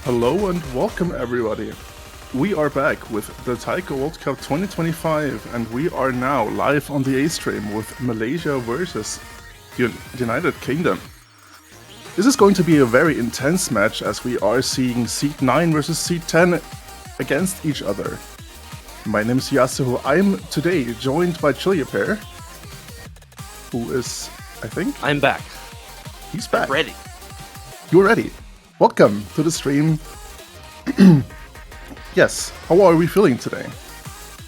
Hello and welcome everybody. We are back with the Taiko World Cup 2025 and we are now live on the A-Stream with Malaysia versus the United Kingdom. This is going to be a very intense match as we are seeing Seed 9 versus Seed 10 against each other. My name is Yasuo. I'm today joined by Chiliapair, who is, I think... I'm back. He's back. I'm ready. You're ready. Welcome to the stream. Yes, how are we feeling today?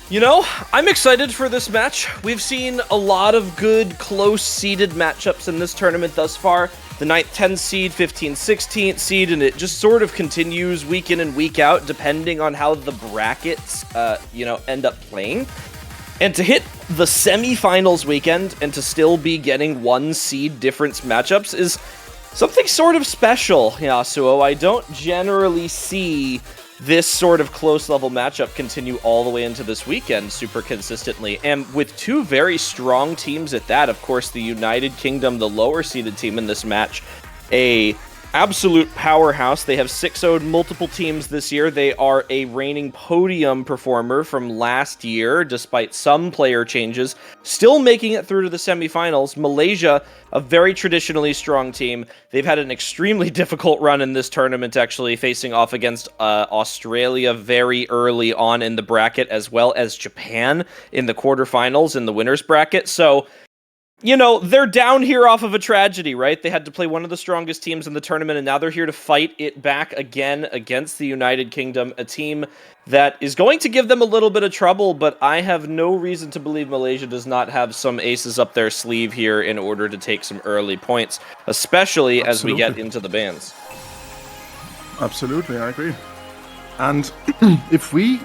You know, I'm excited for this match. We've seen a lot of good, close-seeded matchups in this tournament thus far. The 9th, 10th seed, 15th, 16th seed, and it just sort of continues week in and week out, depending on how the brackets, end up playing. And to hit the semifinals weekend and to still be getting one seed difference matchups is something sort of special, Yasuo. I don't generally see this sort of close-level matchup continue all the way into this weekend super consistently. And with two very strong teams at that, of course, the United Kingdom, the lower-seeded team in this match, a absolute powerhouse. They have 6-0'd multiple teams this year. They are a reigning podium performer from last year, despite some player changes, still making it through to the semifinals. Malaysia, a very traditionally strong team. They've had an extremely difficult run in this tournament, actually, facing off against Australia very early on in the bracket, as well as Japan in the quarterfinals in the winner's bracket. So, you know, they're down here off of a tragedy, right? They had to play one of the strongest teams in the tournament, and now they're here to fight it back again against the United Kingdom, a team that is going to give them a little bit of trouble, but I have no reason to believe Malaysia does not have some aces up their sleeve here in order to take some early points, especially as we get into the bans. Absolutely, I agree. And if we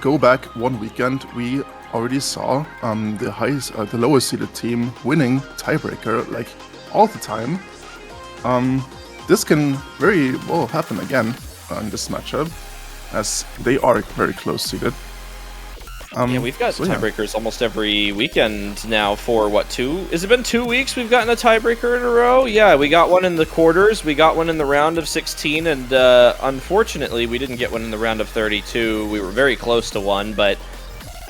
go back one weekend, we already saw the lowest seeded team winning tiebreaker like all the time. This can very well happen again in this matchup, as they are very close seeded. Yeah, we've got tiebreakers almost every weekend now for, what, has it been 2 weeks we've gotten a tiebreaker in a row? Yeah, we got one in the quarters, we got one in the round of 16, and unfortunately we didn't get one in the round of 32. We were very close to one, but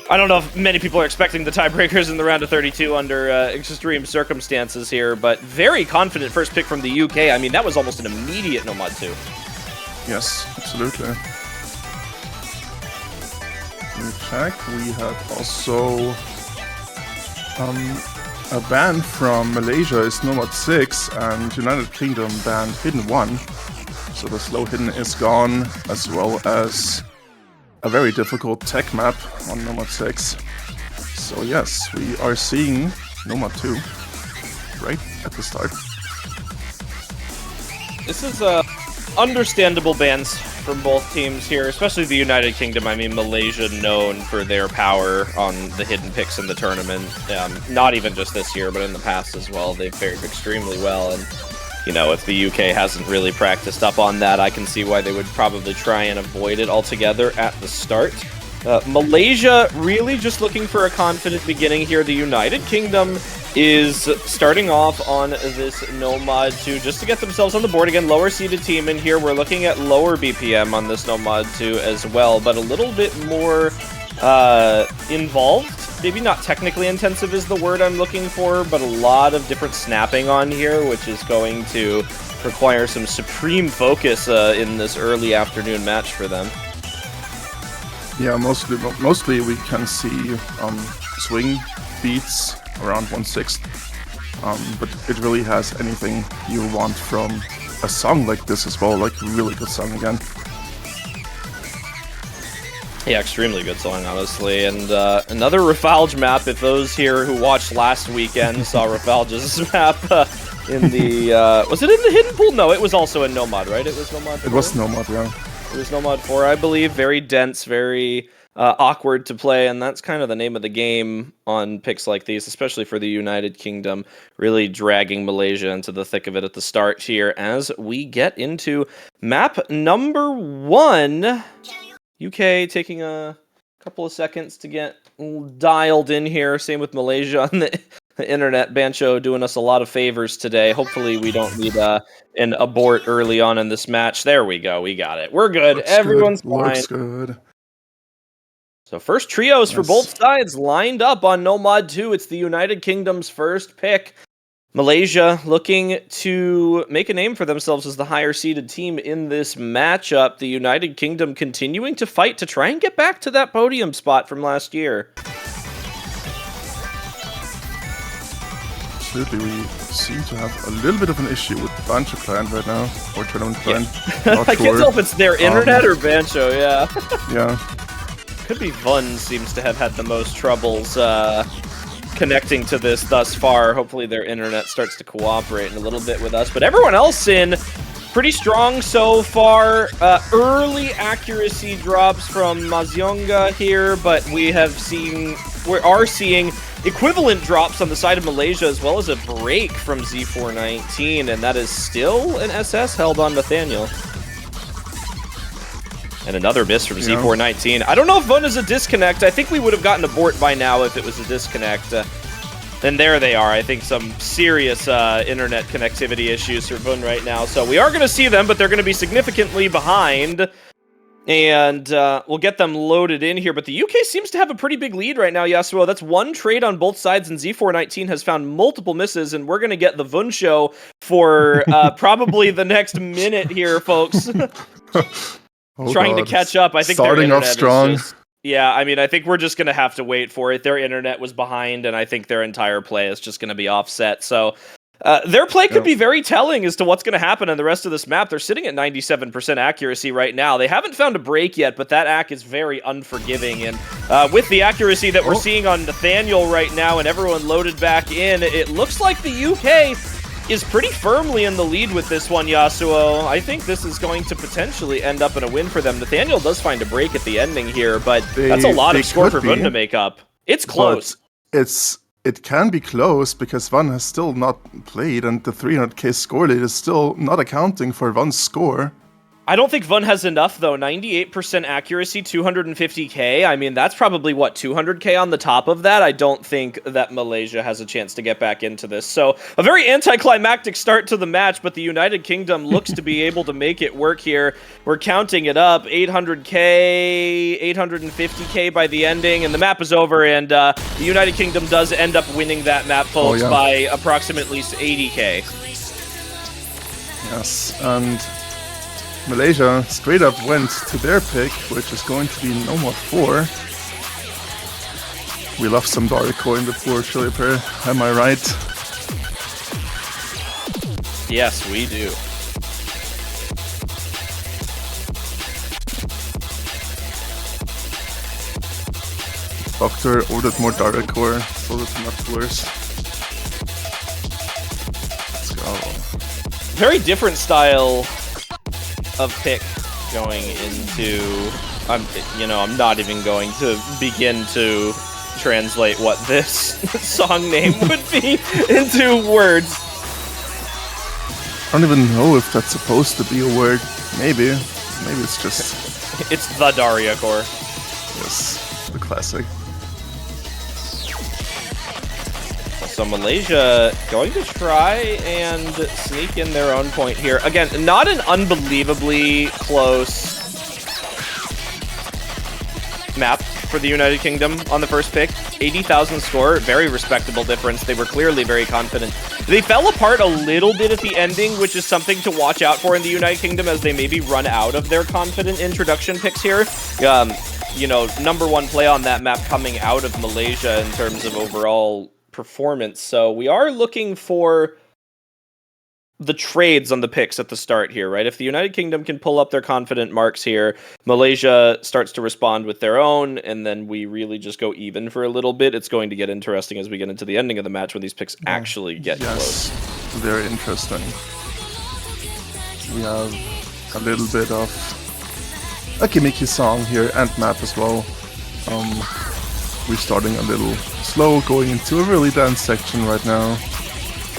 I don't know if many people are expecting the tiebreakers in the round of 32 under extreme circumstances here, but very confident first pick from the UK. I mean, that was almost an immediate Nomad 2. Yes, absolutely. Let me check. We have also a ban from Malaysia is Nomad 6 and United Kingdom banned Hidden 1. So the slow hidden is gone, as well as a very difficult tech map on Nomad 6. So yes, we are seeing Nomad 2 right at the start. This is understandable bans from both teams here, especially the United Kingdom. I mean, Malaysia known for their power on the hidden picks in the tournament. Not even just this year, but in the past as well. They've fared extremely well, and you know, if the UK hasn't really practiced up on that, I can see why they would probably try and avoid it altogether at the start. Malaysia really just looking for a confident beginning here. The United Kingdom is starting off on this Nomad 2 just to get themselves on the board. Again, lower seeded team in here. We're looking at lower BPM on this Nomad 2 as well, but a little bit more involved. Maybe not technically intensive is the word I'm looking for, but a lot of different snapping on here, which is going to require some supreme focus in this early afternoon match for them. Yeah, mostly we can see swing beats around 1/6, but it really has anything you want from a song like this as well, like a really good song again. Yeah, extremely good song, honestly. And another Rafalge map, if those here who watched last weekend saw Rafalge's map in the... was it in the hidden pool? No, it was also in Nomad, right? It was Nomad 4? It was Nomad, yeah. It was Nomad 4, I believe. Very dense, very awkward to play, and that's kind of the name of the game on picks like these, especially for the United Kingdom, really dragging Malaysia into the thick of it at the start here as we get into map number 1. UK taking a couple of seconds to get dialed in here. Same with Malaysia on Internet Bancho doing us a lot of favors today. Hopefully we don't need an abort early on in this match. There we go. We got it. We're good. Everyone's fine. Looks good. So first trios for both sides lined up on No Mod 2. It's the United Kingdom's first pick. Malaysia looking to make a name for themselves as the higher seeded team in this matchup. The United Kingdom continuing to fight to try and get back to that podium spot from last year. Absolutely, we seem to have a little bit of an issue with Bancho client right now, or tournament client. Not I sure. can't tell if it's their internet or Bancho, yeah. Yeah. Could be Vun seems to have had the most troubles connecting to this thus far. Hopefully their internet starts to cooperate a little bit with us. But everyone else in pretty strong so far. Early accuracy drops from Mazionga here, but we are seeing equivalent drops on the side of Malaysia, as well as a break from Z419, and that is still an SS held on Nathaniel. And another miss from Z419. I don't know if Vun is a disconnect. I think we would have gotten a abort by now if it was a disconnect. And there they are. I think some serious internet connectivity issues for Vun right now. So we are going to see them, but they're going to be significantly behind. And we'll get them loaded in here. But the UK seems to have a pretty big lead right now, Yasuo. That's one trade on both sides, and Z419 has found multiple misses, and we're going to get the Vun show for probably the next minute here, folks. Trying to catch up. I think starting off strong. Yeah, I mean, I think we're just going to have to wait for it. Their internet was behind, and I think their entire play is just going to be offset. So their play could be very telling as to what's going to happen in the rest of this map. They're sitting at 97% accuracy right now. They haven't found a break yet, but that ACK is very unforgiving. And with the accuracy that we're seeing on Nathaniel right now and everyone loaded back in, it looks like the UK is pretty firmly in the lead with this one, Yasuo. I think this is going to potentially end up in a win for them. Nathaniel does find a break at the ending here, but that's a lot of score for Vun to make up. It's close. It can be close because Vun has still not played, and the 300k score lead is still not accounting for Vun's score. I don't think Vun has enough, though. 98% accuracy, 250k. I mean, that's probably, what, 200k on the top of that? I don't think that Malaysia has a chance to get back into this. So, a very anticlimactic start to the match, but the United Kingdom looks to be able to make it work here. We're counting it up. 800k, 850k by the ending, and the map is over, and the United Kingdom does end up winning that map, folks, by approximately 80k. Yes, and Malaysia straight up went to their pick, which is going to be No Mod 4. We love some Dariko in the poor chili pair, am I right? Yes, we do. Doctor ordered more Dariko, so that's much worse. Let's go. Very different style of pick going into, I'm not even going to begin to translate what this song name would be into words. I don't even know if that's supposed to be a word. Maybe it's just... It's the Daria core. Yes, the classic. So Malaysia going to try and sneak in their own point here. Again, not an unbelievably close map for the United Kingdom on the first pick. 80,000 score, very respectable difference. They were clearly very confident. They fell apart a little bit at the ending, which is something to watch out for in the United Kingdom as they maybe run out of their confident introduction picks here. Number one play on that map coming out of Malaysia in terms of overall performance. So we are looking for the trades on the picks at the start here, right? If the United Kingdom can pull up their confident marks here, Malaysia starts to respond with their own, and then we really just go even for a little bit. It's going to get interesting as we get into the ending of the match when these picks actually get close. Very interesting. We have a little bit of a gimmicky song here and map as well. We're starting a little slow, going into a really dense section right now.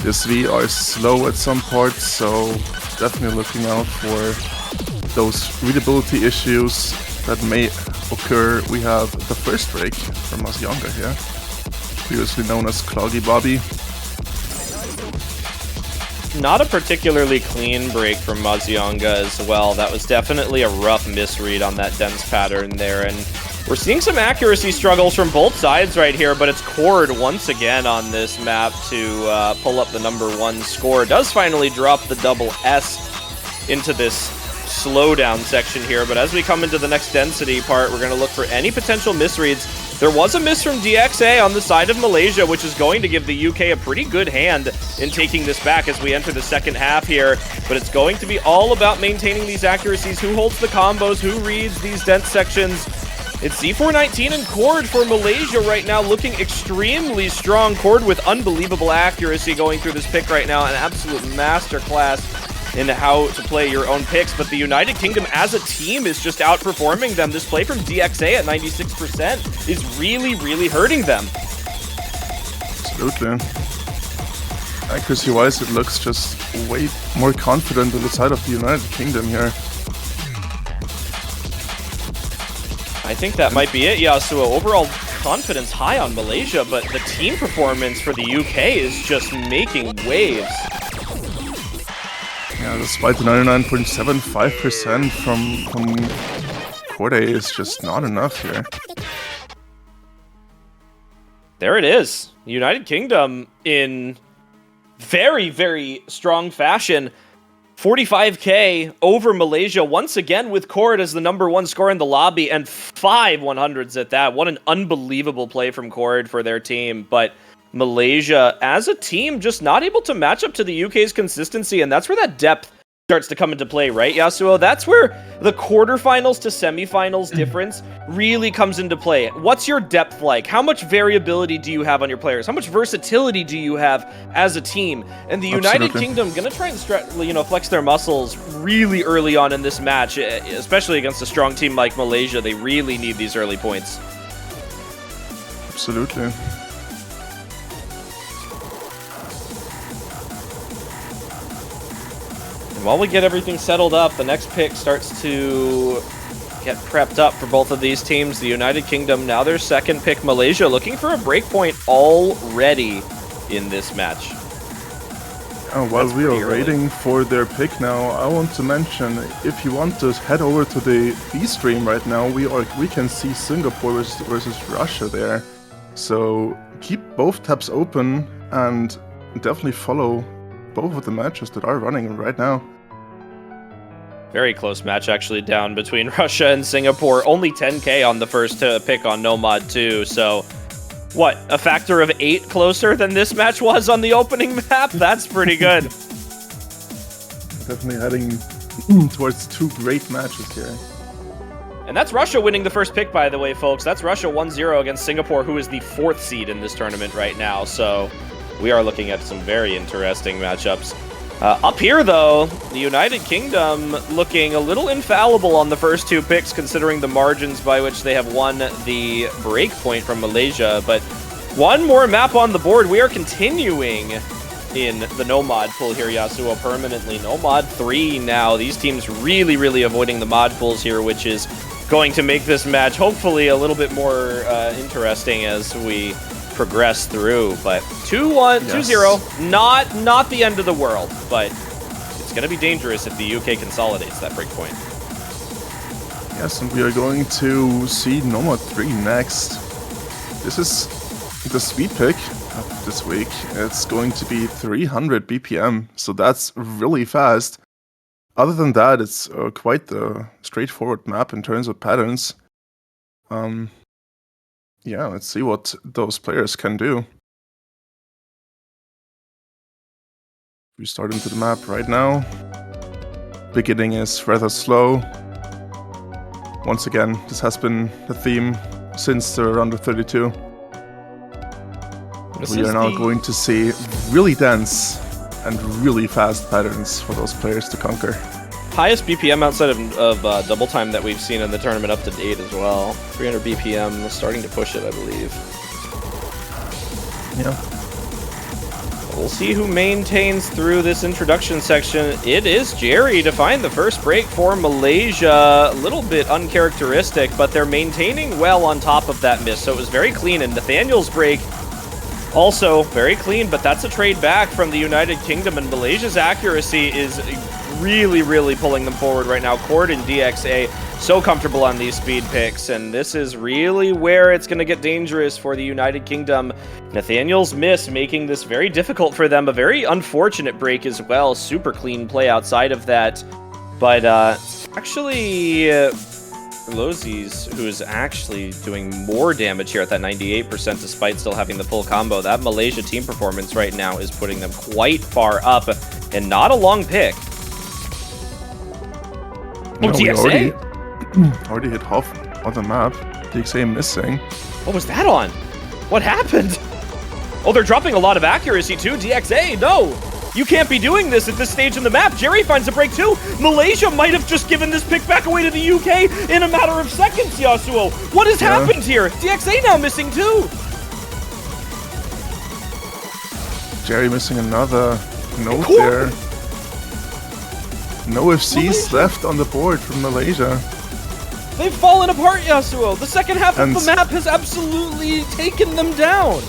This V are slow at some parts, so definitely looking out for those readability issues that may occur. We have the first break from Mazionga here. previously known as Cloggy Bobby. Not a particularly clean break from Mazionga as well. That was definitely a rough misread on that dense pattern there, and we're seeing some accuracy struggles from both sides right here, but it's Cord once again on this map to pull up the #1 score. Does finally drop the double S into this slowdown section here, but as we come into the next density part, we're going to look for any potential misreads. There was a miss from DXA on the side of Malaysia, which is going to give the UK a pretty good hand in taking this back as we enter the second half here, but it's going to be all about maintaining these accuracies. Who holds the combos? Who reads these dense sections? It's Z419 and Cord for Malaysia right now, looking extremely strong. Cord with unbelievable accuracy going through this pick right now, an absolute masterclass in how to play your own picks, but the United Kingdom as a team is just outperforming them. This play from DXA at 96% is really, really hurting them. Absolutely. Accuracy-wise, it looks just way more confident on the side of the United Kingdom here. I think that might be it, Yasuo. Overall confidence high on Malaysia, but the team performance for the UK is just making waves. Yeah, despite the 99.75% from Corday is just not enough here. There it is. United Kingdom in very, very strong fashion. 45k over Malaysia once again with Cord as the #1 scorer in the lobby and 5 100s at that. What an unbelievable play from Cord for their team, but Malaysia as a team just not able to match up to the UK's consistency, and that's where that depth starts to come into play, right, Yasuo? That's where the quarterfinals to semifinals difference really comes into play. What's your depth like? How much variability do you have on your players? How much versatility do you have as a team? And the United Kingdom gonna try and flex their muscles really early on in this match, especially against a strong team like Malaysia. They really need these early points. Absolutely. And while we get everything settled up, the next pick starts to get prepped up for both of these teams. The United Kingdom, now their second pick, Malaysia, looking for a breakpoint already in this match. While we are waiting for their pick now, I want to mention, if you want to head over to the B stream right now, we can see Singapore versus Russia there. So keep both tabs open and definitely follow both of the matches that are running right now. Very close match actually down between Russia and Singapore. Only 10k on the first pick on Nomad too, so what, a factor of 8 closer than this match was on the opening map? That's pretty good. Definitely heading towards 2 great matches here. And that's Russia winning the first pick, by the way, folks. That's Russia 1-0 against Singapore, who is the 4th seed in this tournament right now, so we are looking at some very interesting matchups. Up here, though, the United Kingdom looking a little infallible on the first 2 picks, considering the margins by which they have won the break point from Malaysia. But one more map on the board. We are continuing in the Nomad pool here, Yasuo, permanently. Nomad 3 now. These teams really, really avoiding the mod pools here, which is going to make this match hopefully a little bit more interesting as we progress through. But 2-1, 2-0, not the end of the world, but it's going to be dangerous if the UK consolidates that breakpoint. Yes, and we are going to see Nomad 3 next. This is the speed pick of this week. It's going to be 300 BPM, so that's really fast. Other than that, it's quite the straightforward map in terms of patterns. Yeah, let's see what those players can do. We start into the map right now. Beginning is rather slow. Once again, this has been the theme since the round of 32. We are now going to see really dense and really fast patterns for those players to conquer. Highest BPM outside of double time that we've seen in the tournament up to date as well. 300 BPM, starting to push it, I believe. Yeah. We'll see who maintains through this introduction section. It is Jerry to find the first break for Malaysia. A little bit uncharacteristic, but they're maintaining well on top of that miss. So it was very clean, and Nathaniel's break Also, very clean, but that's a trade back from the United Kingdom, and Malaysia's accuracy is really, really pulling them forward right now. Cord and DXA so comfortable on these speed picks, and this is really where it's going to get dangerous for the United Kingdom. Nathaniel's miss making this very difficult for them. A very unfortunate break as well. Super clean play outside of that. But actually, Lozis, who is actually doing more damage here at that 98% despite still having the full combo. That Malaysia team performance right now is putting them quite far up, and not a long pick. No, DXA? Already hit half on the map. DXA missing. What was that on? What happened? Oh, they're dropping a lot of accuracy too. DXA, no! You can't be doing this at this stage in the map. Jerry finds a break too. Malaysia might have just given this pick back away to the UK in a matter of seconds, Yasuo. What has happened here? DXA now missing too. Jerry missing another note there. No FCs left on the board from Malaysia. They've fallen apart, Yasuo. The second half of the map has absolutely taken them down.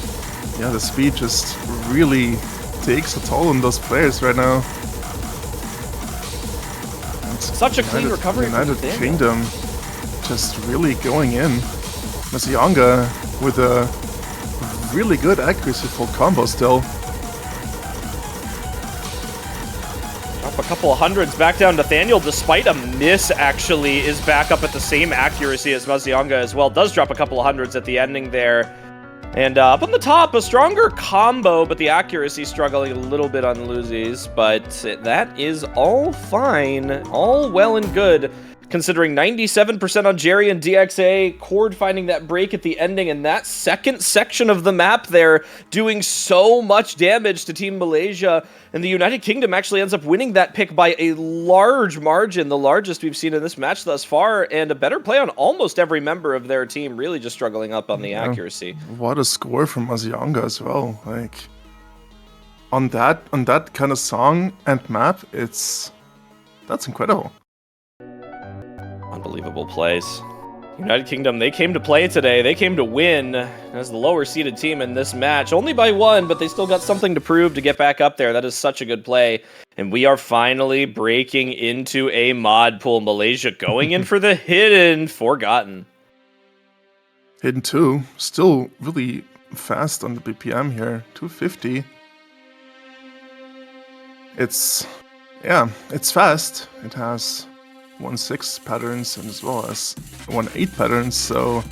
Yeah, the speed just really takes a toll on those players right now. And such a clean recovery. United Kingdom just really going in. Mazianga with a really good accuracy full combo still. Up a couple of hundreds back down. Nathaniel, despite a miss, actually is back up at the same accuracy as Mazianga as well. Does drop a couple of hundreds at the ending there. And up on the top, a stronger combo, but the accuracy struggling a little bit on Luzis. But that is all fine, all well and good, considering 97% on Jerry and DXA, Cord finding that break at the ending, and that second section of the map there doing so much damage to Team Malaysia. And the United Kingdom actually ends up winning that pick by a large margin, the largest we've seen in this match thus far, and a better play on almost every member of their team, really just struggling up on the accuracy. What a score from Mazianga as well. Like, on that kind of song and map, that's incredible. Unbelievable plays. United Kingdom, they came to play today. They came to win as the lower-seeded team in this match. Only by one, but they still got something to prove to get back up there. That is such a good play. And we are finally breaking into a mod pool. Malaysia going in for the hidden Forgotten. Hidden 2. Still really fast on the BPM here. 250. It's fast. It has 1.6 patterns and as well as 1.8 patterns, so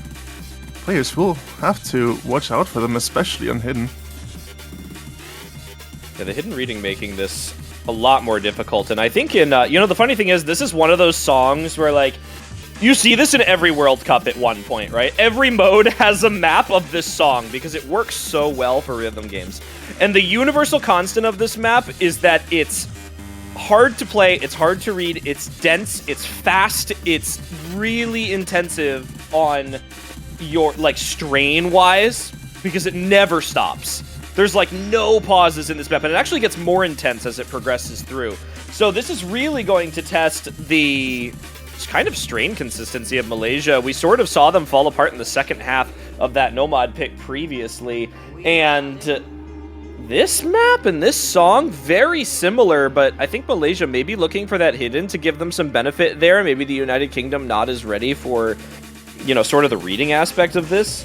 players will have to watch out for them, especially on Hidden. Yeah, the Hidden reading making this a lot more difficult, and I think in, the funny thing is, this is one of those songs where, like, you see this in every World Cup at one point, right? Every mode has a map of this song because it works so well for rhythm games. And the universal constant of this map is that it's hard to play, it's hard to read, it's dense, it's fast, it's really intensive on your, like, strain-wise, because it never stops. There's, like, no pauses in this map, and it actually gets more intense as it progresses through. So this is really going to test the kind of strain consistency of Malaysia. We sort of saw them fall apart in the second half of that Nomad pick previously, and this map and this song, very similar, but I think Malaysia may be looking for that Hidden to give them some benefit there. Maybe the United Kingdom not as ready for, sort of the reading aspect of this.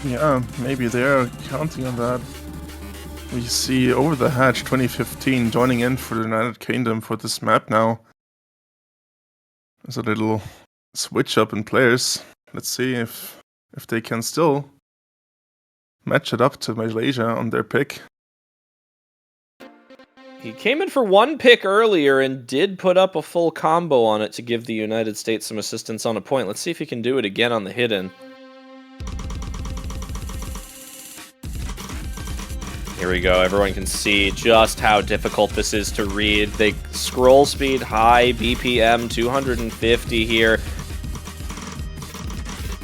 Yeah, maybe they're counting on that. We see Over the Hatch 2015 joining in for the United Kingdom for this map now. There's a little switch up in players. Let's see if they can still match it up to Malaysia on their pick. He came in for one pick earlier and did put up a full combo on it to give the United States some assistance on a point. Let's see if he can do it again on the Hidden. Here we go. Everyone can see just how difficult this is to read. They scroll speed high, BPM 250 here.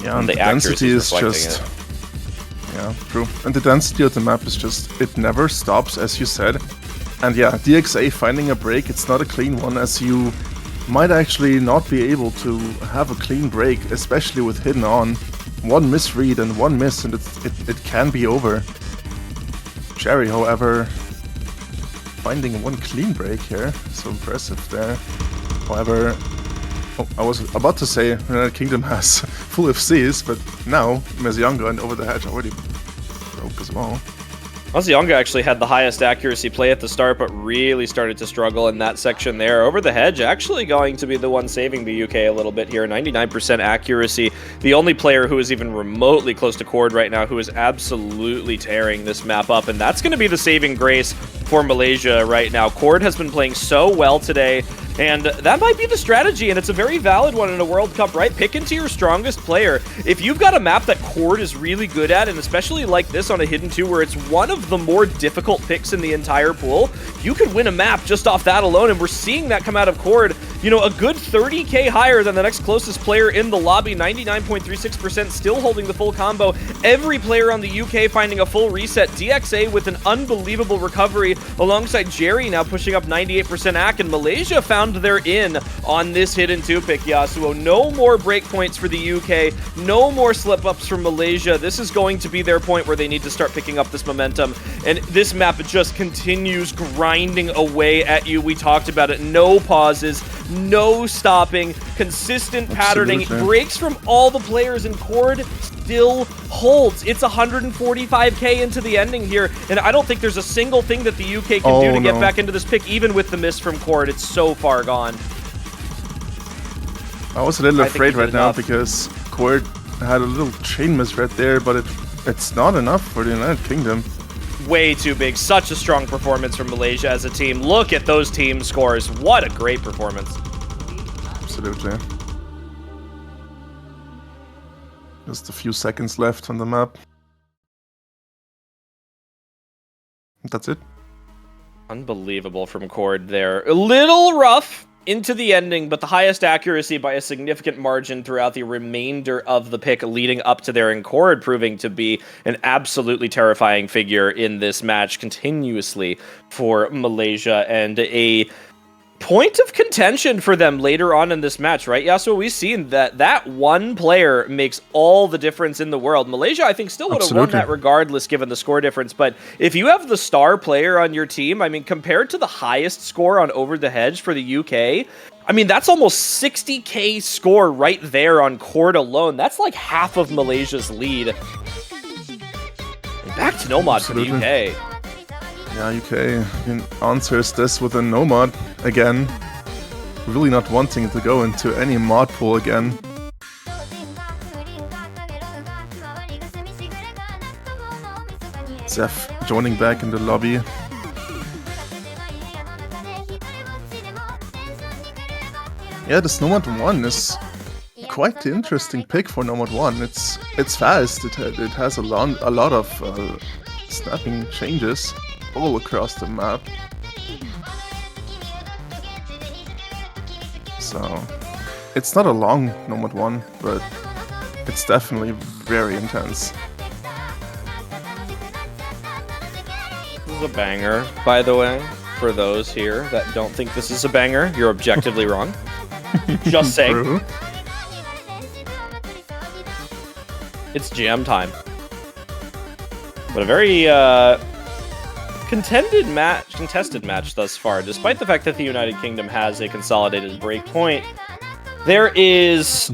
Yeah, and the density is just... Yeah, true. And the density of the map is just, it never stops, as you said. And yeah, DXA finding a break, it's not a clean one, as you might actually not be able to have a clean break, especially with Hidden on. One misread and one miss, and it can be over. Jerry, however, finding one clean break here. So impressive there. However, I was about to say United Kingdom has full FCs, but now Mezionga and Over the Hedge already broke as well. Mazionga actually had the highest accuracy play at the start, but really started to struggle in that section there. Over the Hedge actually going to be the one saving the UK a little bit here. 99% accuracy. The only player who is even remotely close to Cord right now who is absolutely tearing this map up, and that's going to be the saving grace for Malaysia right now. Cord has been playing so well today, and that might be the strategy, and it's a very valid one in a World Cup, right? Pick into your strongest player. If you've got a map that Cord is really good at, and especially like this on a Hidden 2 where it's one of the more difficult picks in the entire pool, you could win a map just off that alone, and we're seeing that come out of Cord. You know, a good 30k higher than the next closest player in the lobby, 99.36%, still holding the full combo. Every player on the UK finding a full reset. DXA with an unbelievable recovery, alongside Jerry now pushing up 98% AC, and Malaysia found their in on this Hidden 2 pick, Yasuo. No more breakpoints for the UK, no more slip-ups from Malaysia. This is going to be their point where they need to start picking up this momentum, and this map just continues grinding away at you. We talked about it. No pauses, no stopping, consistent patterning, breaks from all the players, and Cord still holds. It's 145k into the ending here, and I don't think there's a single thing that the UK can do to get back into this pick, even with the miss from Cord. It's so far gone. I was a little afraid right now because Cord had a little chain miss right there, but it's not enough for the United Kingdom. Way too big. Such a strong performance from Malaysia as a team. Look at those team scores. What a great performance. Absolutely. Just a few seconds left on the map. That's it. Unbelievable from Cord there. A little rough into the ending, but the highest accuracy by a significant margin throughout the remainder of the pick leading up to there, and Cord proving to be an absolutely terrifying figure in this match continuously for Malaysia, and a point of contention for them later on in this match, right? Yeah, so we've seen that one player makes all the difference in the world. Malaysia, I think, still would have won that regardless, given the score difference. But if you have the star player on your team, I mean, compared to the highest score on Over the Hedge for the UK, I mean, that's almost 60k score right there on Cord alone. That's like half of Malaysia's lead. And back to Nomad for the UK. Yeah, UK answers this with a Nomad again. Really not wanting to go into any mod pool again. Zeph joining back in the lobby. Yeah, this Nomad 1 is quite the interesting pick for Nomad 1. It's fast. It has a lot of snapping changes all across the map. So it's not a long Nomad 1, but it's definitely very intense. This is a banger, by the way. For those here that don't think this is a banger, you're objectively wrong. Just saying. True. It's jam time. But a very contested match thus far. Despite the fact that the United Kingdom has a consolidated break point, there is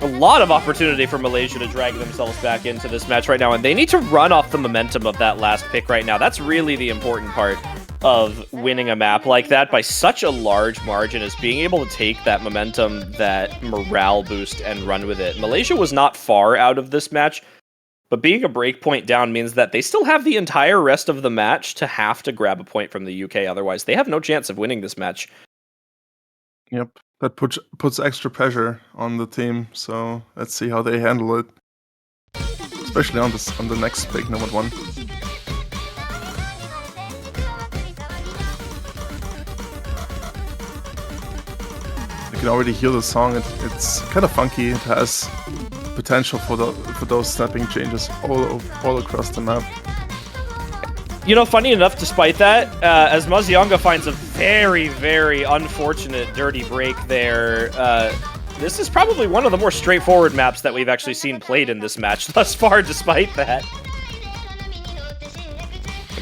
a lot of opportunity for Malaysia to drag themselves back into this match right now, and they need to run off the momentum of that last pick right now. That's really the important part of winning a map like that by such a large margin, is being able to take that momentum, that morale boost, and run with it. Malaysia was not far out of this match, but being a break point down means that they still have the entire rest of the match to have to grab a point from the UK. Otherwise, they have no chance of winning this match. Yep, that puts extra pressure on the team. So let's see how they handle it, especially on the next pick, Nomad 1. You can already hear the song. It's kind of funky. It has potential for those snapping changes all across the map. You know, funny enough, despite that, as Mazionga finds a very, very unfortunate dirty break there, this is probably one of the more straightforward maps that we've actually seen played in this match thus far, despite that.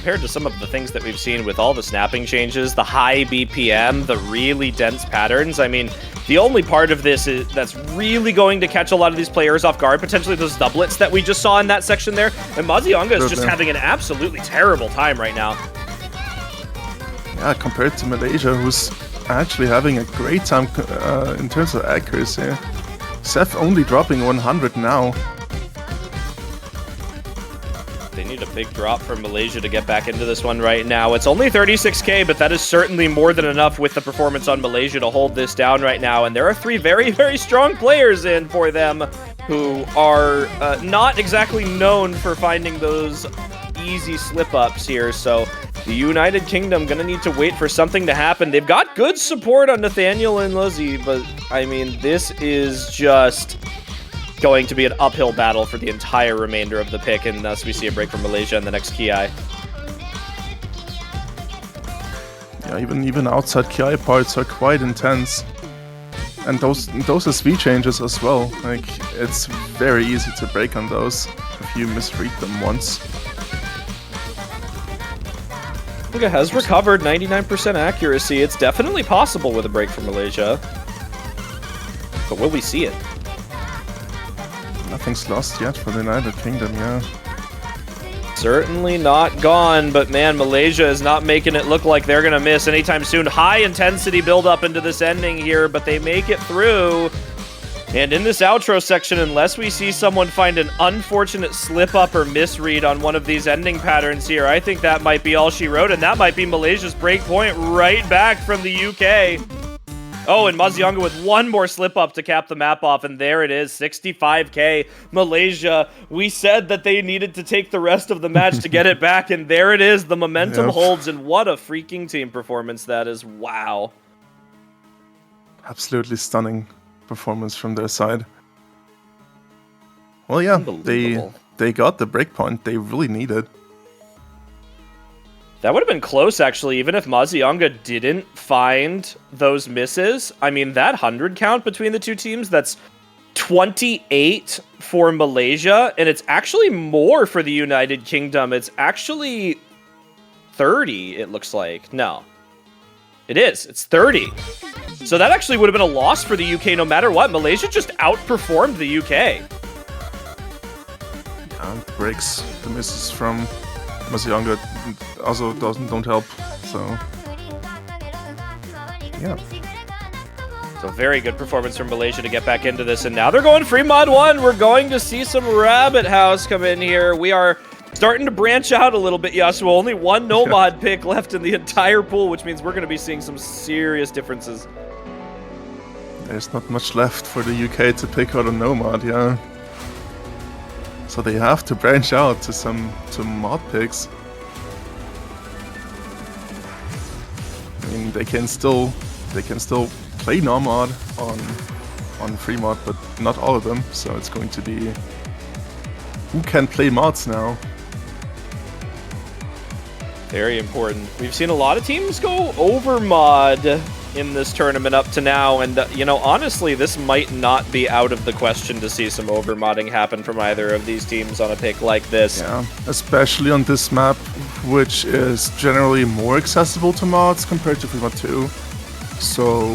compared to some of the things that we've seen with all the snapping changes, the high BPM, the really dense patterns, I mean, the only part of this that's really going to catch a lot of these players off guard, potentially those doublets that we just saw in that section there, and Mazionga is just having an absolutely terrible time right now. Yeah, compared to Malaysia, who's actually having a great time in terms of accuracy. Seth only dropping 100 now. They need a big drop from Malaysia to get back into this one right now. It's only 36k, but that is certainly more than enough with the performance on Malaysia to hold this down right now. And there are 3 very, very strong players in for them who are not exactly known for finding those easy slip-ups here. So the United Kingdom gonna need to wait for something to happen. They've got good support on Nathaniel and Lizzie, but I mean, this is just going to be an uphill battle for the entire remainder of the pick, and thus we see a break from Malaysia in the next Ki. Yeah, even outside Ki parts are quite intense. And those SV changes as well. Like, it's very easy to break on those if you misread them once. Malaysia has recovered 99% accuracy. It's definitely possible with a break from Malaysia. But will we see it? Nothing's lost yet for the United Kingdom, yeah. Certainly not gone, but man, Malaysia is not making it look like they're gonna miss anytime soon. High intensity build up into this ending here, but they make it through. And in this outro section, unless we see someone find an unfortunate slip up or misread on one of these ending patterns here, I think that might be all she wrote, and that might be Malaysia's break point right back from the UK. Oh, and Mazionga with one more slip-up to cap the map off, and there it is, 65k. Malaysia, we said that they needed to take the rest of the match to get it back, and there it is. The momentum holds, and what a freaking team performance that is. Wow. Absolutely stunning performance from their side. Well, yeah, they got the breakpoint they really needed. That would have been close, actually, even if Mazionga didn't find those misses. I mean, that 100 count between the two teams, that's 28 for Malaysia, and it's actually more for the United Kingdom. It's actually 30, it looks like. No. It is. It's 30. So that actually would have been a loss for the UK no matter what. Malaysia just outperformed the UK. Breaks the misses from Mazionga also don't help, so yeah. So very good performance from Malaysia to get back into this, and now they're going free mod 1. We're going to see some Rabbit House come in here. We are starting to branch out a little bit, Yasuo. Only one no mod pick left in the entire pool, which means we're going to be seeing some serious differences. There's not much left for the UK to pick out a no mod, yeah. So they have to branch out to some mod picks. I mean, they can still play no mod on free mod, but not all of them. So it's going to be who can play mods now. Very important. We've seen a lot of teams go over mod in this tournament up to now, and you know, honestly, this might not be out of the question to see some overmodding happen from either of these teams on a pick like this. Yeah, especially on this map, which is generally more accessible to mods compared to Free Mod 2. So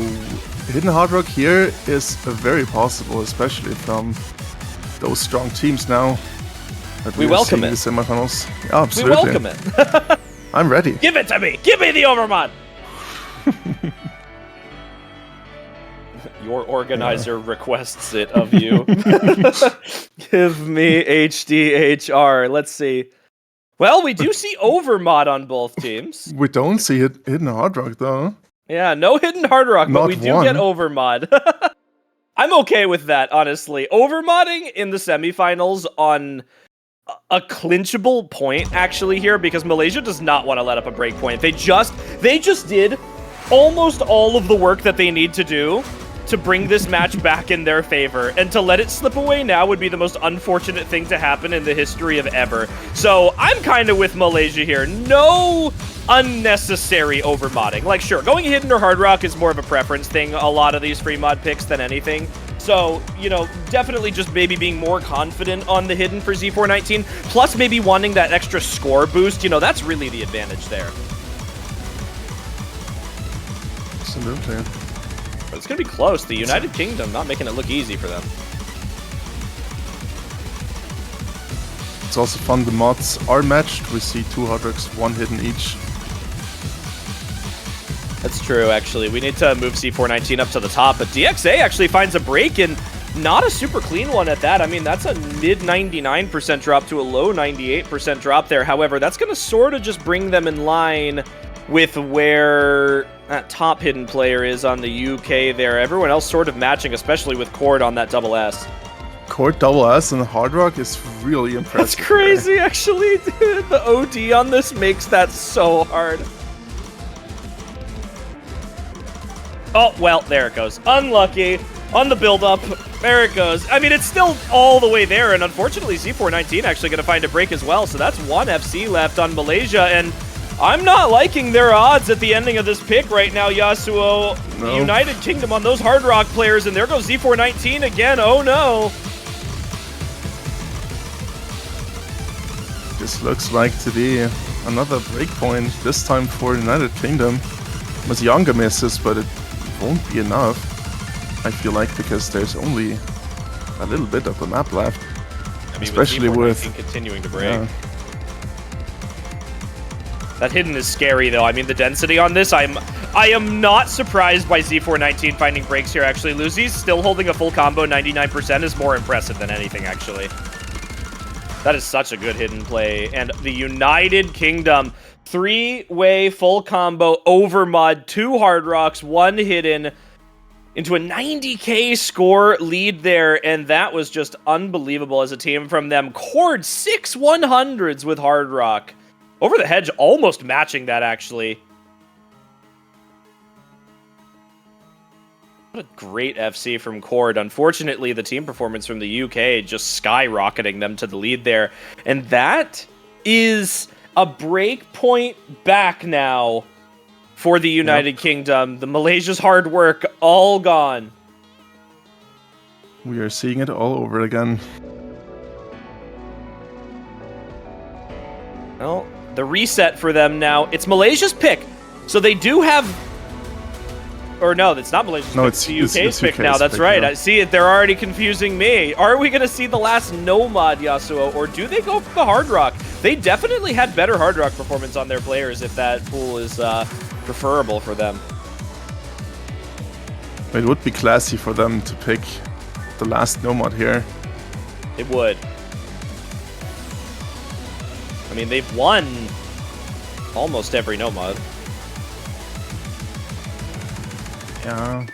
Hidden Hard Rock here is very possible, especially from those strong teams now that we welcome it. In the semifinals. Yeah, absolutely. We welcome it. I'm ready. Give it to me. Give me the overmod. Your organizer requests it of you. Give me HDHR. Let's see. Well, we do see overmod on both teams. We don't see it Hidden Hard Rock, though. Yeah, no Hidden Hard Rock, but Not we do one. get overmod. I'm okay with that, honestly. Overmodding in the semifinals on a clinchable point, actually, here, because Malaysia does not want to let up a break point. They just did almost all of the work that they need to do to bring this match back in their favor, and to let it slip away now would be the most unfortunate thing to happen in the history of ever. So I'm kind of with Malaysia here. No unnecessary overmodding. Like, sure, going Hidden or Hard Rock is more of a preference thing, a lot of these free mod picks, than anything. So So, you know, definitely just maybe being more confident on the hidden for Z419, plus maybe wanting that extra score boost. You know, that's really the advantage there. Absolutely. But it's going to be close. The United Kingdom not making it look easy for them. It's also fun, the mods are matched. We see 2 hard rocks, 1 hidden each. That's true, actually. We need to move C419 up to the top, but DXA actually finds a break, and not a super clean one at that. I mean, that's a mid 99% drop to a low 98% drop there. However, that's going to sort of just bring them in line with where that top hidden player is on the UK there. Everyone else sort of matching, especially with Cord on that double S. Cord double S and Hard Rock is really impressive. That's crazy, actually, dude. The OD on this makes that so hard. Oh, well, there it goes. Unlucky. On the build-up. There it goes. I mean, it's still all the way there, and unfortunately, Z419 actually going to find a break as well, so that's 1 FC left on Malaysia, and I'm not liking their odds at the ending of this pick right now, Yasuo. No. United Kingdom on those Hard Rock players, and there goes Z419 again. Oh, no. This looks like to be another breakpoint, this time for United Kingdom. Mazyanga misses, but it won't be enough, I feel like, because there's only a little bit of the map left. I mean, especially with continuing to break. Yeah. That hidden is scary, though. I mean, the density on this, I am not surprised by Z419 finding breaks here, actually. Luzi's still holding a full combo 99% is more impressive than anything, actually. That is such a good hidden play. And the United Kingdom, 3-way full combo over mud, 2 hard rocks, 1 hidden, into a 90k score lead there, and that was just unbelievable as a team from them. Cord 6 100s with hard rock. Over the hedge, almost matching that, actually. What a great FC from Cord. Unfortunately, the team performance from the UK just skyrocketing them to the lead there. And that is a break point back now for the United Kingdom. The Malaysia's hard work all gone. We are seeing it all over again. Well, the reset for them now. It's Malaysia's pick. So they do have... Or no, that's not Malaysia's pick. It's the UK's pick now. That's right. I see it. They're already confusing me. Are we going to see the last Nomad Yasuo, or do they go for the Hard Rock? They definitely had better Hard Rock performance on their players if that pool is preferable for them. It would be classy for them to pick the last Nomad here. It would. I mean, they've won almost every Nomad. Yeah,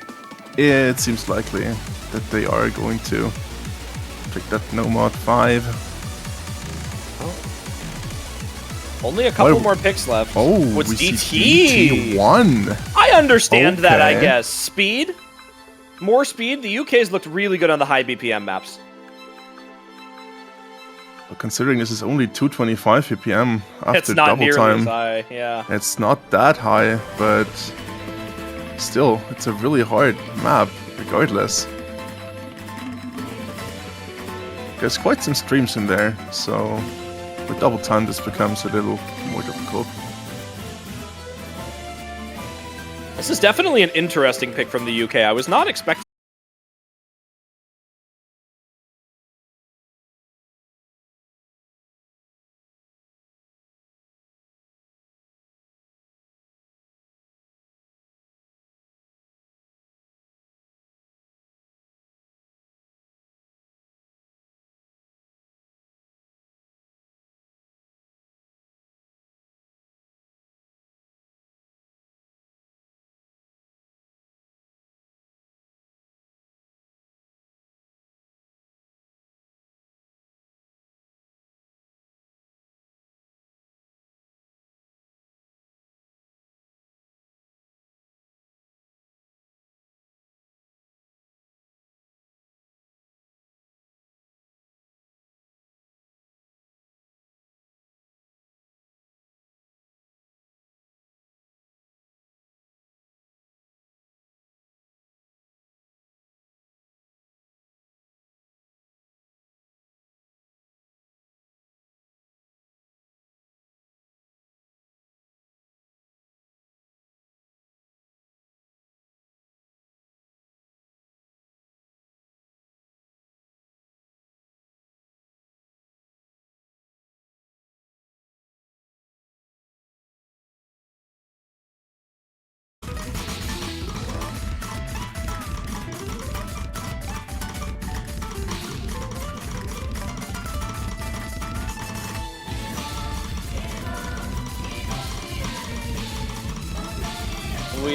it seems likely that they are going to pick that Nomad 5. Oh. Only a couple more picks left. Oh, what's we DT? See DT1. I understand that, I guess. Speed? More speed? The UK's looked really good on the high BPM maps. Well, considering this is only 225 BPM after it's not double nearly time, as high, yeah. It's not that high, but still, it's a really hard map, regardless. There's quite some streams in there, so with double time this becomes a little more difficult. This is definitely an interesting pick from the UK. I was not expecting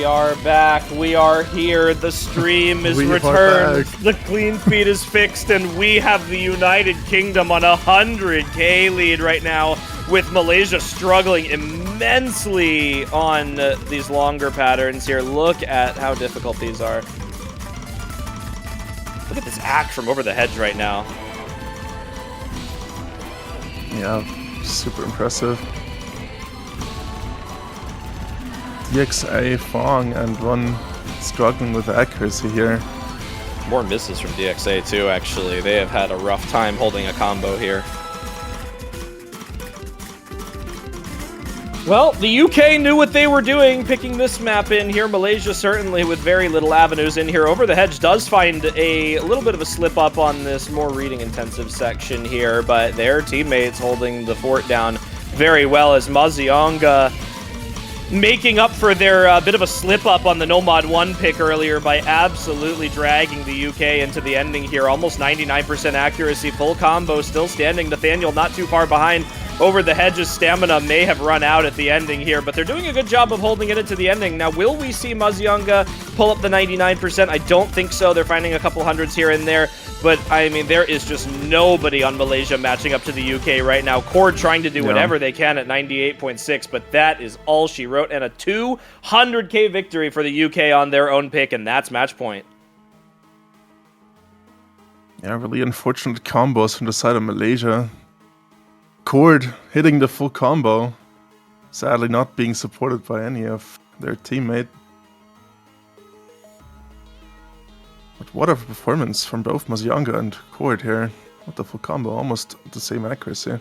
We are back. We are here. The stream is returned. The clean feed is fixed, and we have the United Kingdom on a 100K lead right now, with Malaysia struggling immensely on these longer patterns here. Look at how difficult these are. Look at this act from over the hedge right now. Yeah, super impressive. DXA, Fong, and one struggling with accuracy here. More misses from DXA too, actually. They have had a rough time holding a combo here. Well, the UK knew what they were doing, picking this map in here. Malaysia certainly with very little avenues in here. Over the hedge does find a little bit of a slip up on this more reading intensive section here, but their teammates holding the fort down very well as Mazionga making up for their bit of a slip-up on the Nomad 1 pick earlier by absolutely dragging the UK into the ending here. Almost 99% accuracy, full combo, still standing. Nathaniel not too far behind. Over the hedge's stamina may have run out at the ending here, but they're doing a good job of holding it into the ending. Now, will we see Mazionga pull up the 99%? I don't think so. They're finding a couple hundreds here and there, but, I mean, there is just nobody on Malaysia matching up to the UK right now. Cord trying to do whatever they can at 98.6, but that is all she wrote, and a 200K victory for the UK on their own pick, and that's match point. Yeah, really unfortunate combos from the side of Malaysia. Cord hitting the full combo, sadly not being supported by any of their teammate. But what a performance from both Mazionga and Cord here. What the full combo, almost the same accuracy.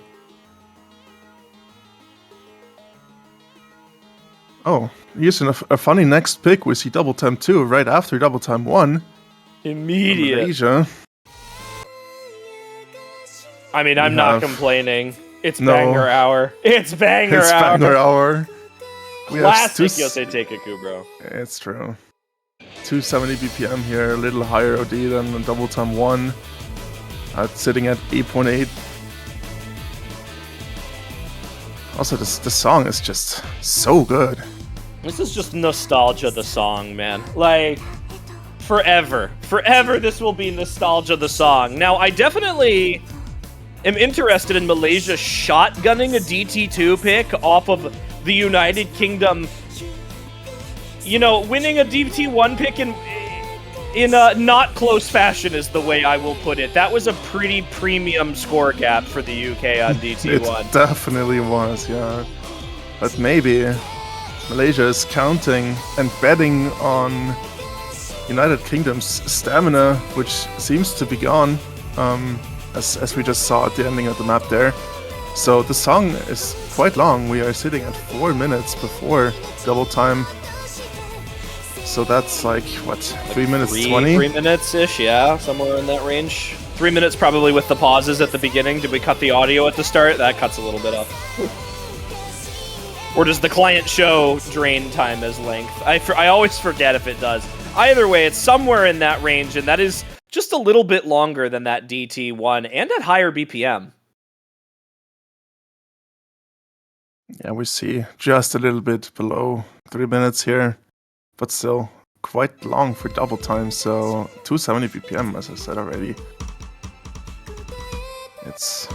Oh, using a funny next pick, we see double time 2 right after double time 1. Immediate. Malaysia. I mean, I'm not complaining. It's banger hour. It's banger hour. It's banger hour. Classic Yosei Teikaku, bro. It's true. 270 BPM here, a little higher OD than the double time 1. Sitting at 8.8. Also, the song is just so good. This is just nostalgia, the song, man. Like, forever. Forever this will be nostalgia, the song. Now, I definitely am interested in Malaysia shotgunning a DT2 pick off of the United Kingdom. You know, winning a DT1 pick in a not close fashion is the way I will put it. That was a pretty premium score gap for the UK on DT1. It definitely was, yeah. But maybe Malaysia is counting and betting on United Kingdom's stamina, which seems to be gone. As we just saw at the ending of the map there. So the song is quite long. We are sitting at 4 minutes before double time. So that's like, what, 3 minutes 20? 3 minutes-ish, yeah, somewhere in that range. 3 minutes probably with the pauses at the beginning. Did we cut the audio at the start? That cuts a little bit off. Or does the client show drain time as length? I always forget if it does. Either way, it's somewhere in that range, and that is just a little bit longer than that DT1, and at higher BPM. Yeah, we see just a little bit below 3 minutes here, but still quite long for double time, so 270 BPM, as I said already. It's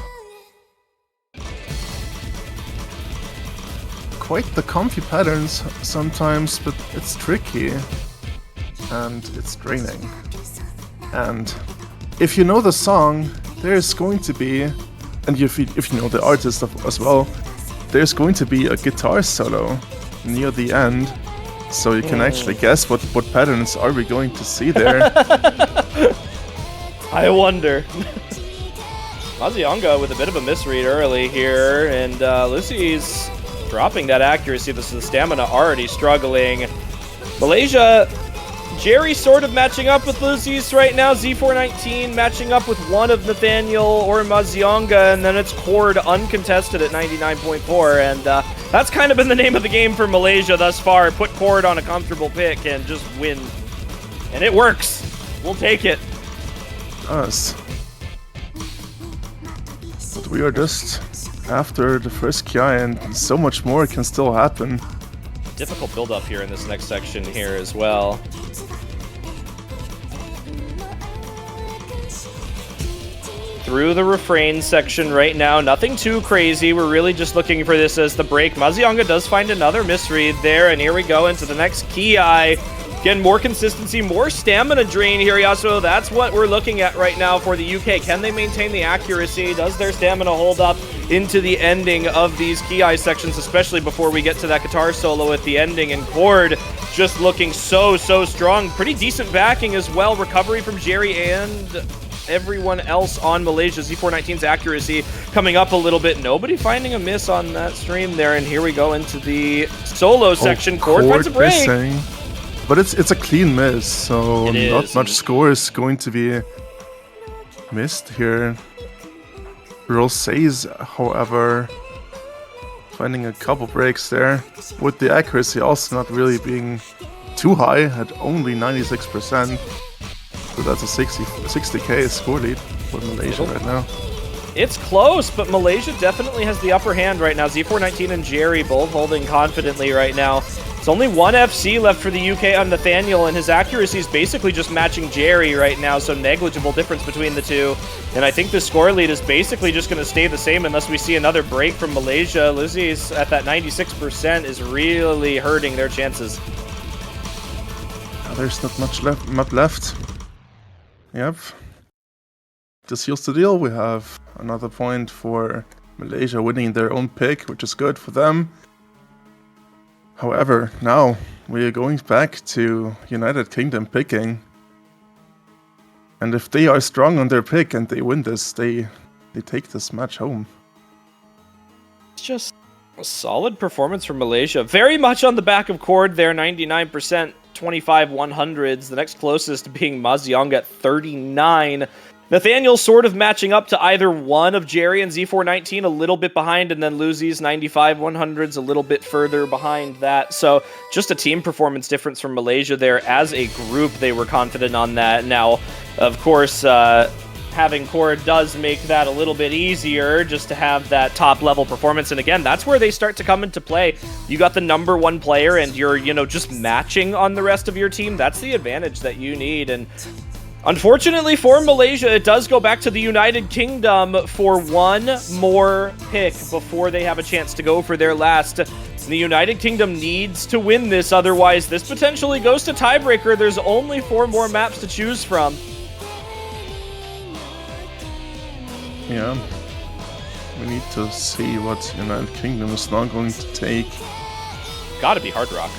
quite the comfy patterns sometimes, but it's tricky, and it's draining. And if you know the song, there's going to be, and if you know the artist as well, there's going to be a guitar solo near the end, so you can actually guess what patterns are we going to see there. I wonder. Mazionga with a bit of a misread early here, and Lucy's dropping that accuracy. This is the stamina already struggling. Malaysia, Jerry sort of matching up with Lucy's right now. Z419 matching up with one of Nathaniel or Mazionga, and then it's Cord uncontested at 99.4, and that's kind of been the name of the game for Malaysia thus far. Put Cord on a comfortable pick and just win. And it works. We'll take it. Us. But we are just after the first KI, and so much more can still happen. difficult build-up here in this next section here as well. Through the refrain section right now, nothing too crazy. We're really just looking for this as the break. Mazionga does find another misread there, and here we go into the next Ki. Again, more consistency, more stamina drain here, Yasuo. That's what we're looking at right now for the UK. Can they maintain the accuracy? Does their stamina hold up into the ending of these Ki sections, especially before we get to that guitar solo at the ending? And Cord just looking so strong. Pretty decent backing as well. Recovery from Jerry and everyone else on Malaysia. Z419's accuracy coming up a little bit. Nobody finding a miss on that stream there. And here we go into the solo section. Cord finds a break. Missing. But it's a clean miss, so not much score is going to be missed here. Rosé's, however, finding a couple breaks there, with the accuracy also not really being too high, at only 96%. So that's a 60k score lead for Malaysia right now. It's close, but Malaysia definitely has the upper hand right now. Z419 and Jerry both holding confidently right now. It's only one FC left for the UK on Nathaniel, and his accuracy is basically just matching Jerry right now, so negligible difference between the two. And I think the score lead is basically just going to stay the same unless we see another break from Malaysia. Lizzie's at that 96% is really hurting their chances. There's not much left. Yep. This seals the deal. We have another point for Malaysia winning their own pick, which is good for them. However, now we are going back to United Kingdom picking. And if they are strong on their pick and they win this, they take this match home. It's just a solid performance from Malaysia. Very much on the back of Cord there, 99%, 25 100s. The next closest being Mazionga at 39. Nathaniel sort of matching up to either one of Jerry and Z419, a little bit behind, and then Luzi's 95 100s a little bit further behind that. So just a team performance difference from Malaysia there. As a group, they were confident on that. Now, of course, having Cord does make that a little bit easier just to have that top-level performance. And again, that's where they start to come into play. You got the number one player, and you're, just matching on the rest of your team. That's the advantage that you need. And unfortunately for Malaysia, it does go back to the United Kingdom for one more pick before they have a chance to go for their last. The United Kingdom needs to win this, otherwise this potentially goes to tiebreaker. There's only 4 more maps to choose from. Yeah. We need to see what United Kingdom is now going to take. Gotta be Hard Rock.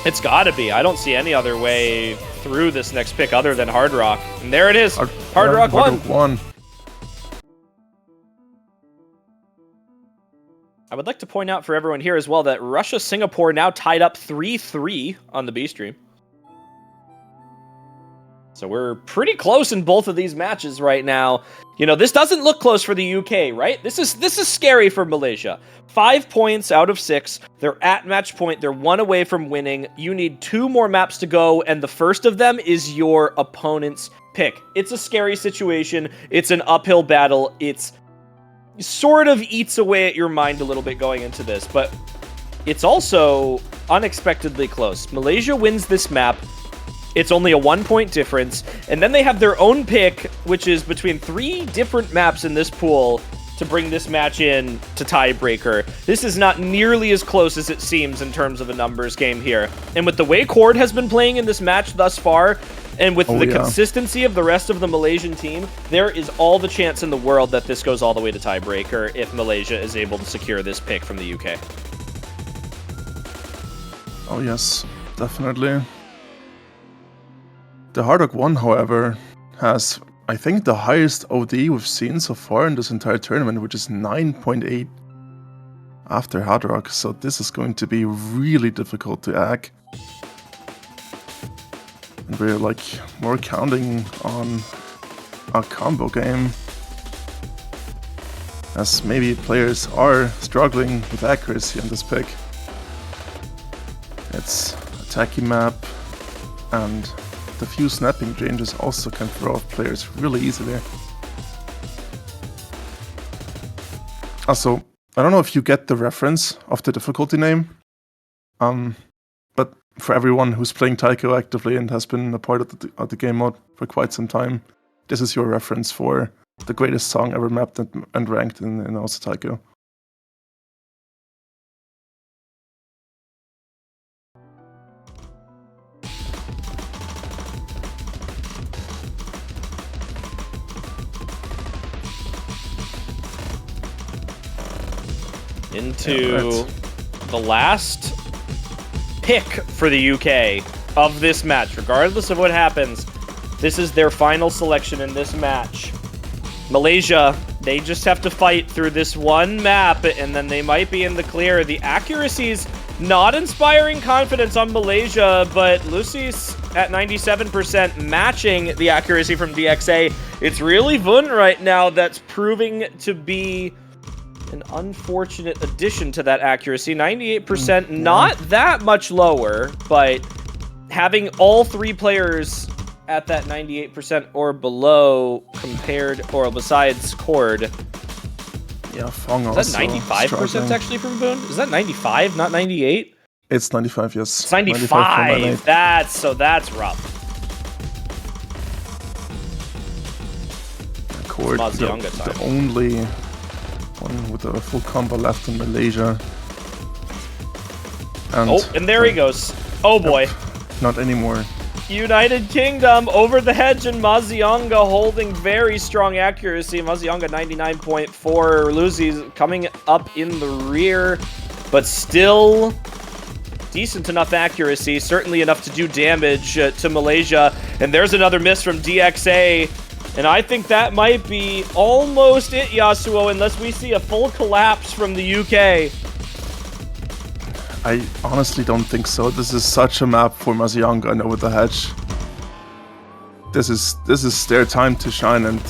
It's gotta be. I don't see any other way through this next pick other than Hard Rock. And there it is. Hard Rock won. I would like to point out for everyone here as well that Russia-Singapore now tied up 3-3 on the B stream. So we're pretty close in both of these matches right now. This doesn't look close for the UK, right? This is scary for Malaysia. 5 points out of 6. They're at match point. They're 1 away from winning. You need 2 more maps to go, and the first of them is your opponent's pick. It's a scary situation. It's an uphill battle. It's sort of eats away at your mind a little bit going into this, but it's also unexpectedly close. Malaysia wins this map. It's only a 1-point difference, and then they have their own pick, which is between 3 different maps in this pool to bring this match in to tiebreaker. This is not nearly as close as it seems in terms of a numbers game here. And with the way Cord has been playing in this match thus far, and with the consistency of the rest of the Malaysian team, there is all the chance in the world that this goes all the way to tiebreaker if Malaysia is able to secure this pick from the UK. Oh yes, definitely. The Hard Rock 1, however, has, I think, the highest OD we've seen so far in this entire tournament, which is 9.8 after Hard Rock, so this is going to be really difficult to hack. And we're more counting on a combo game, as maybe players are struggling with accuracy on this pick. It's a tacky map, and the few snapping changes also can throw off players really easily. Also, I don't know if you get the reference of the difficulty name. for everyone who's playing taiko actively and has been a part of the game mode for quite some time, this is your reference for the greatest song ever mapped and ranked in also taiko. Into the last pick for the UK of this match. Regardless of what happens, this is their final selection in this match. Malaysia, they just have to fight through this one map, and then they might be in the clear. The accuracy's not inspiring confidence on Malaysia, but Lucy's at 97%, matching the accuracy from DXA. It's really Vun right now that's proving to be an unfortunate addition to that accuracy. 98%, not that much lower, but having all three players at that 98% or below compared, or besides Cord. Yeah, Fong also. Is that 95% actually from Boone? Is that 95, not 98? It's 95, yes. It's 95. That's rough. Cord, the only one with a full combo left in Malaysia. And there he goes. Oh boy. Not anymore. United Kingdom over the hedge, and Mazionga holding very strong accuracy. Mazionga 99.4. Lucy's coming up in the rear, but still decent enough accuracy. Certainly enough to do damage to Malaysia. And there's another miss from DXA. And I think that might be almost it, Yasuo, unless we see a full collapse from the UK. I honestly don't think so. This is such a map for Mazionga and Over the Hedge. This is their time to shine, and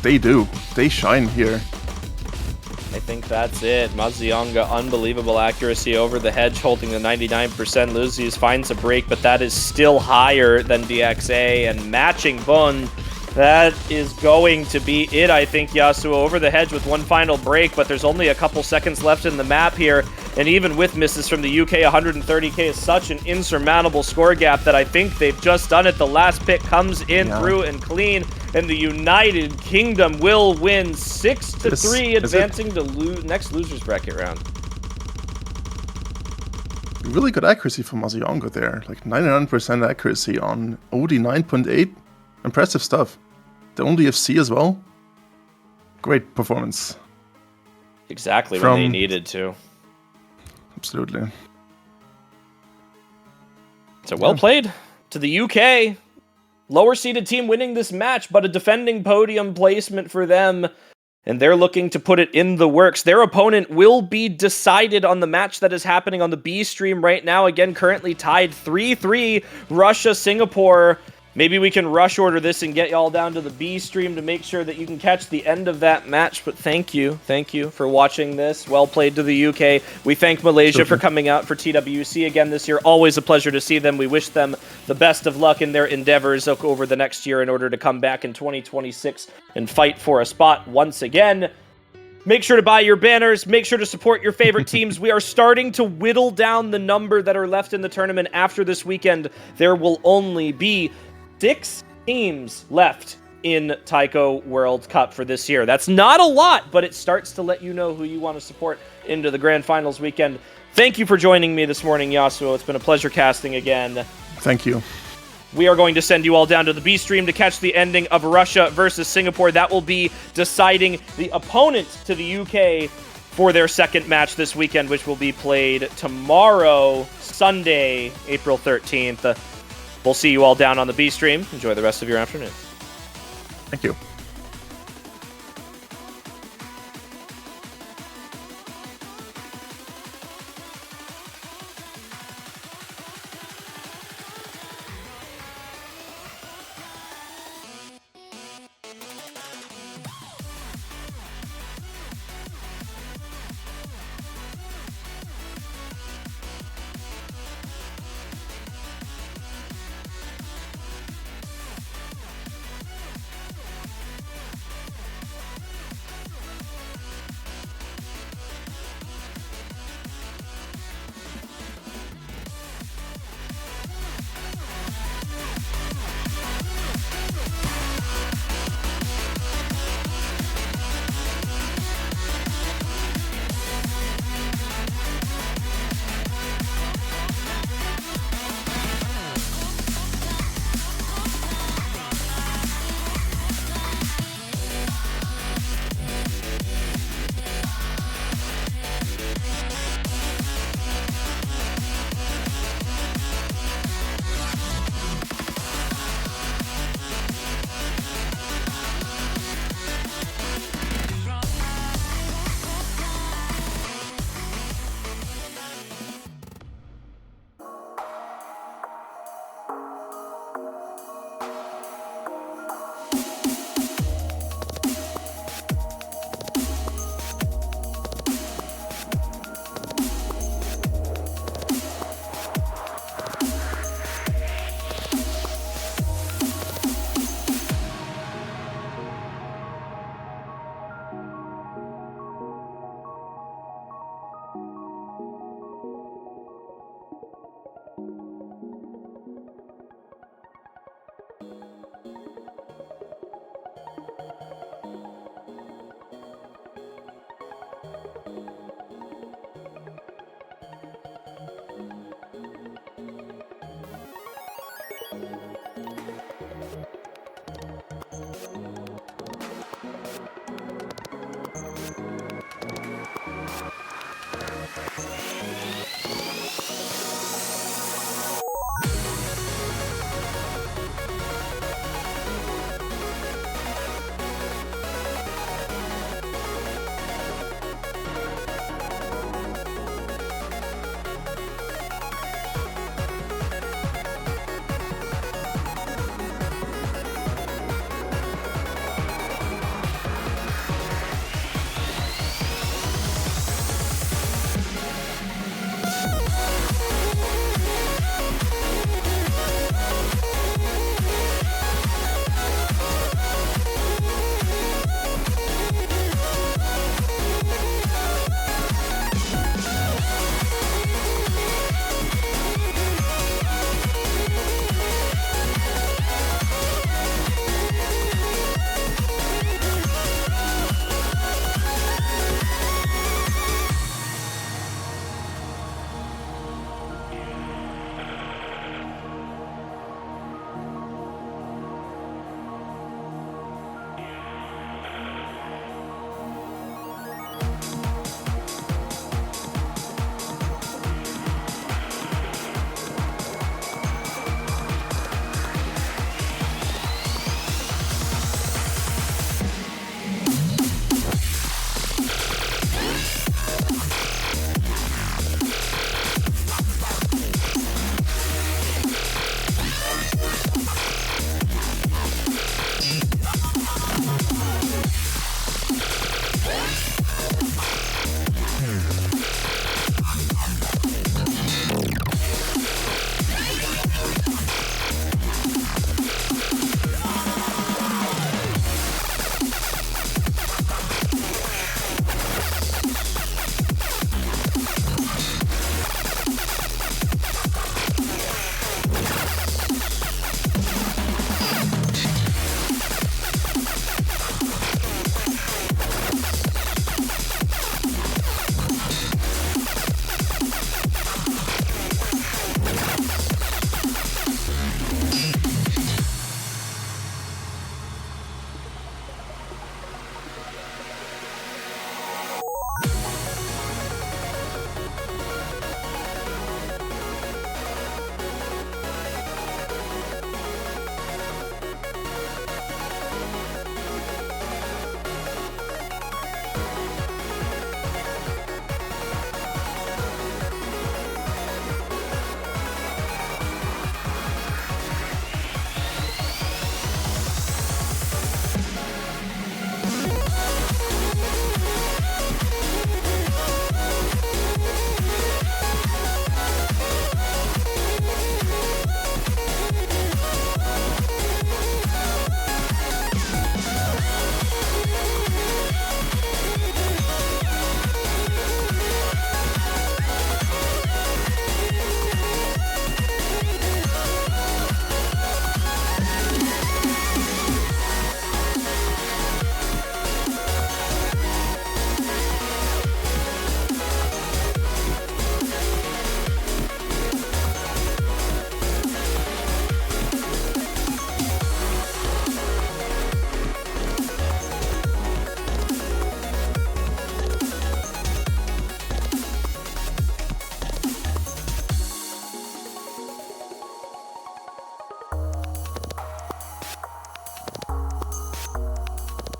they do. They shine here. I think that's it. Mazionga, unbelievable accuracy over the hedge, holding the 99%. Lucius finds a break, but that is still higher than DXA, and matching Bun. That is going to be it, I think, Yasuo. Over the hedge with one final break, but there's only a couple seconds left in the map here. And even with misses from the UK, 130k is such an insurmountable score gap that I think they've just done it. The last pick comes in through and clean, and the United Kingdom will win 6-3, advancing to next loser's bracket round. Really good accuracy from Mazionga there. Like 99% accuracy on OD 9.8. Impressive stuff. The only FC as well. Great performance. Exactly when they needed to. Absolutely. So well played to the UK. Lower seeded team winning this match, but a defending podium placement for them. And they're looking to put it in the works. Their opponent will be decided on the match that is happening on the B stream right now. Again, currently tied 3-3, Russia-Singapore. Maybe we can rush order this and get y'all down to the B stream to make sure that you can catch the end of that match. But thank you for watching this. Well played to the UK. We thank Malaysia for coming out for TWC again this year. Always a pleasure to see them. We wish them the best of luck in their endeavors over the next year in order to come back in 2026 and fight for a spot once again. Make sure to buy your banners. Make sure to support your favorite teams. We are starting to whittle down the number that are left in the tournament after this weekend. There will only be 6 teams left in Taiko World Cup for this year. That's not a lot, but it starts to let you know who you want to support into the Grand Finals weekend. Thank you for joining me this morning, Yasuo. It's been a pleasure casting again. Thank you. We are going to send you all down to the B stream to catch the ending of Russia versus Singapore. That will be deciding the opponent to the UK for their second match this weekend, which will be played tomorrow, Sunday, April 13th. We'll see you all down on the B stream. Enjoy the rest of your afternoon. Thank you.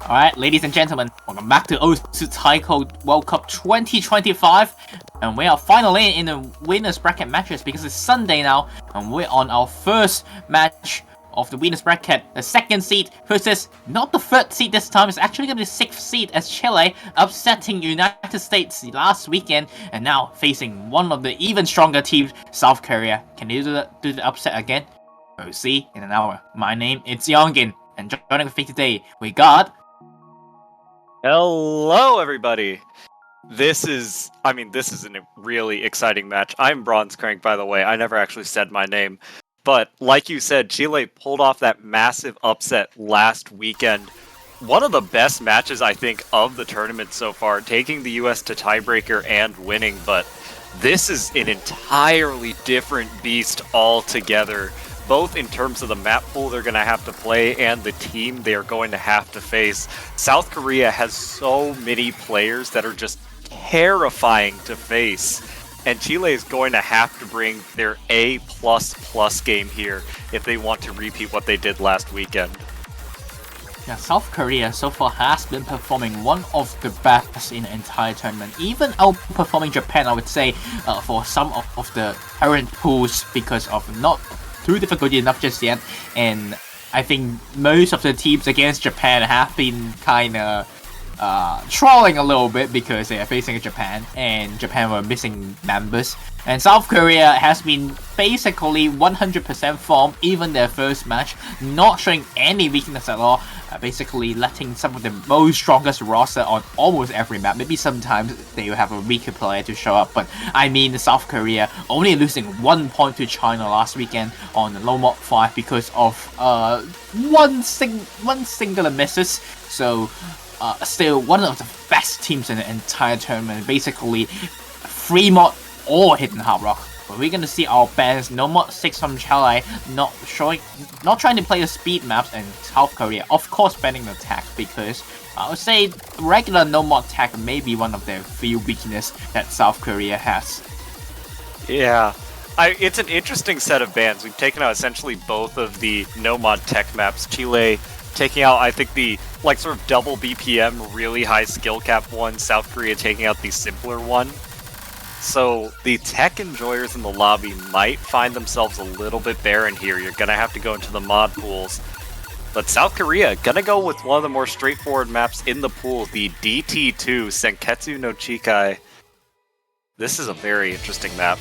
Alright, ladies and gentlemen, welcome back to Osu Taiko World Cup 2025. And we are finally in the winners bracket matches because it's Sunday now, and we're on our first match of the winners bracket. The second seed versus not the third seed this time, it's actually going to be the sixth seed as Chile upsetting United States last weekend, and now facing one of the even stronger teams, South Korea. Can they do the upset again? We'll see in an hour. My name is Yongin, and joining with me today, we got... Hello, everybody. This is a really exciting match. I'm Bronze Crank, by the way. I never actually said my name. But like you said, Chile pulled off that massive upset last weekend. One of the best matches, I think, of the tournament so far, taking the US to tiebreaker and winning, but this is an entirely different beast altogether, both in terms of the map pool they're going to have to play and the team they are going to have to face. South Korea has so many players that are just terrifying to face, and Chile is going to have to bring their A++ game here if they want to repeat what they did last weekend. Yeah, South Korea so far has been performing one of the best in the entire tournament, even outperforming Japan, I would say, for some of the current pools because of not too difficult enough just yet. And I think most of the teams against Japan have been kind of trolling a little bit because they are facing Japan, and Japan were missing members. And South Korea has been basically 100% form, even their first match, not showing any weakness at all, basically letting some of the most strongest roster on almost every map. Maybe sometimes they will have a weaker player to show up, but I mean South Korea only losing 1 point to China last weekend on the low mod 5 because of one singular misses. So still one of the best teams in the entire tournament, basically free mod or hidden hard rock. But we're gonna see our bans no mod 6 from Chile not trying to play the speed maps, and South Korea of course banning the tech, because I would say regular no mod tech may be one of the few weaknesses that South Korea has. Yeah. It's an interesting set of bans. We've taken out essentially both of the no mod tech maps. Chile taking out, I think, the sort of double BPM, really high skill cap one. South Korea taking out the simpler one. So the tech enjoyers in the lobby might find themselves a little bit barren here. You're gonna have to go into the mod pools. But South Korea gonna go with one of the more straightforward maps in the pool, the DT2 Senketsu no Chikai. This is a very interesting map.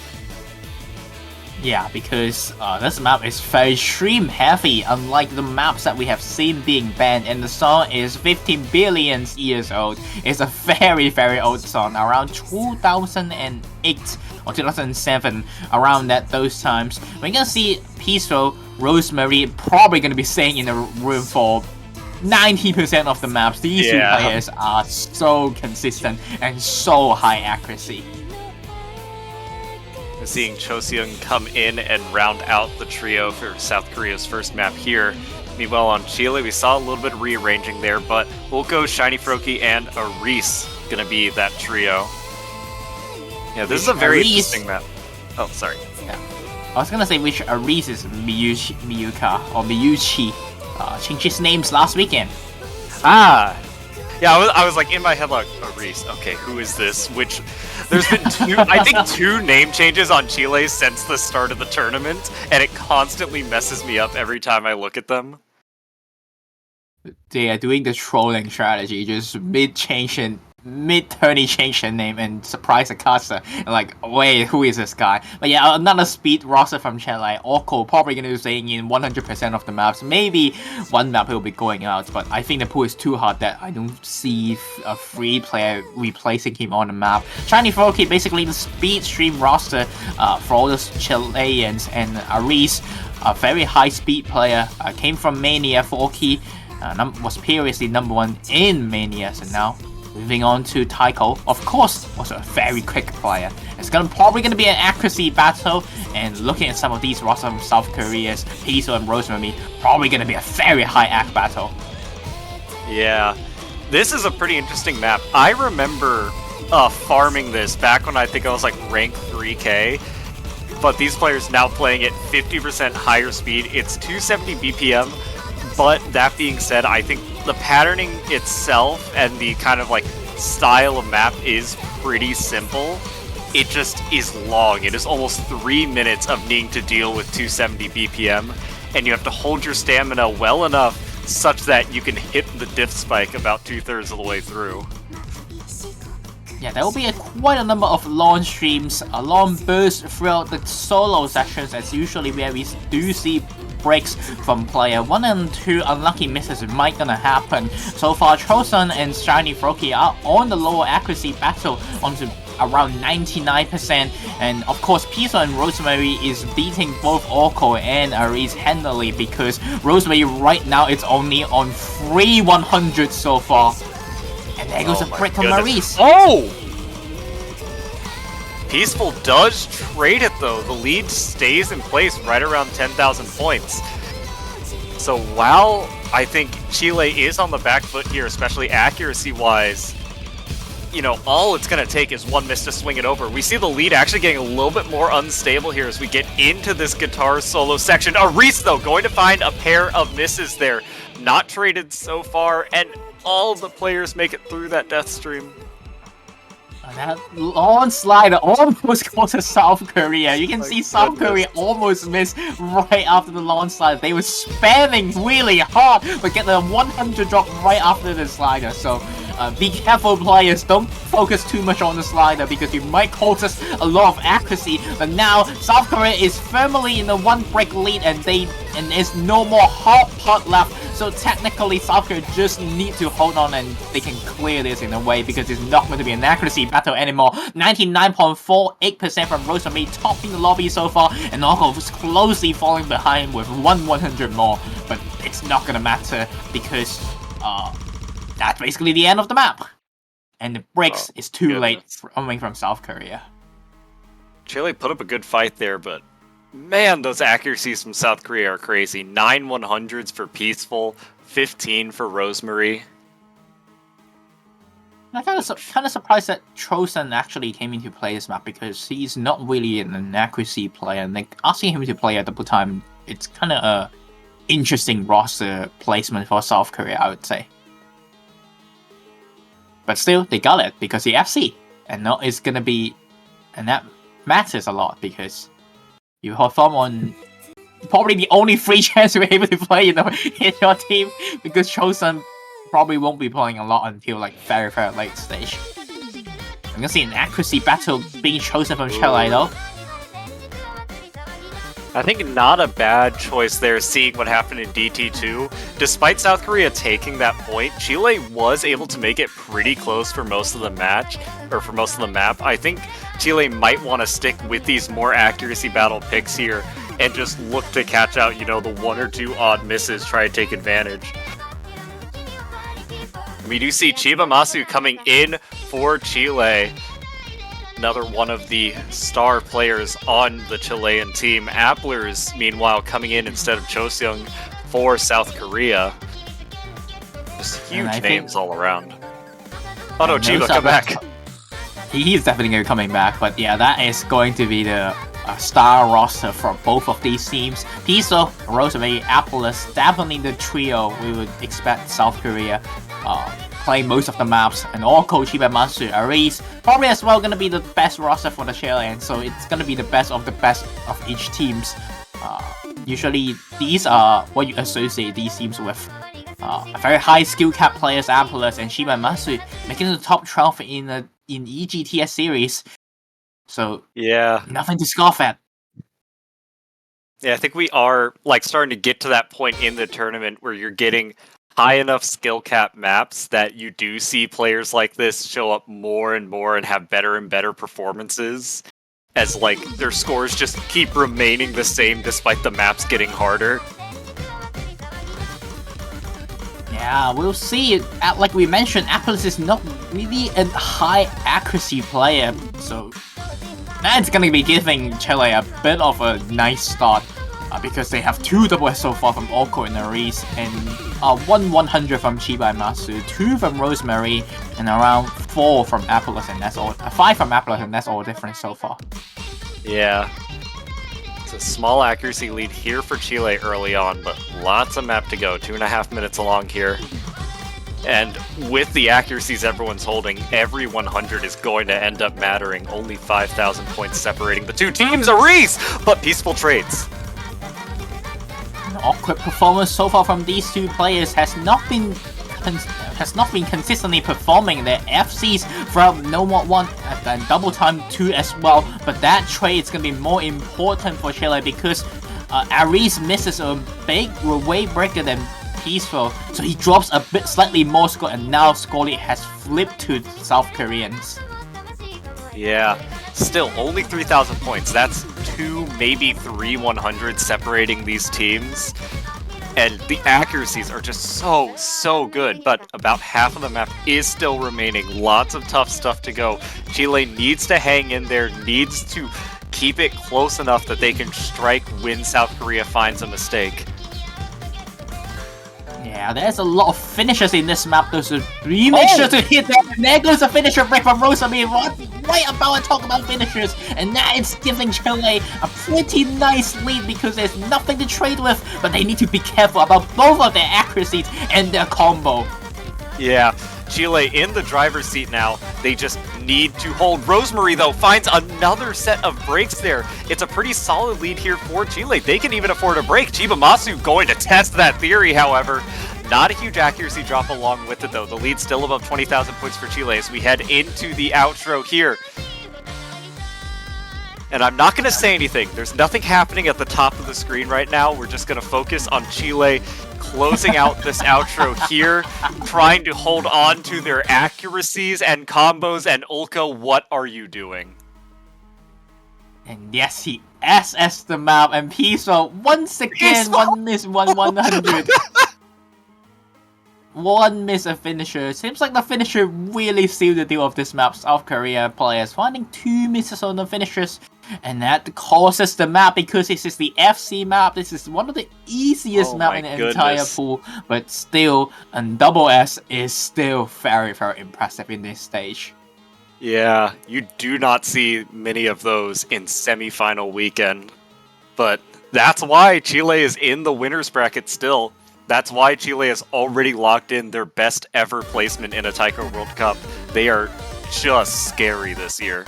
Yeah, because this map is very stream heavy, unlike the maps that we have seen being banned, and the song is 15 billion years old. It's a very, very old song, around 2008 or 2007, around those times. We're gonna see Peaceful, Rosemary probably gonna be staying in the room for 90% of the maps. These two players are so consistent and so high accuracy. Seeing Choseung come in and round out the trio for South Korea's first map here. Meanwhile on Chile, we saw a little bit of rearranging there, but Ulko, Shiny Froakie, and Aris gonna be that trio. Yeah, this is a very interesting map. Oh, sorry. Yeah. I was gonna say which Aris is Miyuka or Miyuchi. Changed his names last weekend. Ah! Yeah, I was like in my head like, Aris, okay, who is this? Which, there's been two name changes on Chile since the start of the tournament, and it constantly messes me up every time I look at them. They are doing the trolling strategy, just mid-turny change their name and surprise the caster. And like, wait, who is this guy? But yeah, another speed roster from Chile. Orko probably gonna be staying in 100% of the maps. Maybe one map will be going out, but I think the pool is too hard that I don't see a free player replacing him on the map. Shiny Froakie, basically the speed stream roster for all those Chileans, and Aris, a very high speed player, came from Mania. Froakie was previously #1 in Mania, so now moving on to Taiko, of course, was a very quick player. It's probably gonna be an accuracy battle, and looking at some of these rosters from South Korea's Peaceful and Rosemary, probably gonna be a very high act battle. Yeah, this is a pretty interesting map. I remember farming this back when I think I was like rank 3K, but these players now playing at 50% higher speed. It's 270 BPM, but that being said, I think the patterning itself and the kind of like style of map is pretty simple. It just is long. It is almost 3 minutes of needing to deal with 270 BPM, and you have to hold your stamina well enough such that you can hit the diff spike about 2/3 of the way through. Yeah, there will be quite a number of long streams, a long burst throughout the solo sessions, as usually where we do see breaks from player 1 and 2 unlucky misses might gonna happen. So far, Chosun and Shiny Froakie are on the lower accuracy battle onto around 99%. And of course, Peaceful and Rosemary is beating both Orko and Aries handily because Rosemary right now is only on 3/100 so far. And there goes a break from Aries. Oh! Peaceful does trade it though. The lead stays in place right around 10,000 points. So while I think Chile is on the back foot here, especially accuracy-wise, you know, all it's going to take is one miss to swing it over. We see the lead actually getting a little bit more unstable here as we get into this guitar solo section. Aries, though, going to find a pair of misses there. Not traded so far, and all the players make it through that death stream. That lawn slider almost goes to South Korea. You can see South Korea almost miss right after the lawn slider. They were spamming really hard, but get the 100 drop right after the slider. So be careful, players. Don't focus too much on the slider because you might cause us a lot of accuracy. But now South Korea is firmly in the one break lead, and there's no more hard part left. So technically, South Korea just need to hold on and they can clear this in a way because it's not going to be an accuracy battle anymore. 99.48% from Rosemary topping the lobby so far, and Orko was closely falling behind with 100 more. But it's not going to matter because that's basically the end of the map. And the breaks is too late coming from South Korea. Chile put up a good fight there, but man, those accuracies from South Korea are crazy. 9 100s for Peaceful, 15 for Rosemary. I'm kind of surprised that Chosen actually came into play this map because he's not really an accuracy player, and like asking him to play at double time, it's kind of a interesting roster placement for South Korea, I would say. But still, they got it because the FC, and now it's gonna be, and that matters a lot because you perform on probably the only free chance you're able to play in your team because Chosen probably won't be playing a lot until like very late stage. I'm gonna see an accuracy battle being chosen from Chile though. I think not a bad choice there, seeing what happened in DT2. Despite South Korea taking that point, Chile was able to make it pretty close for most of the match, or for most of the map. I think Chile might want to stick with these more accuracy battle picks here and just look to catch out, you know, the 1 or 2 odd misses, try to take advantage. We do see Chiba Masu coming in for Chile. Another one of the star players on the Chilean team. Applers, meanwhile, coming in instead of Choseung for South Korea. Just huge names all around. Oh no, Chiba, come back! He's definitely coming back, but yeah, that is going to be the star roster for both of these teams. Piso, Rosemary, Applers, definitely the trio we would expect South Korea play most of the maps, and Orko, Chiba, Masu, Aries, probably as well gonna be the best roster for the Chilean, so it's gonna be the best of each teams. Usually these are what you associate these teams with. A very high skill cap players, Applers and Chiba Masu, making the top 12 in EGTS series. So yeah, nothing to scoff at. Yeah, I think we are like starting to get to that point in the tournament where you're getting high enough skill cap maps that you do see players like this show up more and more and have better and better performances as like their scores just keep remaining the same despite the maps getting harder. Yeah, we'll see. Like we mentioned, Applers is not really a high accuracy player, so that's gonna be giving Chile a bit of a nice start because they have 2 double so far from Orko and Aries, and 100 from Chiba and Masu, 2 from Rosemary, and around 4 from Applers, and that's all. 5 from Applers, and that's all different so far. Yeah. It's a small accuracy lead here for Chile early on, but lots of map to go. 2.5 minutes along here. And with the accuracies everyone's holding, every 100 is going to end up mattering. Only 5,000 points separating the two teams. Aries! But peaceful trades. Awkward performance so far from these 2 players has not been consistently performing their FCs from No More 1 and Double Time 2 as well, but that trade is going to be more important for Chile because Aries misses a big away breaker than Peaceful, so he drops a bit slightly more score, and now score lead has flipped to South Koreans. Yeah, still only 3,000 points. That's 2, maybe 3 100 separating these teams. And the accuracies are just so good, but about half of the map is still remaining. Lots of tough stuff to go. Chile needs to hang in there, needs to keep it close enough that they can strike when South Korea finds a mistake. Yeah, there's a lot of finishers in this map, though, so we make sure to hit that. And there goes a finisher break from Rosamir. Right about to talk about finishers, and that is giving Chile a pretty nice lead because there's nothing to trade with, but they need to be careful about both of their accuracies and their combo. Yeah, Chile in the driver's seat now. They just need to hold. Rosemary, though, finds another set of breaks there. It's a pretty solid lead here for Chile. They can even afford a break. Chibamasu going to test that theory, however. Not a huge accuracy drop along with it, though. The lead's still above 20,000 points for Chile as we head into the outro here. And I'm not going to say anything. There's nothing happening at the top of the screen right now. We're just going to focus on Chile closing out this outro here, trying to hold on to their accuracies and combos. And Ulka, what are you doing? And yes, he SS the map, and Peaceful once again, one miss, 100. One miss a finisher. Seems like the finisher really sealed the deal of this map. South Korea players finding 2 misses on the finishers, and that causes the map, because this is the FC map. This is one of the easiest map in the entire pool, but still, and double S is still very impressive in this stage. Yeah, you do not see many of those in semifinal weekend, but that's why Chile is in the winner's bracket still. That's why Chile has already locked in their best ever placement in a Taiko World Cup. They are just scary this year.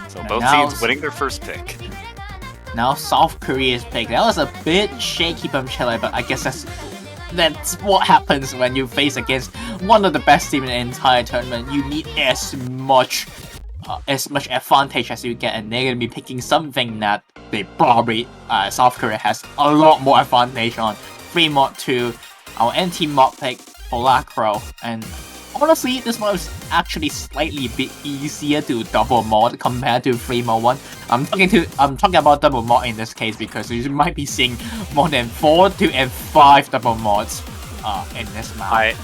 So both teams winning their first pick. Now South Korea's pick. That was a bit shaky from Chile, but I guess that's what happens when you face against one of the best teams in the entire tournament. You need as much advantage as you get, and they're gonna be picking something that they probably South Korea has a lot more advantage on. Free mod 2, our anti-mod pick Polacro, and honestly, this one is actually slightly a bit easier to double mod compared to free mod 1. I'm talking about double mod in this case because you might be seeing more than 4 to 5 double mods in this map.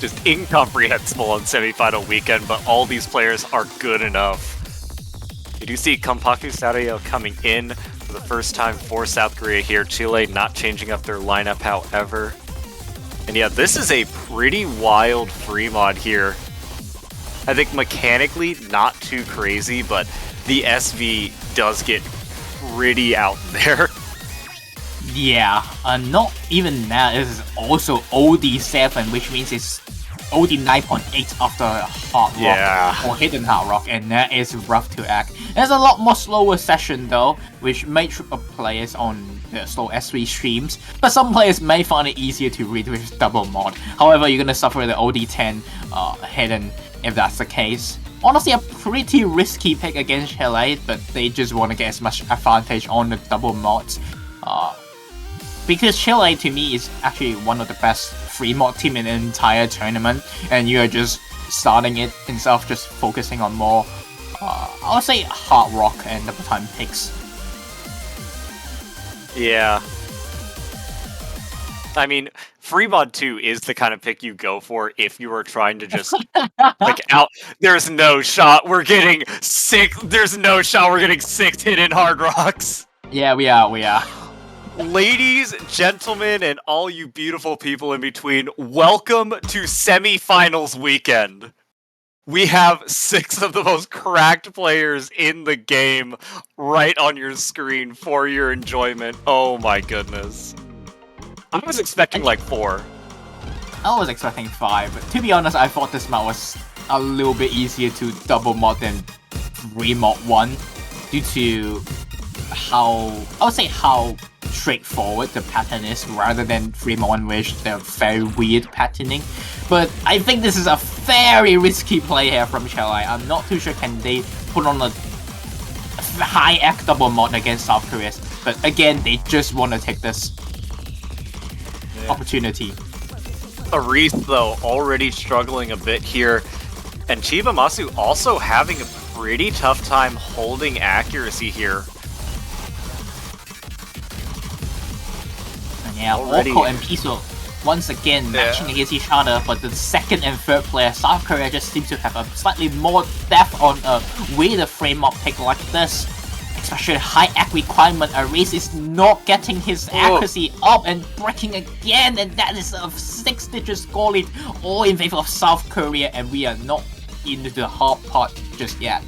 Just incomprehensible on semifinal weekend, but all these players are good enough. You do see Kompaku Sario coming in for the first time for South Korea here. Chile not changing up their lineup, however. And yeah, this is a pretty wild free mod here. I think mechanically not too crazy, but the SV does get pretty out there. Yeah, not even that. This is also OD7, which means it's OD 9.8 after Hard Rock or Hidden Hard Rock, and that is rough to act. There's a lot more slower session though, which may trip up players on the slow SV streams, but some players may find it easier to read with double mod. However, you're gonna suffer the OD10 hidden if that's the case. Honestly, a pretty risky pick against Chile, but they just want to get as much advantage on the double mods. Because Chile, to me, is actually one of the best free mod team in the entire tournament, and you are just starting it instead of just focusing on more, I would say, hard rock and double time picks. Yeah. I mean, free mod 2 is the kind of pick you go for if you are trying to just there's no shot we're getting 6 hidden hard rocks. Yeah, we are. Ladies, gentlemen, and all you beautiful people in between, welcome to semifinals weekend. We have 6 of the most cracked players in the game right on your screen for your enjoyment. Oh my goodness. I was expecting like 4. I was expecting 5, but to be honest, I thought this map was a little bit easier to double mod than free mod 1 due to how straightforward the pattern is rather than free mod 1, which they're very weird patterning. But I think this is a very risky play here from Chile. I'm not too sure can they put on a high X double mod against South Korea, but again, they just want to take this opportunity. Aris, though, already struggling a bit here. And Chiba Masu also having a pretty tough time holding accuracy here. And yeah, Already. Orko and Piso once again matching against each other, but the second and third player, South Korea just seems to have a slightly more depth on a weighted frame up pick like this. Especially high act requirement, Aris is not getting his accuracy up and breaking again, and that is a 6-digit score lead, all in favor of South Korea, and we are not into the hard part just yet.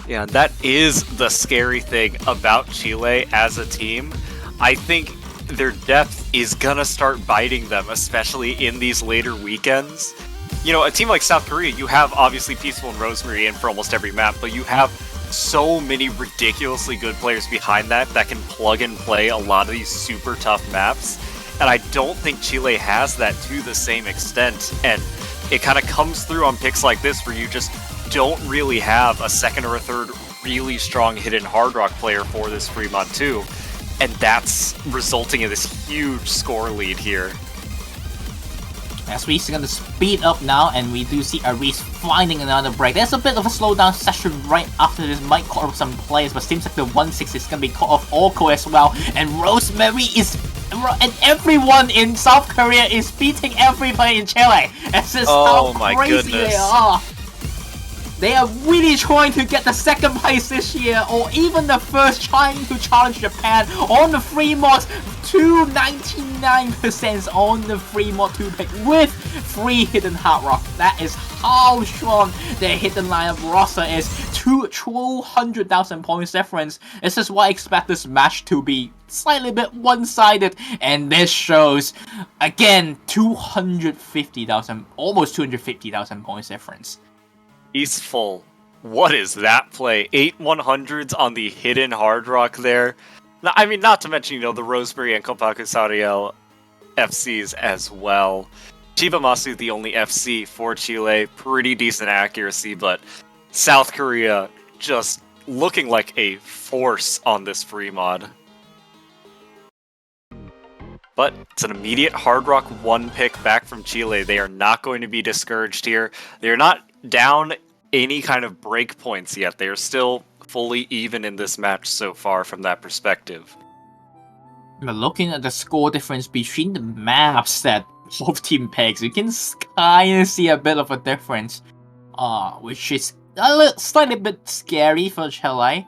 Yeah, that is the scary thing about Chile as a team. I think their depth is gonna start biting them, especially in these later weekends. You know, a team like South Korea, you have obviously Peaceful and Rosemary in for almost every map, but you have so many ridiculously good players behind that can plug and play a lot of these super tough maps. And I don't think Chile has that to the same extent. And it kind of comes through on picks like this where you just don't really have a second or a third really strong hidden hard rock player for this Fremont too. And that's resulting in this huge score lead here. As we're going to speed up now, and we do see Aris finding another break. There's a bit of a slowdown session right after this. Might call off some players, but seems like the 1-6 is going to be caught off Orko as well. And Rosemary is... And everyone in South Korea is beating everybody in Chile. This is how crazy they are. They are really trying to get the second place this year, or even the first, trying to challenge Japan on the free mod. 299% on the free mod 2 pick with 3 hidden hard rock. That is how strong their hidden lineup roster is. 200,000 points difference. This is why I expect this match to be slightly bit one-sided, and this shows again 250,000, almost 250,000 points difference. Peaceful. What is that play? 8 100s on the hidden hard rock there. I mean, not to mention, you know, the Rosemary and Kopaku Sariel FCs as well. Chiba Masu, the only FC for Chile. Pretty decent accuracy, but South Korea just looking like a force on this free mod. But it's an immediate hard rock 1 pick back from Chile. They are not going to be discouraged here. They are not down any kind of break points yet. They are still fully even in this match so far from that perspective. But looking at the score difference between the maps that both team picks, you can kind of see a bit of a difference, which is slightly bit scary for Chile.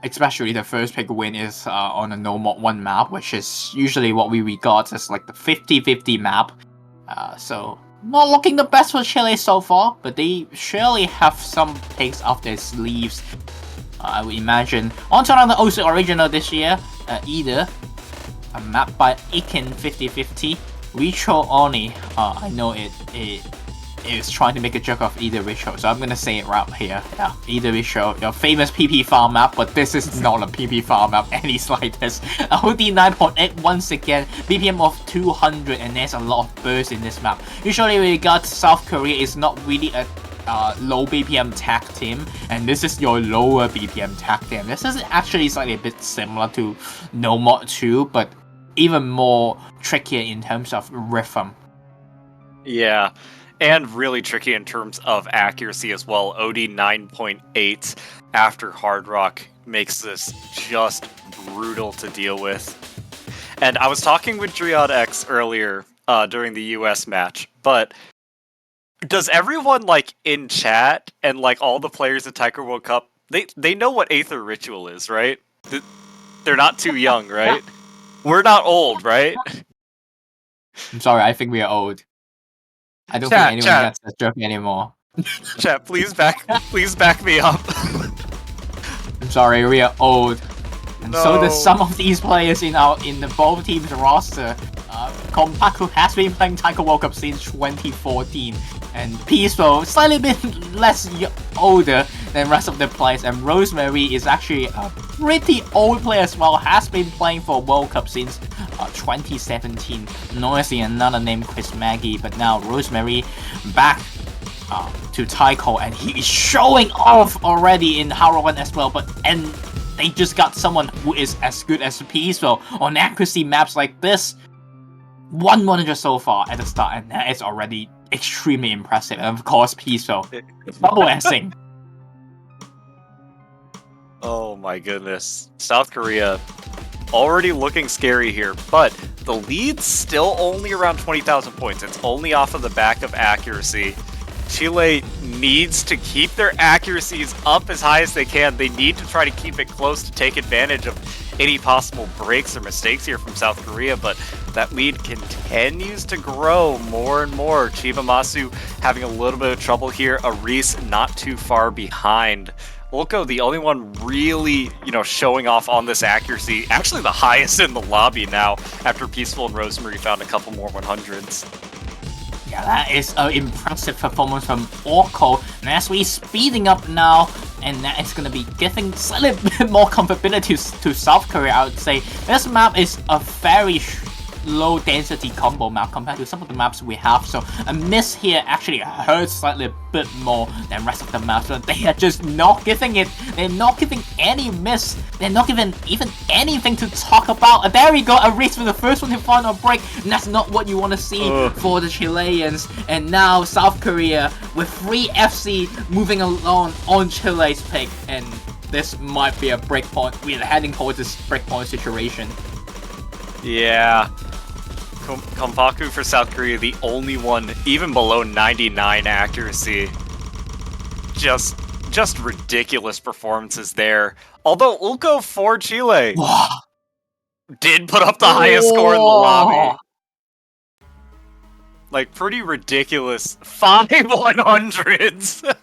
Especially the first pick win is on a no mod 1 map, which is usually what we regard as like the 50-50 map. So not looking the best for Chile so far, but they surely have some picks up their sleeves, I would imagine. On to another OC original this year, either a map by Ikin 50-50, Richo Oni. I know it is trying to make a joke of either Richo, so I'm gonna say it right here. Yeah, either Richo, your famous PP farm map, but this is not a PP farm map any slightest. OD 9.8 once again, BPM of 200, and there's a lot of burst in this map. Usually we got South Korea is not really a low BPM tag team, and this is your lower BPM tag team. This is actually slightly a bit similar to No Mod 2, but even more trickier in terms of rhythm. Yeah, and really tricky in terms of accuracy as well. OD 9.8 after hard rock makes this just brutal to deal with. And I was talking with Driad X earlier during the US match, but does everyone like in chat and like all the players at Taiko World Cup, they know what Aether Ritual is, right? They're not too young, right? We're not old, right? I'm sorry, I think we are old. I don't think anyone gets that joke anymore. Chat, please back me up. I'm sorry, we are old. And so does some of these players in the both teams roster. Kompaku has been playing Taiko World Cup since 2014, and Peaceful slightly bit less older than rest of the players, and Rosemary is actually a pretty old player as well, has been playing for World Cup since 2017. Noisy another name Chris Maggie, but now Rosemary back to Taiko, and he is showing off already in Haro 1 as well, and they just got someone who is as good as Peaceful on accuracy maps like this. 100 so far at the start, and that is already extremely impressive. And of course, Peaceful. Double S'ing. Oh my goodness. South Korea already looking scary here, but the lead's still only around 20,000 points. It's only off of the back of accuracy. Chile needs to keep their accuracies up as high as they can. They need to try to keep it close to take advantage of any possible breaks or mistakes here from South Korea, but that lead continues to grow more and more. Chiba Masu having a little bit of trouble here. Aris not too far behind. Ulko, the only one really, showing off on this accuracy, actually the highest in the lobby now, after Peaceful and Rosemary found a couple more 100s. Yeah, that is an impressive performance from Orko. And as we're speeding up now, and that is going to be giving slightly bit more comfortability to South Korea, I would say. This map is a very low density combo map compared to some of the maps we have, so a miss here actually hurts slightly a bit more than rest of the maps, but they are just not giving it. They're not giving any miss. They're not giving even anything to talk about. And there we go, a race for the first one to find a break, and that's not what you want to see for the Chileans. And now South Korea with 3 FC moving along on Chile's pick, and this might be a breakpoint. We're heading towards this breakpoint situation. Yeah. Kompaku for South Korea, the only one even below 99 accuracy. Just ridiculous performances there. Although Ulko for Chile did put up the highest score in the lobby. Like, pretty ridiculous 5 100s.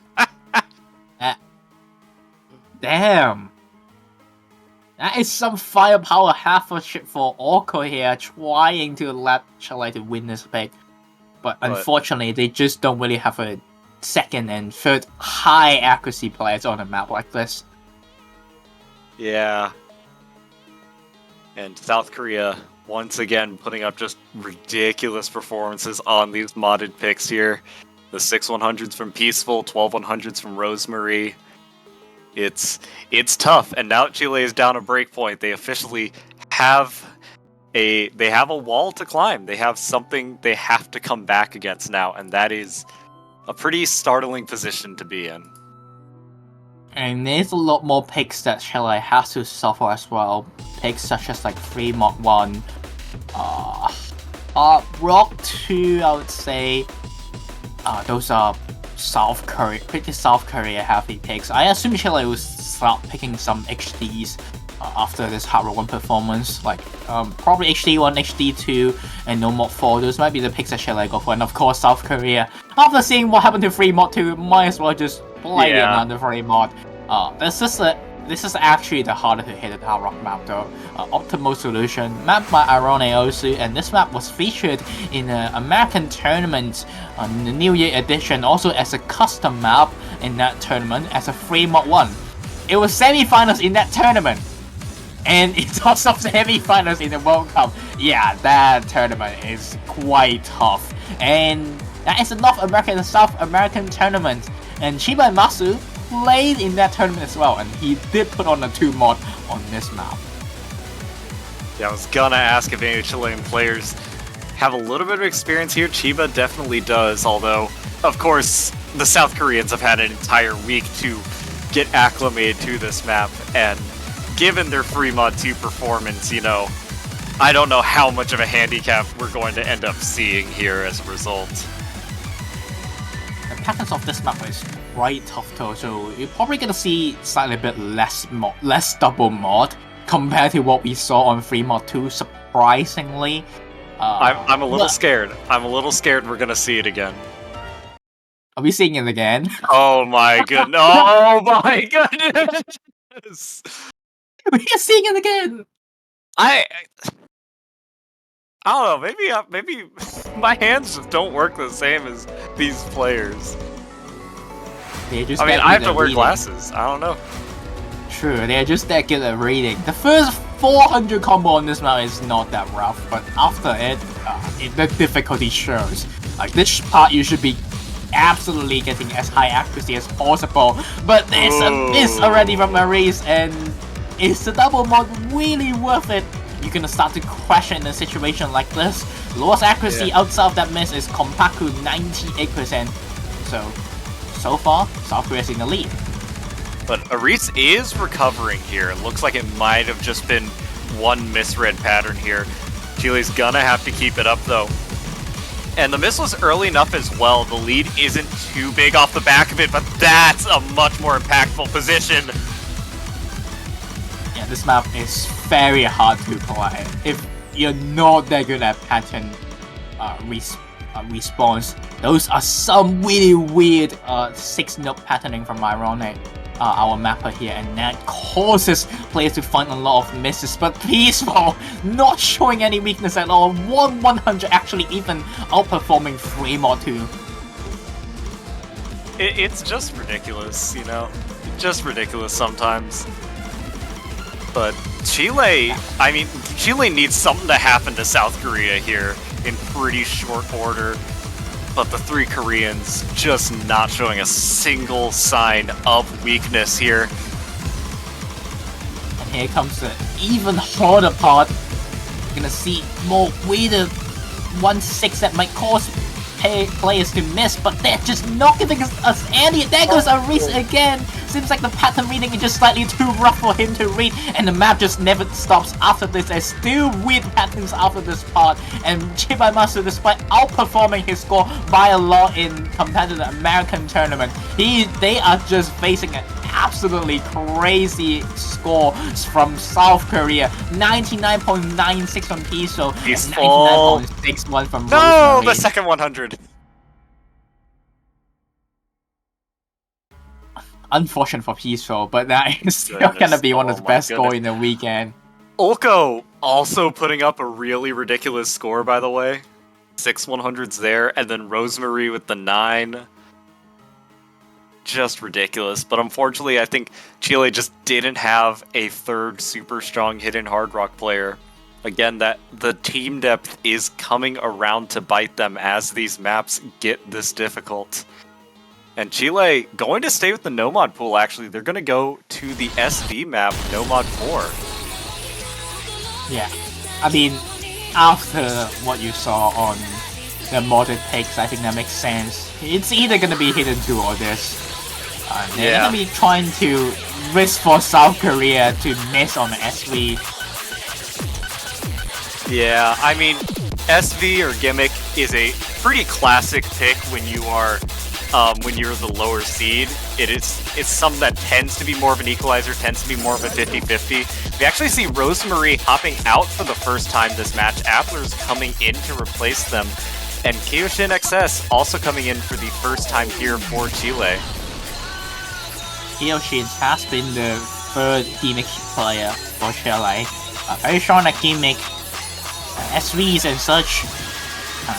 Damn. That is some firepower half a ship for Orko here, trying to let Chile to win this pick. But unfortunately, they just don't really have a second and third high accuracy players on a map like this. Yeah. And South Korea, once again, putting up just ridiculous performances on these modded picks here. The 6 100s from Peaceful, 12 100s from Rosemary. It's tough, and now Chile is down a breakpoint. They officially have a wall to climb. They have something they have to come back against now, and that is a pretty startling position to be in. And there's a lot more picks that Chile has to suffer as well. Picks such as like 3 mod 1, Rock 2, I would say. Those are pretty South Korea heavy picks. I assume Chile will start picking some HDs after this Hard Rock 1 performance, like probably HD 1, HD 2, and no mod 4. Those might be the picks that Chile go for. And of course, South Korea, after seeing what happened to 3 mod 2, might as well just play it under 3 mod. This is actually the harder to hit Hard Rock map though. Optimal Solution, map by Arone Osu, and this map was featured in an American tournament on the New Year edition, also as a custom map in that tournament as a 3 mod 1. It was semi-finals in that tournament, and it's also semi-finals in the World Cup. Yeah, that tournament is quite tough, and that is a North American and South American tournament, and Chiba Masu played in that tournament as well, and he did put on a 2 mod on this map. Yeah, I was gonna ask if any Chilean players have a little bit of experience here. Chiba definitely does, although, of course, the South Koreans have had an entire week to get acclimated to this map, and given their free mod 2 performance, I don't know how much of a handicap we're going to end up seeing here as a result. The patterns of this map is quite tough though, so you're probably gonna see slightly a bit less double mod compared to what we saw on 3 mod 2, surprisingly. I'm a little scared. I'm a little scared we're gonna see it again. Are we seeing it again? Oh my goodness! Oh my goodness! We're seeing it again! I don't know, maybe my hands just don't work the same as these players. I have to wear glasses. I don't know. True, they're just that good at reading. The first 400 combo on this map is not that rough, but after it, the difficulty shows. Like, this part you should be absolutely getting as high accuracy as possible, but there's a miss already from Maurice, and is the double mod really worth it? you're gonna start to question in a situation like this. Lowest accuracy outside of that miss is Kompaku 98%. So far, South Korea's in the lead. But Aris is recovering here. It looks like it might have just been one misread pattern here. Chile's gonna have to keep it up though. And the miss was early enough as well. The lead isn't too big off the back of it, but that's a much more impactful position. Yeah, this map is very hard to play. If you're not that good at pattern response, those are some really weird 6-note patterning from Ironic, our mapper here, and that causes players to find a lot of misses. But Peaceful, not showing any weakness at all. 1-100, actually even outperforming Fremont too. It's just ridiculous, you know? Just ridiculous sometimes. But Chile, I mean, Chile needs something to happen to South Korea here in pretty short order. But the three Koreans just not showing a single sign of weakness here. And here comes the even harder part. You're gonna see more weighted 1-6 that might cause players to miss, but they're just not giving us any. There goes Aris again. Seems like the pattern reading is just slightly too rough for him to read, and the map just never stops after this. There's still weird patterns after this part, and Chibaimasu, despite outperforming his score by a lot in compared to the American tournament, they are just facing an absolutely crazy score from South Korea. 99.96 from Piso, and 99.61 from No, Rosemary. the second 100. Unfortunate for Peaceful, but that is still gonna be one of the best scores in the weekend. Ulko also putting up a really ridiculous score, by the way. 6 100s there, and then Rosemary with the 9. Just ridiculous. But unfortunately, I think Chile just didn't have a third super strong hidden hard rock player. Again, that the team depth is coming around to bite them as these maps get this difficult. And Chile going to stay with the Nomad pool, actually. They're going to go to the SV map, Nomad 4. Yeah, I mean, after what you saw on the modded takes, I think that makes sense. It's either going to be Hidden 2 or this. They're going to be trying to risk for South Korea to miss on the SV. Yeah, I mean, SV or Gimmick is a pretty classic pick when you are when you're the lower seed. It's something that tends to be more of an equalizer, tends to be more of a 50-50. We actually see Rosemary hopping out for the first time this match. Appler's coming in to replace them. And Kyoshin XS also coming in for the first time here for Chile. Kyoshin has been the third gimmick player for Chile. Very strong at gimmick, SVs and such.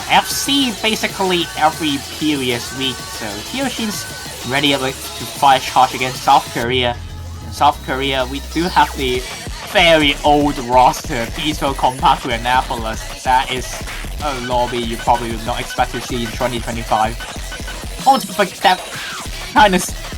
FC basically every previous week, so Kyoshin's ready to fight charge against South Korea. In South Korea, we do have the very old roster, Peaceful, Kompaku, and Annapolis. That is a lobby you probably would not expect to see in 2025. But that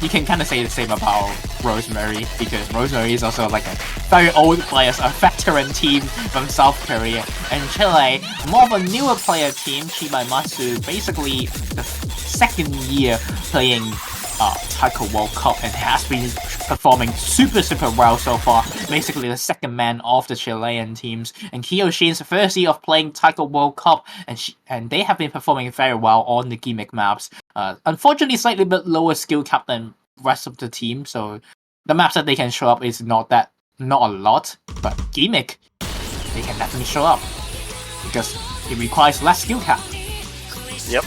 you can kind of say the same about Rosemary, because Rosemary is also like a very old player, a veteran team from South Korea. And Chile, more of a newer player team, Chibaimasu, basically the second year playing Taiko World Cup and has been performing super well so far. Basically the second man of the Chilean teams. And Kyoshin's first year of playing Taiko World Cup, and they have been performing very well on the gimmick maps. Unfortunately, slightly bit lower skill cap than rest of the team, so the maps that they can show up is not a lot, but gimmick, they can definitely show up because it requires less skill cap. Yep.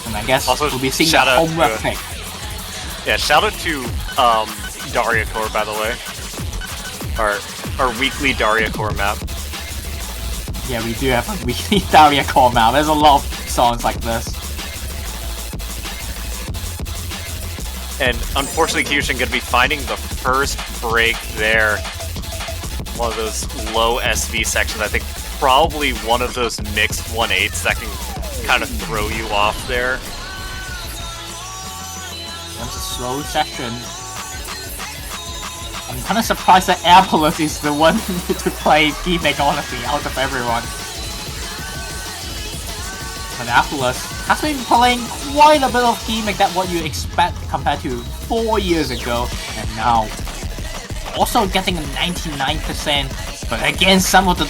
And I guess Also, we'll be seeing shout the out home rep to- pick. Yeah, shout out to Daria Core, by the way. Our weekly Daria Core map. Yeah, we do have a weekly Daria Core map. There's a lot of songs like this. And unfortunately, Kyoshin going to be finding the first break there. One of those low SV sections. I think probably one of those mixed 1/8s that can kind of throw you off there. Once a slow section, kind of surprised that Apollos is the one to play Gimmick, honestly, out of everyone. And Apollos has been playing quite a bit of Gimmick than what you expect compared to 4 years ago, and now also getting a 99%, but again, some of the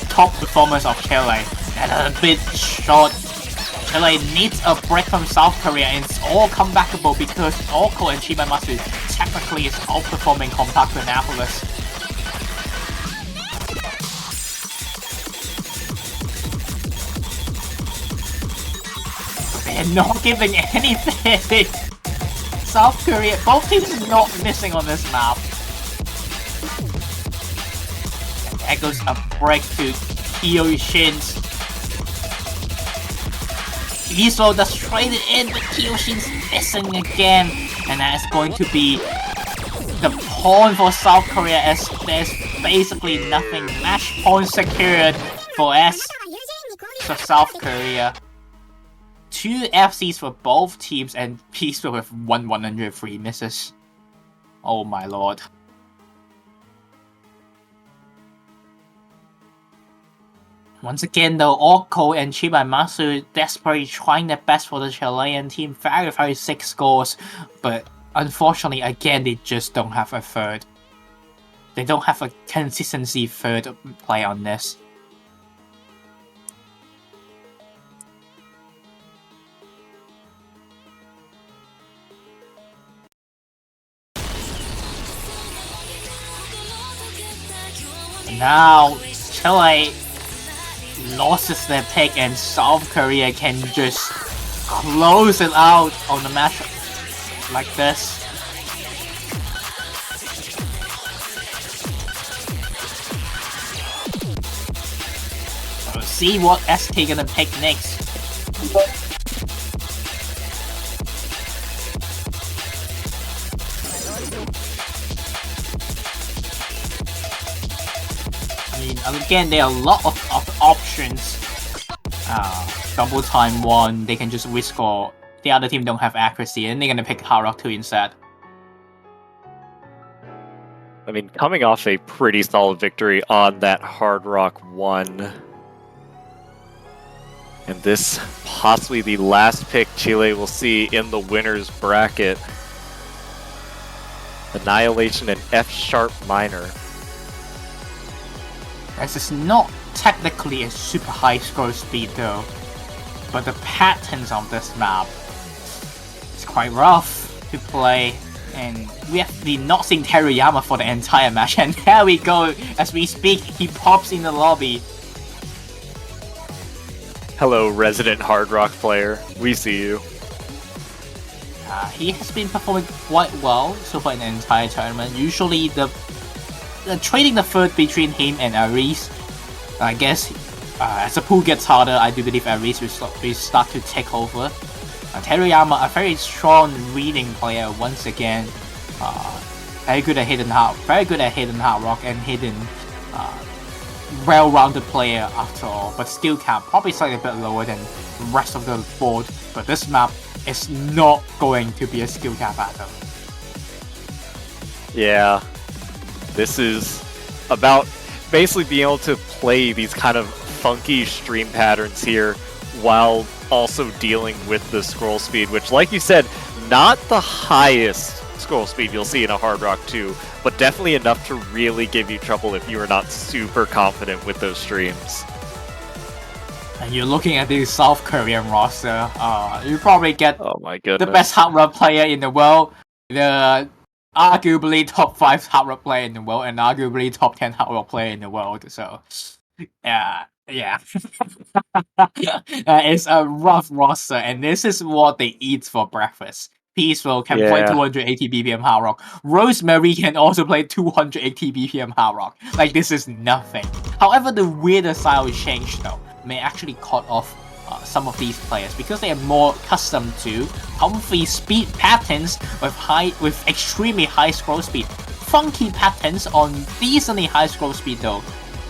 top performers of Chile that are a bit short. Chile needs a break from South Korea, and it's all comebackable because Orko and Chiba-Masu technically is outperforming compared to Annapolis. They're not giving anything! South Korea, both teams are not missing on this map. And there goes a break to Kiyoshin's. Iso just traded in, but Kiyoshin's missing again. And that's going to be the pawn for South Korea as there's basically nothing. Match point secured for South Korea. 2 FCs for both teams and Peaceful with 103 misses. Oh my lord. Once again though, Orko and Chiba-Masu desperately trying their best for the Chilean team. Very 6 scores, but unfortunately again they just don't have a third. They don't have a consistency third play on this. Now, Chile loses their pick and South Korea can just close it out on the match like this. So see what SK gonna pick next. Again, there are a lot of options. Double time 1, they can just rescore. The other team don't have accuracy, and they're gonna pick Hard Rock 2 instead. I mean, coming off a pretty solid victory on that Hard Rock 1. And this possibly the last pick Chile will see in the winner's bracket. Annihilation and F-sharp minor. This is not technically a super high score speed though, but the patterns of this map is quite rough to play, and we have been not seeing Teruyama for the entire match, and there we go, as we speak, he pops in the lobby. Hello, resident Hard Rock player. We see you. He has been performing quite well so far in the entire tournament. Usually trading the third between him and Aris, I guess as the pool gets harder, I do believe Aris will start to take over. Teruyama, a very strong reading player once again. Very good at hidden hard rock and hidden well-rounded player after all, but skill cap probably slightly a bit lower than the rest of the board. But this map is not going to be a skill cap battle. Yeah. This is about basically being able to play these kind of funky stream patterns here while also dealing with the scroll speed, which, like you said, not the highest scroll speed you'll see in a Hard Rock 2, but definitely enough to really give you trouble if you are not super confident with those streams. And you're looking at the South Korean roster, you probably get oh my goodness, the best Hard Rock player in the world, the arguably top 5 Hard Rock player in the world, and arguably top 10 Hard Rock player in the world. So, yeah. It's a rough roster, and this is what they eat for breakfast. Peaceful can play 280 BPM Hard Rock. Rosemary can also play 280 BPM Hard Rock. Like, this is nothing. However, the weirder style change, though, may actually cut off some of these players because they are more accustomed to comfy speed patterns with extremely high scroll speed. Funky patterns on decently high scroll speed though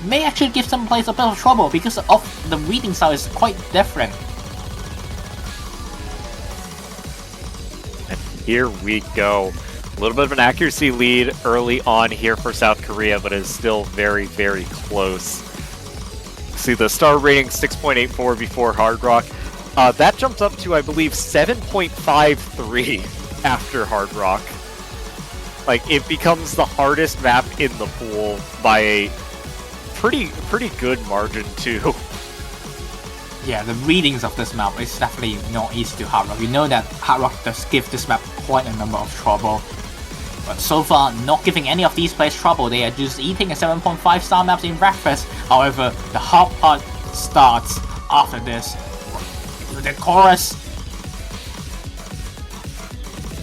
may actually give some players a bit of trouble because of the reading style is quite different. And here we go. A little bit of an accuracy lead early on here for South Korea, but it's still very, very close. See the star rating 6.84 before Hard Rock. That jumped up to, I believe, 7.53 after Hard Rock. Like, it becomes the hardest map in the pool by a pretty good margin, too. Yeah, the readings of this map is definitely not easy to Hard Rock. You know that Hard Rock does give this map quite a number of trouble. But so far, not giving any of these players trouble. They are just eating a 7.5 star maps in breakfast. However, the hard part starts after this. The chorus.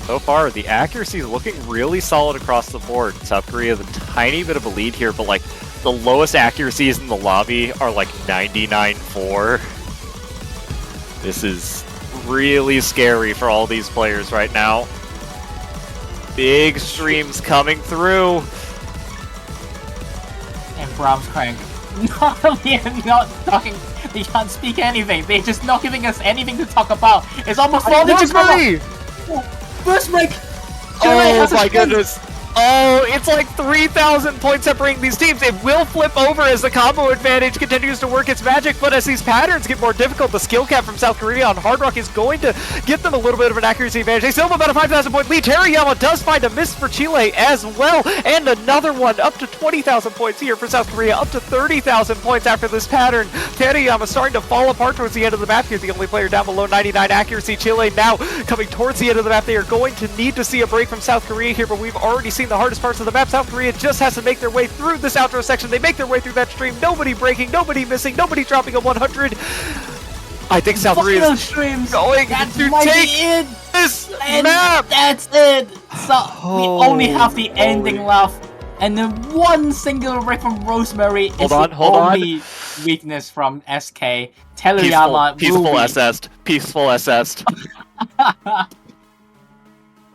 So far, the accuracy is looking really solid across the board. South Korea has a tiny bit of a lead here, but like the lowest accuracies in the lobby are like 99.4. This is really scary for all these players right now. Big streams coming through. And Brahms crying. Not only not talking, they can't speak anything. They're just not giving us anything to talk about. It's almost all they just first break. Oh my goodness. Oh, it's like 3,000 points separating these teams. It will flip over as the combo advantage continues to work its magic, but as these patterns get more difficult, the skill cap from South Korea on Hard Rock is going to give them a little bit of an accuracy advantage. They still have about a 5,000 point lead. Teriyama does find a miss for Chile as well, and another one up to 20,000 points here for South Korea, up to 30,000 points after this pattern. Teriyama starting to fall apart towards the end of the map. He's the only player down below 99 accuracy. Chile now coming towards the end of the map. They are going to need to see a break from South Korea here, but we've already seen the hardest parts of the map. South Korea just has to make their way through this outro section. They make their way through that stream. Nobody breaking, nobody missing, nobody dropping a 100. I think South Korea is streams. going to take this map. That's it. So we only have the ending left, and then one singular break from Rosemary is the only weakness from SK. Teriyama peaceful assessed. Peaceful assessed.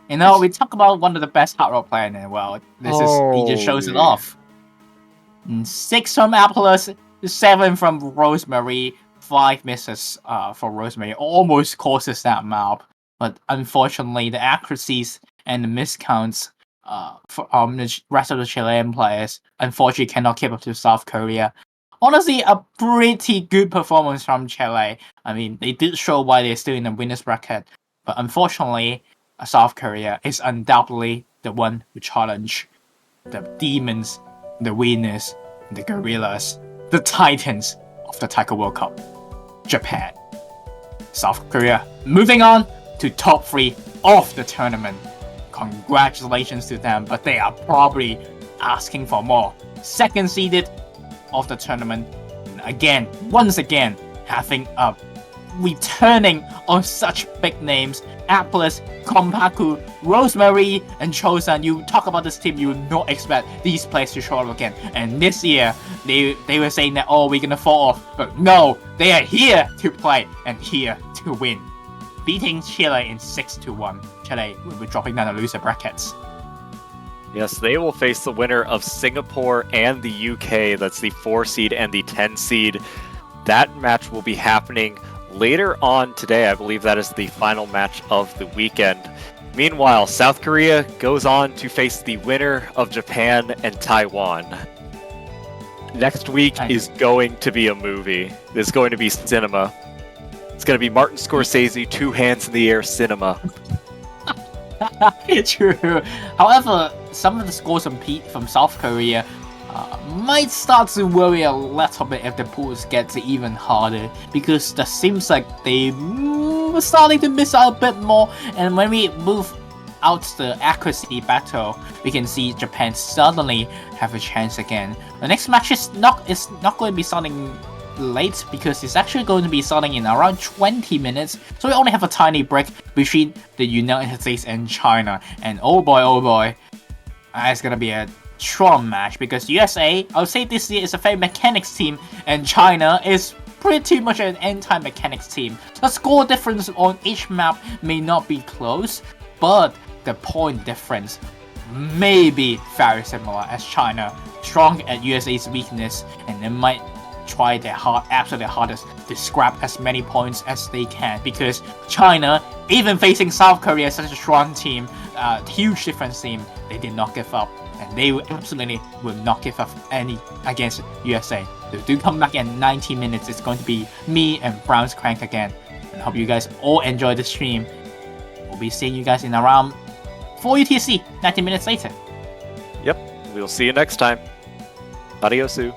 You know, we talk about one of the best hard rock players in the world. He just shows it off. 6 from Appleless, 7 from Rosemary, 5 misses for Rosemary. Almost causes that map, but unfortunately, the accuracies and the miscounts for the rest of the Chilean players unfortunately cannot keep up to South Korea. Honestly, a pretty good performance from Chile. I mean, they did show why they're still in the winners bracket, but unfortunately, South Korea is undoubtedly the one who challenge the demons, the winners, the gorillas, the titans of the Taiko World Cup, Japan. South Korea moving on to top 3 of the tournament. Congratulations to them, but they are probably asking for more. Second seeded of the tournament, again, once again, having a returning of such big names. Appleless, Kompaku, Rosemary, and Chosun. You talk about this team, you would not expect these players to show up again. And this year, they were saying that, oh, we're gonna fall off. But no, they are here to play and here to win. Beating Chile in 6-1. Chile will be dropping down the loser brackets. Yes, they will face the winner of Singapore and the UK. That's the 4 seed and the 10 seed. That match will be happening later on today. I believe that is the final match of the weekend. Meanwhile, South Korea goes on to face the winner of Japan and Taiwan. Next week is going to be a movie. It's going to be cinema. It's going to be Martin Scorsese, 2 hands in the air cinema. True. However, some of the scores from South Korea might start to worry a little bit if the pools get even harder, because that seems like they are starting to miss out a bit more. And when we move out the accuracy battle, we can see Japan suddenly have a chance again. The next match is not going to be starting late, because it's actually going to be starting in around 20 minutes, so we only have a tiny break between the United States and China. And oh boy, it's gonna be a strong match, because USA, I would say this year, is a very mechanics team, and China is pretty much an anti-mechanics team. The score difference on each map may not be close, but the point difference may be very similar, as China strong at USA's weakness, and it might try their absolute hardest to scrap as many points as they can, because China, even facing South Korea, such a strong team, huge defense team, they did not give up, and they absolutely will not give up any against USA. So do come back in 90 minutes. It's going to be me and Brown's Crank again, and I hope you guys all enjoy the stream. We'll be seeing you guys in around 4 UTC, 90 minutes later. Yep, we'll see you next time. Adiosu.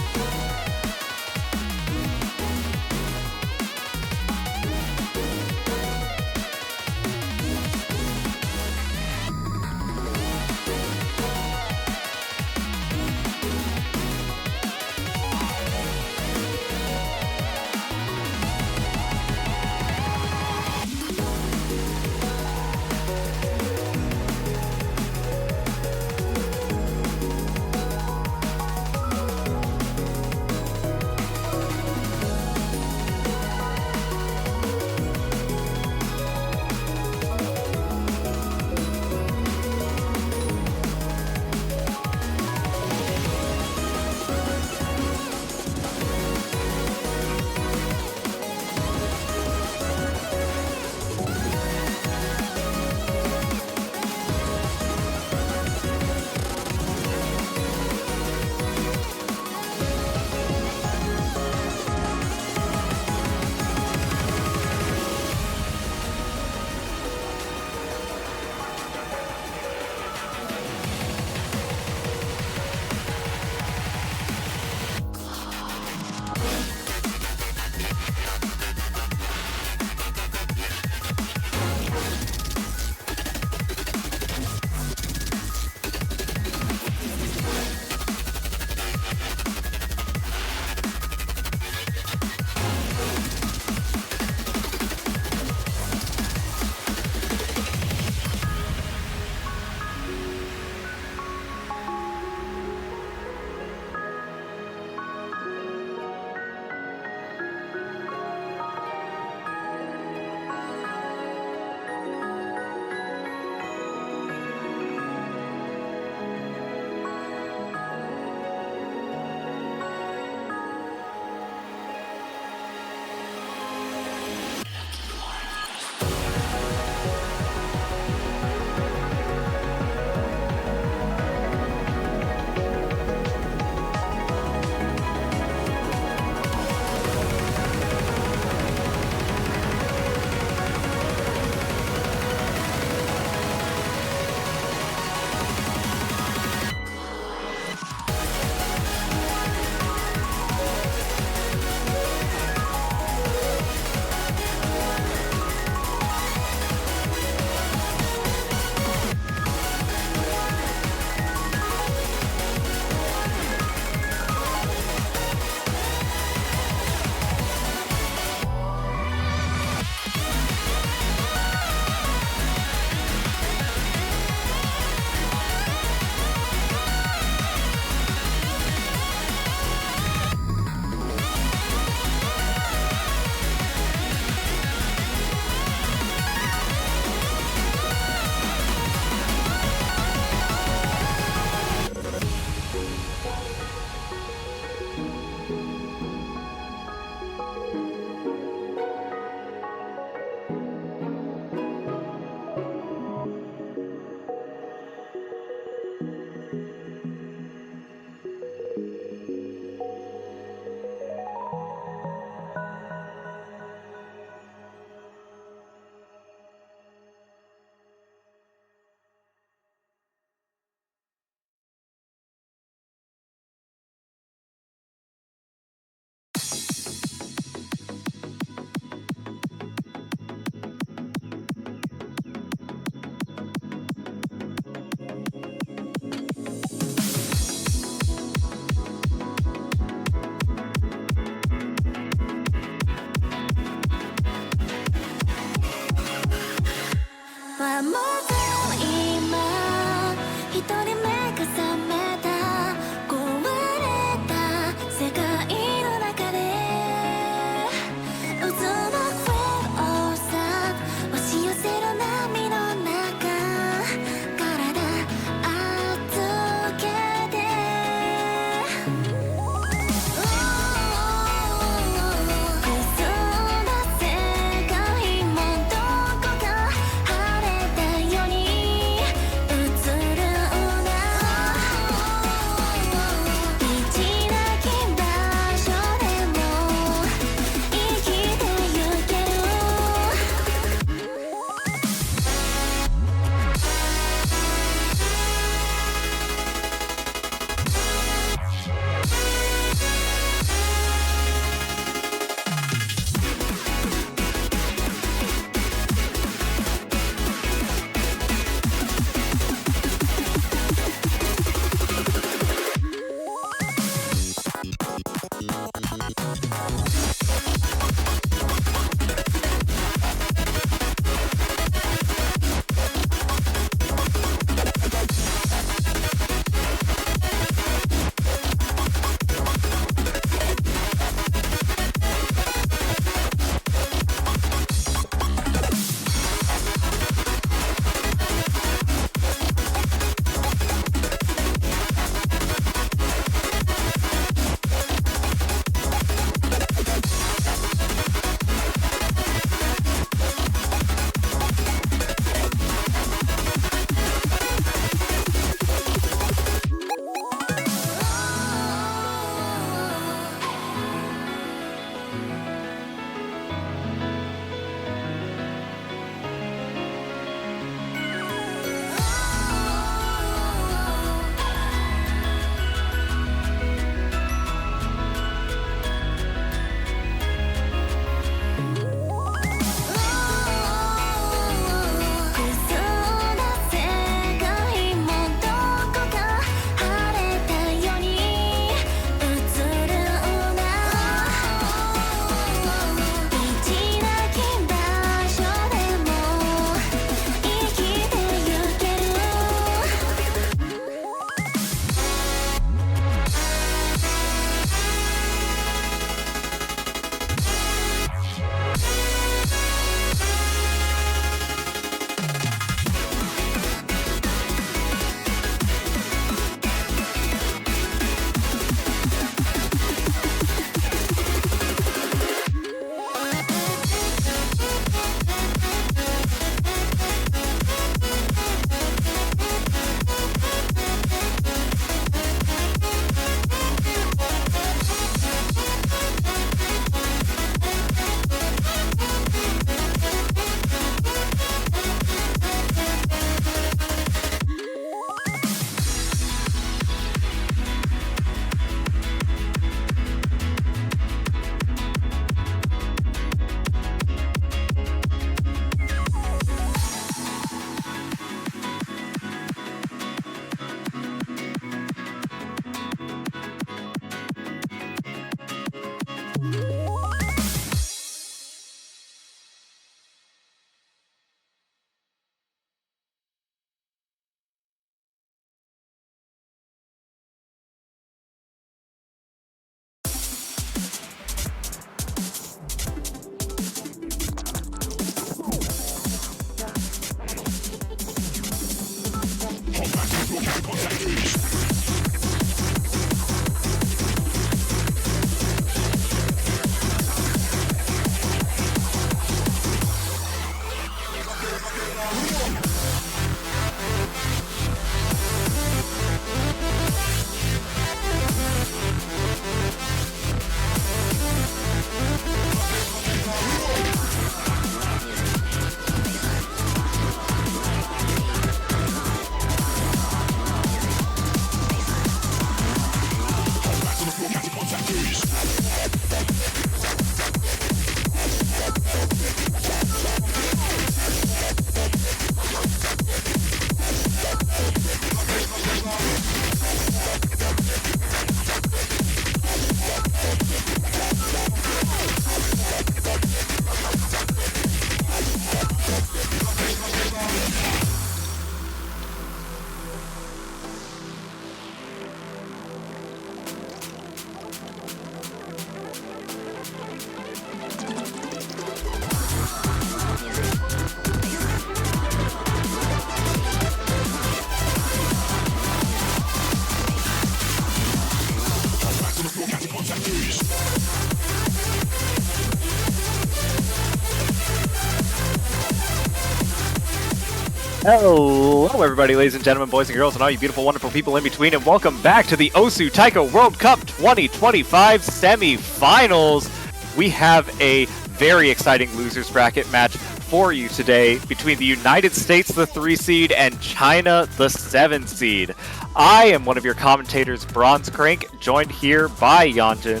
Hello, everybody, ladies and gentlemen, boys and girls, and all you beautiful, wonderful people in between, and welcome back to the Osu Taiko World Cup 2025 Semifinals. We have a very exciting losers bracket match for you today between the United States, the 3 seed, and China, the 7 seed. I am one of your commentators, Bronze Crank, joined here by Yanjin.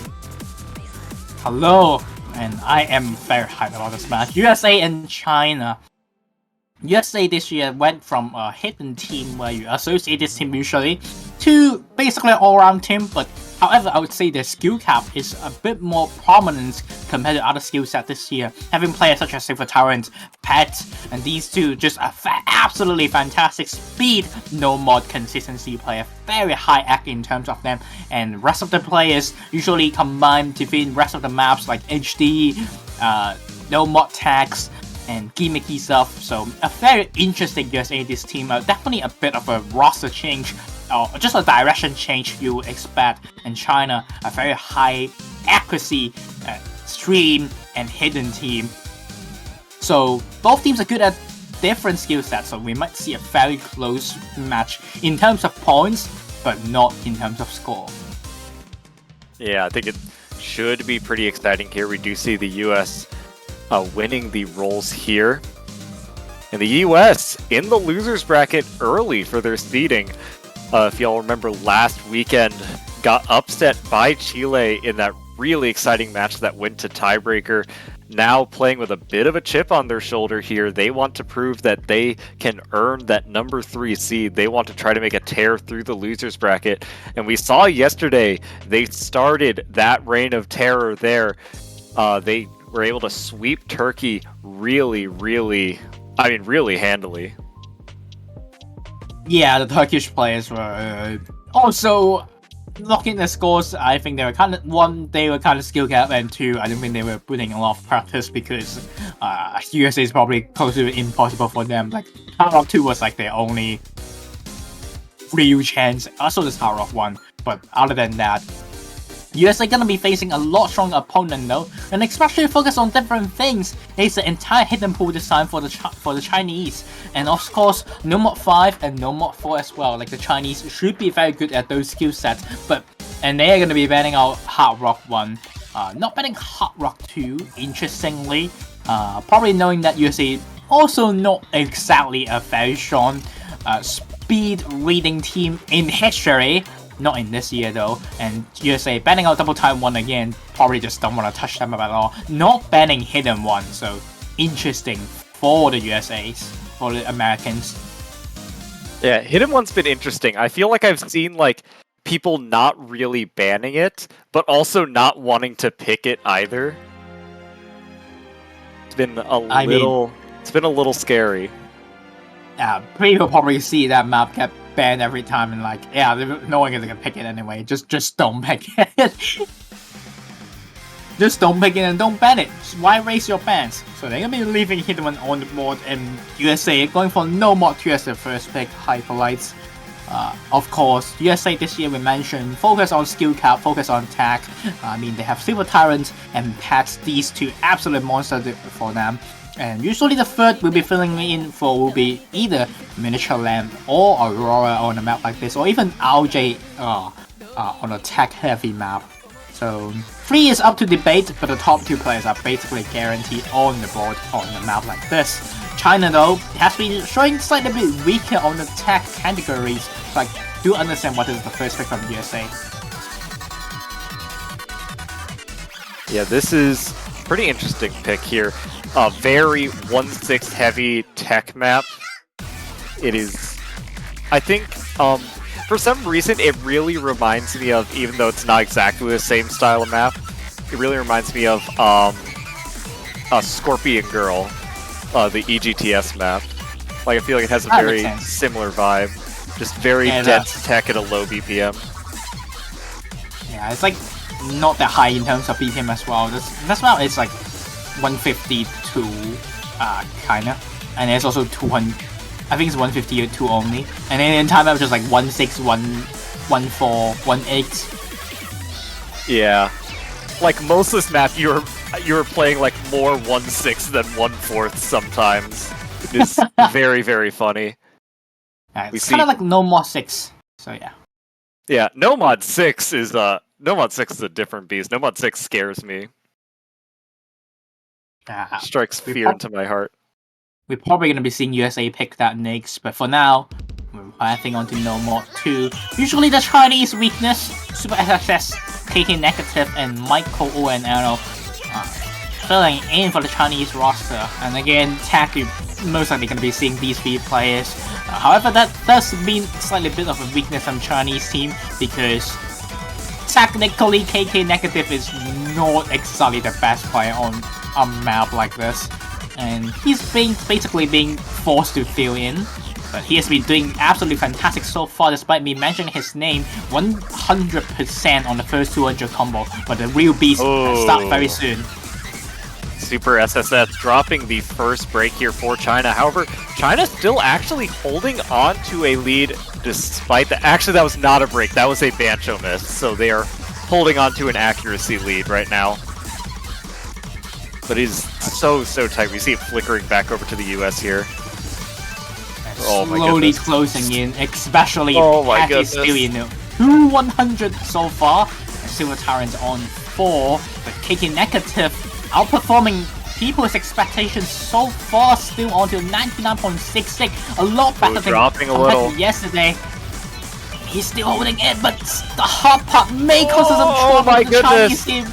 Hello, and I am very hyped about this match. USA and China. USA this year went from a hidden team where you associate this team usually to basically an all-round team, but however, I would say their skill cap is a bit more prominent compared to other skill sets this year. Having players such as Silver Tyrant, Pet, and these two just a absolutely fantastic speed, no mod consistency player, very high AC in terms of them, and rest of the players usually combine to fit rest of the maps like HD, no mod tags, and gimmicky stuff. So a very interesting USA this team. Definitely a bit of a roster change, or just a direction change you expect. And China, a very high accuracy, stream, and hidden team. So both teams are good at different skill sets, so we might see a very close match in terms of points, but not in terms of score. Yeah, I think it should be pretty exciting here. We do see the US winning the roles here. And the US in the losers bracket early for their seeding. If y'all remember last weekend, got upset by Chile in that really exciting match that went to tiebreaker. Now playing with a bit of a chip on their shoulder here. They want to prove that they can earn that number 3 seed. They want to try to make a tear through the losers bracket. And we saw yesterday they started that reign of terror there. They were able to sweep Turkey really handily. Yeah, the Turkish players were also looking at the scores. I think they were kind of skill cap, and 2, I don't think they were putting a lot of practice because USA is probably close to impossible for them. Like Tower Rock 2 was like their only real chance. Also the Tower Rock 1, but other than that, USA gonna be facing a lot stronger opponent though, and especially focus on different things. It's the entire hidden pool design for the Chinese, and of course no mod 5 and no mod 4 as well. Like the Chinese should be very good at those skill sets, and they are gonna be banning out Hard Rock 1, not banning Hard Rock 2. Interestingly, probably knowing that USA also not exactly a very strong speed reading team in history. Not in this year though, and USA banning out Double Time 1 again, probably just don't want to touch them at all. Not banning Hidden 1, so interesting for the USAs, for the Americans. Yeah, Hidden 1's been interesting. I feel like I've seen like people not really banning it, but also not wanting to pick it either. It's been a little scary. Yeah, people probably see that map get banned every time and like, yeah, no one is gonna pick it anyway. Just don't pick it. Just don't pick it and don't ban it. Why raise your bans? So they're gonna be leaving Hidden 1 on the board, and USA going for no mod 2 as their first pick, Hyperlights. Of course, USA this year we mentioned focus on skill cap, focus on tech. I mean, they have Silver Tyrant and Pets, these two absolute monsters for them. And usually the third will be filling in for will be either Miniature Lamp or Aurora on a map like this, or even RJ on a tech-heavy map. So 3 is up to debate, but the top 2 players are basically guaranteed on the board on a map like this. China though has been showing slightly bit weaker on the tech categories, so I do understand what is the first pick from USA. Yeah, this is pretty interesting pick here. A very 1/6 heavy tech map. It is, I think, for some reason it really reminds me of, even though it's not exactly the same style of map, it really reminds me of a Scorpion Girl, the EGTS map. Like, I feel like it has a very similar vibe. Just very dense tech at a low BPM. Yeah, it's like not that high in terms of BPM as well. This map is like 152, kinda, and it's also 200. I think it's 152 only, and then the entire map is just like 1/6, 1/4, 1/8. Yeah, like most of this map, you're playing like more 1/6 than 1/4 sometimes. It is very, very funny. Yeah, it's kind of like No Mod 6. So yeah. Yeah, No Mod 6 is a different beast. No Mod 6 scares me. Strikes fear into my heart. We're probably going to be seeing USA pick that next, but for now, we're passing on to No Mod 2. Usually the Chinese weakness, Super SSS, KK Negative, and Michael ONL filling in for the Chinese roster. And again, Tech, you're most likely going to be seeing these three players. However, that does mean slightly bit of a weakness on Chinese team, because technically KK Negative is not exactly the best player on a map like this. And he's basically being forced to fill in, but he has been doing absolutely fantastic so far, despite me mentioning his name 100% on the first 200 combo, but the real beast starts very soon. Super SSS dropping the first break here for China. However, China's still actually holding on to a lead despite the... Actually, that was not a break, that was a Bancho miss, so they are holding on to an accuracy lead right now. But it is so tight. We see it flickering back over to the US here. Oh my slowly closing in, especially Tech is still in 2-100 so far. Silver Tyrant's on 4, but KK Negative outperforming people's expectations so far, still on to 99.66, a lot better than dropping a little yesterday. He's still holding it, but the hard part may cause some trouble for the Chinese team.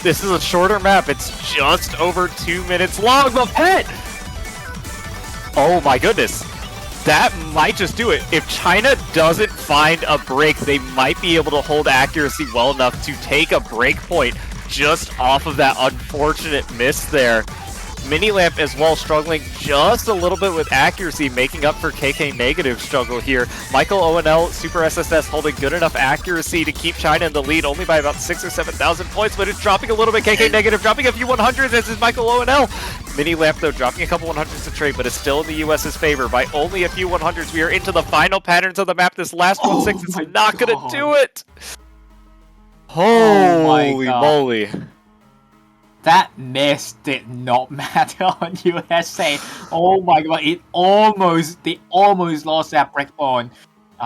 This is a shorter map. It's just over 2 minutes long, but Pet! Oh my goodness. That might just do it. If China doesn't find a break, they might be able to hold accuracy well enough to take a break point just off of that unfortunate miss there. Mini Lamp as well struggling just a little bit with accuracy, making up for KK Negative struggle here. Michael ONL, Super SSS holding good enough accuracy to keep China in the lead, only by about 6,000 or 7,000 points, but it's dropping a little bit. KK Negative dropping a few 100s, as is Michael ONL. Mini Lamp though dropping a couple 100s to trade, but it's still in the US's favor by only a few 100s. We are into the final patterns of the map. This last 1/6 is not gonna do it. Holy moly. That miss did not matter on USA. Oh my god, they almost lost that break pawn.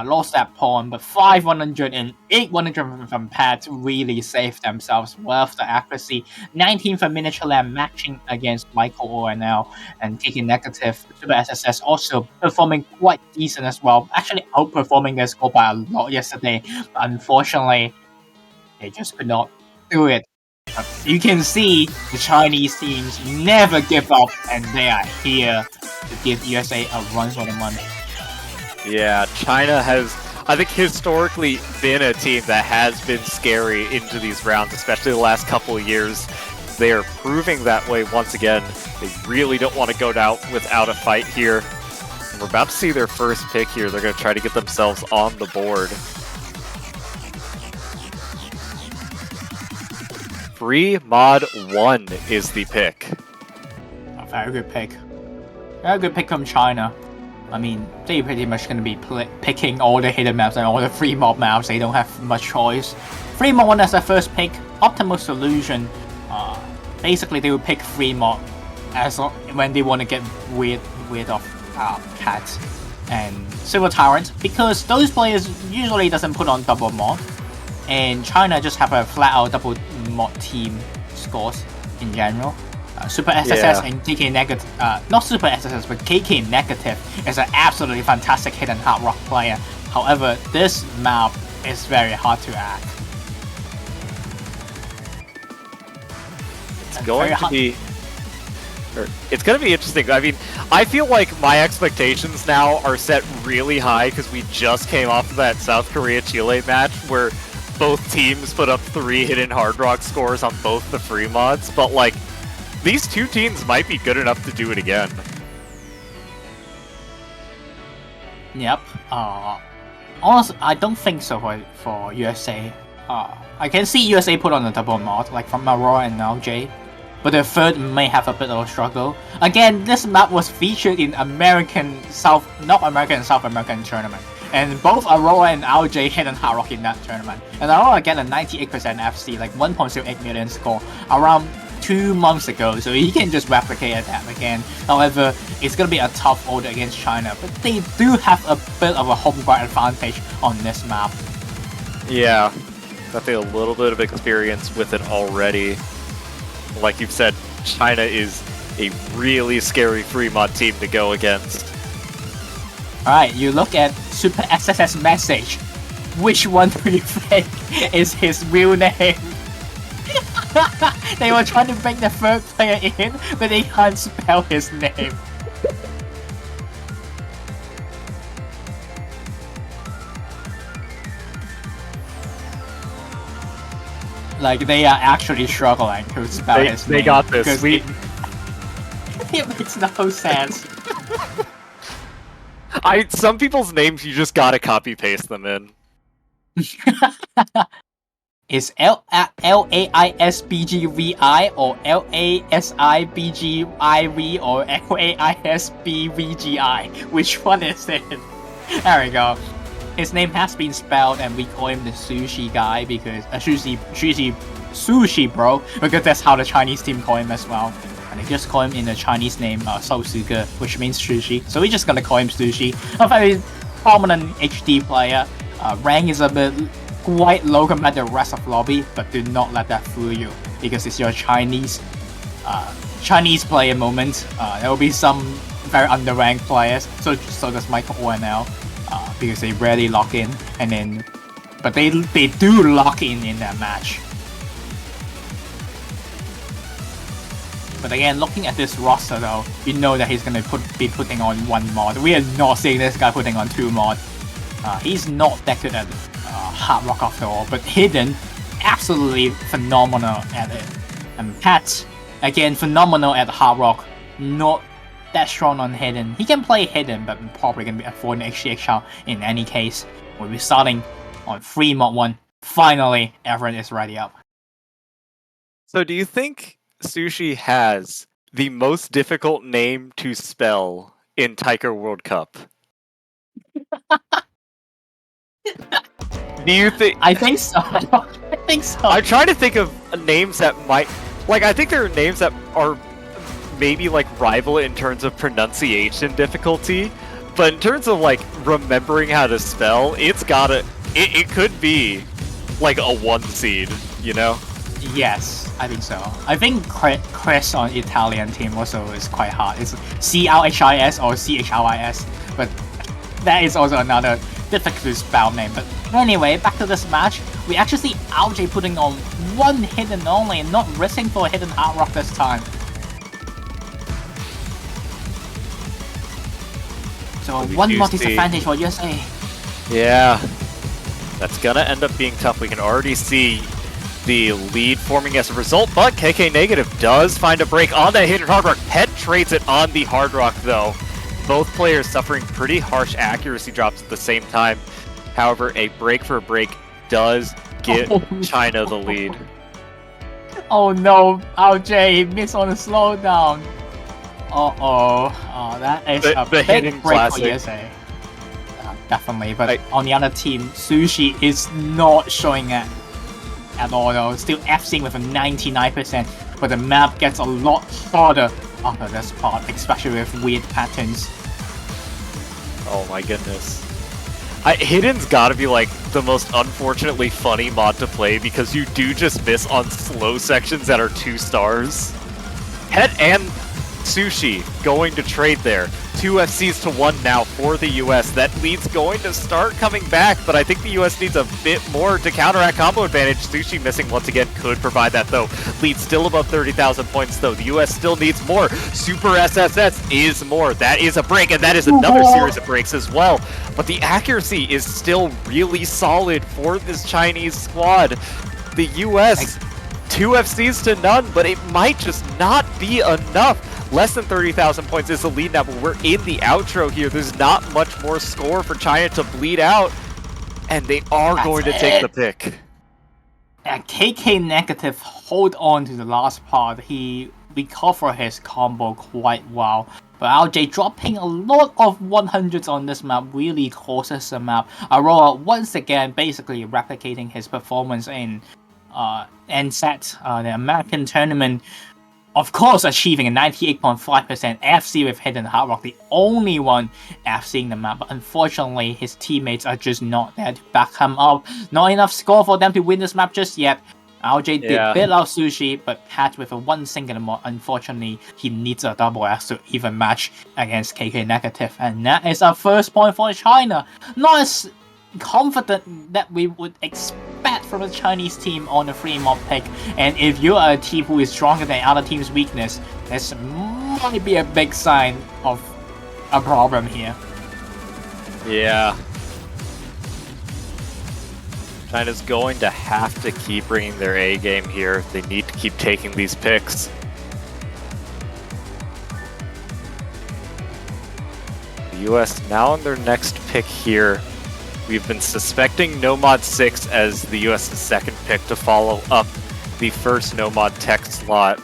Lost that pawn, but 5-100 and 8-100 from Pat really saved themselves with the accuracy. 19 for Miniature Lamb matching against Michael ONL, and KK Negative, Super SSS also performing quite decent as well. Actually outperforming their score by a lot yesterday, but unfortunately, they just could not do it. You can see the Chinese teams never give up, and they are here to give USA a run for the money. Yeah, China has, I think, historically been a team that has been scary into these rounds, especially the last couple of years. They are proving that way once again. They really don't want to go down without a fight here. And we're about to see their first pick here. They're going to try to get themselves on the board. Free Mod 1 is the pick. A very good pick. Very good pick from China. I mean, they're pretty much going to be picking all the hidden maps and all the free mod maps. They don't have much choice. Free mod 1 as their first pick. Optimal Solution. Basically, they will pick free mod as when they want to get rid of Cat and Silver Tyrant, because those players usually doesn't put on double mod. And China just have a flat-out double mod team scores in general. Super SSS and KK Negative, not Super SSS, but KK Negative is an absolutely fantastic hidden hard rock player. However, this map is very hard to act. it's going to be... It's going to be interesting. I mean, I feel like my expectations now are set really high because we just came off of that South Korea-Chile match where both teams put up 3 hidden Hard Rock scores on both the free mods, but like, these two teams might be good enough to do it again. Yep. Honestly, I don't think so for USA. I can see USA put on a double mod, like from Aurora and LJ. But the third may have a bit of a struggle. Again, this map was featured in North American tournament. And both Aurora and LJ hit on Hard Rock in that tournament. And Aurora get a 98% FC, like 1.08 million score, around 2 months ago, so he can just replicate that again. However, it's gonna be a tough order against China, but they do have a bit of a home ground advantage on this map. Yeah, got a little bit of experience with it already. Like you've said, China is a really scary free mod team to go against. Alright, you look at Super SSS message. Which one do you think is his real name? They were trying to bring the third player in, but they can't spell his name. Like, they are actually struggling to spell his name. They got this. It makes no sense. Some people's names you just gotta copy paste them in. Is Laisbgvi or Lasibgiv or Laisbvgi? Which one is it? There we go. His name has been spelled, and we call him the Sushi guy because Sushi bro, because that's how the Chinese team call him as well. And they just call him in the Chinese name Sousuke, which means sushi. So we're just gonna call him Sushi. A very prominent HD player. Rank is a bit quite low compared to the rest of lobby, but do not let that fool you because it's your Chinese player moment. There will be some very underranked players. So does Michael ONL. Because they rarely lock in, but they do lock in that match. But again, looking at this roster though, we know that he's gonna be putting on 1 mod. We are not seeing this guy putting on 2 mod. He's not that good at Hard Rock after all, but Hidden, absolutely phenomenal at it. And Pat, again, phenomenal at Hard Rock, not that strong on Hidden. He can play Hidden, but probably gonna be avoiding HDXL in any case. We'll be starting on free mod 1. Finally, everyone is ready up. So do you think Sushi has the most difficult name to spell in Taiko World Cup? Do you think... I think so. I think so. I'm trying to think of names that might... Like, I think there are names that are maybe like rival in terms of pronunciation difficulty, but in terms of like remembering how to spell, it could be like a 1 seed, you know? Yes, I think so. I think Chris on Italian team also is quite hard. It's CLHIS or CHRIS, but that is also another difficult to spell name. But anyway, back to this match. We actually see LJ putting on 1 hidden only and not risking for a hidden Hard Rock this time. So 1 mod disadvantage for USA. Yeah, that's gonna end up being tough. We can already see the lead forming as a result, but KK Negative does find a break on that hidden Hard Rock. Pet trades it on the Hard Rock though. Both players suffering pretty harsh accuracy drops at the same time. However, a break for a break does get China the lead. Oh no, LJ missed on the slowdown. Oh, that is a big hidden break classic. for USA. Definitely, but on the other team, Sushi is not showing it at all though. Still F-Sync with a 99%, but the map gets a lot harder after this part, especially with weird patterns. Oh my goodness. Hidden's gotta be like the most unfortunately funny mod to play because you do just miss on slow sections that are 2 stars. Pet and Sushi going to trade there. 2 FCs to 1 now for the US. That lead's going to start coming back, but I think the US needs a bit more to counteract combo advantage. Sushi missing once again could provide that though. Lead still above 30,000 points though. The US still needs more. Super SSS is more. That is a break, and that is another series of breaks as well. But the accuracy is still really solid for this Chinese squad. The US, 2 FCs to none, but it might just not be enough. Less than 30,000 points is the lead now, but we're in the outro here. There's not much more score for China to bleed out, and they are going to take the pick. And KK Negative hold on to the last part. He recovered his combo quite well. But LJ dropping a lot of 100s on this map really causes the map. Aurora once again basically replicating his performance in NSET, the American tournament. Of course, achieving a 98.5% FC with Hidden Hard Rock, the only one FCing the map. But unfortunately, his teammates are just not there to back him up. Not enough score for them to win this map just yet. LJ did bail out Sushi, but Pat with a 1 single more. Unfortunately, he needs a double X to even match against KK Negative. And that is our first point for China. Not as confident that we would expect from a Chinese team on a 3-mob pick. And if you are a team who is stronger than other team's weakness, this might be a big sign of a problem here. Yeah. China's going to have to keep bringing their A game here. They need to keep taking these picks. The US now on their next pick here. We've been suspecting Nomad 6 as the US's second pick to follow up the first Nomad tech slot.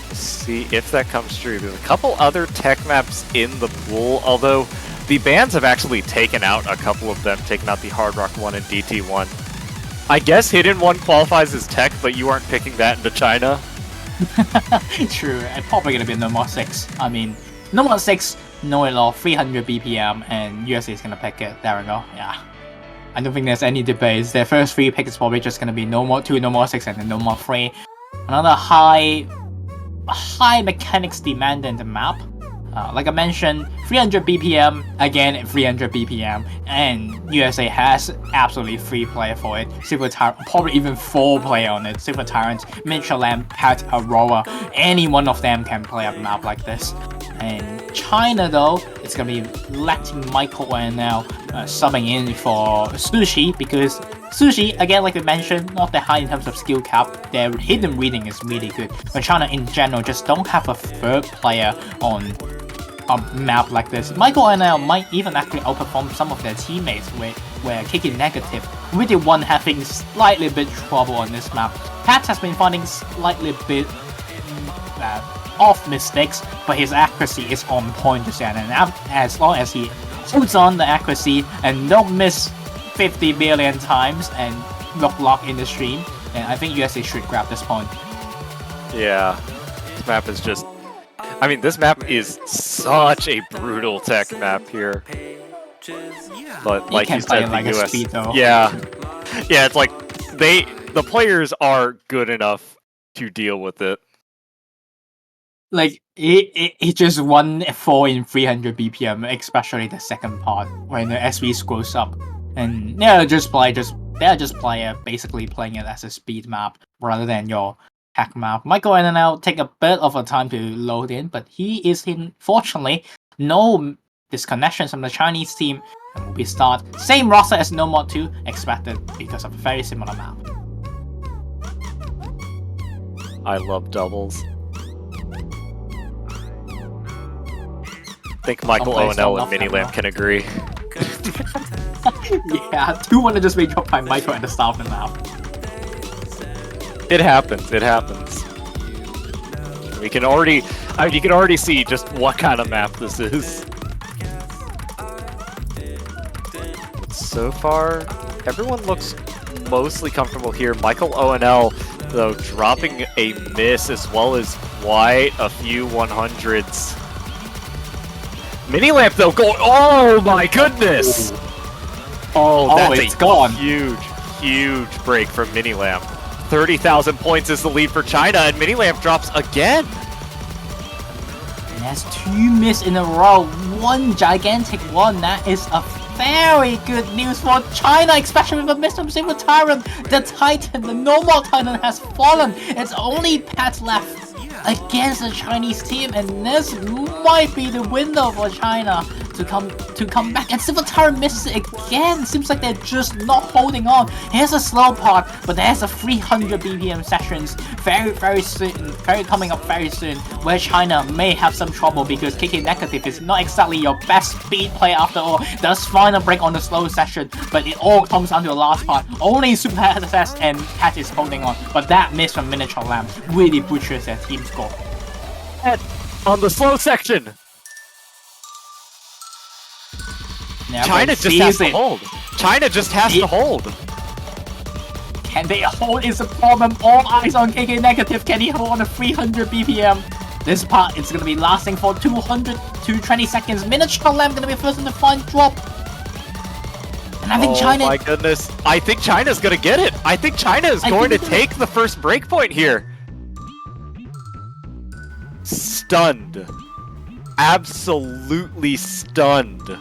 We'll see if that comes true. There's a couple other tech maps in the pool, although the bans have actually taken out a couple of them, taken out the Hard Rock 1 and DT 1. I guess Hidden 1 qualifies as tech, but you aren't picking that into China. True, and probably gonna be Nomad 6. I mean, Nomad 6, know it all, 300 BPM, and USA is gonna pick it. There we go, yeah. I don't think there's any debate. Their first 3 picks is probably just gonna be Nomad 2, Nomad 6, and then Nomad 3. Another high mechanics demanding map. Like I mentioned, 300 BPM, again 300 BPM, and USA has absolutely 3 player for it. Super Tyrant, probably even 4 player on it. Super Tyrant, Mitchell, Pat, Aurora, any one of them can play a map like this. And China though, it's gonna be letting Michael and now subbing in for Sushi, because Sushi, again like we mentioned, not that high in terms of skill cap. Their hidden reading is really good, but China in general just don't have a third player on a map like this. Michael and I might even actually outperform some of their teammates where KK Negative, with the one having slightly bit trouble on this map. Pat has been finding slightly bit off mistakes, but his accuracy is on point just yet, and as long as he holds on the accuracy and don't miss 50 billion times and lock in the stream, then I think USA should grab this point. Yeah, this map is just... I mean, this map is such a brutal tech map here. But like you said, the US... speed, yeah, it's like the players are good enough to deal with it. Like, it just won 4 in 300 BPM, especially the second part, when the SV scrolls up. And they're just basically playing it as a speed map, rather than your hack map. Michael and now take a bit of a time to load in, but he is in, fortunately, no disconnections from the Chinese team, and will be start. Same roster as Nomad 2, expected because of a very similar map. I love doubles. I think Michael O&L and Minilamp can agree. Yeah, 2 want to just be dropped by Michael at the start of the map. It happens. We can already, you can already see just what kind of map this is. So far, everyone looks mostly comfortable here. Michael O&L, though, dropping a miss as well as quite a few 100s. Minilamp, though, going... Oh my goodness! Oh, that's it's gone. Huge break from Minilamp. 30,000 points is the lead for China, and Mini Lamp drops again. And that's 2 misses in a row. One gigantic one. That is a very good news for China, especially with a miss from Silver Tyrant. The Titan, the normal Titan has fallen. It's only Pat left against the Chinese team, and this might be the window for China to come back. And Silver Tyrant misses it again. Seems like they're just not holding on. Here's a slow part, but there's a 300 BPM sessions very soon, coming up very soon, where China may have some trouble because KK Negative is not exactly your best speed player after all. Does find a break on the slow session, but it all comes down to the last part. Only Super SS and Pat is holding on, but that miss from Miniature Lamb really butchers their team score. And on the slow section, China just has to hold. China just has to hold. Can they hold is the problem. All eyes on KK Negative. Can he hold on the 300 BPM? This part is going to be lasting for 220 seconds. Miniature Lamb going to be first in the final drop. And I think China... Oh my goodness. I think China's going to get it. I think China is going to take the first breakpoint here. Stunned. Absolutely stunned.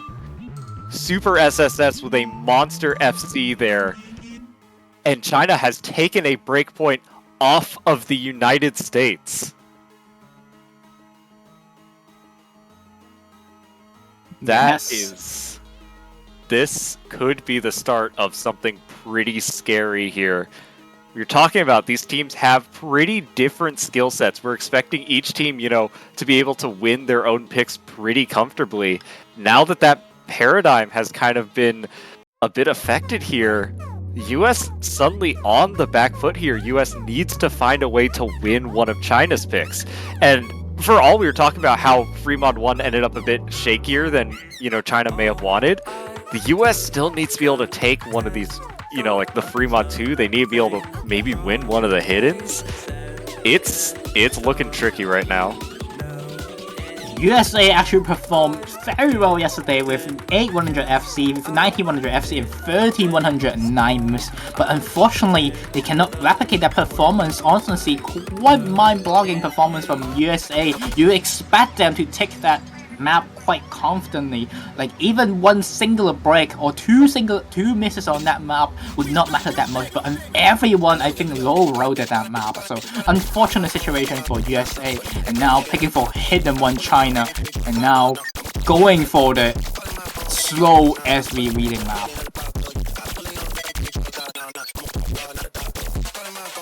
Super SSS with a monster FC there. And China has taken a breakpoint off of the United States. This could be the start of something pretty scary here. We're talking about these teams have pretty different skill sets. We're expecting each team, to be able to win their own picks pretty comfortably. Now that paradigm has kind of been a bit affected here, the US suddenly on the back foot here. US needs to find a way to win one of China's picks. And for all we were talking about how Fremont 1 ended up a bit shakier than, China may have wanted, the US still needs to be able to take one of these, like the Fremont 2. They need to be able to maybe win one of the hiddens. It's looking tricky right now. USA actually performed very well yesterday with 8-100 FC, with 19-100 FC, and 13-109 miss. But unfortunately, they cannot replicate that performance. Honestly, quite mind-blogging performance from USA. You expect them to take that map quite confidently. Like even one singular break or two misses on that map would not matter that much, but everyone I think low rolled at that map. So unfortunate situation for USA, and now picking for hidden one China, and now going for the slow SV reading map.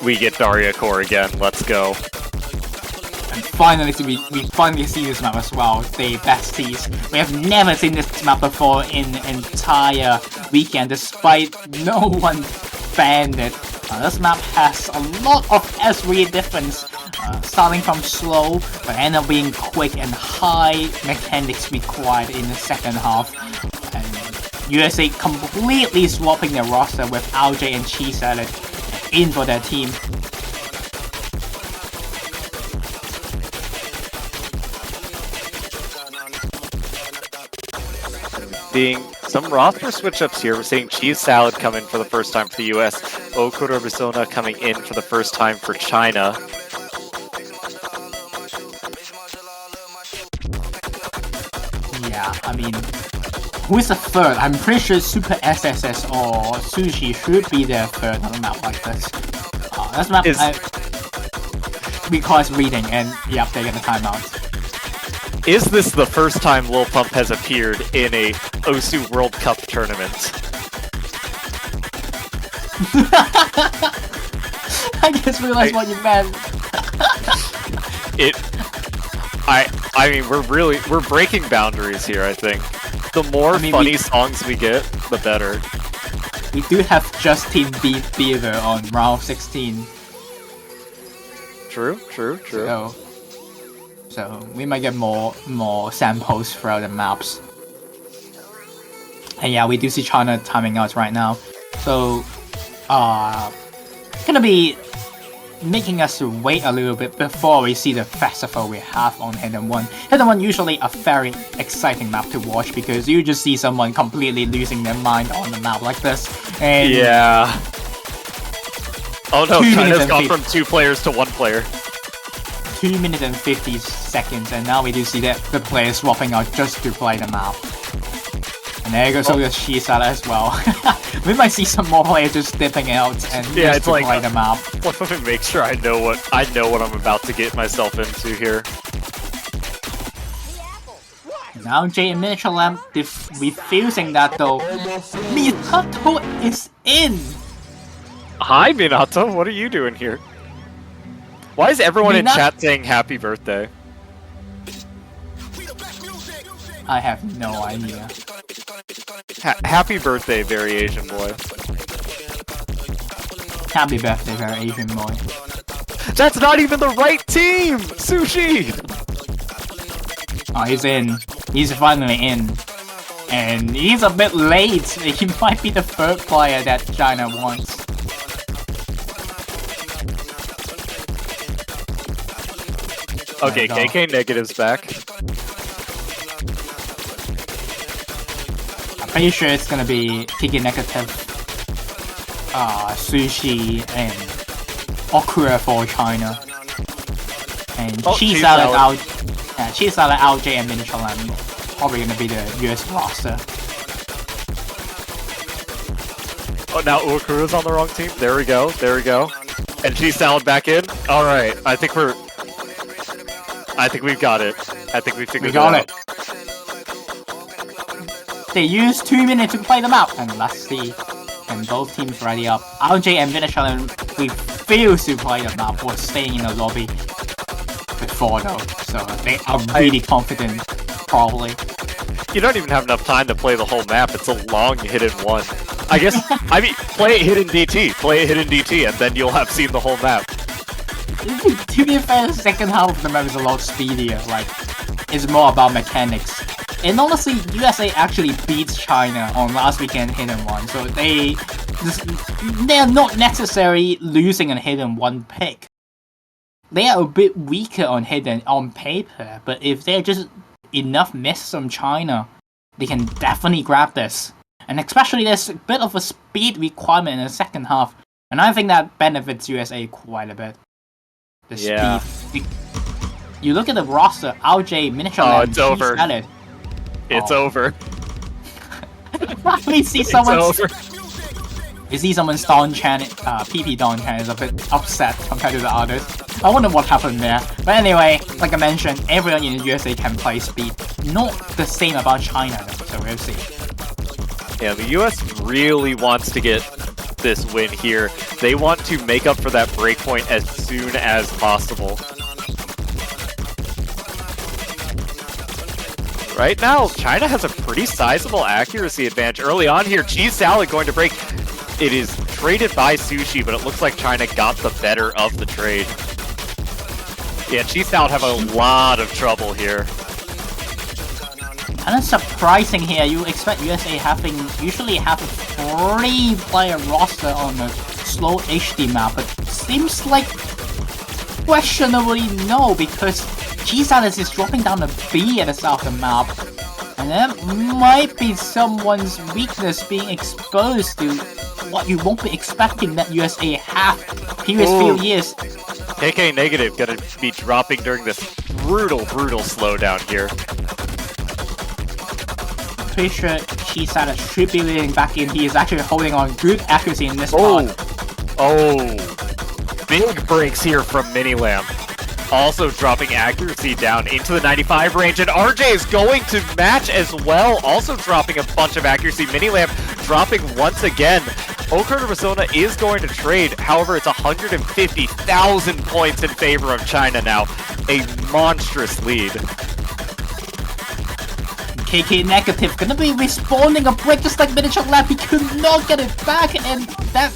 We get Daria Core again. Let's go. And finally, we finally see this map as well, the besties. We have never seen this map before in the entire weekend, despite no one banned it. This map has a lot of SV difference, starting from slow, but end up being quick and high mechanics required in the second half. And USA completely swapping their roster with RJ and Cheese Salad in for their team. Seeing some roster switch-ups here. We're seeing Cheese Salad come in for the first time for the US. Okuro Bisona coming in for the first time for China. Yeah, I mean, who is the third? I'm pretty sure Super SSS or Sushi should be their third on a map like this. This map requires reading, and yep, they get a timeout. Is this the first time Lil Pump has appeared in a Osu World Cup tournament? I just realized what you meant. I mean, we're breaking boundaries here, I think. The more funny songs we get, the better. We do have Justin Bieber on round 16. True. So we might get more samples throughout the maps. And yeah, we do see China timing out right now. So gonna be making us wait a little bit before we see the festival we have on Hidden 1. Hidden 1 usually a very exciting map to watch because you just see someone completely losing their mind on the map like this. And yeah. Oh no, 2 minutes China's and gone 50 from 2 players to 1 player. 2 minutes and 50 seconds, and now we do see that the players swapping out just to play the map. And there goes the Shisala as well. We might see some more players just dipping out and Yeah, just it's to like- play the map. Let me make sure I know what I'm about to get myself into here. Now Jay and Miniature Lamp refusing that though. Minato is in! Hi, Minato. What are you doing here? Why is everyone in Minato- chat saying happy birthday? I have no idea. Happy birthday, very Asian boy. Happy birthday, very Asian boy. That's not even the right team! Sushi! Oh, he's in. He's finally in. And he's a bit late. He might be the third player that China wants. Okay, There you go. KK Negative's back. I'm pretty sure it's gonna be Kiki Negative, Sushi, and Okura for China. And Oh, Cheese Cheese Salad Salad. out. Cheese Salad out, J and Miniature Lamb. Probably gonna be the US roster. Oh, now Ukuru's on the wrong team. There we go, there we go. And Cheese Salad back in. Alright, I think we've got it. I think we figured We got it it. out. They used 2 minutes to play them out, and let's see. And both teams ready up. RJ and Miniature Lamb refuse to play the map or staying in the lobby before though. So they are really confident, probably. You don't even have enough time to play the whole map. It's a long hidden one. I guess, I mean, play it hidden DT. Play it hidden DT, and then you'll have seen the whole map. To be fair, the second half of the map is a lot speedier, like, it's more about mechanics. And honestly, USA actually beats China on last weekend Hidden 1, so they're not necessarily losing a Hidden 1 pick. They are a bit weaker on Hidden on paper, but if they're just enough miss from China, they can definitely grab this. And especially there's a bit of a speed requirement in the second half, and I think that benefits USA quite a bit. The Yeah. speed. You look at the roster, RJ, Miniature Oh, Lamb, it's over. Salad. It's Oh. over. We see It's someone. over. You see someone's Don Chan, PP Don Chan is a bit upset compared to the others. I wonder what happened there. But anyway, like I mentioned, everyone in the USA can play speed. Not the same about China though, so we'll see. Yeah, the US really wants to get this win here. They want to make up for that breakpoint as soon as possible. Right now, China has a pretty sizable accuracy advantage. Early on here, Cheese Salad going to break. It is traded by Sushi, but it looks like China got the better of the trade. Yeah, Cheese Salad have a lot of trouble here. Kind of surprising here, you expect USA usually have a 3-player roster on a slow HD map, but seems like questionably no, because Cheese is dropping down the B at the south of the map, and that might be someone's weakness being exposed to what you won't be expecting that USA have previous few years. KK Negative gonna be dropping during this brutal slowdown here. Pretty sure Cheese should be leading back in. He is actually holding on good accuracy in this part. Oh, big breaks here from Minilamp. Also dropping accuracy down into the 95 range, and RJ is going to match as well, also dropping a bunch of accuracy. Minilamp dropping once again. Okura Persona is going to trade, however it's 150,000 points in favor of China now. A monstrous lead. KK Negative gonna be respawning a break just like Miniature Lab. He could not get it back, and that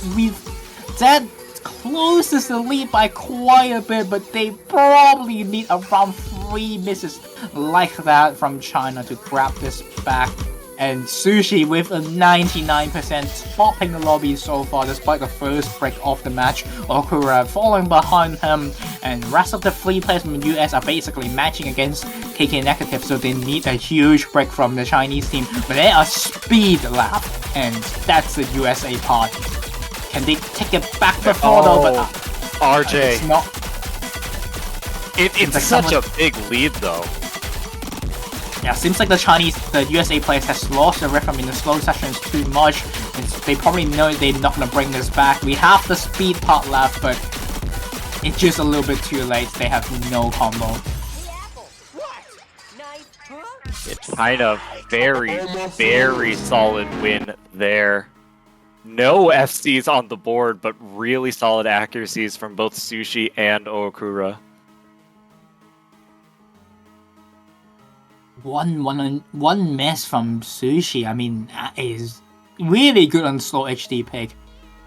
closes the lead by quite a bit, but they probably need around 3 misses like that from China to grab this back. And Sushi with a 99% topping the lobby so far despite the first break of the match. Okura falling behind him, and the rest of the 3 players from the US are basically matching against KK Negative, so they need a huge break from the Chinese team. But they are speed left, and that's the USA part. Can they take it back before though? But RJ. it's not. It's like such someone- a big lead though. Yeah, seems like the USA players has lost the rhythm in the slow sessions too much. They probably know they're not gonna bring this back. We have the speed part left, but it's just a little bit too late. They have no combo. China, very, very solid win there. No FCs on the board, but really solid accuracies from both Sushi and Okura. One miss from Sushi. I mean, that is really good on slow HD pick.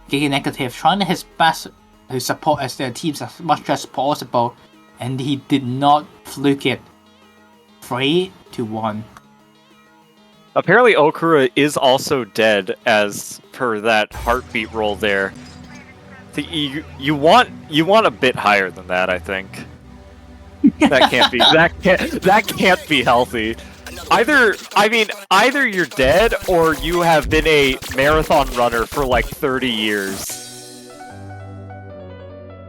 Getting negative, trying his best to support as their teams as much as possible, and he did not fluke it. 3-1. Apparently Okura is also dead as per that heartbeat roll there. You want a bit higher than that, I think. That can't be healthy. Either you're dead or you have been a marathon runner for like 30 years.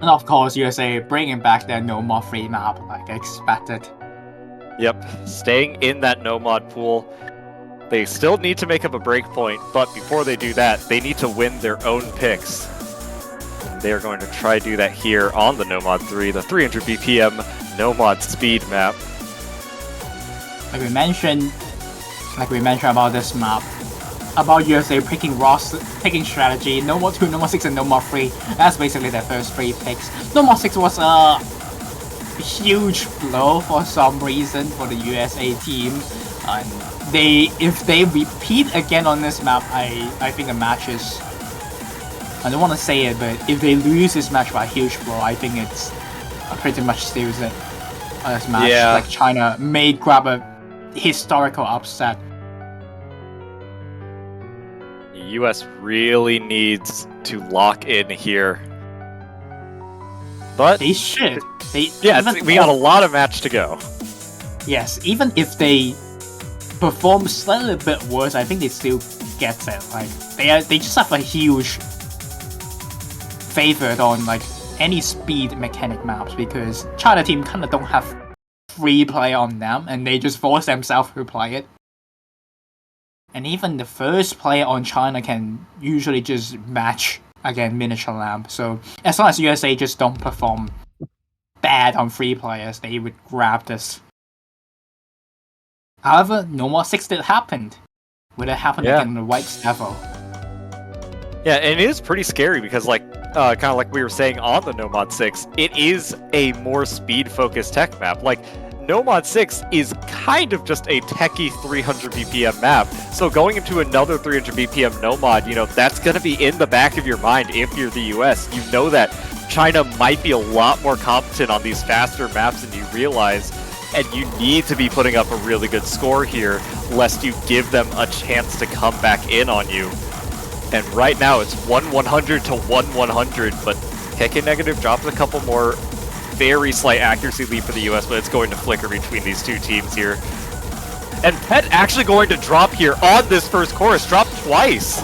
And of course, USA bringing back their no more free map like expected. Yep, staying in that no mod pool. They still need to make up a breakpoint, but before they do that, they need to win their own picks. And they're going to try to do that here on the No Mod 3, the 300 BPM No Mod speed map. Like we mentioned about this map, about USA picking strategy, no more 2, no more 6, and no more 3. That's basically their first 3 picks. No more 6 was a huge blow for some reason for the USA team. And if they repeat again on this map, I think the match is, I don't want to say it, but if they lose this match by a huge blow, I think it's pretty much seals it. This match, Yeah. like China may grab a historical upset. The US really needs to lock in here. But They should. we got a lot of match to go. Yes, even if they perform slightly a bit worse, I think they still get it. Like they just have a huge favorite on like any speed mechanic maps because China team kind of don't have free play on them, and they just force themselves to play it. And even the first player on China can usually just match again Miniature Lamp. So as long as USA just don't perform bad on free players, they would grab this. However, no more 6 did happen. Will it happen again on the White's level? Yeah, and it is pretty scary because, like, kind of like we were saying on the No Mod 6, it is a more speed-focused tech map. Like, No Mod 6 is kind of just a techie 300 BPM map, so going into another 300 BPM No Mod, you know, that's going to be in the back of your mind if you're the US. You know that China might be a lot more competent on these faster maps than you realize, and you need to be putting up a really good score here, lest you give them a chance to come back in on you. And right now it's 1-100 to 1-100, but KK Negative drops a couple more. Very slight accuracy lead for the US, but it's going to flicker between these two teams here. And Pet actually going to drop here on this first chorus, drop twice.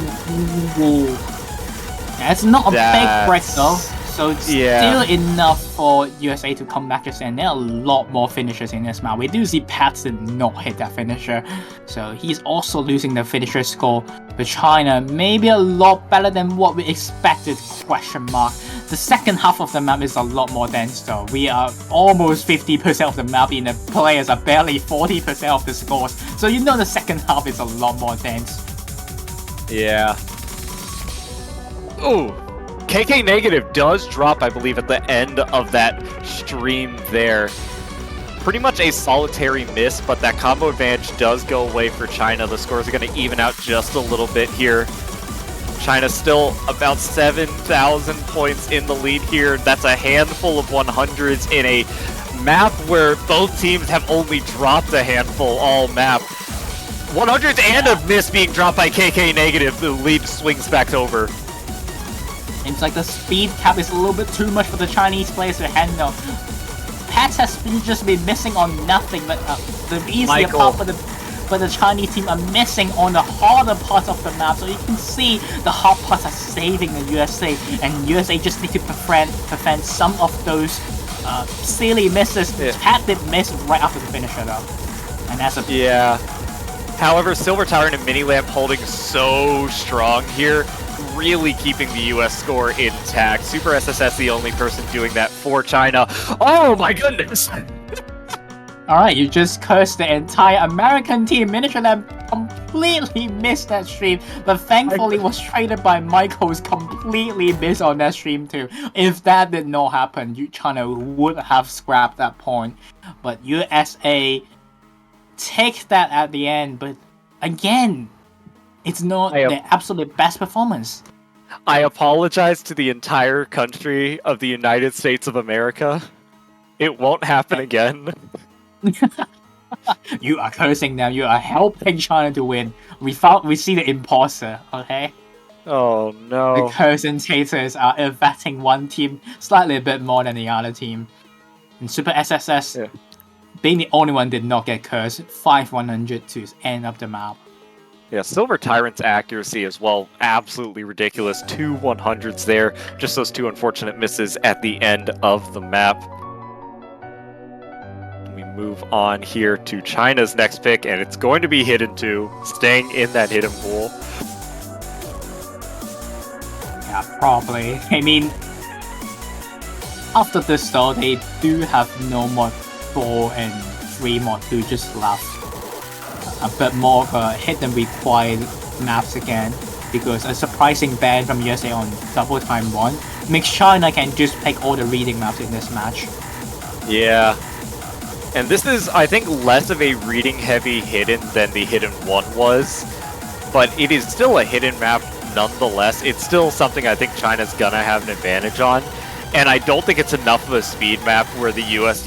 It's not a big break though, so it's Yeah. still enough for USA to come back just and there are a lot more finishers in this map. We do see Pat did not hit that finisher, so he's also losing the finisher score. But China maybe a lot better than what we expected, question mark. The second half of the map is a lot more dense though. We are almost 50% of the map and the players are barely 40% of the scores. So you know the second half is a lot more dense. Yeah. Ooh. KK Negative does drop, I believe, at the end of that stream there. Pretty much a solitary miss, but that combo advantage does go away for China. The scores are going to even out just a little bit here. China's still about 7,000 points in the lead here. That's a handful of 100s in a map where both teams have only dropped a handful all map. 100s and a miss being dropped by KK Negative. The lead swings back over. Seems like the speed cap is a little bit too much for the Chinese players to handle. Pat has just been missing on nothing, but the easier Michael. part for the but the Chinese team are missing on the harder parts of the map. So you can see the hard parts are saving the USA, and USA just need to prevent some of those silly misses. Pat did miss right after the finisher though, and that's a Yeah. However, Silver Tyrant and Mini Lamp holding so strong here, really keeping the US score intact. Super SSS the only person doing that for China. Oh my goodness! Alright, you just cursed the entire American team. Miniature Lamp completely missed that stream, but thankfully was traded by Michael's completely missed on that stream too. If that did not happen, China would have scrapped that point. But USA take that at the end, but again, it's not the absolute best performance. I apologize to the entire country of the United States of America. It won't happen again. You are cursing them, you are helping China to win. We see the imposter, okay? Oh no. The cursing haters are affecting one team slightly a bit more than the other team. And Super SSS, being the only one did not get cursed, 5-100 to end up the map. Yeah, Silver Tyrant's accuracy as well, absolutely ridiculous. 2 100s there, just those 2 unfortunate misses at the end of the map. We move on here to China's next pick, and it's going to be Hidden 2, staying in that hidden pool. Yeah, probably. I mean, after this though, they do have no mod 4 and 3 mod 2 just left. A bit more of a hidden required maps again, because a surprising ban from USA on double time 1 makes China can just pick all the reading maps in this match. Yeah. And this is, I think, less of a reading heavy hidden than the hidden 1 was, but it is still a hidden map nonetheless. It's still something I think China's gonna have an advantage on, and I don't think it's enough of a speed map where the US,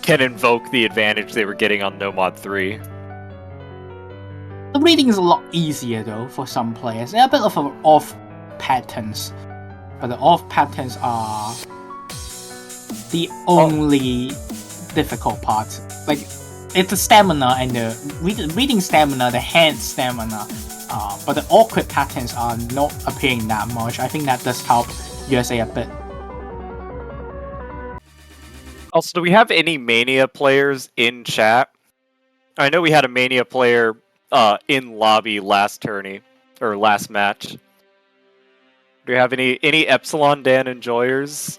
can invoke the advantage they were getting on No Mod 3. The reading is a lot easier though for some players. There are a bit of off patterns, but the off patterns are the only difficult part. Like, it's the stamina and the reading stamina, the hand stamina, but the awkward patterns are not appearing that much. I think that does help USA a bit. Also, do we have any Mania players in chat? I know we had a Mania player in lobby last tourney, or last match. Do you have any Epsilon Dan enjoyers?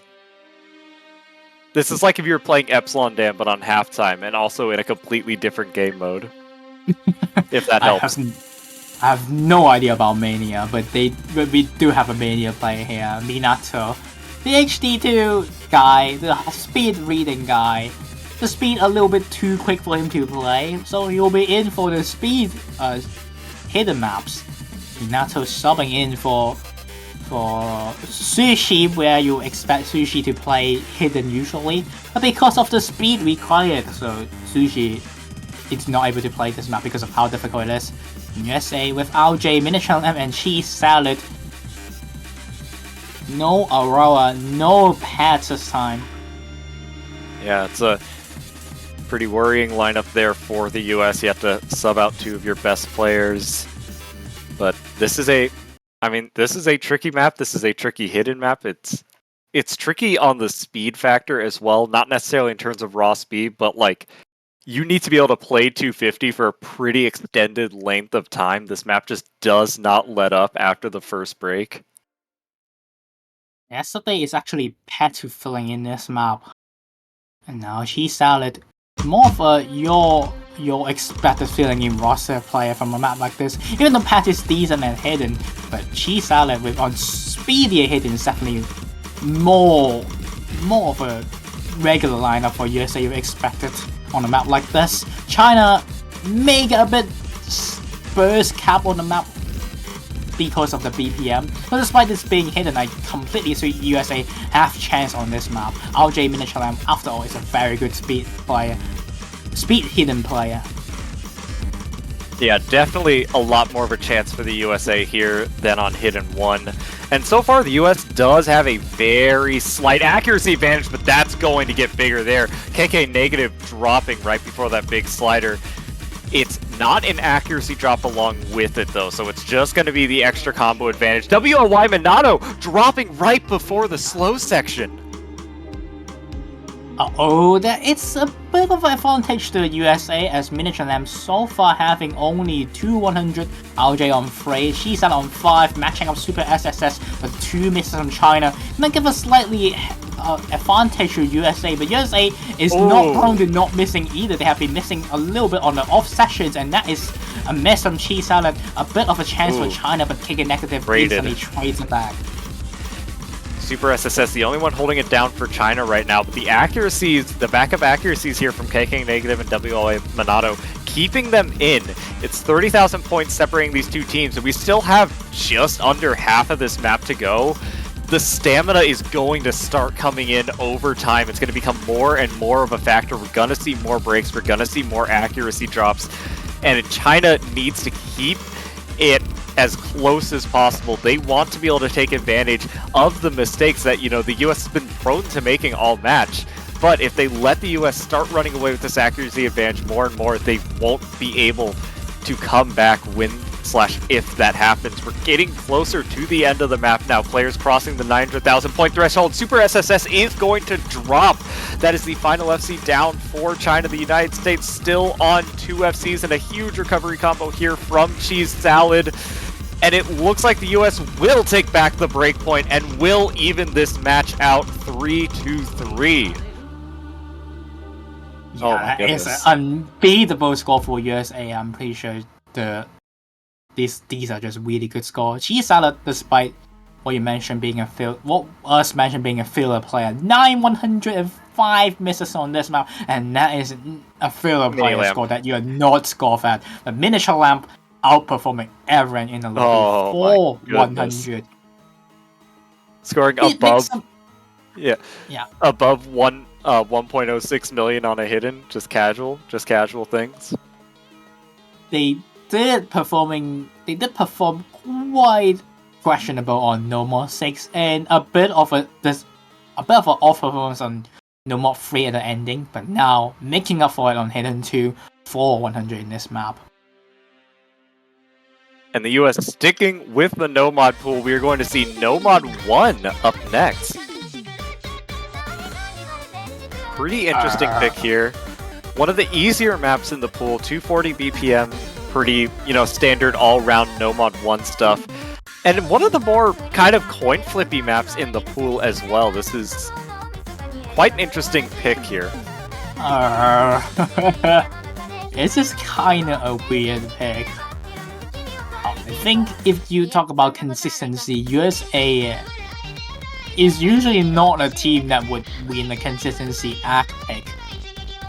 This is like if you were playing Epsilon Dan but on halftime, and also in a completely different game mode. If that helps. I have no idea about Mania, but we do have a Mania player here, Minato. The HD2 guy, the speed reading guy. The speed a little bit too quick for him to play, so he'll be in for the speed hidden maps. Minato subbing in for Sushi, where you expect Sushi to play hidden usually, but because of the speed required, so Sushi is not able to play this map because of how difficult it is. USA with RJ, Miniature M, and Cheese Salad. No Aurora, no Pets this time. Yeah, it's a pretty worrying lineup there for the US. You have to sub out 2 of your best players. But this is a tricky map. This is a tricky hidden map. It's tricky on the speed factor as well, not necessarily in terms of raw speed, but like you need to be able to play 250 for a pretty extended length of time. This map just does not let up after the first break. Yesterday is actually Patu filling in this map. And now Cheese Salad, more of a your expected filling in roster player from a map like this. Even though Pat is decent and hidden, but Cheese Salad with on speedier hidden is definitely more of a regular lineup for USA you expected on a map like this. China may get a bit burst cap on the map because of the BPM, but despite this being hidden, I completely see USA have chance on this map. RJ Miniature Lamp, after all, is a very good speed hidden player. Yeah, definitely a lot more of a chance for the USA here than on Hidden 1. And so far, the US does have a very slight accuracy advantage, but that's going to get bigger there. KK negative dropping right before that big slider. It's Not an accuracy drop along with it, though, so it's just going to be the extra combo advantage. WLY Minato dropping right before the slow section. Uh-oh, it's a bit of an advantage to the USA, as Miniature Lamb so far having only 2 100, RJ on 3, Shizan on 5, matching up Super SSS with 2 misses on China. Might give a slightly advantage to USA, but USA is not prone to not missing either. They have been missing a little bit on the off sessions, and that is a miss on Shizan, and a bit of a chance for China, but Kick Negative instantly trades it back. Super SSS, the only one holding it down for China right now, but the accuracies, the backup accuracies here from KK Negative and WLA Minato, keeping them in. It's 30,000 points separating these two teams, and we still have just under half of this map to go. The stamina is going to start coming in over time. It's going to become more and more of a factor. We're going to see more breaks. We're going to see more accuracy drops, and China needs to keep it as close as possible. They want to be able to take advantage of the mistakes that, the US has been prone to making all match. But if they let the US start running away with this accuracy advantage more and more, they won't be able to come back if that happens. We're getting closer to the end of the map now. Players crossing the 900,000 point threshold. Super SSS is going to drop. That is the final FC down for China. The United States still on 2 FCs and a huge recovery combo here from Cheese Salad. And it looks like the US will take back the breakpoint and will even this match out 3-3. Yeah, it's an unbeatable score for USA. I'm pretty sure these are just really good scores. Cheese Salad, despite what you mentioned being a filler player, 9 105 misses on this map, and that is a filler player score that you are not scored at. But Miniature Lamp outperforming everyone in the lobby, 100. Scoring above, above 1.06 million on a hidden, just casual things. They did perform quite questionable on No More 6, and a bit of an off performance on No More 3 at the ending, but now making up for it on Hidden 2 for 100 in this map. And the US sticking with the No-Mod pool, we are going to see No-Mod 1 up next. Pretty interesting pick here. One of the easier maps in the pool, 240 BPM, pretty, standard all-round No-Mod 1 stuff. And one of the more kind of coin flippy maps in the pool as well. This is quite an interesting pick here. This is kind of a weird pick. I think if you talk about consistency, USA is usually not a team that would win a consistency act pick.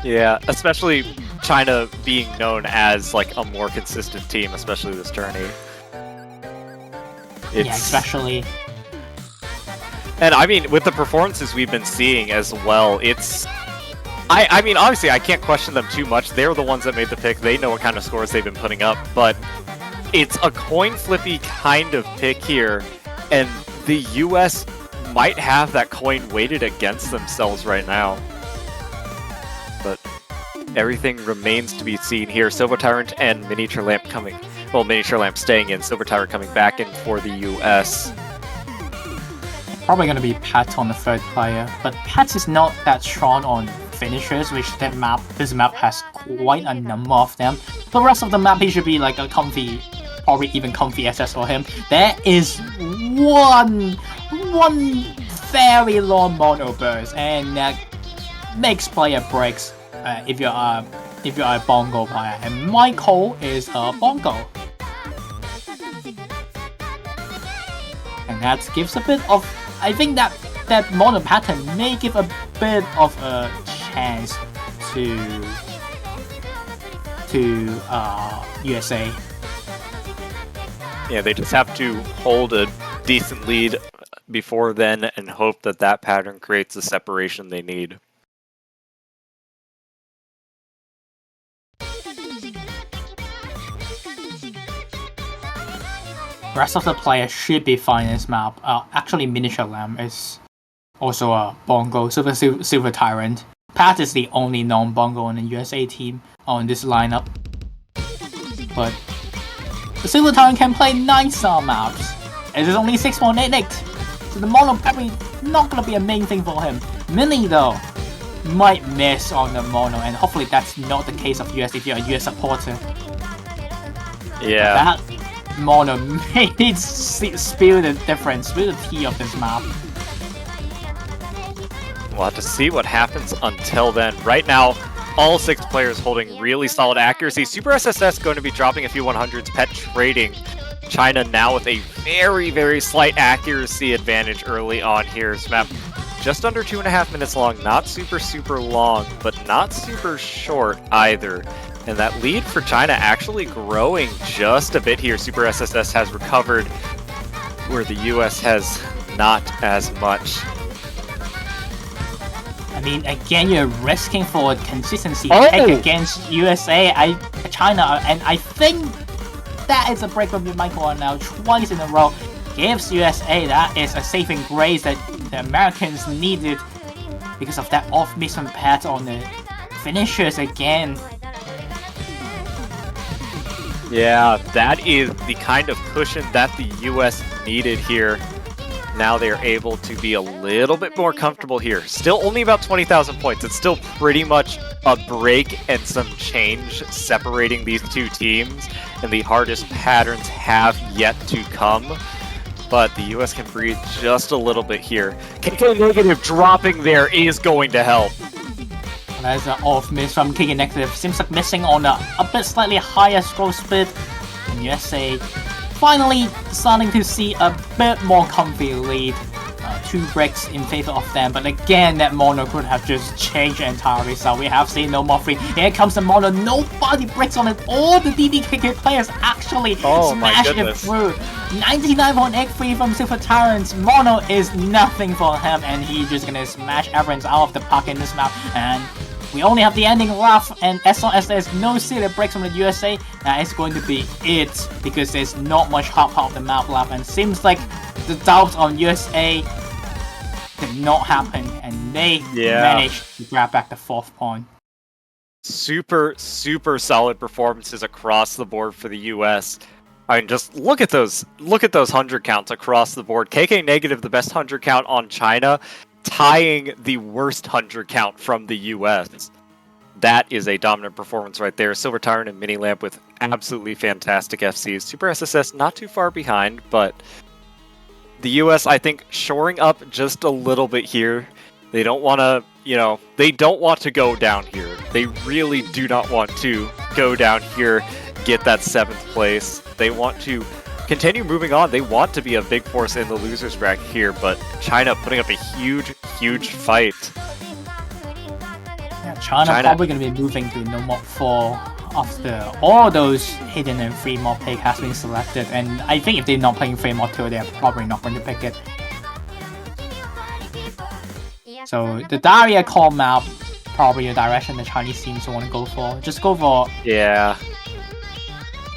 Yeah, especially China being known as like a more consistent team, especially this tourney. Yeah, especially. And I mean, with the performances we've been seeing as well, it's... I mean, obviously, I can't question them too much. They're the ones that made the pick. They know what kind of scores they've been putting up, but it's a coin flippy kind of pick here, and the US might have that coin weighted against themselves right now. But everything remains to be seen here. Silver Tyrant and Miniature Lamp coming. Well, Miniature Lamp staying in, Silver Tyrant coming back in for the US. Probably going to be Pat on the third player, but Pat is not that strong on finishers, which this map has quite a number of them. The rest of the map, he should be like a comfy, probably even comfy SS for him. There is one very long mono burst, and that makes player breaks if you're a bongo player, and Michael is a bongo, and that gives a bit of, I think that mono pattern may give a bit of a chance to USA. Yeah, they just have to hold a decent lead before then and hope that that pattern creates the separation they need. The rest of the players should be fine in this map. Actually, Miniature Lamb is also a bongo, Silver Tyrant. Pat is the only non-bongo on the USA team on this lineup. but the Silver Tyrant can play 9-star maps. It is only 6.88, so the mono probably not gonna be a main thing for him. Mini though might miss on the mono, and hopefully that's not the case of US if you're a US supporter. Yeah. That mono may spill the difference, spill the tea of this map. We'll have to see what happens until then. Right now, all 6 players holding really solid accuracy. Super SSS going to be dropping a few 100s, pet trading. China now with a very, very slight accuracy advantage early on here. This map just under 2.5 minutes long. Not super, super long, but not super short either. And that lead for China actually growing just a bit here. Super SSS has recovered, where the US has not as much. I mean, again, you're risking for consistency Oh! pick against USA, China, and I think that is a break from Michael now twice in a row. Gives USA that is a saving grace that the Americans needed because of that off-miss pad on the finishers again. Yeah, that is the kind of cushion that the US needed here. Now they are able to be a little bit more comfortable here. Still only about 20,000 points. It's still pretty much a break and some change separating these two teams, and the hardest patterns have yet to come. But the US can breathe just a little bit here. KK Negative dropping there is going to help. That's an off miss from KK Negative. Seems like missing on a bit slightly higher scroll speed. And USA finally starting to see a bit more comfy lead. 2 breaks in favor of them, but again, that mono could have just changed the entire result. We have seen no more free. Here comes the mono. Nobody breaks on it. All the DDKK players actually smash it through. 99.83 from Silver Tyrants. Mono is nothing for him, and he's just gonna smash everyone's out of the park in this map. And we only have the ending left, and as long as there's no silly breaks from the USA, that is going to be it, because there's not much hard part of the map left, and seems like the doubts on USA did not happen, and they managed to grab back the 4th point. Super, super solid performances across the board for the US. I mean, just look at those 100 counts across the board. KK Negative, the best 100 count on China, tying the worst 100 count from the US. That is a dominant performance right there. Silver Tyrant and Mini Lamp with absolutely fantastic FCs. Super SSS not too far behind, but the US, I think, shoring up just a little bit here. They don't want to, they don't want to go down here. They really do not want to go down here, get that 7th place. They want to continue moving on. They want to be a big force in the losers bracket here, but China putting up a huge, huge fight. Yeah, China probably going to be moving to no mod 4 after all those hidden and free mod pick has been selected, and I think if they're not playing free mod 2, they're probably not going to pick it. So the Daria call map, probably the direction the Chinese teams want to go for. Just go for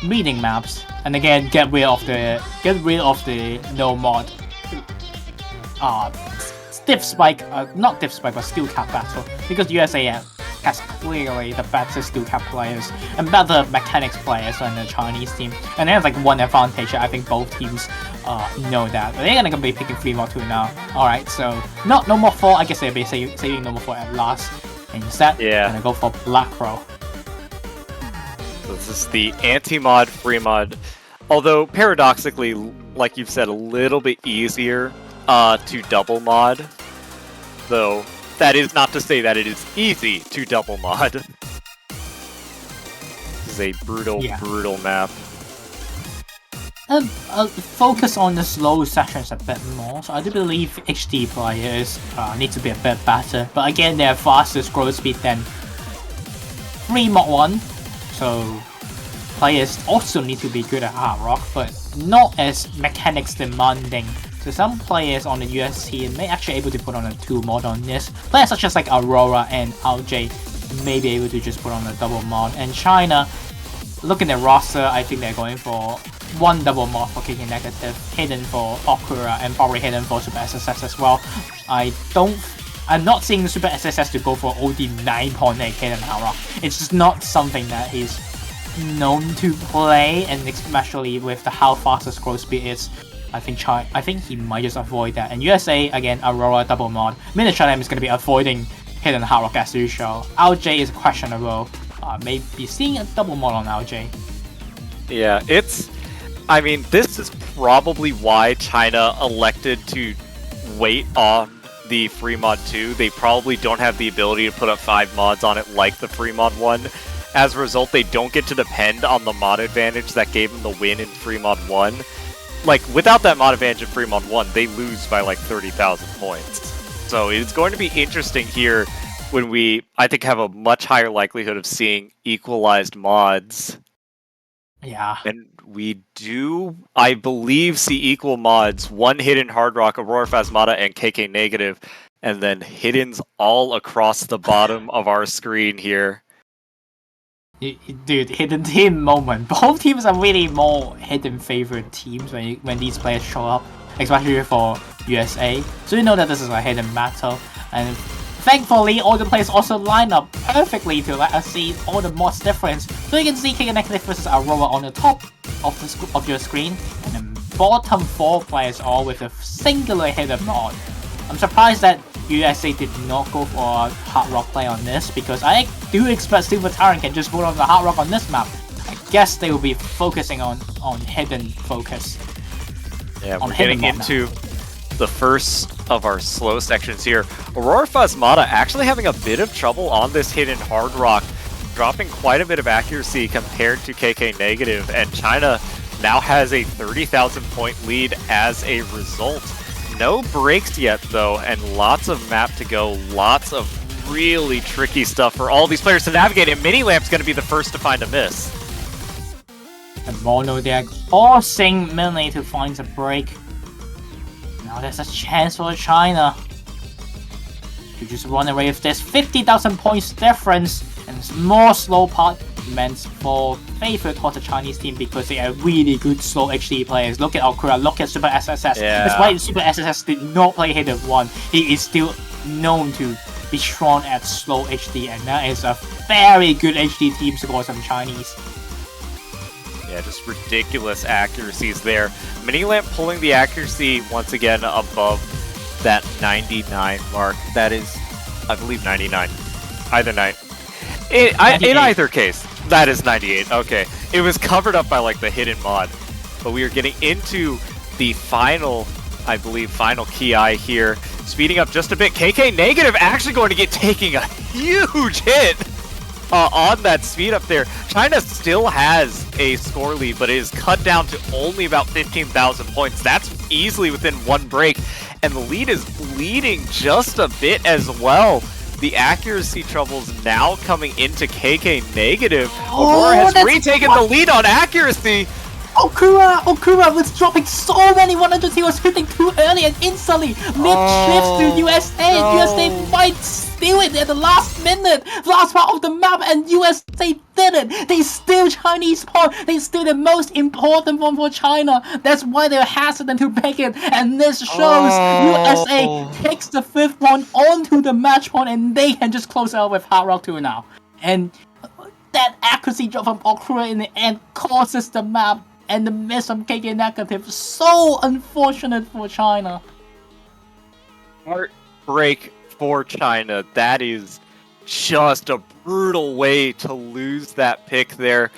reading maps, and again get rid of the no mod stiff spike, not diff spike, but steel cap battle, because USA has clearly the better steel cap players and better mechanics players than the Chinese team, and there's like one advantage. I think both teams know that. But they're gonna be picking 3 mod 2 now. Alright, so no more 4. I guess they'll be saving no more 4 at last, and instead gonna go for Black Crow. So this is the anti-mod free mod, although paradoxically, like you've said, a little bit easier to double mod, though that is not to say that it is easy to double mod. This is a brutal map. Focus on the slow sections a bit more, so I do believe HD players need to be a bit better, but again, they have faster scroll speed than 3 mod 1, so players also need to be good at hard rock, but not as mechanics demanding. So some players on the US team may actually able to put on a 2 mod on this. Players such as like Aurora and RJ may be able to just put on a double mod. And China, looking at roster, I think they're going for 1 double mod for KK Negative, hidden for Okura, and probably hidden for Super SSS as well. I'm not seeing Super SSS to go for OD 9.8 hidden hard rock. It's just not something that he's known to play, and especially with how fast the scroll speed is, I think he might just avoid that. And USA again, Aurora double mod. Miniature is going to be avoiding hidden hard rock as usual. LJ is questionable. Maybe seeing a double mod on LJ. Yeah, I mean, this is probably why China elected to wait on the free mod 2. They probably don't have the ability to put up 5 mods on it like the free mod 1. As a result, they don't get to depend on the mod advantage that gave them the win in free mod 1. Like, without that mod advantage in free mod 1, they lose by like 30,000 points. So it's going to be interesting here when we, I think, have a much higher likelihood of seeing equalized mods. Yeah. And we do, I believe, see equal mods. 1 hidden Hard Rock, Aurora Phasmata, and KK Negative. And then hiddens all across the bottom of our screen here. Dude, hidden team moment. Both teams are really more hidden favorite teams when these players show up, especially for USA. So you know that this is a hidden battle, and thankfully all the players also line up perfectly to let us see all the mods difference. So you can see KK Negative versus Aurora on the top of your screen, and then bottom 4 players all with a singular hidden mod. I'm surprised that USA did not go for a Hard Rock play on this, because I do expect Silver Tyrant can just vote on the Hard Rock on this map. I guess they will be focusing on hidden focus. Yeah, we're getting into the first of our slow sections here. Aurora Phasmata actually having a bit of trouble on this hidden Hard Rock, dropping quite a bit of accuracy compared to KK Negative, and China now has a 30,000 point lead as a result. No breaks yet, though, and lots of map to go. Lots of really tricky stuff for all these players to navigate, and Mini Lamp's going to be the first to find a miss. And Mono, they're forcing Mini to find a break. Now there's a chance for China to just run away with this 50,000 points difference, and more slow part meant for favor towards the Chinese team because they are really good slow HD players. Look at Okura, look at Super SSS. Yeah. Despite Super SSS did not play Hidden 1, he is still known to be strong at slow HD, and that is a very good HD team score from Chinese. Yeah, just ridiculous accuracies there. Mini Lamp pulling the accuracy once again above that 99 mark. That is, I believe, 99. Either 9. In either case, that is 98. Okay. It was covered up by like the hidden mod. But we are getting into the final, I believe, final Ki here. Speeding up just a bit. KK Negative actually going to get taking a huge hit on that speed up there. China still has a score lead, but it is cut down to only about 15,000 points. That's easily within 1 break. And the lead is bleeding just a bit as well. The accuracy troubles now coming into KK Negative. Aurora has retaken the lead on accuracy. Okura was dropping so many 100. He was hitting too early and instantly mid-shifts to USA. No. USA might steal it at the last minute, last part of the map, and USA didn't. They steal Chinese point. They steal the most important one for China. That's why they're hesitant to pick it. And this shows USA takes the 5th point onto the match point, and they can just close out with Hard Rock 2 now. And that accuracy drop from Okura in the end causes the map and the miss from KK Negative. So unfortunate for China. Heartbreak for China. That is just a brutal way to lose that pick there.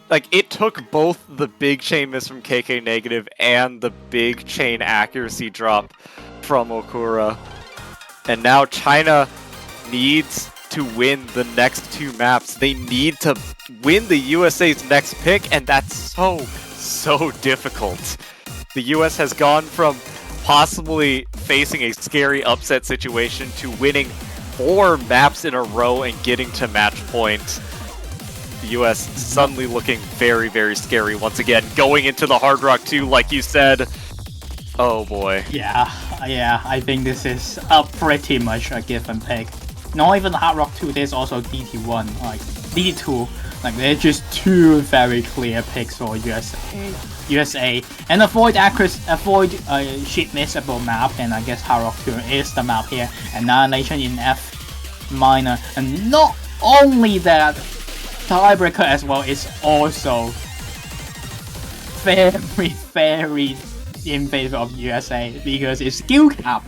Like, it took both the big chain miss from KK Negative and the big chain accuracy drop from Okura. And now China needs to win the next 2 maps. They need to win the USA's next pick, and that's so difficult. The US has gone from possibly facing a scary upset situation to winning 4 maps in a row and getting to match point. The US suddenly looking very, very scary once again, going into the Hard Rock 2 like you said. Oh boy. Yeah, I think this is pretty much a given pick. Not even Hard Rock 2, there's also DT1, like DT2. Like, they're just 2 very clear picks for USA. And avoid shit missable map, and I guess Hard Rock 2 is the map here. Annihilation in F minor. And not only that, tiebreaker as well is also very, very in favor of USA because it's skill cap.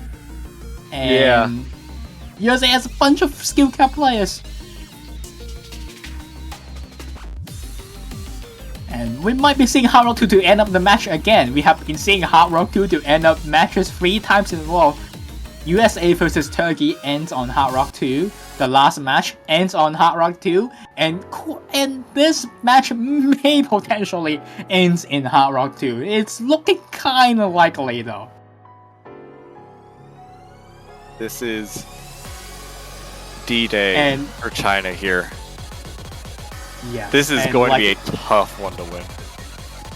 And USA has a bunch of skill cap players. And we might be seeing Hard Rock 2 to end up the match again. We have been seeing Hard Rock 2 to end up matches 3 times in a row. USA versus Turkey ends on Hard Rock 2. The last match ends on Hard Rock 2. And this match may potentially ends in Hard Rock 2. It's looking kinda likely though. This is D-Day for China here. Yeah. This is going to be a tough one to win.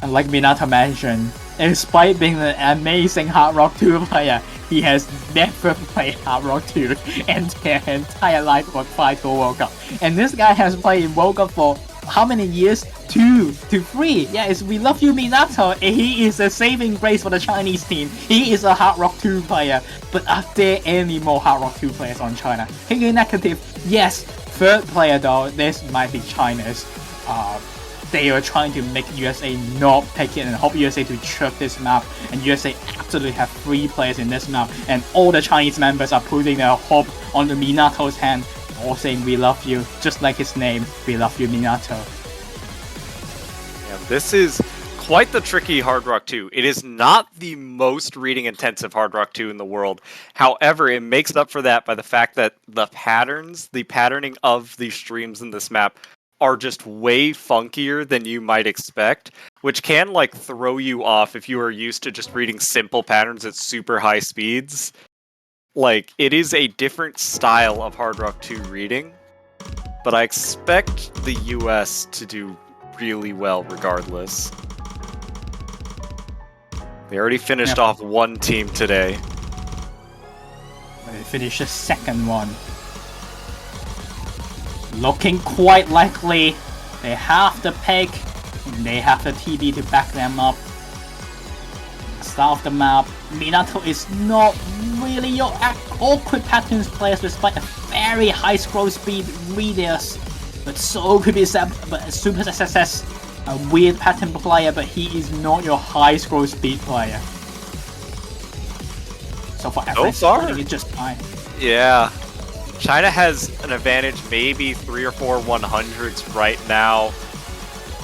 And like Minato mentioned, despite being an amazing Hard Rock 2 player, he has never played Hard Rock 2 in their entire life for FICO World Cup. And this guy has played in World Cup for how many years? 2 to 3. Yeah, it's We Love You Minato. He is a saving grace for the Chinese team. He is a Hard Rock 2 player. But are there any more Hard Rock 2 players on China? Taking negative, yes. Third player though, this might be China's. They are trying to make USA not pick it and hope USA to choke this map. And USA absolutely have 3 players in this map. And all the Chinese members are putting their hope on the Minato's hand. All saying we love you, just like his name, we love you Minato. Yeah, this is quite the tricky Hard Rock 2. It is not the most reading intensive Hard Rock 2 in the world. However, it makes up for that by the fact that the patterning of the streams in this map are just way funkier than you might expect, which can like throw you off if you are used to just reading simple patterns at super high speeds. Like, it is a different style of Hard Rock 2 reading, but I expect the US to do really well regardless. They already finished off one team today. They finished the second one. Looking quite likely. They have the pick, and they have the TD to back them up. Start of the map, Minato is not really your awkward patterns players despite a very high scroll speed readers. But so could be Super SSS, a weird pattern player, but he is not your high scroll speed player. So for average, it's just fine. Yeah. China has an advantage, maybe 3 or 4 100s right now,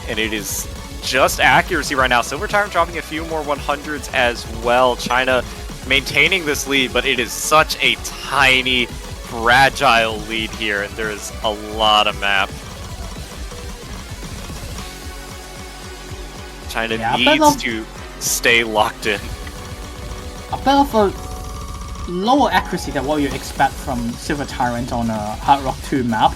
and it is just accuracy right now. Silver Tyrant dropping a few more 100s as well. China maintaining this lead, but it is such a tiny, fragile lead here, and there is a lot of map. China needs to stay locked in. A bit of a lower accuracy than what you expect from Silver Tyrant on a Hard Rock 2 map.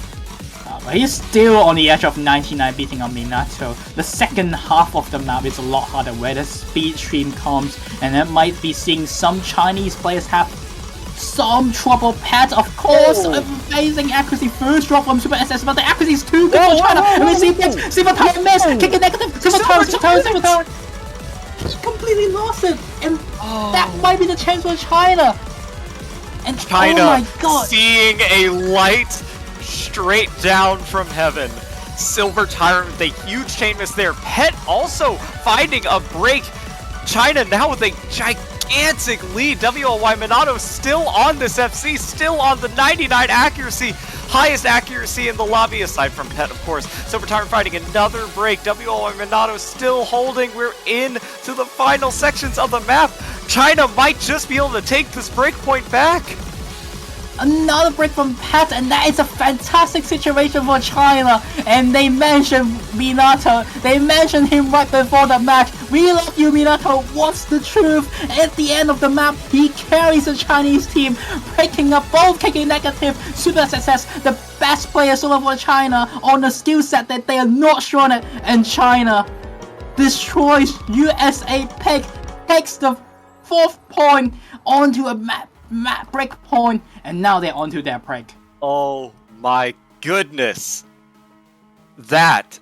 But he's still on the edge of 99 beating on Minato. The second half of the map is a lot harder where the speed stream comes, and that might be seeing some Chinese players have some trouble. Pet, of course, amazing accuracy. First drop from Super SS, but the accuracy is too good for China. And we see Silver Tyrant miss, kicking negative. Silver Tyrant. He completely lost it, and that might be the chance for China. And China, oh my God, seeing a light straight down from heaven. Silver Tyrant with a huge chain miss there. Pet also finding a break. China now with a gigantic lead. WLY Minato still on this FC, still on the 99 accuracy. Highest accuracy in the lobby, aside from Pet, of course. Silver Tyrant finding another break. WLY Minato still holding. We're in to the final sections of the map. China might just be able to take this break point back. Another break from Pet, and that is a fantastic situation for China. And they mentioned Minato. They mentioned him right before the match. We love you, Minato. What's the truth? At the end of the map, he carries the Chinese team, breaking up both kicking negative Super SSS, the best player so far for China on the skill set that they are not sure on it. And China destroys USA pick, takes the 4th point onto a map break point, and now they're onto their break. Oh my goodness. That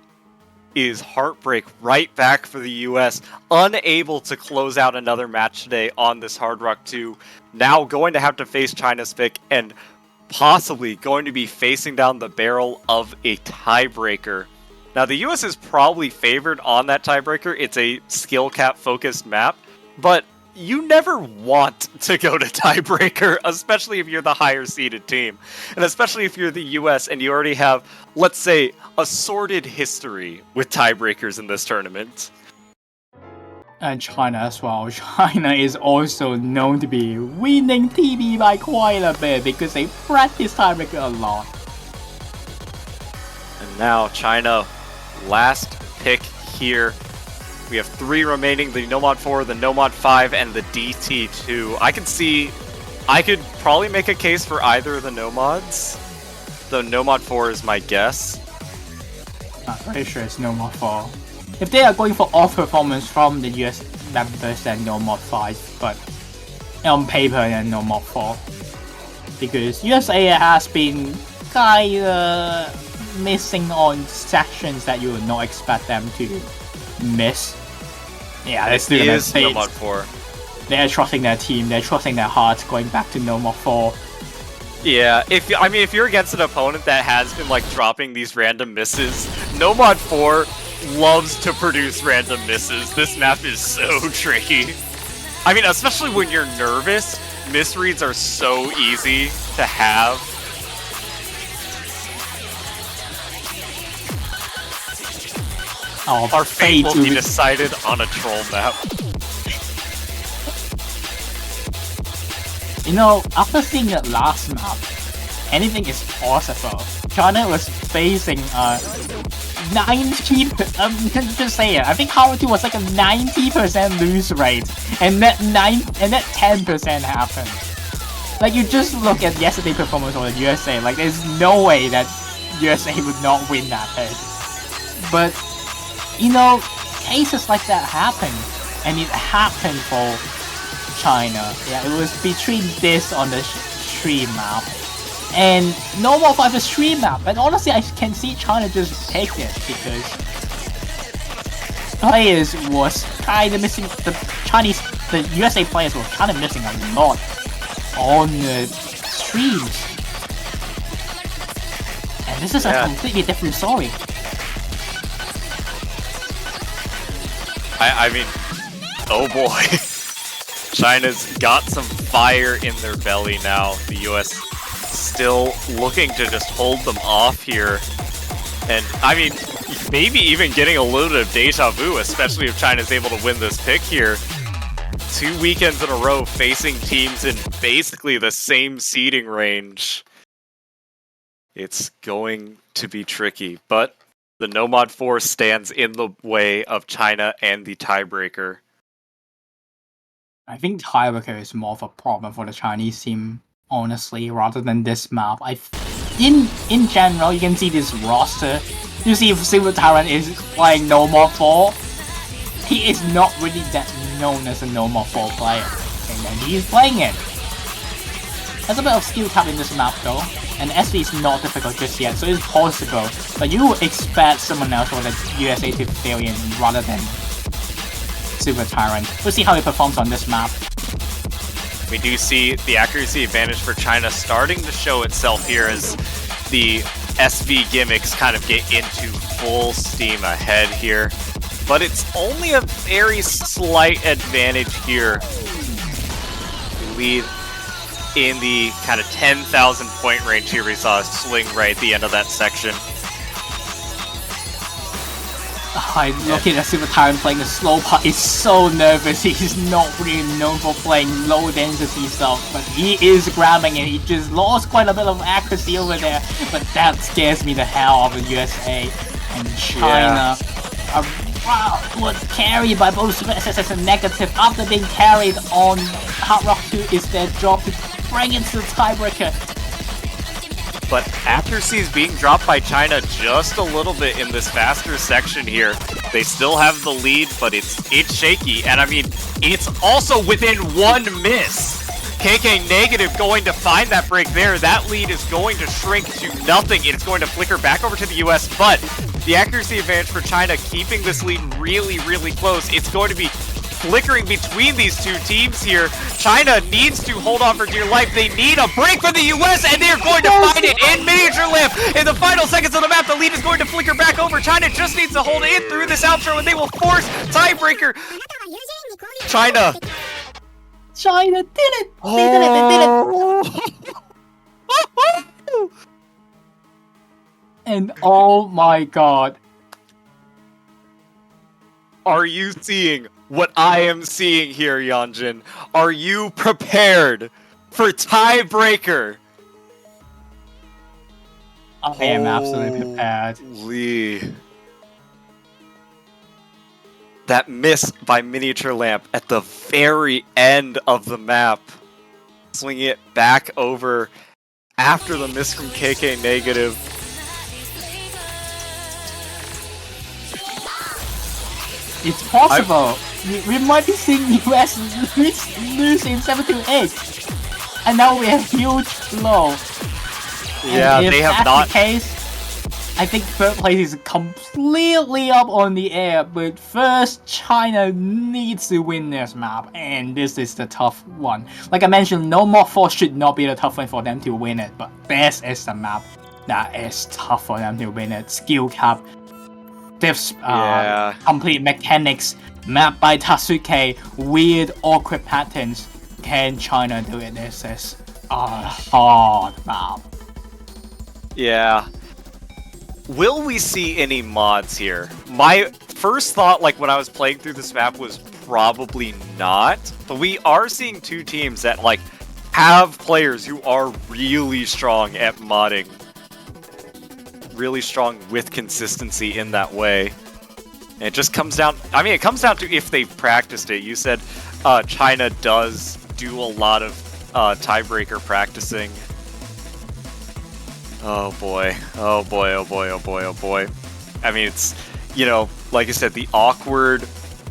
is heartbreak right back for the US. Unable to close out another match today on this Hard Rock 2. Now going to have to face China's pick, and possibly going to be facing down the barrel of a tiebreaker. Now, the US is probably favored on that tiebreaker. It's a skill cap focused map, but you never want to go to tiebreaker, especially if you're the higher seeded team. And especially if you're the US and you already have, let's say, a sordid history with tiebreakers in this tournament. And China as well. China is also known to be winning TV by quite a bit because they practice tiebreaker a lot. And now China, last pick here. We have 3 remaining, the Nomad 4, the Nomad 5, and the DT2. I could probably make a case for either of the Nomads, though Nomad 4 is my guess. I'm pretty sure it's Nomad 4. If they are going for off performance from the US members, then Nomad 5, but on paper, then Nomad 4. Because USA has been kinda missing on sections that you would not expect them to miss. Yeah, This is Nomad 4. They're trusting their team, they're trusting their hearts, going back to Nomad 4. Yeah, if you're against an opponent that has been like dropping these random misses, Nomad 4 loves to produce random misses. This map is so tricky. I mean, especially when you're nervous, misreads are so easy to have. Our fate will be decided on a troll map. You know, after seeing the last map, anything is possible. China was facing 90. Just say it. I think Howard 2 was like a 90% lose rate, and that 10% happened. Like, you just look at yesterday's performance of the USA. Like, there's no way that USA would not win that pick. But you know, cases like that happen, and it happened for China. Yeah, it was between this on the stream map and Nomad 5 the stream map, and honestly I can see China just take it because players was kinda missing, the USA players were kinda missing a lot on the streams. And this is a completely different story. I mean, oh boy. China's got some fire in their belly now. The US still looking to just hold them off here. And, I mean, maybe even getting a little bit of deja vu, especially if China's able to win this pick here. 2 weekends in a row facing teams in basically the same seeding range. It's going to be tricky, but the Nomad 4 stands in the way of China and the tiebreaker. I think tiebreaker is more of a problem for the Chinese team, honestly, rather than this map. In general, you can see this roster. You see if Silver Tyrant is playing Nomad 4, he is not really that known as a Nomad 4 player. And then he's playing it. There's a bit of skill cap in this map though, and SV is not difficult just yet, so it's possible. But you would expect someone else or the USA to fail in rather than Silver Tyrant. We'll see how he performs on this map. We do see the accuracy advantage for China starting to show itself here as the SV gimmicks kind of get into full steam ahead here. But it's only a very slight advantage here. We lead in the kind of 10,000 point range here. We saw a swing right at the end of that section. I look at Silver Tyrant playing the slow part. He's so nervous. He's not really known for playing low density stuff, but he is grabbing it. He just lost quite a bit of accuracy over there, but that scares me the hell out of the USA. And China wow, was carried by both Super SSS and Negative. After being carried on Hard Rock 2, it's their job to bring it to the tiebreaker. But accuracy is being dropped by China just a little bit in this faster section here. They still have the lead, but it's shaky. And I mean, it's also within one miss. KK Negative going to find that break there. That lead is going to shrink to nothing. It's going to flicker back over to the US, but the accuracy advantage for China keeping this lead really, really close. It's going to be flickering between these two teams here. China needs to hold on for dear life. They need a break from the US, and they're going to find it in Miniature Lamp. In the final seconds of the map, the lead is going to flicker back over. China just needs to hold it in through this outro, and they will force tiebreaker. China. China did it! They did it, they did it! And oh my god. Are you seeing what I am seeing here, Yeonjin? Are you prepared for tiebreaker? I am absolutely prepared. Holy. That miss by Miniature Lamp at the very end of the map. Swinging it back over after the miss from KK Negative. It's possible. We might be seeing US lose in 7-8. And now we have huge low. Yeah, and if they have that's not. The case, I think third place is completely up on the air, but first China needs to win this map, and this is the tough one. Like I mentioned, no more force should not be the tough one for them to win it, but this is the map that is tough for them to win it. Skill cap, diffs, complete mechanics, map by Tatsuke, weird awkward patterns. Can China do it? This is a hard map. Yeah. Will we see any mods here? My first thought, like when I was playing through this map, was probably not. But we are seeing two teams that like have players who are really strong at modding. Really strong with consistency in that way. And it just comes down, I mean, it comes down to if they've practiced it. You said China does do a lot of tiebreaker practicing. Oh boy, oh boy, oh boy, oh boy, oh boy. I mean, it's, you know, like I said, the awkward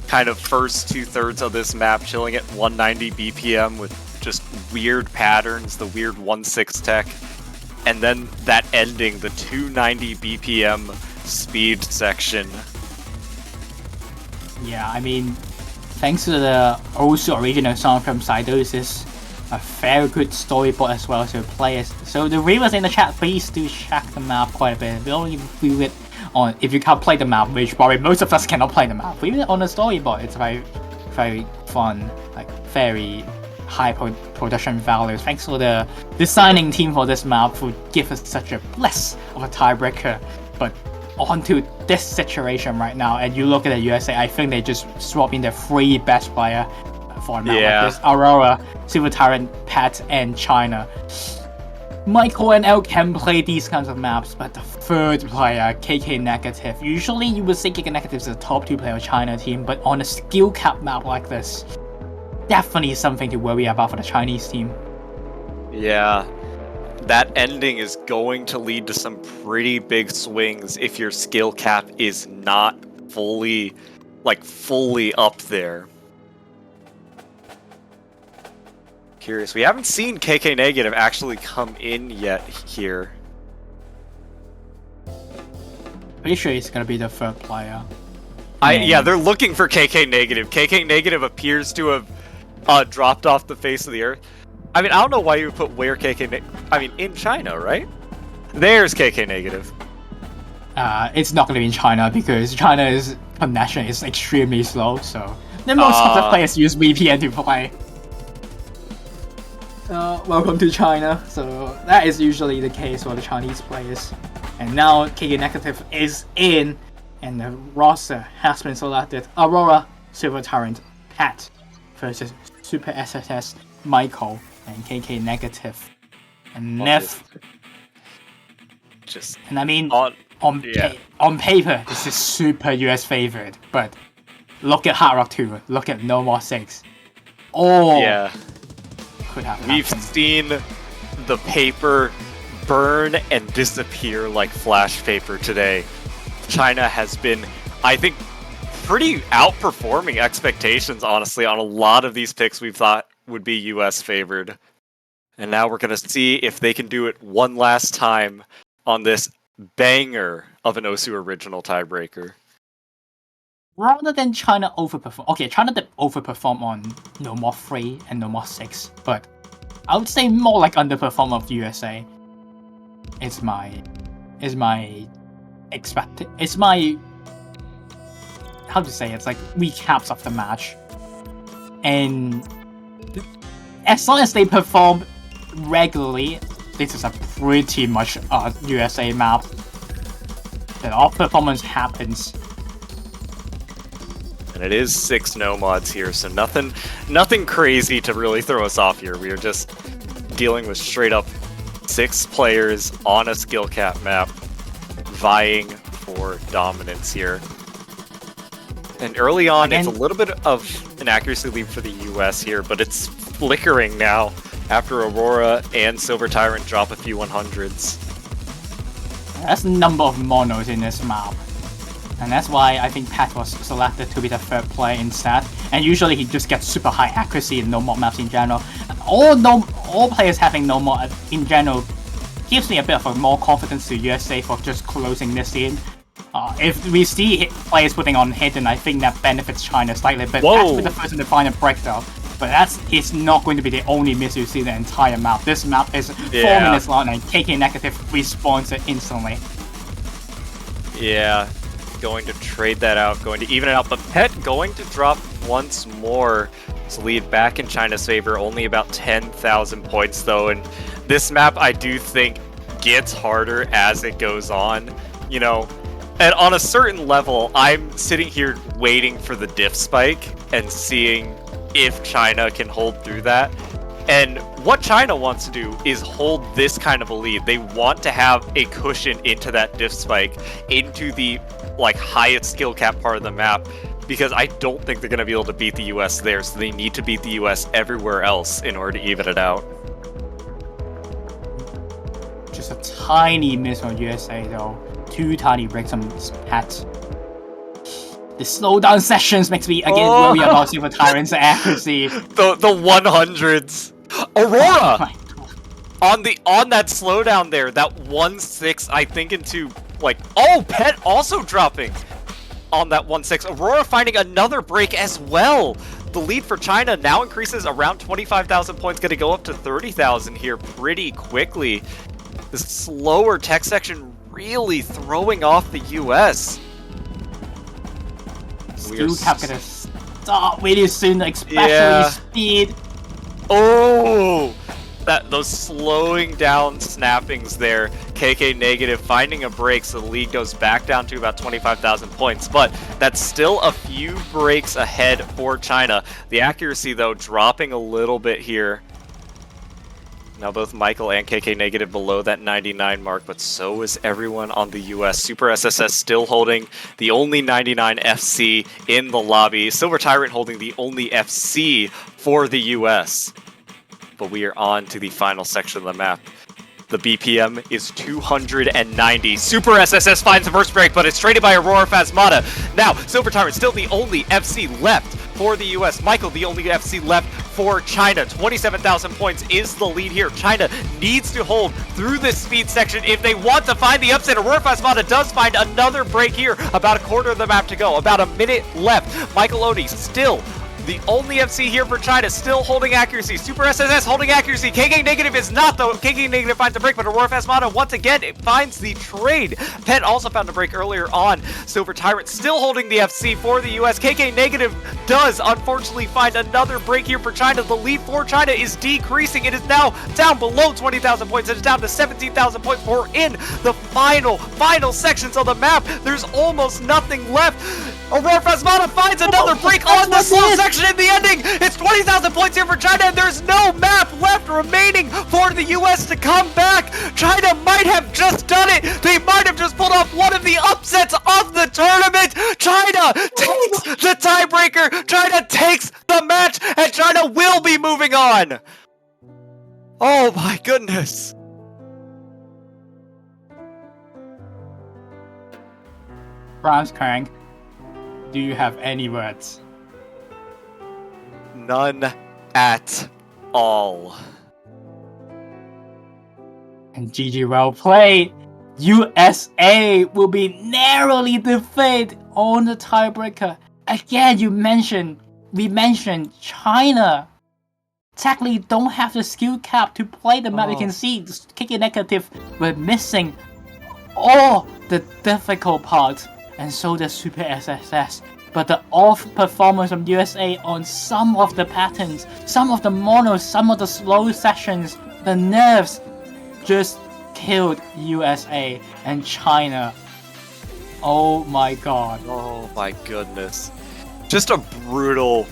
kind of first 2/3 of this map, chilling at 190 BPM with just weird patterns, the weird 1/6 tech, and then that ending, the 290 BPM speed section. Yeah, I mean, thanks to the also original song from Psydosis, a very good storyboard as well, so players. So the viewers in the chat, please do check the map quite a bit. We only view it on, if you can't play the map, which probably most of us cannot play the map. View it on the storyboard. It's very, very fun, like very high production values. Thanks for the designing team for this map who give us such a bliss of a tiebreaker. But onto this situation right now, and you look at the USA, I think they just swap in the 3 best player for a map like this. Aurora, Silver Tyrant, Pat, and China. Michael and El can play these kinds of maps, but the third player, KK Negative. Usually you would say KK Negative is the top 2 player China team, but on a skill cap map like this, definitely something to worry about for the Chinese team. Yeah. That ending is going to lead to some pretty big swings if your skill cap is not fully up there. Curious. We haven't seen KK Negative actually come in yet here. Pretty sure he's gonna be the third player. Yeah, they're looking for KK Negative. KK Negative appears to have dropped off the face of the earth. I mean, I don't know why you would put where KK I mean, in China, right? There's KK Negative. It's not gonna be in China because China's connection is extremely slow, so then most of the players use VPN to play. Welcome to China. So that is usually the case for the Chinese players. And now KK Negative is in, and the roster has been selected. Aurora, Silver Tyrant, Pat versus Super SSS, Michael, and KK Negative. And Neff. And I mean, on paper, this is super US favored, but look at Hard Rock 2, look at No More 6. Oh, yeah. Could have happened. We've seen the paper burn and disappear like flash paper today. China has been, I think, pretty outperforming expectations, honestly, on a lot of these picks we thought would be US favored. And now we're going to see if they can do it one last time on this banger of an Osu original tiebreaker. rather than China overperform. Okay, China did overperform on No More 3 and No More 6, but I would say more like underperform of USA. It's my how to say it? It's like recaps of the match. And as long as they perform regularly, this is a pretty much USA map. That all performance happens. And it is 6 no mods here, so nothing crazy to really throw us off here. We are just dealing with straight up 6 players on a skill cap map, vying for dominance here. And early on, it's a little bit of an accuracy lead for the US here, but it's flickering now after Aurora and Silver Tyrant drop a few 100s. That's the number of monos in this map. And that's why I think Pat was selected to be the 3rd player instead. And usually he just gets super high accuracy in no mod maps in general. All players having no mod in general gives me a bit of a more confidence to USA for just closing this in. If we see players putting on Hidden, I think that benefits China slightly. But Pat's been the first to find a break though. But it's not going to be the only miss you see the entire map. This map is 4 minutes long and KK Negative respawns it instantly. Yeah, going to trade that out, going to even it out, but Pet going to drop once more to lead back in China's favor, only about 10,000 points though, and this map I do think gets harder as it goes on, you know, and on a certain level, I'm sitting here waiting for the diff spike and seeing if China can hold through that. And what China wants to do is hold this kind of a lead. They want to have a cushion into that diff spike, into the highest skill cap part of the map, because I don't think they're going to be able to beat the US there, so they need to beat the US everywhere else in order to even it out. Just a tiny miss on USA though. 2 tiny breaks on Pat. The slowdown sessions makes me again worry about Silver Tyrant's accuracy. The 100s. Aurora! On that slowdown there, that 1-6, I think into Pet also dropping on that 1-6. Aurora finding another break as well. The lead for China now increases around 25,000 points, gonna go up to 30,000 here pretty quickly. The slower tech section really throwing off the US. Skill cap gonna start really soon, especially speed. Oh! Those slowing down snappings there. KK Negative finding a break, so the lead goes back down to about 25,000 points, but that's still a few breaks ahead for China. The accuracy, though, dropping a little bit here. Now both Michael and KK Negative below that 99 mark, but so is everyone on the US. Super SSS still holding the only 99 FC in the lobby. Silver Tyrant holding the only FC for the US. But we are on to the final section of the map. The BPM is 290. Super SSS finds the first break, but it's traded by Aurora Phasmata. Now, Silver Tyrant still the only FC left for the US. Michael, the only FC left for China. 27,000 points is the lead here. China needs to hold through this speed section if they want to find the upset. Aurora Phasmata does find another break here. About a quarter of the map to go. About a minute left. Michael Odie still the only FC here for China, still holding accuracy. Super SSS holding accuracy. KK Negative is not, though. KK Negative finds a break, but Aurora Phasmata once again finds the trade. Pet also found a break earlier on. Silver Tyrant still holding the FC for the US. KK Negative does unfortunately find another break here for China. The lead for China is decreasing. It is now down below 20,000 points. It is down to 17,000 points. We're in the final sections of the map. There's almost nothing left. Aurora Phasmata finds another break on the slow section in the ending. It's 20,000 points here for China, and there's no map left remaining for the US to come back. China might have just done it. They might have just pulled off one of the upsets of the tournament. China takes the tiebreaker. China takes the match, and China will be moving on. Oh my goodness. Franz Kang, do you have any words? None at all. And GG, well played. USA will be narrowly defeated on the tiebreaker. again, we mentioned China. Technically, don't have the skill cap to play the map. You can see Kicking Negative were missing all the difficult parts, and so the Super SSS. But the off performance from USA on some of the patterns, some of the monos, some of the slow sessions, the nerfs just killed USA and China. Oh my god. Oh my goodness. Just a brutal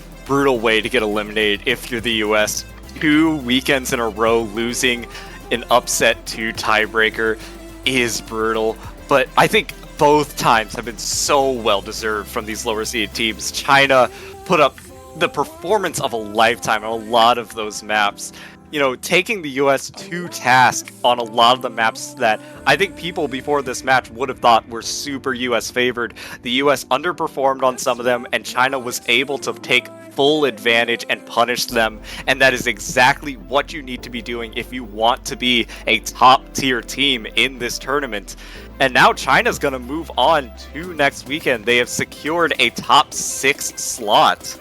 way to get eliminated if you're the US. 2 weekends in a row losing an upset to tiebreaker is brutal, but I think both times have been so well deserved from these lower seeded teams. China put up the performance of a lifetime on a lot of those maps. You know, taking the US to task on a lot of the maps that I think people before this match would have thought were super US favored. The US underperformed on some of them, and China was able to take full advantage and punish them, and that is exactly what you need to be doing if you want to be a top tier team in this tournament. And now China's gonna move on to next weekend. They have secured a top 6 slot.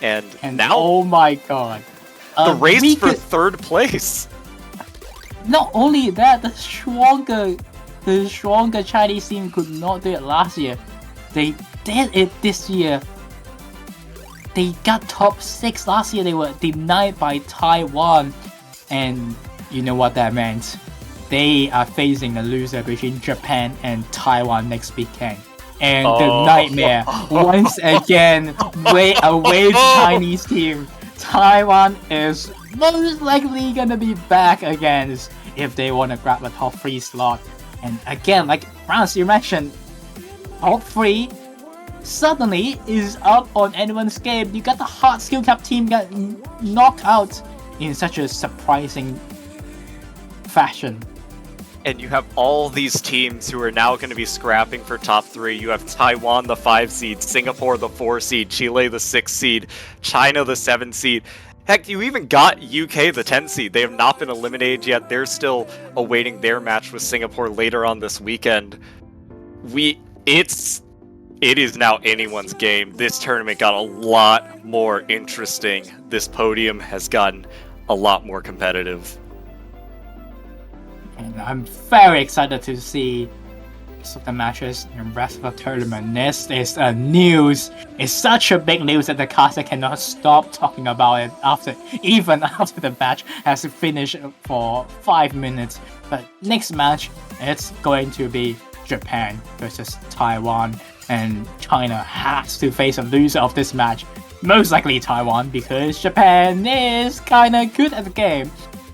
And now, oh my god, the race for 3rd place. Not only that, the stronger Chinese team could not do it last year. They did it this year. They got top 6 last year. They were denied by Taiwan, and you know what that meant. They are facing a loser between Japan and Taiwan next weekend. And the nightmare once again awaits Chinese team. Taiwan is most likely gonna be back against if they want to grab a top 3 slot. And again, like Franz, you mentioned, top 3 suddenly is up on anyone's game. You got the hard skill cap team get knocked out in such a surprising fashion. And you have all these teams who are now going to be scrapping for top 3. You have Taiwan, the 5 seed, Singapore, the 4 seed, Chile, the 6 seed, China, the 7 seed. Heck, you even got UK, the 10 seed. They have not been eliminated yet. They're still awaiting their match with Singapore later on this weekend. It is now anyone's game. This tournament got a lot more interesting. This podium has gotten a lot more competitive. And I'm very excited to see some of the matches in the rest of the tournament. This is a news. It's such a big news that the caster cannot stop talking about it even after the match has finished for 5 minutes. But next match, it's going to be Japan versus Taiwan, and China has to face a loser of this match. Most likely Taiwan, because Japan is kinda good at the game.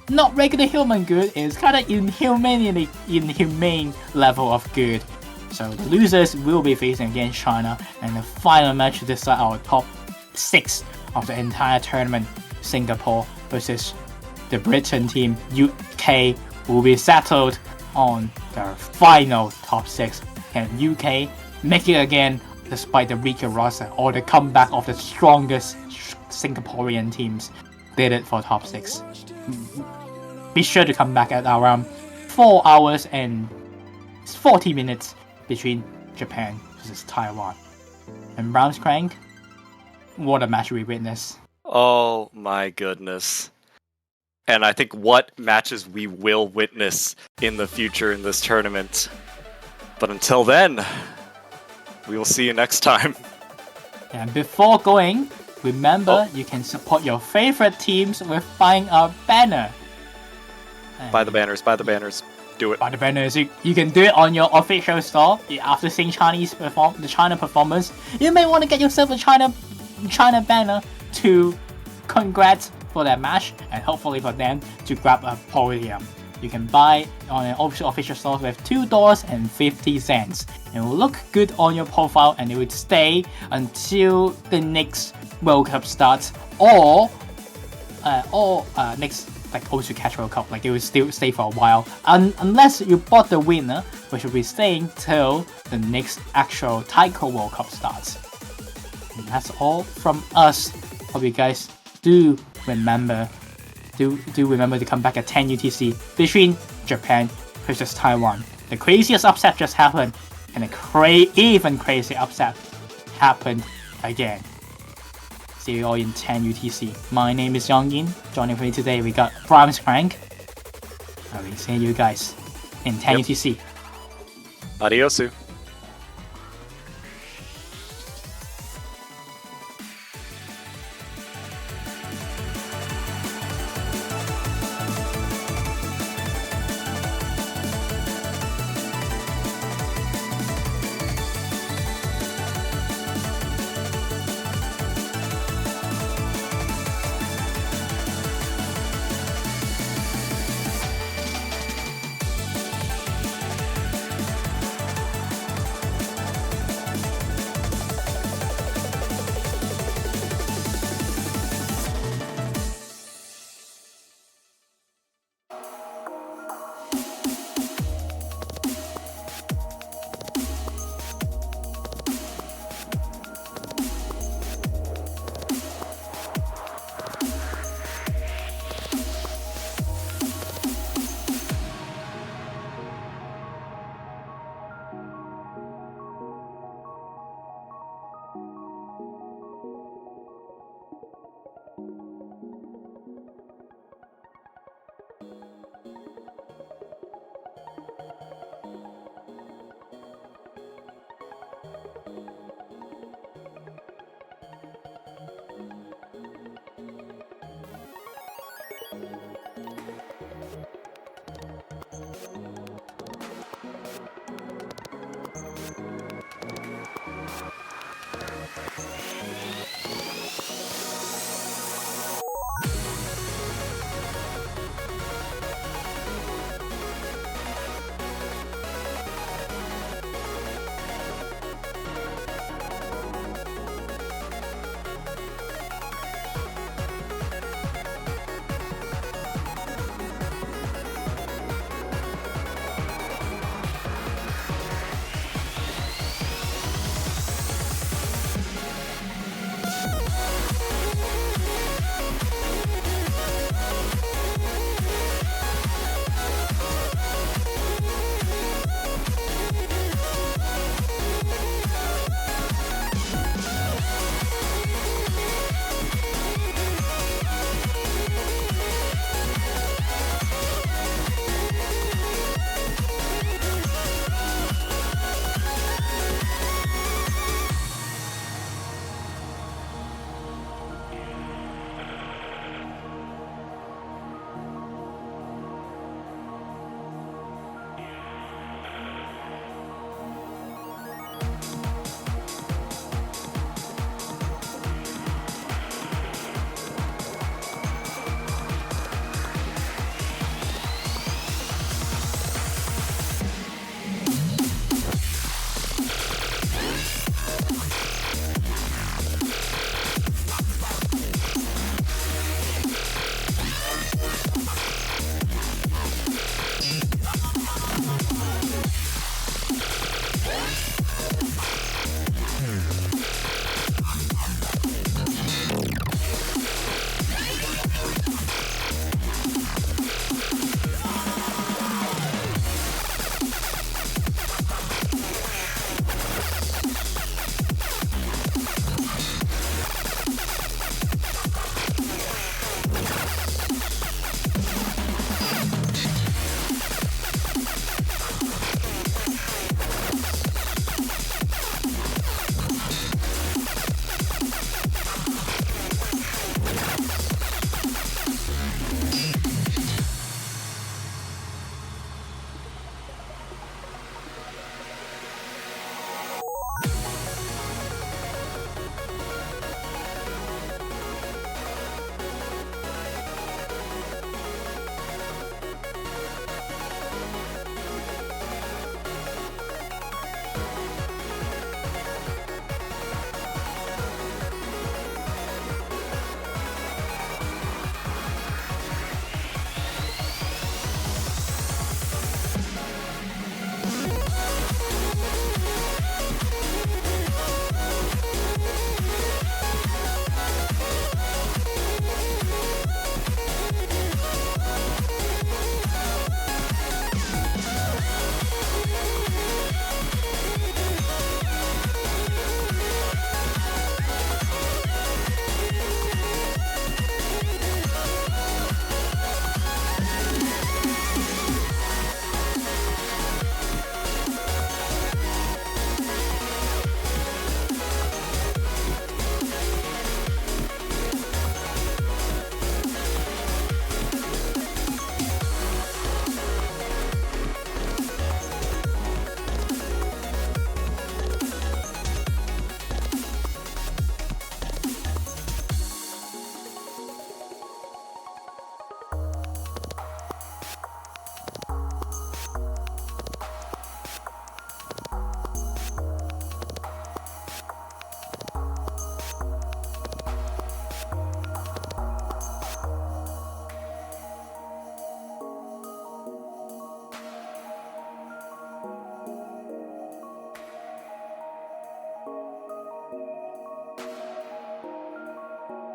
Not regular human good, is kinda inhumane level of good. So the losers will be facing against China, and the final match to decide our top 6 of the entire tournament, Singapore versus the Britain team. UK will be settled on the final top 6. Can UK make it again despite the weaker roster, or the comeback of the strongest Singaporean teams did it for top 6? Be sure to come back at around 4 hours and 40 minutes between Japan versus Taiwan. And Brown's Crank, what a match we witnessed. Oh my goodness. And I think what matches we will witness in the future in this tournament. But until then, we will see you next time. And before going, remember you can support your favorite teams with buying a banner. Buy the banners, buy the banners. Do it. Buy the banners. You can do it on your official store. After seeing the China performance, you may want to get yourself a China banner to congrats for that match, and hopefully for them to grab a podium. You can buy on an official store with $2.50. It will look good on your profile, and it would stay until the next World Cup starts, or next also catch World Cup. Like, it will still stay for a while, unless you bought the winner, which will be staying till the next actual Taiko World Cup starts. And that's all from us. Hope you guys do remember to come back at 10 UTC between Japan versus Taiwan. The craziest upset just happened, And a even crazy upset happened again. See you all in 10 UTC. My name is Youngin. Joining me today, we got Brimes Crank. I will see you guys in 10 UTC. Adiosu.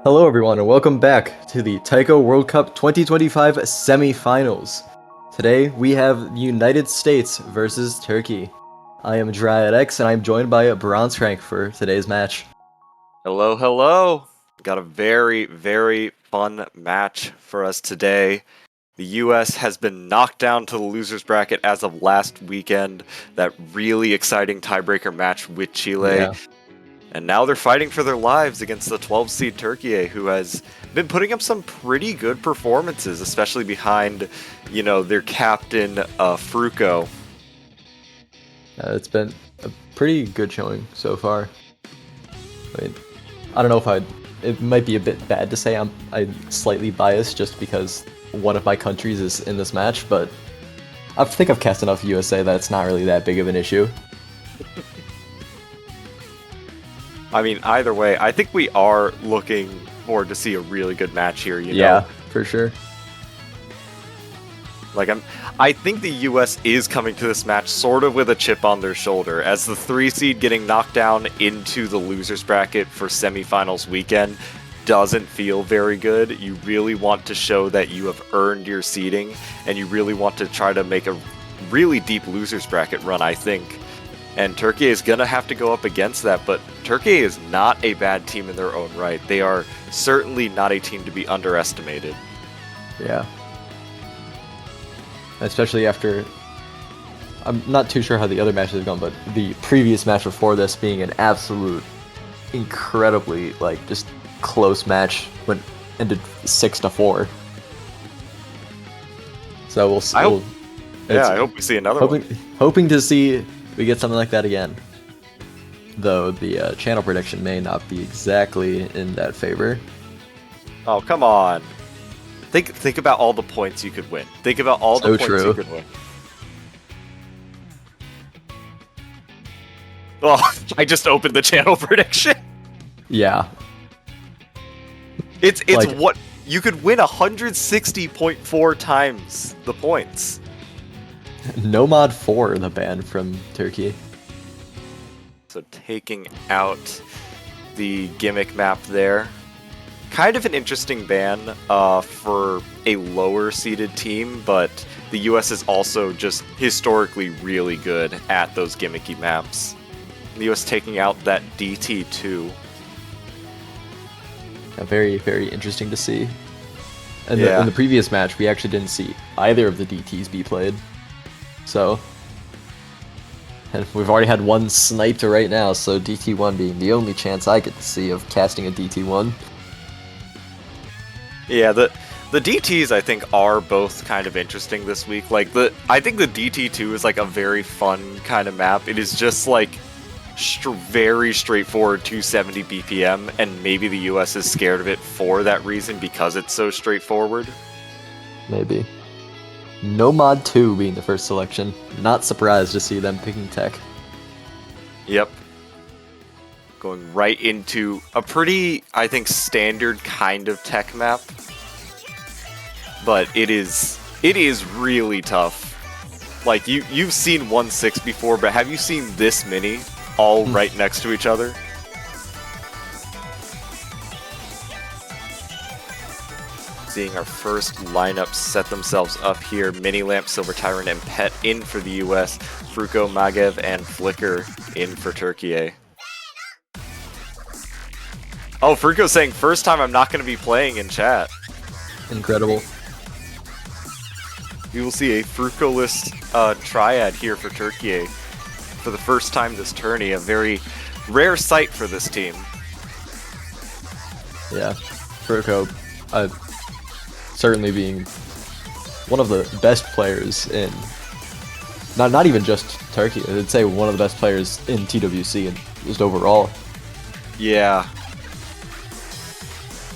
Hello everyone and welcome back to the Taiko World Cup 2025 semifinals. Today we have the United States versus Turkey. I am Dryad X and I'm joined by Bronze Rank for today's match. Hello, hello. Got a very, very fun match for us today. The US has been knocked down to the losers bracket as of last weekend. That really exciting tiebreaker match with Chile. Yeah. And now they're fighting for their lives against the 12 seed Turkey, who has been putting up some pretty good performances, especially behind, their captain, Fruko. It's been a pretty good showing so far. I don't know if it might be a bit bad to say I'm slightly biased just because one of my countries is in this match, but I think I've cast enough USA that it's not really that big of an issue. I mean, either way, I think we are looking forward to see a really good match here, Yeah, for sure. I think the US is coming to this match sort of with a chip on their shoulder, as the 3 seed getting knocked down into the losers bracket for semifinals weekend doesn't feel very good. You really want to show that you have earned your seeding, and you really want to try to make a really deep losers bracket run, I think. And Turkey is going to have to go up against that, but Turkey is not a bad team in their own right. They are certainly not a team to be underestimated. Yeah. Especially after, I'm not too sure how the other matches have gone, but the previous match before this being an absolute, incredibly, just close match when it ended 6-4. So we'll see. I hope we see another one. Hoping to see we get something like that again. Though the channel prediction may not be exactly in that favor. Oh, come on. Think about all the points you could win. Think about all the points you could win. Oh, I just opened the channel prediction. Yeah. It's what you could win 160.4 times the points. Nomad 4, the ban from Turkey. So taking out the gimmick map there. Kind of an interesting ban for a lower seeded team, but the US is also just historically really good at those gimmicky maps. The US taking out that DT2. Very, very interesting to see. And Yeah. in the previous match, we actually didn't see either of the DTs be played. So, and we've already had one sniped right now, so DT1 being the only chance I get to see of casting a DT1. Yeah, the DTs I think are both kind of interesting this week. I think the DT2 is a very fun kind of map. It is just very straightforward 270 BPM, and maybe the US is scared of it for that reason because it's so straightforward. Maybe. Nomad 2 being the first selection. Not surprised to see them picking tech. Yep. Going right into a pretty, I think, standard kind of tech map. But it is really tough. You've seen 1-6 before, but have you seen this many all right next to each other? Seeing our first lineup set themselves up here. Mini Lamp, Silver Tyrant, and Pet in for the US. Fruko, Magev, and Flicker in for Turkey. Oh, Fruko's saying, first time I'm not going to be playing in chat. Incredible. We will see a Fruko-less triad here for Turkey for the first time this tourney. A very rare sight for this team. Yeah. Fruko, certainly being one of the best players in, not even just Turkey, I'd say one of the best players in TWC and just overall. Yeah.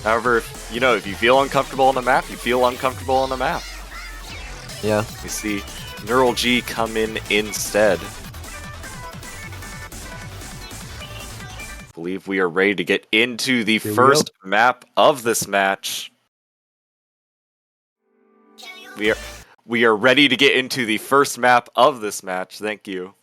However, if you feel uncomfortable on the map, you feel uncomfortable on the map. Yeah. We see Neural G come in instead. Believe we are ready to get into the first map of this match. We are ready to get into the first map of this match. Thank you.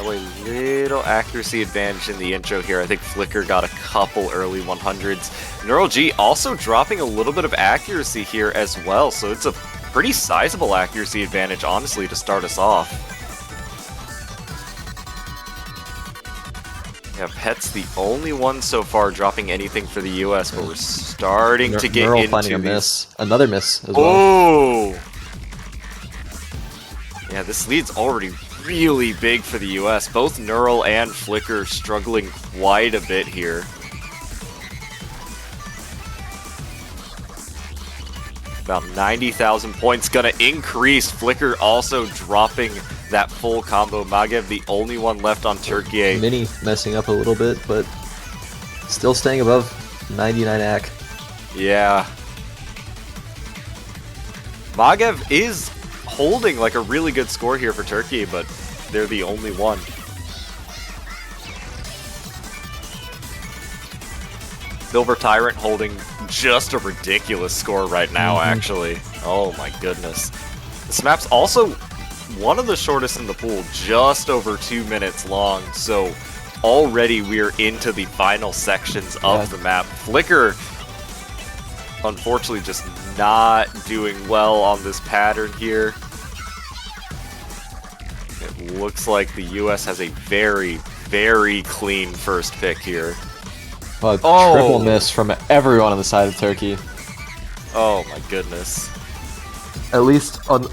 Oh, a little accuracy advantage in the intro here. I think Flicker got a couple early 100s. Neural G also dropping a little bit of accuracy here as well, so it's a pretty sizable accuracy advantage, honestly, to start us off. Yeah, Pet's the only one so far dropping anything for the US, but we're starting to get Neural into finding a these... miss. Another miss as well. Oh! Yeah, this lead's already really big for the US. Both Neural and Flicker struggling quite a bit here. About 90,000 points gonna increase. Flicker also dropping that full combo. Magev the only one left on Turkey. Mini messing up a little bit, but still staying above 99 AC. Yeah. Magev is holding like a really good score here for Turkey, but they're the only one. Silver Tyrant holding just a ridiculous score right now, actually. Oh my goodness. This map's also one of the shortest in the pool, just over 2 minutes long, so already we're into the final sections of the map. Flicker, unfortunately, just not doing well on this pattern here. It looks like the US has a very, very clean first pick here. Triple miss from everyone on the side of Turkey. Oh my goodness. At least on...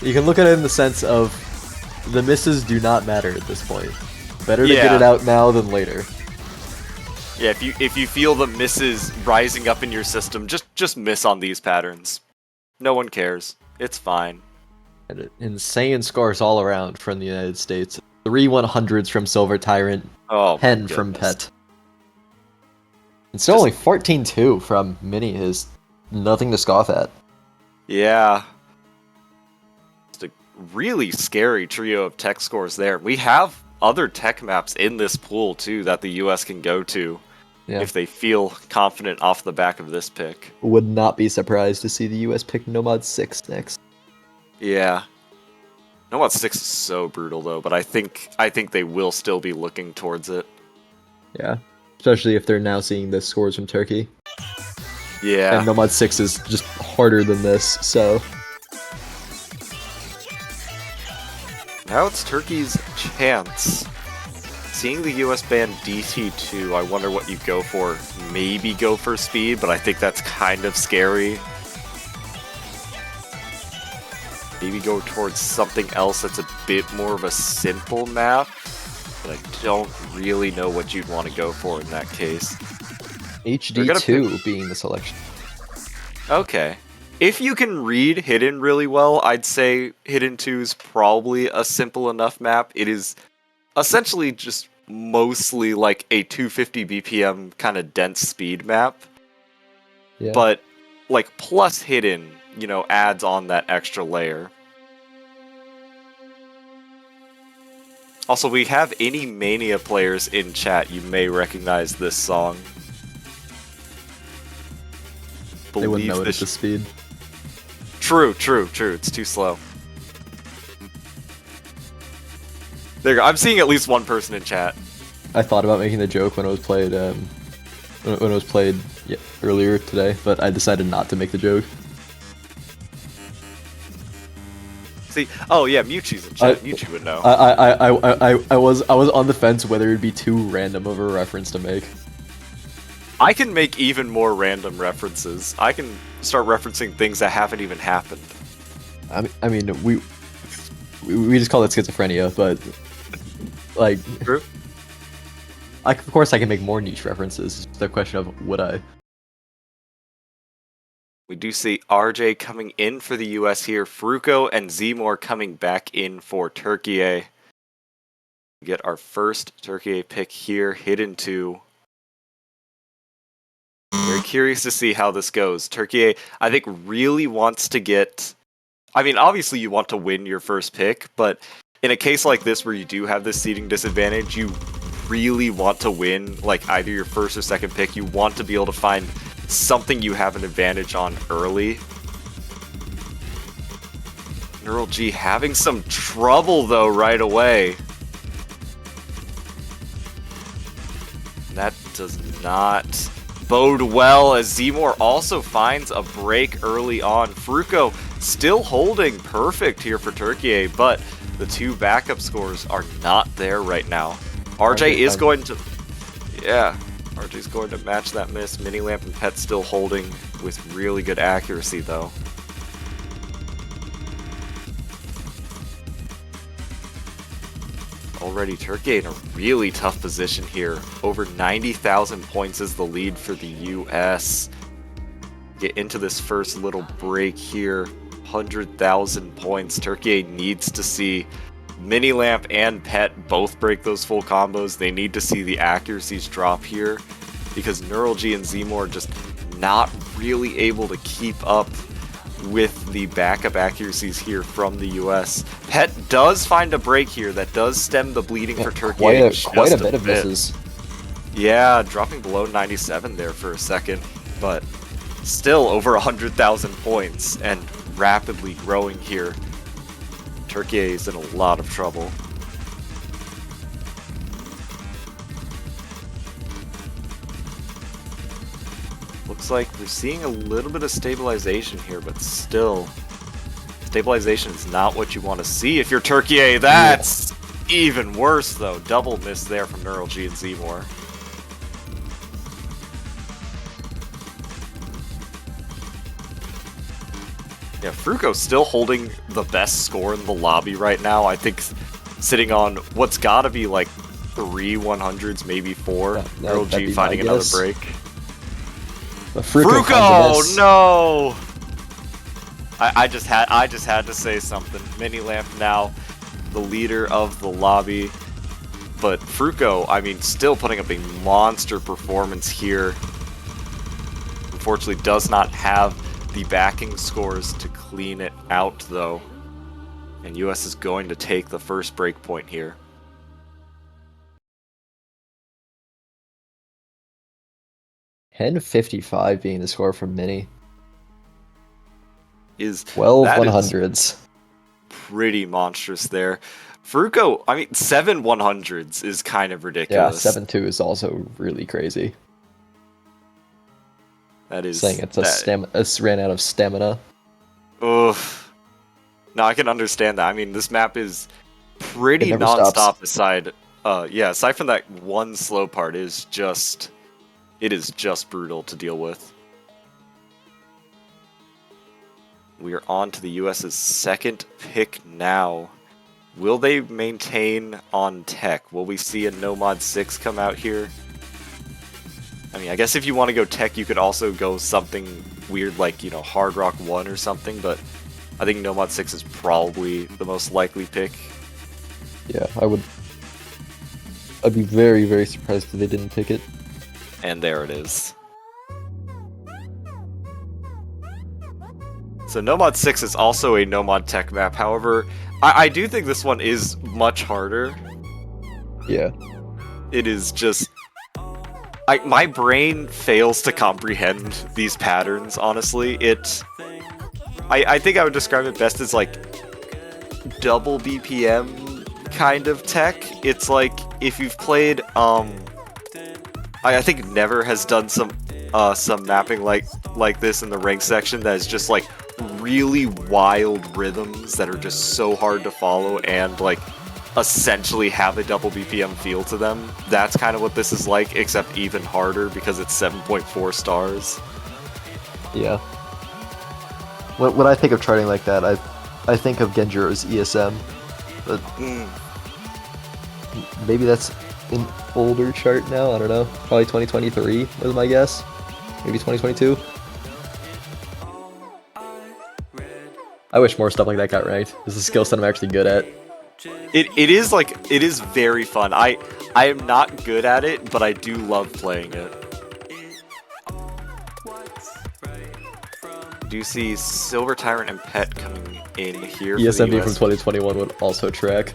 You can look at it in the sense of the misses do not matter at this point. Better to get it out now than later. Yeah, if you feel the misses rising up in your system, just miss on these patterns. No one cares. It's fine. And insane scores all around from the United States. 3 100s from Silver Tyrant, 10 from Pet. And still only 14-2 from Mini is nothing to scoff at. Yeah. It's a really scary trio of tech scores there. We have other tech maps in this pool too that the US can go to if they feel confident off the back of this pick. Would not be surprised to see the US pick Nomad 6 next. Yeah. Nomad 6 is so brutal though, but I think they will still be looking towards it. Yeah. Especially if they're now seeing the scores from Turkey. Yeah. And Nomad 6 is just harder than this, so... Now it's Turkey's chance. Seeing the US ban DT2, I wonder what you go for. Maybe go for speed, but I think that's kind of scary. Maybe go towards something else that's a bit more of a simple map. But I don't really know what you'd want to go for in that case. HD2 being the selection. Okay. If you can read Hidden really well, I'd say Hidden 2 is probably a simple enough map. It is essentially just mostly like a 250 BPM kind of dense speed map. Yeah. But like plus Hidden, you know, adds on that extra layer. Also, we have any Mania players in chat, you may recognize this song. They wouldn't know it at this speed. True. It's too slow. There you go. I'm seeing at least one person in chat. I thought about making the joke when it was played, earlier today, but I decided not to make the joke. See, oh yeah, Mewtwo's in chat. Mewtwo would know. I was on the fence whether it'd be too random of a reference to make. I can make even more random references. I can start referencing things that haven't even happened. I mean, we just call it schizophrenia, but like, True. Of course, I can make more niche references. It's the question of would I? We do see RJ coming in for the US here. Fruko and Zmore coming back in for Turkey. We get our first Turkey pick here, Hidden 2. Very curious to see how this goes. Turkey, I think, really wants to get... I mean, obviously you want to win your first pick, but in a case like this where you do have this seeding disadvantage, you really want to win, like, either your first or second pick. You want to be able to find something you have an advantage on early. Neural G having some trouble, though, right away. does not bode well as Zmor also finds a break early on. Fruko still holding perfect here for Turkey, but the two backup scores are not there right now. RJ is going to... Yeah, RJ's going to match that miss. Mini Lamp and Pet still holding with really good accuracy, though. Already Turkey in a really tough position here. Over 90,000 points is the lead for the US. Get into this first little break here. 100,000 points. Turkey needs to see Mini Lamp and Pet both break those full combos. They need to see the accuracies drop here because Neural G and Zmor just not really able to keep up with the backup accuracies here from the US. Pet does find a break here that does stem the bleeding for Turkey. Quite a bit of misses. Yeah, dropping below 97 there for a second, but still over 100,000 points and rapidly growing here. Turkey is in a lot of trouble. Looks like we're seeing a little bit of stabilization here, but still, stabilization is not what you want to see if you're Turkey. That's even worse, though. Double miss there from Neural G and Zmor. Yeah, Fruko's still holding the best score in the lobby right now. I think sitting on what's gotta be like 3 100s, maybe 4. Neural G finding another break. Fruko, no! I just had to say something. Mini Lamp now the leader of the lobby, but Fruko, I mean, still putting up a monster performance here. Unfortunately, does not have the backing scores to clean it out, though. And US is going to take the first break point here. $10.55 being the score from Mini. Is 12 100s. Pretty monstrous there. Fruko, I mean, 7 100s is kind of ridiculous. Yeah, 7-2 is also really crazy. That is saying it's ran out of stamina. Ugh. No, I can understand that. I mean, this map is pretty non-stop aside from that one slow part, it is just brutal to deal with. We are on to the US's second pick now. Will they maintain on tech? Will we see a Nomad 6 come out here? I mean, I guess if you want to go tech, you could also go something weird like, you know, Hard Rock 1 or something, but I think Nomad 6 is probably the most likely pick. Yeah, I'd be very, very surprised if they didn't pick it. And there it is. So Nomad 6 is also a Nomad tech map, however, I do think this one is much harder. Yeah. It is just... my brain fails to comprehend these patterns, honestly. I think I would describe it best as like double BPM kind of tech. It's like if you've played I think Never has done some mapping like this in the rank section that is just like really wild rhythms that are just so hard to follow and like essentially have a double BPM feel to them. That's kind of what this is like, except even harder because it's 7.4 stars. Yeah. When I think of charting like that, I think of Genjiro's ESM. But maybe that's an older chart now, I don't know. Probably 2023 was my guess. Maybe 2022. I wish more stuff like that got ranked. This is a skill set I'm actually good at. It is very fun. I am not good at it, but I do love playing it. Do you see Silver Tyrant and Pet coming in here? ESMD from 2021 would also track.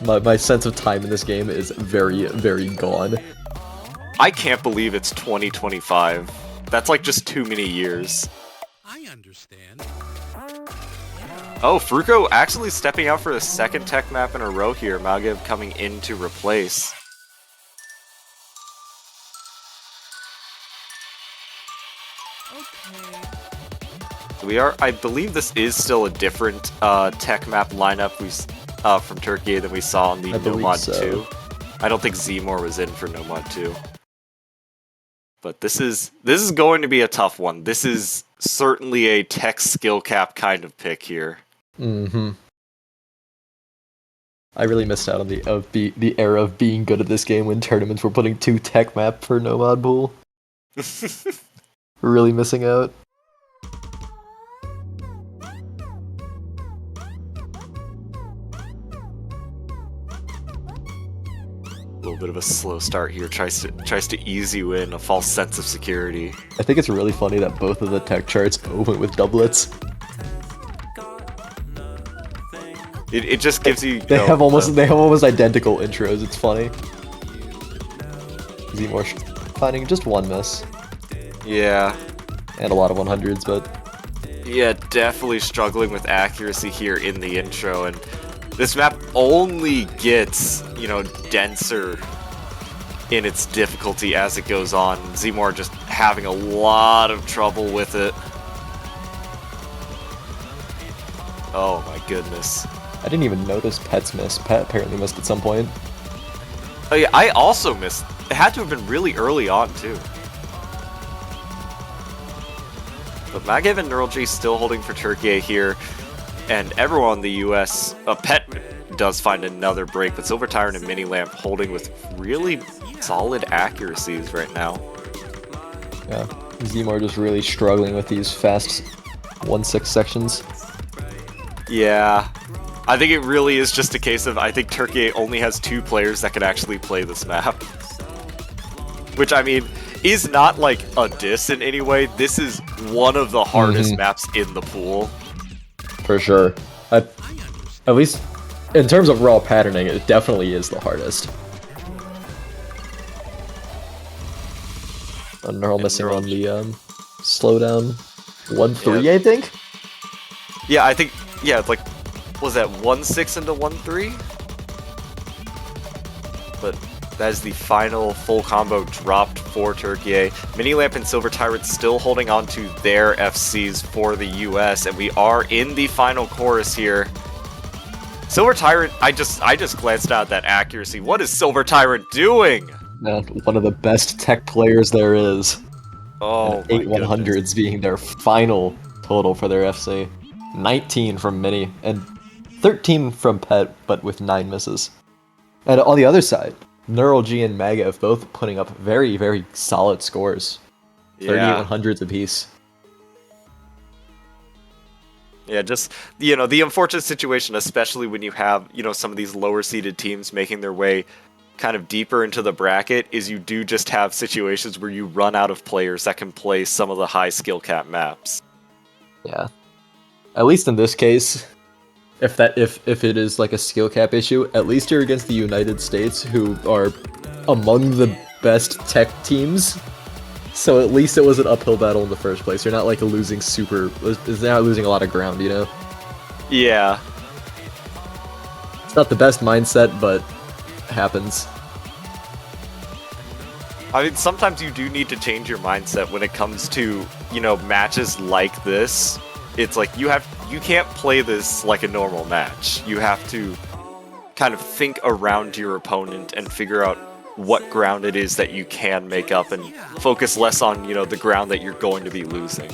My sense of time in this game is very, very gone. I can't believe it's 2025. That's like just too many years. I understand. Oh, Fruko actually stepping out for the second tech map in a row here. Malgev coming in to replace. I believe this is still a different tech map lineup from Turkey than we saw on the I believe Nomad so. 2. I don't think Zmor was in for Nomad 2. But this is going to be a tough one. This is certainly a tech skill cap kind of pick here. Mm-hmm. I really missed out on the era of being good at this game when tournaments were putting 2 tech map for Nomad pool. Really missing out. A little bit of a slow start here. Tries to ease you in, a false sense of security. I think it's really funny that both of the tech charts open with doublets. It just gives you. They have almost identical intros. It's funny. Zmor finding just 1 miss Yeah. and a lot of 100s, but Yeah, definitely struggling with accuracy here in the intro, and this map only gets, denser in its difficulty as it goes on. Zmor just having a lot of trouble with it. Oh my goodness. I didn't even notice Pet's miss. Pet apparently missed at some point. Oh yeah, I also missed. It had to have been really early on too. But Magev and NeuralG still holding for Turkey here, and everyone in the US, Pet does find another break, but Silver Tyrant and Mini Lamp holding with really solid accuracies right now. Yeah, Zmor just really struggling with these fast 1-6 sections. Yeah, I think it really is just a case of, I think Turkey only has 2 players that can actually play this map. Which, I mean, is not like a diss in any way. This is one of the hardest maps in the pool. For sure. At least in terms of raw patterning, it definitely is the hardest. Neural missing on the slowdown 1-3, Yeah. I think? Yeah, I think, yeah, like, was that 1-6 into 1-3? But that is the final full combo dropped for Turkey. Mini Lamp and Silver Tyrant still holding on to their FCs for the US, and we are in the final chorus here. Silver Tyrant, I just glanced at that accuracy. What is Silver Tyrant doing? Man, one of the best tech players there is. Oh, And my 8 100s being their final total for their FC. 19 from Mini, and 13 from Pet, but with 9 misses. And on the other side, NeuralG and Magev both putting up very, very solid scores. 38 Yeah. 100s apiece. Yeah, just, the unfortunate situation, especially when you have, some of these lower seeded teams making their way kind of deeper into the bracket, is you do just have situations where you run out of players that can play some of the high skill cap maps. Yeah. At least in this case, if it is like a skill cap issue, at least you're against the United States, who are among the best tech teams. So at least it was an uphill battle in the first place. You're not like losing they're not losing a lot of ground, Yeah. It's not the best mindset, but it happens. I mean, sometimes you do need to change your mindset when it comes to, matches like this. It's like you can't play this like a normal match. You have to kind of think around your opponent and figure out what ground it is that you can make up and focus less on, the ground that you're going to be losing.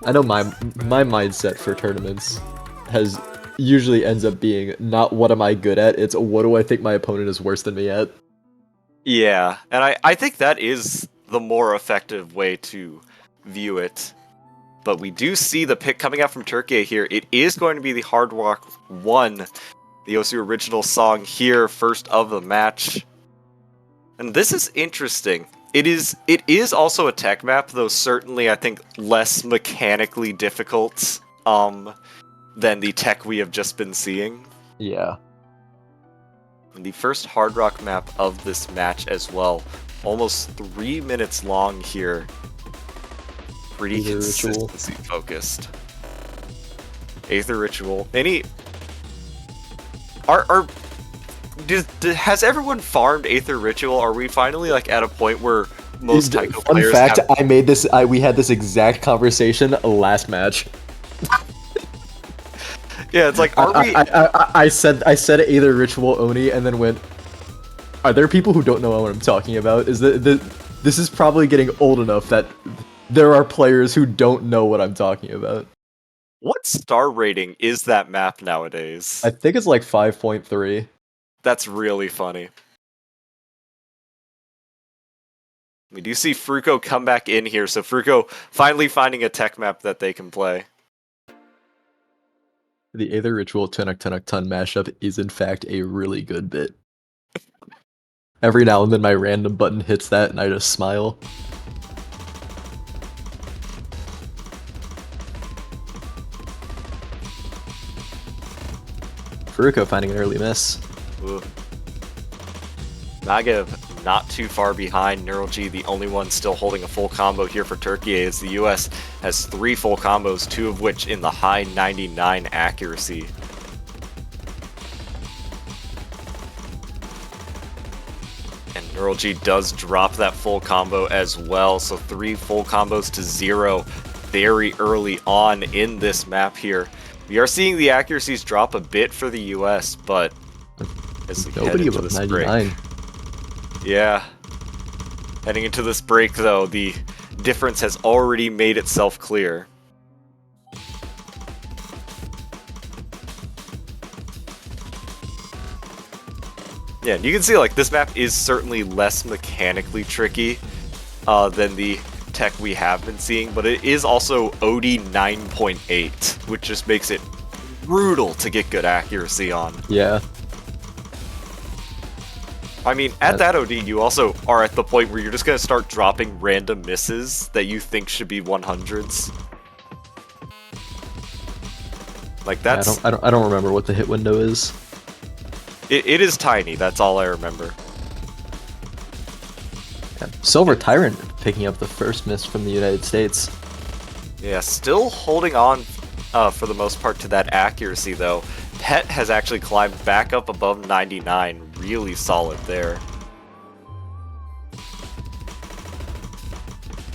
I know my mindset for tournaments usually ends up being not what am I good at, it's what do I think my opponent is worse than me at. Yeah, and I think that is the more effective way to view it. But we do see the pick coming out from Turkey here. It is going to be the Hard Rock 1, the OSU original song here, first of the match. And this is interesting. It is also a tech map, though certainly I think less mechanically difficult than the tech we have just been seeing. Yeah. And the first Hard Rock map of this match as well. Almost 3 minutes long here. Pretty Aether Ritual. consistency focused. Aether Ritual. Has everyone farmed Aether Ritual? Are we finally like at a point where most taiko Fun players fact: have. we had this exact conversation last match. Yeah, it's like, are we? I said either ritual oni, and then went. Are there people who don't know what I'm talking about? This is probably getting old enough that there are players who don't know what I'm talking about. What star rating is that map nowadays? I think it's like 5.3. That's really funny. We do see Fruko come back in here, so Fruko finally finding a tech map that they can play. The Aether Ritual Tunuk Tunuk Tun mashup is in fact a really good bit. Every now and then my random button hits that and I just smile. Furuko finding an early miss. Ooh. Nagev not too far behind. Neural G, the only one still holding a full combo here for Turkey, as the US has 3 full combos, 2 of which in the high 99 accuracy. And Neural G does drop that full combo as well, so 3 full combos to 0 very early on in this map here. We are seeing the accuracies drop a bit for the US, but as we head into this break. Yeah. Heading into this break, though, the difference has already made itself clear. Yeah, and you can see, like, this map is certainly less mechanically tricky than the tech we have been seeing, but it is also OD 9.8, which just makes it brutal to get good accuracy on. Yeah. I mean, at that OD, you also are at the point where you're just gonna start dropping random misses that you think should be 100s. Like, that's... I don't remember what the hit window is. It is tiny, that's all I remember. Yeah. Silver Tyrant picking up the first miss from the United States. Yeah, still holding on for the most part to that accuracy, though. Pet has actually climbed back up above 99, really solid there.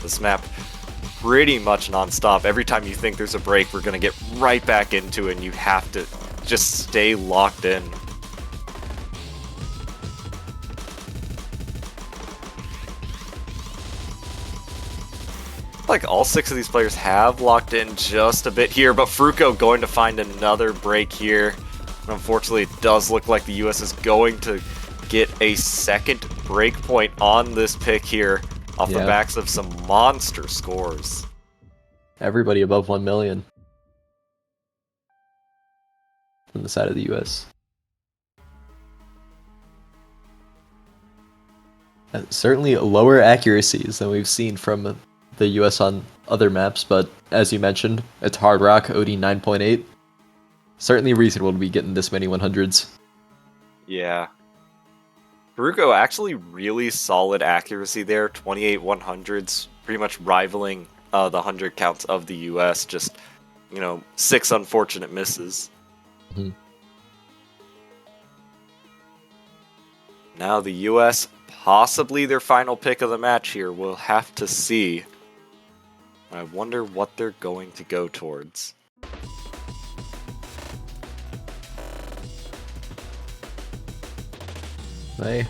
This map pretty much non-stop. Every time you think there's a break, we're gonna get right back into it, and you have to just stay locked in. Like, all 6 of these players have locked in just a bit here, but Fruko going to find another break here. Unfortunately, it does look like the US is going to get a second break point on this pick here off the backs of some monster scores. Everybody above 1 million from the side of the US. Certainly lower accuracies than we've seen from the US on other maps, but as you mentioned, it's Hard Rock, OD 9.8. Certainly reasonable to be getting this many 100s. Yeah. Baruko actually really solid accuracy there, 28 100s, pretty much rivaling the 100 counts of the US, just, 6 unfortunate misses. Mm-hmm. Now the US, possibly their final pick of the match here, we'll have to see. I wonder what they're going to go towards. My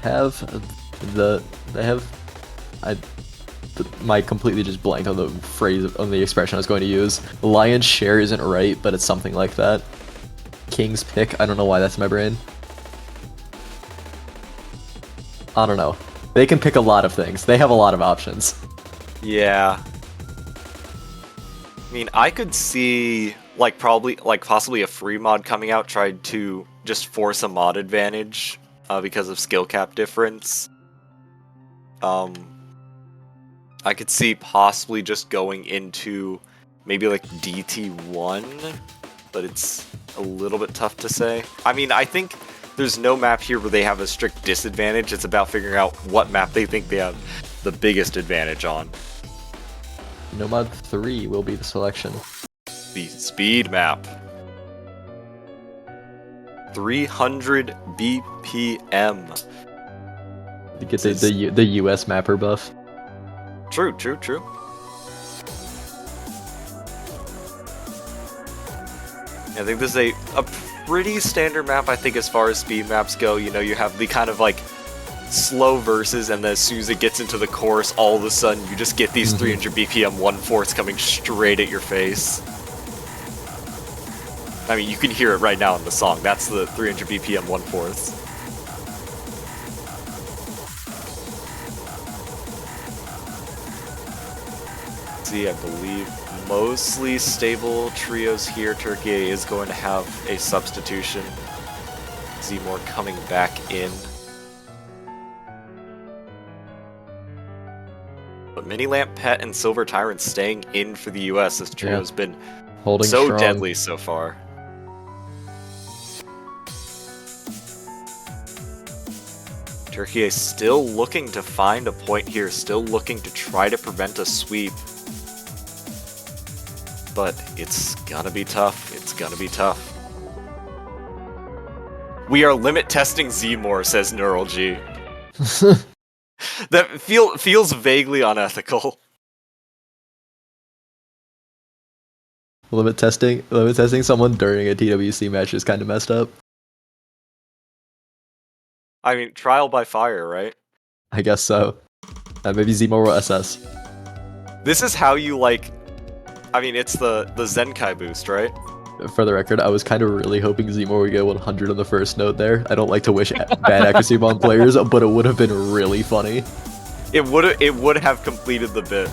completely just blanked on the phrase, on the expression I was going to use. Lion's share isn't right, but it's something like that. King's pick, I don't know why that's in my brain. I don't know. They can pick a lot of things. They have a lot of options. Yeah. I mean, I could see, possibly a free mod coming out tried to just force a mod advantage because of skill cap difference. I could see possibly just going into maybe like DT1, but it's a little bit tough to say. I mean, I think there's no map here where they have a strict disadvantage. It's about figuring out what map they think they have the biggest advantage on. Nomad 3 will be the selection. The speed map. 300 BPM. You get the US mapper buff. True, true, true. I think this is a pretty standard map, I think, as far as speed maps go. You know, you have the kind of like slow verses, and then as soon as it gets into the chorus, all of a sudden you just get these 300 BPM 1/4 coming straight at your face. I mean, you can hear it right now in the song. That's the 300 BPM 1/4. See, I believe mostly stable trios here. Turkey is going to have a substitution. Zmore coming back in. But Mini Lamp, Pet, and Silver Tyrant staying in for the US. This trio has been Holding so strong. deadly so far. Turkey is still looking to find a point here, still looking to try to prevent a sweep. But it's gonna be tough. It's gonna be tough. We are limit testing Zmore, says Neural G. That feels vaguely unethical. Limit testing someone during a TWC match is kind of messed up. I mean, trial by fire, right? I guess so. Maybe Zmore will SS. This is how you like. I mean, it's the Zenkai boost, right? For the record, I was kind of really hoping Zmore would get 100 on the first note there. I don't like to wish bad accuracy on players, but it would have been really funny. It would have completed the bit.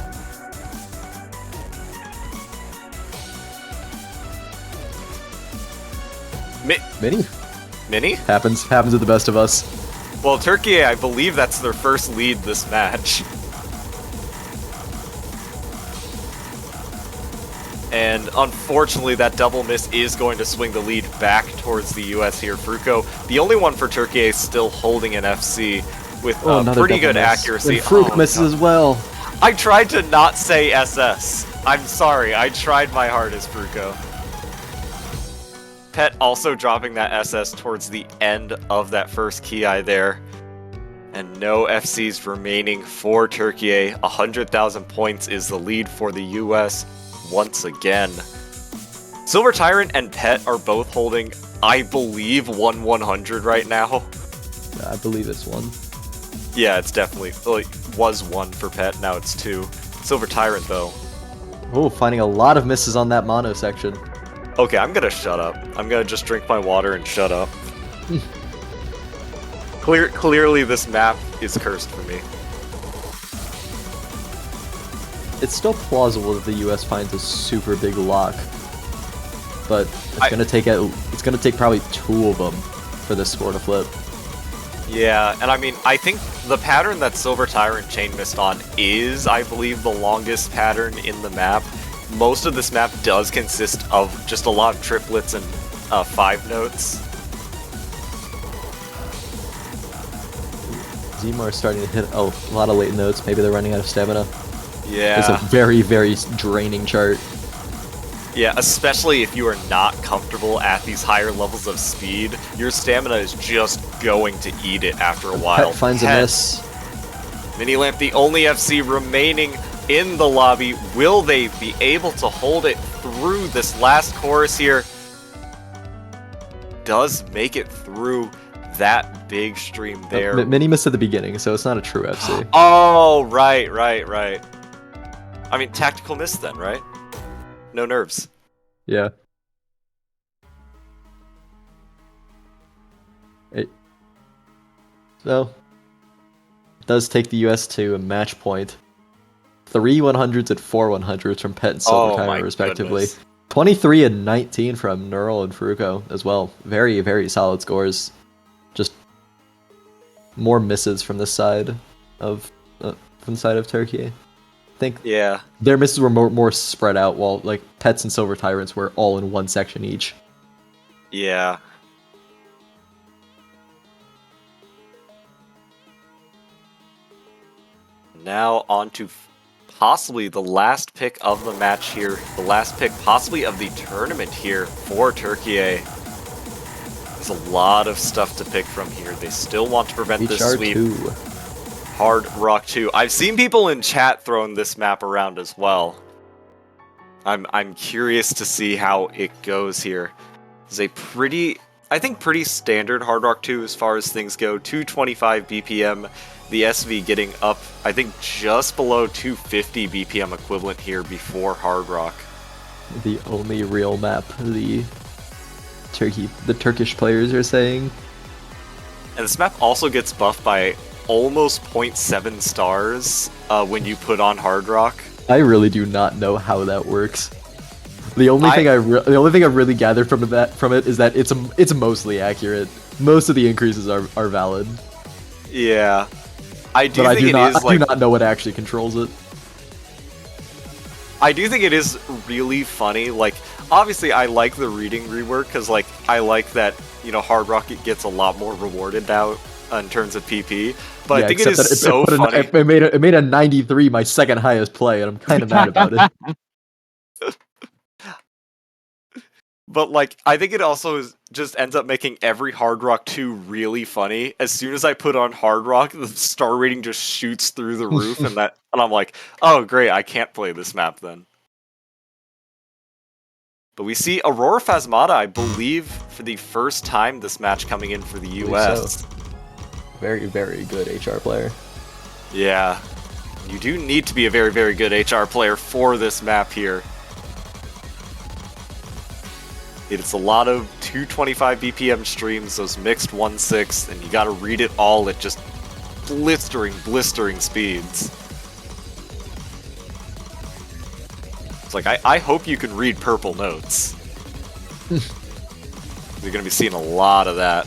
Mini? Happens to the best of us. Well, Turkey, I believe that's their first lead this match. And unfortunately, that double miss is going to swing the lead back towards the US here. Fruko, the only one for Turkey, is still holding an FC with pretty good accuracy. And Fruko misses as well. I tried to not say SS. I'm sorry, I tried my hardest, Fruko. Pet also dropping that SS towards the end of that first Ki there. And no FCs remaining for Turkey. 100,000 points is the lead for the US once again. Silver Tyrant and Pet are both holding, I believe, 1/100 right now. I believe it's one. Yeah, it's definitely, well, it was 1 for Pet, now it's 2. Silver Tyrant, though. Oh, finding a lot of misses on that mono section. Okay, I'm gonna shut up. I'm gonna just drink my water and shut up. Clearly this map is cursed for me. It's still plausible that the US finds a super big lock, but it's gonna take probably 2 of them for this score to flip. Yeah, and I mean, I think the pattern that Silver Tyrant chain missed on is, I believe, the longest pattern in the map. Most of this map does consist of just a lot of triplets and 5 notes. Zmore is starting to hit a lot of late notes. Maybe they're running out of stamina. Yeah. It's a very, very draining chart. Yeah, especially if you are not comfortable at these higher levels of speed. Your stamina is just going to eat it after a while. Pet finds a miss. Mini Lamp, the only FC remaining in the lobby. Will they be able to hold it through this last chorus here? Does make it through that big stream there. Mini missed at the beginning, so it's not a true FC. Oh, right. I mean, tactical miss then, right? No nerves. Yeah. So, it does take the US to a match point. 3 100s and 4 100s from Pet and Silver Tyrant, respectively. Goodness. 23 and 19 from Neural and Fruko as well. Very, very solid scores. Just more misses from this side of Turkey. I think their misses were more spread out, while like Pets and Silver Tyrants were all in one section each. Yeah. Now on to possibly the last pick of the match here. The last pick possibly of the tournament here for Turkey. There's a lot of stuff to pick from here. They still want to prevent this sweep. Hard Rock 2. I've seen people in chat throwing this map around as well. I'm curious to see how it goes here. It's a pretty standard Hard Rock 2 as far as things go. 225 BPM. The SV getting up, I think, just below 250 BPM equivalent here before Hard Rock. The only real map the Turkish players are saying. And this map also gets buffed by almost 0.7 stars when you put on Hard Rock. I really do not know how that works. The only thing I've really gathered from it is that it's mostly accurate. Most of the increases are valid. Yeah, I do not know what actually controls it. I do think it is really funny. Like, obviously, I like the reading rework because, like, I like that Hard Rock gets a lot more rewarded now in terms of PP. But yeah, I think it is so funny. It made a 93 my second highest play, and I'm kind of mad about it. But, like, I think it also just ends up making every Hard Rock 2 really funny. As soon as I put on Hard Rock, the star rating just shoots through the roof, and I'm like, oh great, I can't play this map then. But we see Aurora Phasmata, I believe, for the first time this match coming in for the US. So. Very, very good HR player. Yeah. You do need to be a very, very good HR player for this map here. It's a lot of 225 BPM streams, those mixed 1/6, and you gotta read it all at just blistering speeds. It's like, I hope you can read purple notes. You're gonna be seeing a lot of that.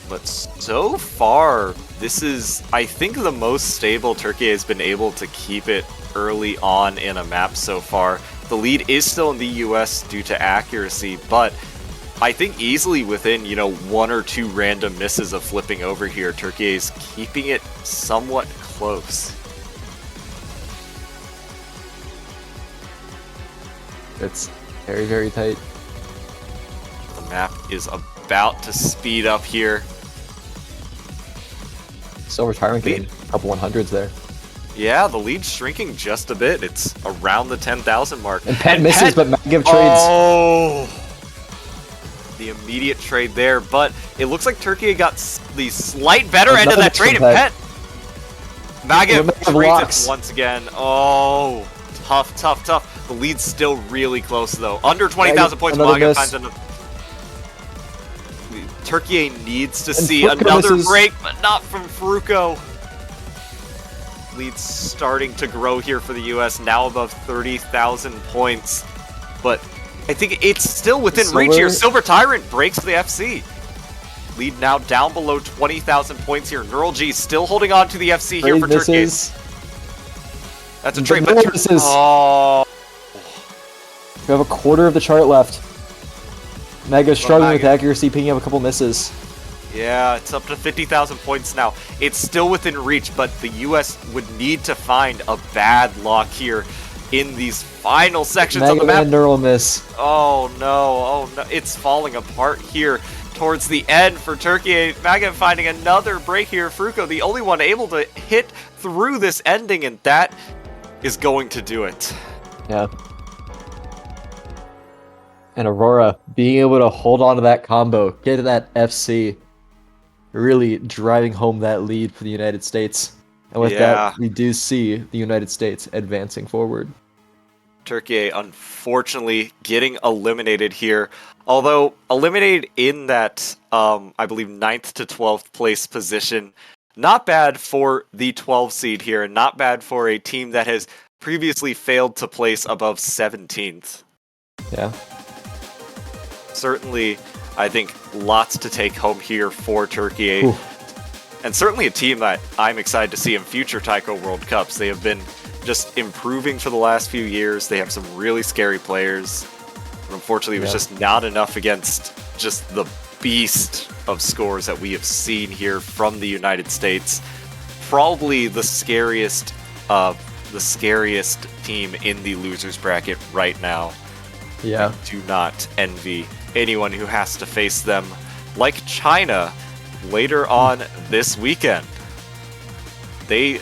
But so far, this is, I think, the most stable Turkey has been able to keep it early on in a map so far. The lead is still in the US due to accuracy, but I think easily within, one or two random misses of flipping over here, Turkey is keeping it somewhat close. It's very, very tight. The map is about to speed up here. Still retiring getting a couple 100s there. Yeah, the lead's shrinking just a bit. It's around the 10,000 mark. And Pet misses, but Magiv trades. Oh! The immediate trade there, but it looks like Turkey got the slight better end of that trade, and Pet. Magiv trades it once again. Oh, tough. The lead's still really close, though. Under 20,000 points, Magiv finds another. Turkey needs to see another break, but not from Fruko. Lead's starting to grow here for the US, now above 30,000 points. But I think it's still within reach here. Silver Tyrant breaks the FC. Lead now down below 20,000 points here. Neural G still holding on to the FC here for Turkey. That's a trade, but oh. We have a quarter of the chart left. Maga's struggling with accuracy, picking up a couple misses. Yeah, it's up to 50,000 points now. It's still within reach, but the US would need to find a bad lock here in these final sections of the map. Neural miss. Oh no, it's falling apart here towards the end for Turkey. Maga finding another break here. Fruko, the only one able to hit through this ending, and that is going to do it. Yeah. And Aurora being able to hold on to that combo, get to that FC, really driving home that lead for the United States. And with that, we do see the United States advancing forward. Turkey, unfortunately, getting eliminated here. Although, eliminated in that, I believe, 9th to 12th place position. Not bad for the 12 seed here, and not bad for a team that has previously failed to place above 17th. Yeah. Certainly, I think, lots to take home here for Turkey. Ooh. And certainly a team that I'm excited to see in future Taiko World Cups. They have been just improving for the last few years. They have some really scary players. But unfortunately, it was just not enough against just the beast of scores that we have seen here from the United States. Probably the scariest team in the losers bracket right now. Yeah. I do not envy anyone who has to face them, like China, later on this weekend. They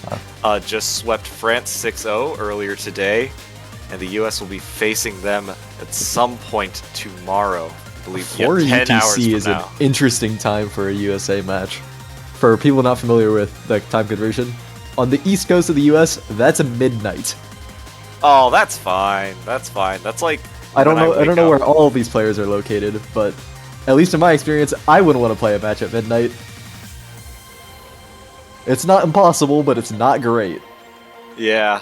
just swept France 6-0 earlier today, and the US will be facing them at some point tomorrow. I believe 10 hours UTC from is an now. interesting time for a USA match. For people not familiar with the time conversion, on the east coast of the US, that's a midnight. Oh, that's fine. That's fine. That's like I don't know wake where up. all of these players are located, but at least in my experience, I wouldn't want to play a match at midnight. It's not impossible, but it's not great. Yeah.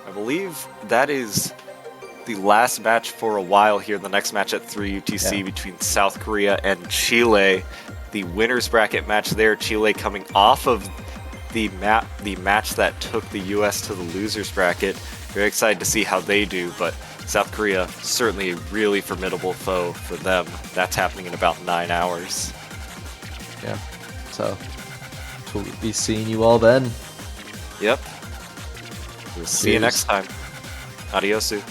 I believe that is the last match for a while here. The next match at 3 UTC between South Korea and Chile. The winners bracket match there. Chile coming off of the match that took the US to the losers bracket. Very excited to see how they do, but South Korea certainly a really formidable foe for them. That's happening in about 9 hours. Yeah, so we'll be seeing you all then. Yep. We'll see you next time. Adiosu.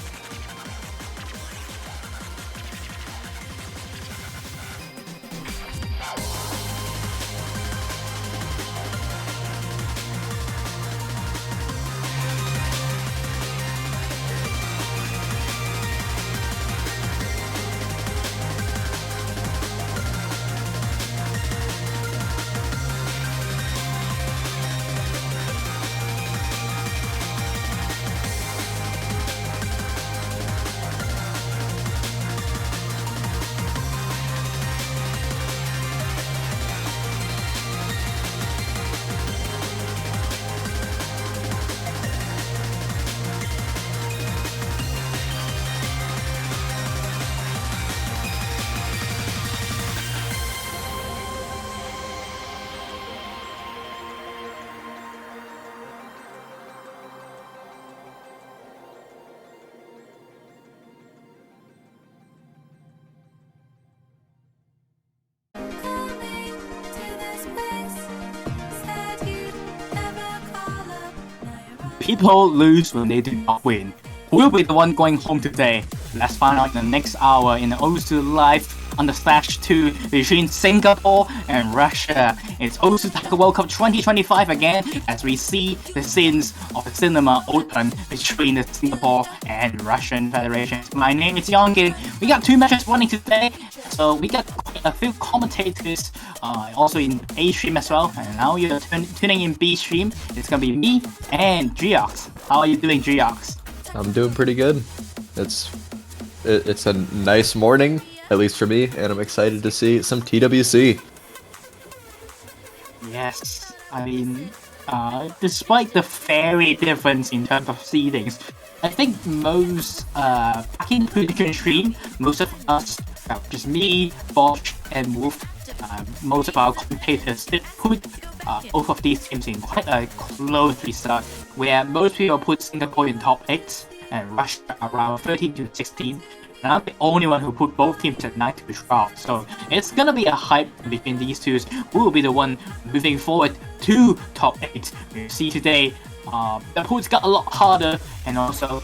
People lose when they do not win. Who will be the one going home today? Let's find out in the next hour in the O2 Live on the /2 between Singapore and Russia. It's O2 Taiko World Cup 2025 again as we see the scenes of the cinema open between the Singapore and Russian federations. My name is Yongin. We got 2 matches running today, so we got quite a few commentators also in A stream as well. And now you're tuning in B stream. It's gonna be me and Geox. How are you doing, Geox? I'm doing pretty good. It's a nice morning, at least for me, and I'm excited to see some TWC. Yes, I mean, despite the very difference in terms of seedings, I think most, back in the prediction stream, most of us, just me, Bosch, and Wolf, most of our commentators did put both of these teams in quite a close result, where most people put Singapore in top 8 and Russia around 13 to 16. And I'm the only one who put both teams at 9 to 12. So it's gonna be a hype between these two. Who will be the one moving forward to top 8? You see today, the pools got a lot harder, and also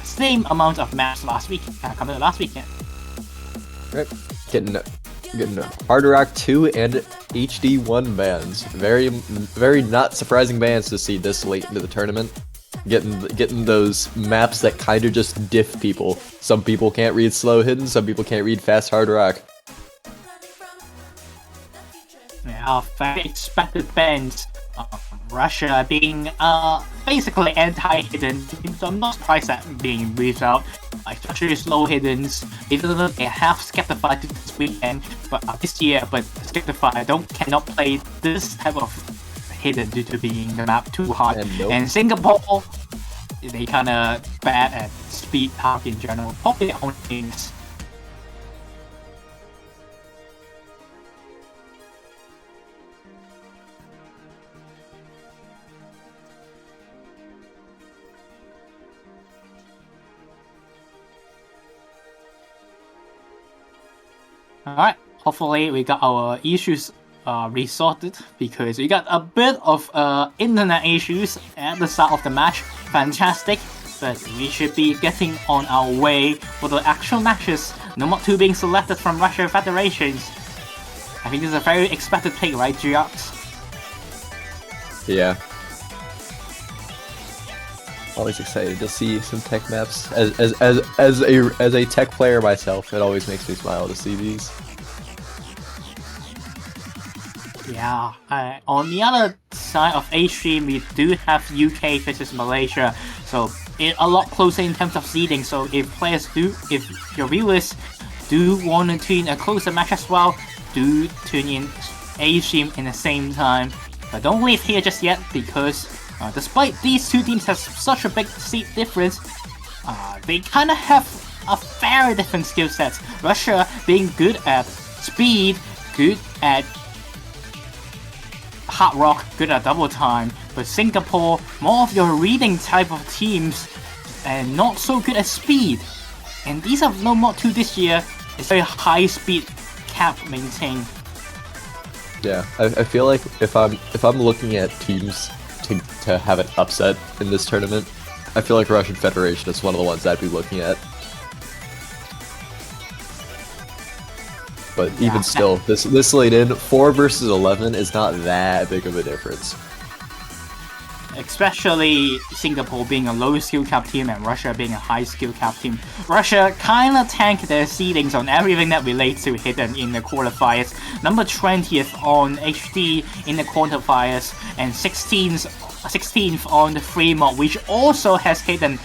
same amount of maps last week compared to last weekend. Right, getting Hard Rock 2 and HD1 bans. Very not surprising bans to see this late into the tournament. Getting those maps that kind of just diff people. Some people can't read slow hidden, some people can't read fast hard rock. Yeah, very expected bans. Russia being basically anti-hidden, so I'm not surprised at being moved out. Especially slow hiddens, even though they have Skeptify this weekend, but this year, but Skeptify cannot play this type of hidden due to being the map too hard. And Singapore, they kinda bad at speed talk in general. Probably their own things. Alright, hopefully we got our issues resorted, because we got a bit of internet issues at the start of the match. Fantastic, but we should be getting on our way for the actual matches. Number 2 being selected from Russian Federations. I think this is a very expected pick, right, Geox? Yeah. Always excited to see some tech maps. As a tech player myself, it always makes me smile to see these. Yeah, on the other side of A-Stream, we do have UK versus Malaysia, so a lot closer in terms of seeding. So if your viewers do want to tune a closer match as well, do tune in A-Stream in the same time. But don't leave here just yet, because despite these two teams have such a big seed difference, they kind of have a very different skill sets. Russia being good at speed, good at hard rock, good at double time, but Singapore, more of your reading type of teams, and not so good at speed. And these are no mod 2 this year. It's very high speed cap maintained. Yeah, I feel like if I'm looking at teams to have an upset in this tournament, I feel like Russian Federation is one of the ones I'd be looking at. But even still, this late in, 4 versus 11 is not that big of a difference. Especially Singapore being a low skill cap team and Russia being a high skill cap team. Russia kinda tanked their seedings on everything that relates to Hidden in the qualifiers. Number 20th on HD in the qualifiers, and 16th on the free mod, which also has Hidden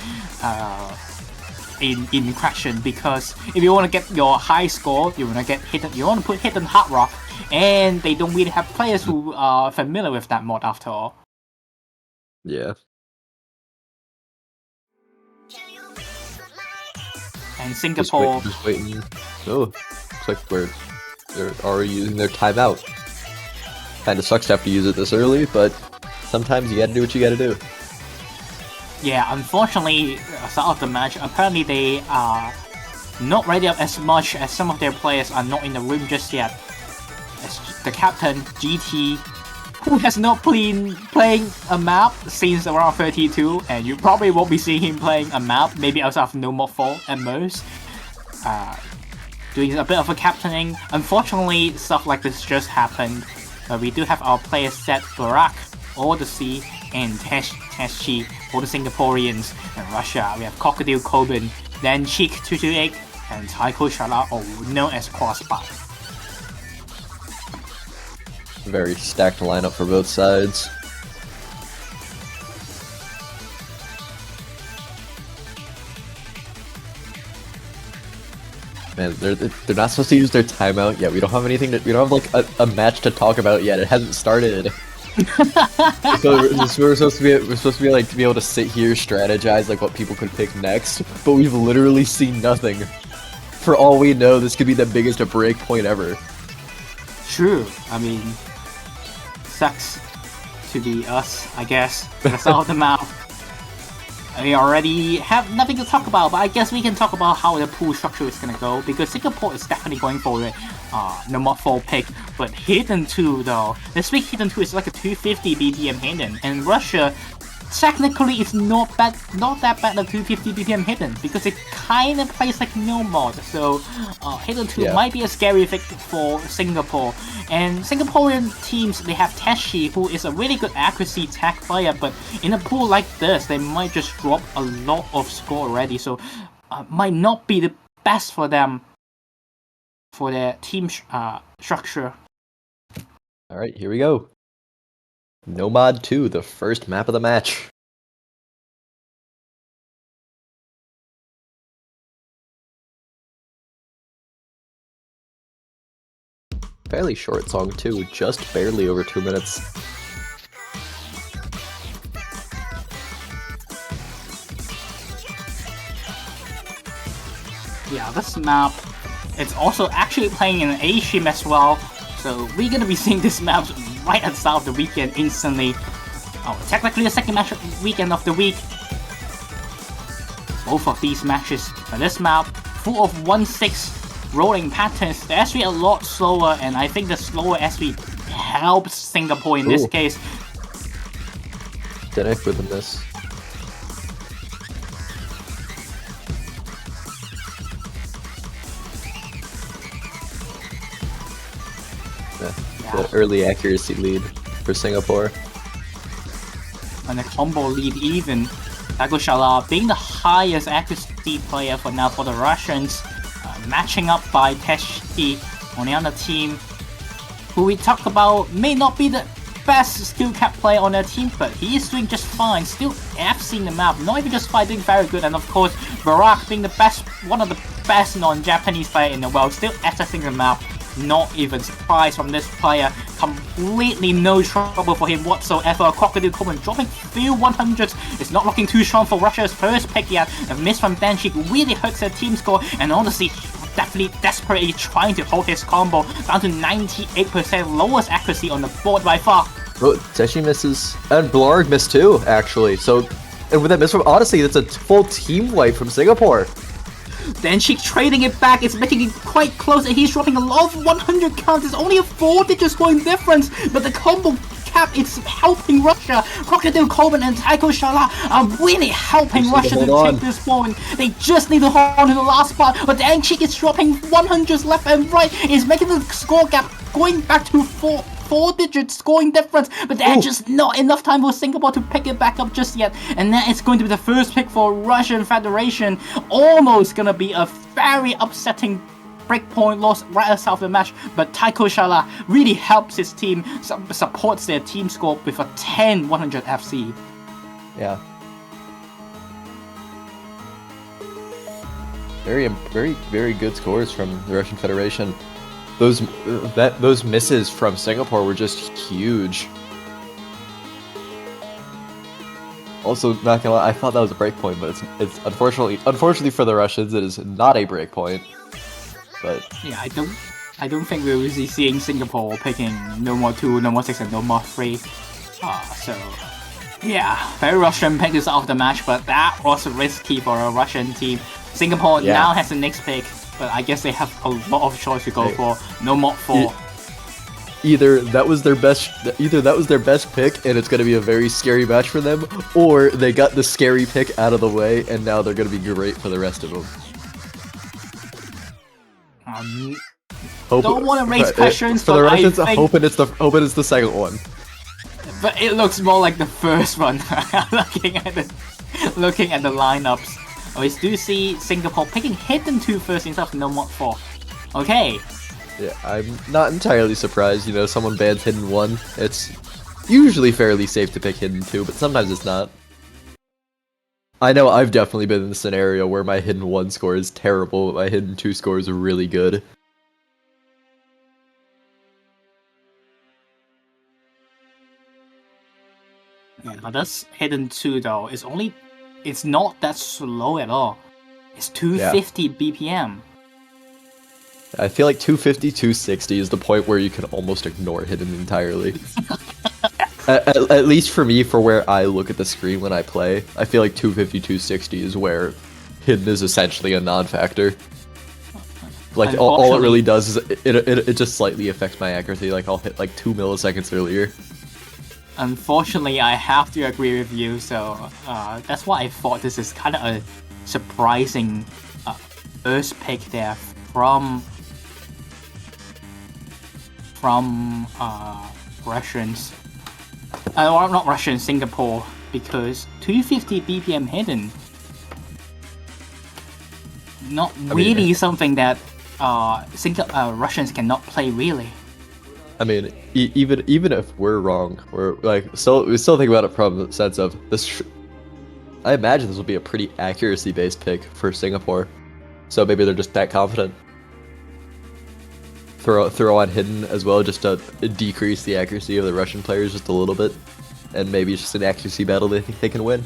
in question, because if you want to get your high score, you want to get Hidden, you want to put Hidden hard rock, and they don't really have players who are familiar with that mod after all. Yeah. And Singapore Just waiting. Oh, looks like they're already using their timeout. Kinda sucks to have to use it this early, but sometimes you gotta do what you gotta do. Yeah, unfortunately, start of the match, apparently they are not ready up as much, as some of their players are not in the room just yet. As the captain, GT, who has not been playing a map since around 32, and you probably won't be seeing him playing a map, maybe outside of No More 4 at most. Doing a bit of a captaining. Unfortunately, stuff like this just happened. But we do have our players set Barak, Odyssey, and Teshi for the Singaporeans. And Russia, we have Crocodile Coben, then Cheek 228, and Taiko Shala, or known as Crossbar. Very stacked lineup for both sides. Man, they're not supposed to use their timeout yet. We don't have anything. We don't have like a match to talk about yet. It hasn't started. So we're supposed to be like to be able to sit here, strategize like what people could pick next, but we've literally seen nothing. For all we know, this could be the biggest break point ever. True. I mean, sucks to be us, I guess. That's all the map. We already have nothing to talk about, but I guess we can talk about how the pool structure is gonna go, because Singapore is definitely going for it. No more 4 pick, but Hidden 2 though. This week Hidden 2 is like a 250 BPM Hidden, and Russia technically it's not that bad of 250 BPM Hidden, because it kind of plays like no mod, so Hidden 2 might be a scary pick for Singapore. And Singaporean teams, they have Teshi, who is a really good accuracy tech player, but in a pool like this, they might just drop a lot of score already, so might not be the best for them for their team structure. Alright, here we go. Nomad 2, the first map of the match. Fairly short song too, just barely over 2 minutes. Yeah, this map, it's also actually playing in an A-stream as well, so we're gonna be seeing this map right at the start of the weekend instantly. Oh, technically the second match weekend of the week. Both of these matches, but this map, full of 1-6 rolling patterns, the SV a lot slower, and I think the slower SV helps Singapore in this case. Didn't within this. The early accuracy lead for Singapore. And the combo lead even. Taiko Shala being the highest accuracy player for now for the Russians, matching up by Teshi on the other team, who we talked about may not be the best skill cap player on their team, but he is doing just fine. Still FC in the map, not even just fine, doing very good. And of course, Barak being the best, one of the best non-Japanese player in the world, still accessing the map. Not even surprised from this player. Completely no trouble for him whatsoever. Crocodile Coleman dropping few 100s. It's not looking too strong for Russia's first pick yet. A miss from Danchik really hurts their team score, and honestly, definitely desperately trying to hold his combo down to 98%, lowest accuracy on the board by far. Oh, Teshi misses, and Blarg missed too, actually. So, and with that miss from Odyssey, that's a full team wipe from Singapore. Then she trading it back, it's making it quite close, and he's dropping a lot of 100 counts. It's only a 4-digit scoring difference, but the combo cap is helping Russia. Crocodile Coleman and Taiko Shala are really helping Russia to take this point. They just need to hold on to the last part, but the Anchik is dropping 100s left and right. It's making the score gap going back to 4-digit scoring difference, but there's just not enough time for Singapore to pick it back up just yet. And then it's going to be the first pick for Russian Federation. Almost gonna be a very upsetting breakpoint loss right at the start of the match, but Taiko Shala really helps his team, supports their team score with a 10-100 FC. Yeah. Very good scores from the Russian Federation. Those misses from Singapore were just huge. Also, not gonna lie, I thought that was a breakpoint, but it's unfortunately for the Russians, it is not a breakpoint. But yeah, I don't think we're really seeing Singapore picking no more 2, no more 6, and no more 3. So yeah, very Russian pick this out of the match, but that was risky for a Russian team. Singapore now has the next pick, but I guess they have a lot of choice to go for. No mod 4. Either that was their best pick, and it's gonna be a very scary match for them, or they got the scary pick out of the way, and now they're gonna be great for the rest of them. Don't want to raise questions for the Russians. Hoping it's the second one. But it looks more like the first one. looking at the lineups. We do see Singapore picking Hidden 2 first instead of No Mod 4. Okay. Yeah, I'm not entirely surprised. You know, someone bans Hidden 1. It's usually fairly safe to pick Hidden 2, but sometimes it's not. I know I've definitely been in the scenario where my Hidden 1 score is terrible, but my Hidden 2 score is really good. Yeah, but this Hidden 2 though is it's not that slow at all. It's 250 BPM. I feel like 250, 260 is the point where you can almost ignore Hidden entirely. at least for me, for where I look at the screen when I play, I feel like 250, 260 is where Hidden is essentially a non-factor. Like, all it really does is it just slightly affects my accuracy, like I'll hit like 2 milliseconds earlier. Unfortunately, I have to agree with you, so that's why I thought this is kind of a surprising first pick there from Russians. Well, not Russians, Singapore, because 250 BPM Hidden, not really something that Russians cannot play really. I mean, even if we're wrong, we still think about it from the sense of this. I imagine this will be a pretty accuracy-based pick for Singapore, so maybe they're just that confident. Throw on Hidden as well, just to decrease the accuracy of the Russian players just a little bit, and maybe it's just an accuracy battle they think they can win.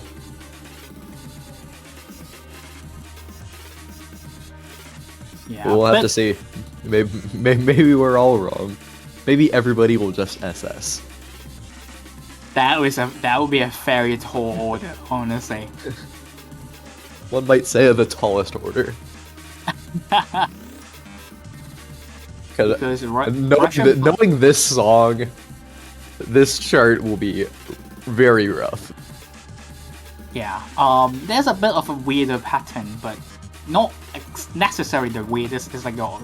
Yeah, we'll have to see. Maybe we're all wrong. Maybe everybody will just SS. That would be a very tall order, honestly. One might say the tallest order. Because knowing this song, this chart will be very rough. Yeah, there's a bit of a weirder pattern, but not necessarily the weirdest. It's like a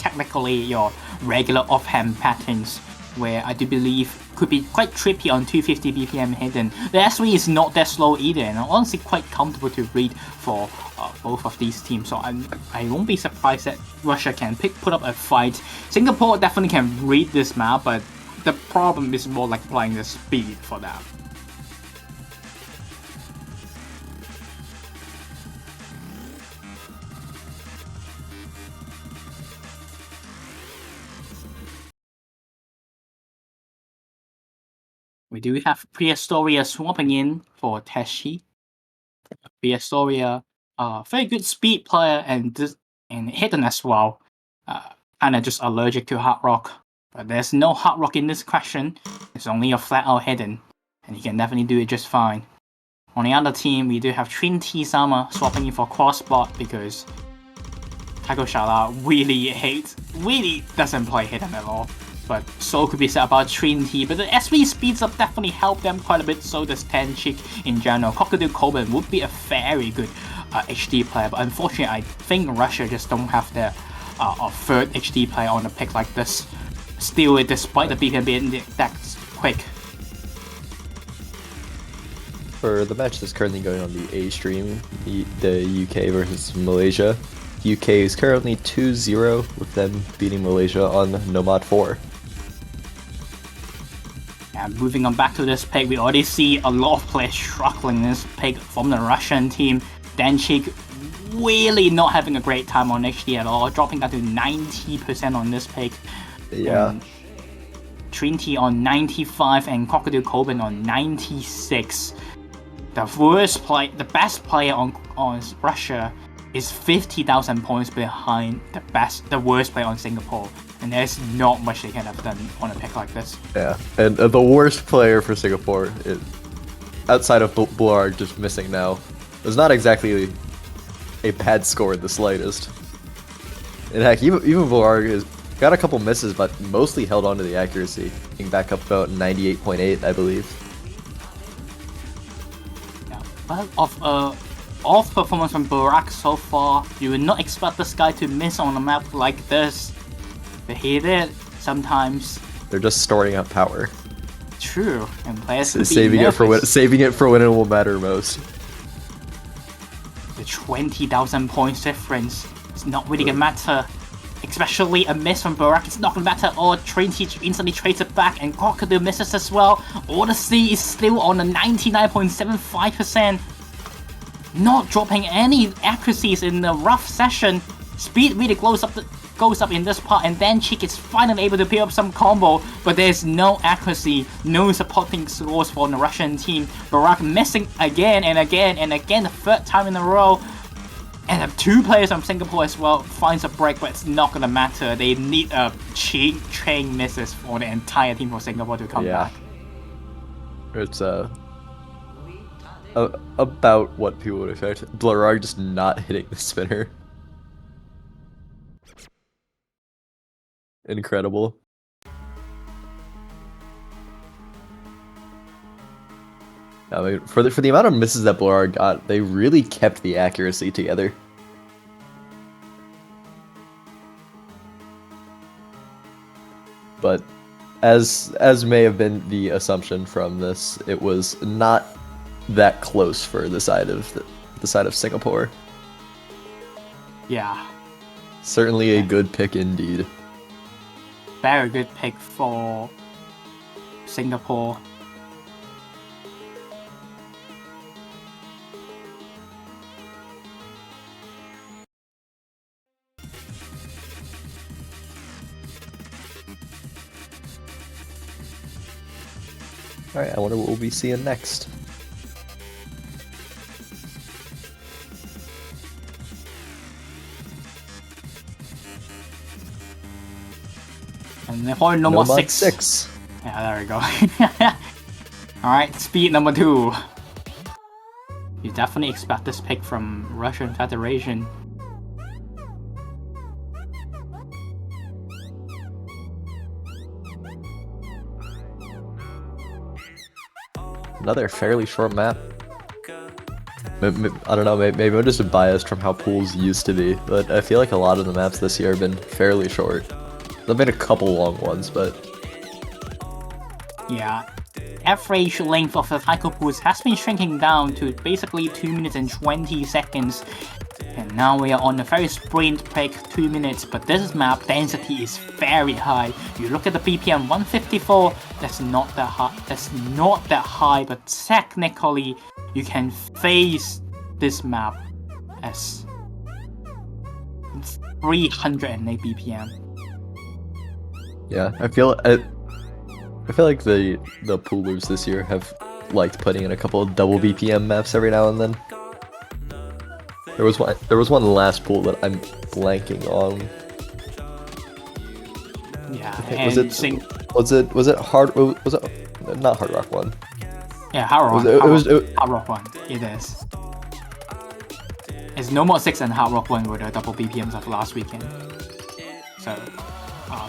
technically your regular offhand patterns, where I do believe could be quite trippy on 250 BPM hidden. The S3 is not that slow either, and honestly quite comfortable to read for both of these teams. So I won't be surprised that Russia can put up a fight. Singapore definitely can read this map, but the problem is more like applying the speed for that. We do have Prehistoria swapping in for Teshi. Prehistoria, very good speed player and hidden as well. Kinda just allergic to hard rock. But there's no hard rock in this question. It's only a flat out hidden. And he can definitely do it just fine. On the other team, we do have Trinity Sama swapping in for Crossbot because Taiko Shala really doesn't play hidden at all. But so could be said about Trinity, but the SV speeds up definitely help them quite a bit, so does Tenchik in general. Crocodile Coben would be a very good HD player, but unfortunately I think Russia just don't have their third HD player on a pick like this. Still, despite the BPM being that quick. For the match that's currently going on the A stream, the UK versus Malaysia. UK is currently 2-0 with them beating Malaysia on Nomad 4. And moving on back to this pick, we already see a lot of players struggling in this pick from the Russian team. Danchik really not having a great time on HD at all, dropping down to 90% on this pick. Yeah. Trinity on 95 and Crocodile Coben on 96. The best player on Russia is 50,000 points behind the worst player on Singapore, and there's not much they can have done on a pick like this. Yeah, and the worst player for Singapore, outside of Blarg just missing now, was not exactly a bad score in the slightest. And heck, even Blarg has got a couple misses, but mostly held on to the accuracy, being back up about 98.8, I believe. Yeah, but off performance from Burak so far, you would not expect this guy to miss on a map like this. But he did sometimes. They're just storing up power. True, and players saving it for when it will matter most. The 20,000 points difference is not really gonna matter. Especially a miss from Burak, it's not gonna matter. Or Trinity instantly trades it back, and Crocodile misses as well. Odyssey is still on a 99.75%. Not dropping any accuracies in the rough session. Speed really goes up in this part, and then Cheek is finally able to pick up some combo, but there's no accuracy, no supporting scores for the Russian team. Barak missing again and again and again, the third time in a row. And the two players from Singapore as well finds a break, but it's not gonna matter. They need a chain misses for the entire team for Singapore to come back. It's about what people would expect. Blarag just not hitting the spinner. Incredible. I mean, for the amount of misses that Blarag got, they really kept the accuracy together. But as may have been the assumption from this, it was not that close for the side of Singapore. Yeah. Certainly a good pick indeed. Very good pick for Singapore. Alright, I wonder what we'll be seeing next. And therefore, number 6. Yeah, there we go. Alright, speed number 2. You definitely expect this pick from Russian Federation. Another fairly short map. I don't know, maybe I'm just biased from how pools used to be, but I feel like a lot of the maps this year have been fairly short. There've been a couple long ones, but... Yeah. Average length of the taiko pools has been shrinking down to basically 2 minutes and 20 seconds. And now we are on a very sprint quick 2 minutes, but this map density is very high. You look at the BPM 154, that's not that high, but technically you can face this map as 308 BPM. Yeah, I feel like the poolers this year have liked putting in a couple of double BPM maps every now and then. There was one last pool that I'm blanking on. Yeah, was it not Hard Rock one? Yeah, Hard Rock one. It is. It's No More 6 and Hard Rock 1 were the double BPMs of last weekend. So,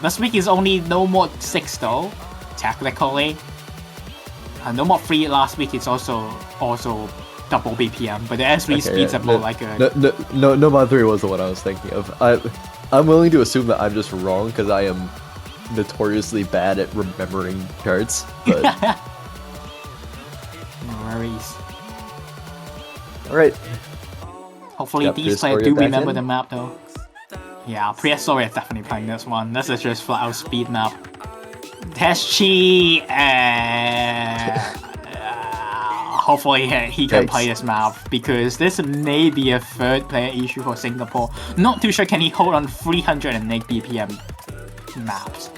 this week is only No More 6 though, technically. No More 3 last week is also double BPM, but the S3 speeds up more like a... No Mod 3 was the one I was thinking of. I'm willing to assume that I'm just wrong, because I am notoriously bad at remembering charts, but... No worries. Alright. Hopefully these players do remember the map though. Yeah, Prehistoria is definitely playing this one. This is just flat out speed map. Teshi, hopefully he can play this map, because this may be a third player issue for Singapore. Not too sure can he hold on 308 BPM maps.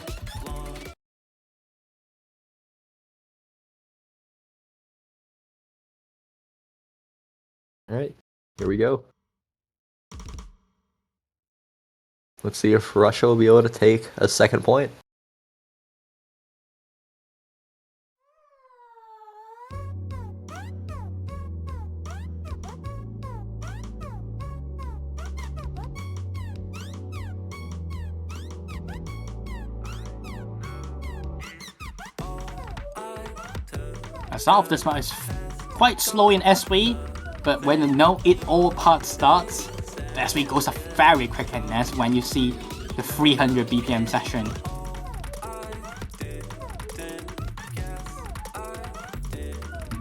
Alright, here we go. Let's see if Russia will be able to take a second point. The start of this map is quite slow in SV, but when the No It All part starts, the SV goes up very quick, and that's when you see the 300 BPM session.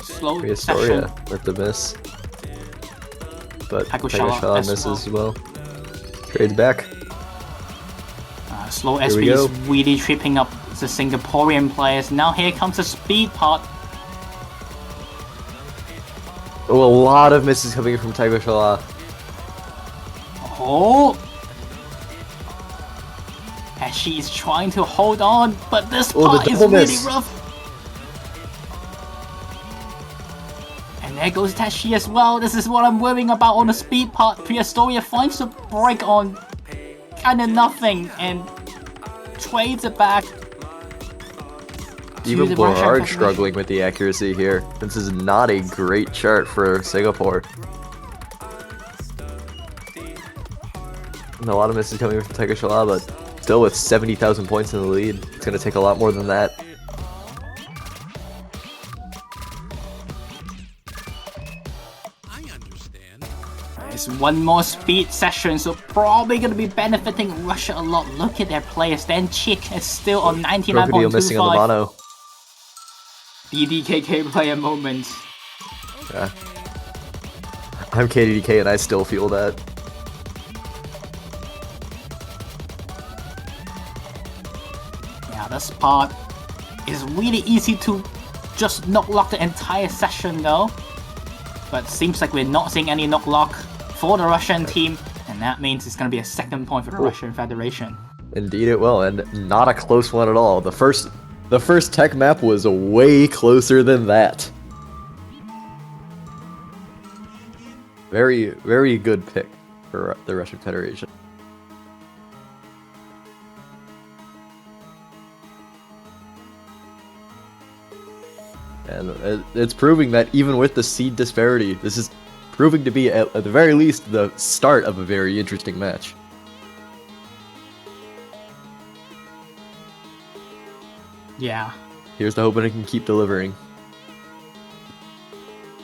Slow Prehistoria session. with the miss. But Taiko misses as well. Trades back. Slow SV is really tripping up the Singaporean players. Now here comes the speed part. Oh, a lot of misses coming from Taiko Shala. Oh! As she is trying to hold on, but this part is really rough. And there goes Tashi as well. This is what I'm worrying about on the speed part. Prehistoria finds a break on kinda nothing and trades it back. Even Berard struggling with the accuracy here. This is not a great chart for Singapore. And a lot of misses coming from Taiko Shala, but still with 70,000 points in the lead. It's going to take a lot more than that. I understand. There's one more speed session, so probably going to be benefiting Russia a lot. Look at their players. Dan Chick is still on 99.25. Missing on the mono. BDKK player moment. Yeah. I'm KDDK and I still feel that. Yeah, this part is really easy to just knock lock the entire session though. But seems like we're not seeing any knock lock for the Russian team, and that means it's going to be a second point for the Russian Federation. Indeed it will, and not a close one at all. The first tech map was way closer than that. Very, very good pick for the Russian Federation. And it's proving that even with the seed disparity, this is proving to be, at the very least, the start of a very interesting match. Yeah. Here's to hoping it can keep delivering.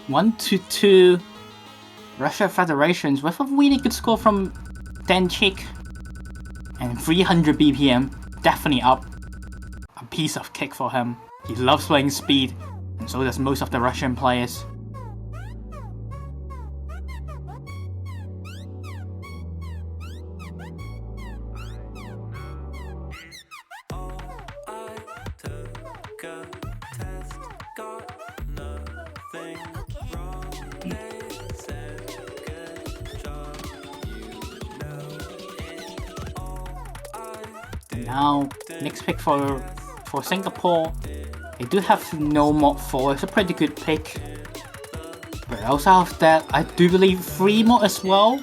1-2. Russia Federations with a really good score from Denchik. And 300 BPM, definitely up. A piece of cake for him. He loves playing speed, and so does most of the Russian players. Now, next pick for Singapore, they do have no mod 4, it's a pretty good pick. But outside of that, I do believe 3 mod as well.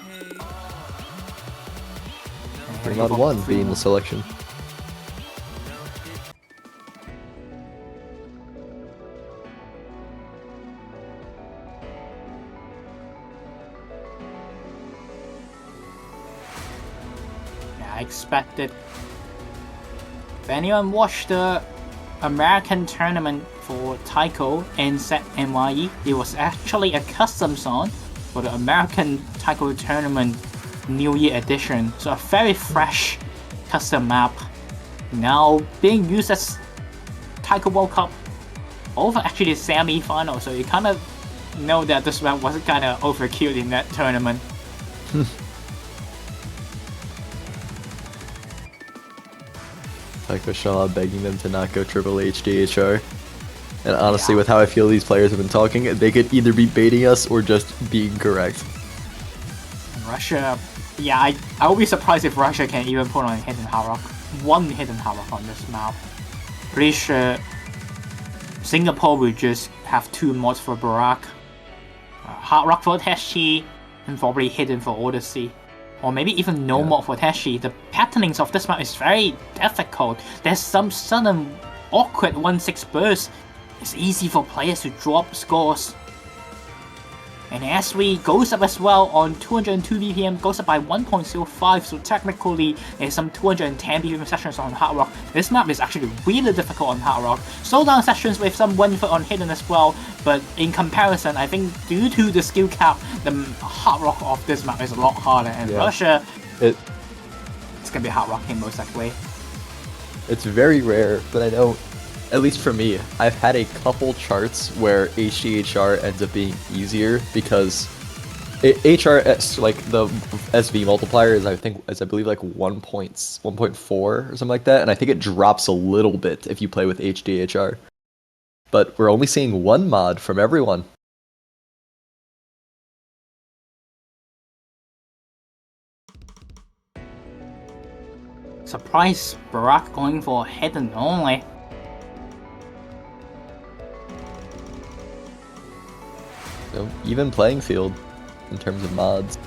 3 mod 1 being the selection. Yeah, I expected. If anyone watched the American tournament for Taiko NZ NYE, it was actually a custom song for the American Taiko tournament New Year edition. So a very fresh custom map now being used as Taiko World Cup over actually the semi-final. So you kind of know that this map was kind of overkill in that tournament. Taiko Shaw begging them to not go triple HDHR. And honestly, with how I feel these players have been talking, they could either be baiting us or just being correct. Russia, yeah, I would be surprised if Russia can even put on a hidden hard rock. One hidden hard rock on this map. Pretty sure Singapore will just have 2 mods for Barak. Hard rock for Teshi, and probably hidden for Odyssey. Or maybe even no mod for Teshi. The patternings of this map is very difficult. There's some sudden awkward 1-6 bursts. It's easy for players to drop scores. And Asri goes up as well on 202 BPM, goes up by 1.05, so technically there's some 210 BPM sessions on Hard Rock. This map is actually really difficult on Hard Rock. Slowdown sessions with some 1 foot on Hidden as well, but in comparison, I think due to the skill cap, the Hard Rock of this map is a lot harder, and Russia, it's gonna be Hard Rocking most likely. It's very rare, but I know, at least for me, I've had a couple charts where HDHR ends up being easier because HRS, like the SV multiplier is I believe like 1.4 or something like that, and I think it drops a little bit if you play with HDHR. But we're only seeing 1 mod from everyone. Surprise, Barak going for hidden only. So even playing field in terms of mods.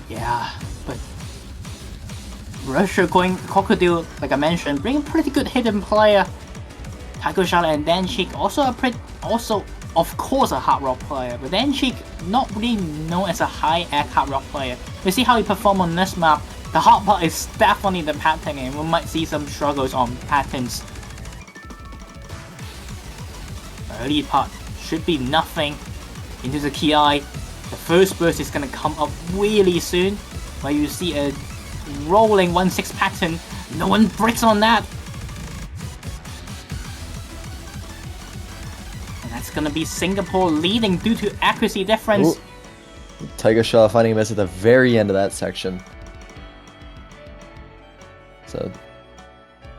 Yeah, but Russia going Crocodile, like I mentioned, bring a pretty good hidden player. Taiko Shala and Denchik also of course a hard rock player, but Denchik not really known as a high ag hard rock player. We see how he perform on this map. The hard part is definitely the pattern, and we might see some struggles on patterns. Early part should be nothing. Into the Ki, the first burst is gonna come up really soon, where you see a rolling 1-6 pattern. No one breaks on that. And that's gonna be Singapore leading due to accuracy difference. Ooh. Tiger Shaw finding a miss at the very end of that section. So,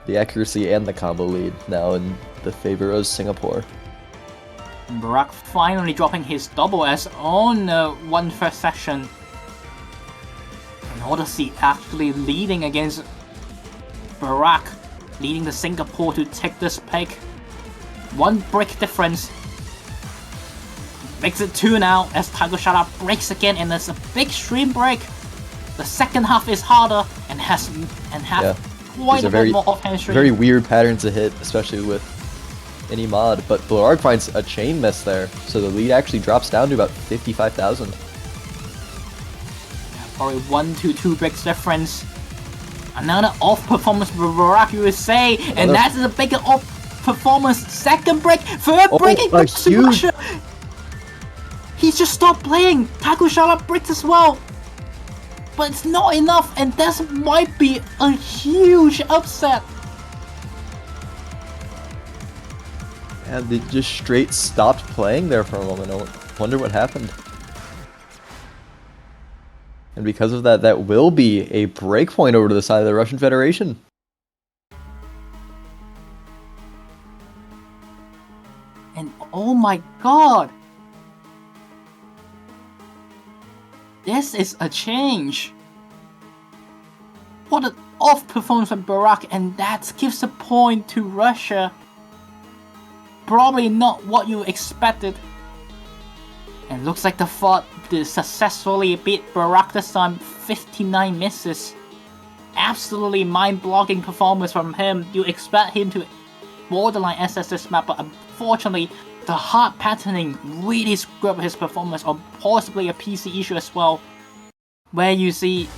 the accuracy and the combo lead now in the favor of Singapore. Barak finally dropping his double S on 1 first section. And Odyssey actually leading against Barak, leading the Singapore to take this pick. 1 break difference. Makes it 2 now as Taiko Shara breaks again, and there's a big stream break. The second half is harder and has quite a bit more offhand stream. Very weird pattern to hit, especially with any mod, but Blarg finds a chain miss there, so the lead actually drops down to about 55,000. Probably 1 to 2 breaks difference. Another off performance for Barack USA, and that's a bigger off performance. Second break, third breaking a to huge- Russia. He's just stopped playing. Taiko Shala breaks as well. But it's not enough, and this might be a huge upset. And they just straight stopped playing there for a moment. I wonder what happened. And because of that, that will be a breakpoint over to the side of the Russian Federation. And oh my god! This is a change! What an off performance from Barack, and that gives a point to Russia. Probably not what you expected. And looks like the thought successfully beat Barack this time, 59 misses. Absolutely mind-blowing performance from him. You expect him to borderline SS this map, but unfortunately, the hard patterning really screwed up his performance, or possibly a PC issue as well. Where you see...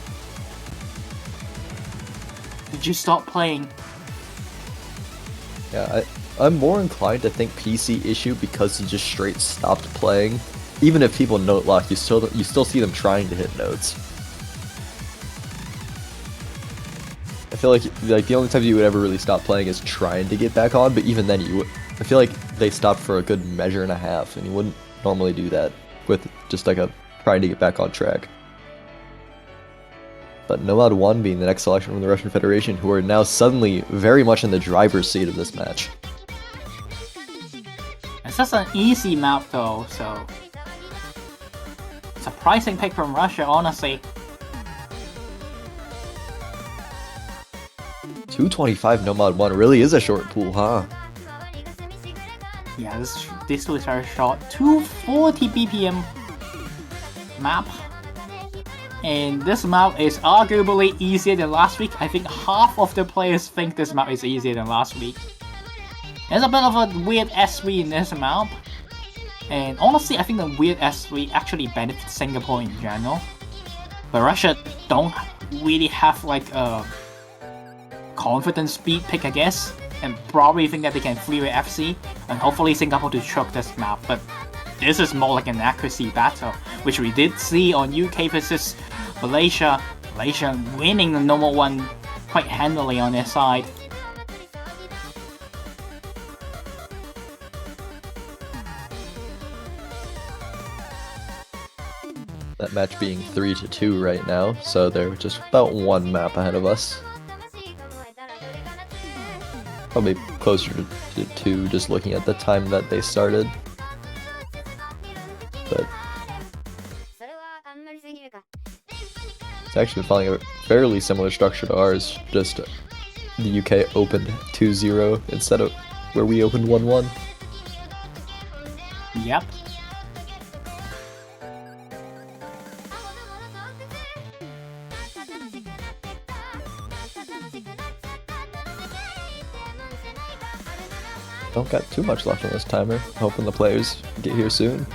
Did you stop playing? Yeah, I'm more inclined to think PC issue because he just straight stopped playing. Even if people note lock, you still see them trying to hit notes. I feel like the only time you would ever really stop playing is trying to get back on, but even then I feel like they stopped for a good measure and a half, and you wouldn't normally do that with just like a trying to get back on track. But Nomad 1 being the next selection from the Russian Federation, who are now suddenly very much in the driver's seat of this match. It's just an easy map though, so... Surprising pick from Russia, honestly. 225 Nomad 1 really is a short pool, huh? Yeah, this was very short. 240 BPM map. And this map is arguably easier than last week. I think half of the players think this map is easier than last week. There's a bit of a weird SV in this map. And honestly, I think the weird SV actually benefits Singapore in general. But Russia don't really have like a confident speed pick, I guess. And probably think that they can freeway FC. And hopefully Singapore to choke this map. But this is more like an accuracy battle, which we did see on UK versus Malaysia. Malaysia winning the normal one quite handily on their side. That match being 3-2 right now, so they're just about one map ahead of us. Probably closer to 2, just looking at the time that they started. But it's actually following a fairly similar structure to ours, just the UK opened 2-0 instead of where we opened 1-1. Yep. Don't got too much left on this timer. Hoping the players get here soon.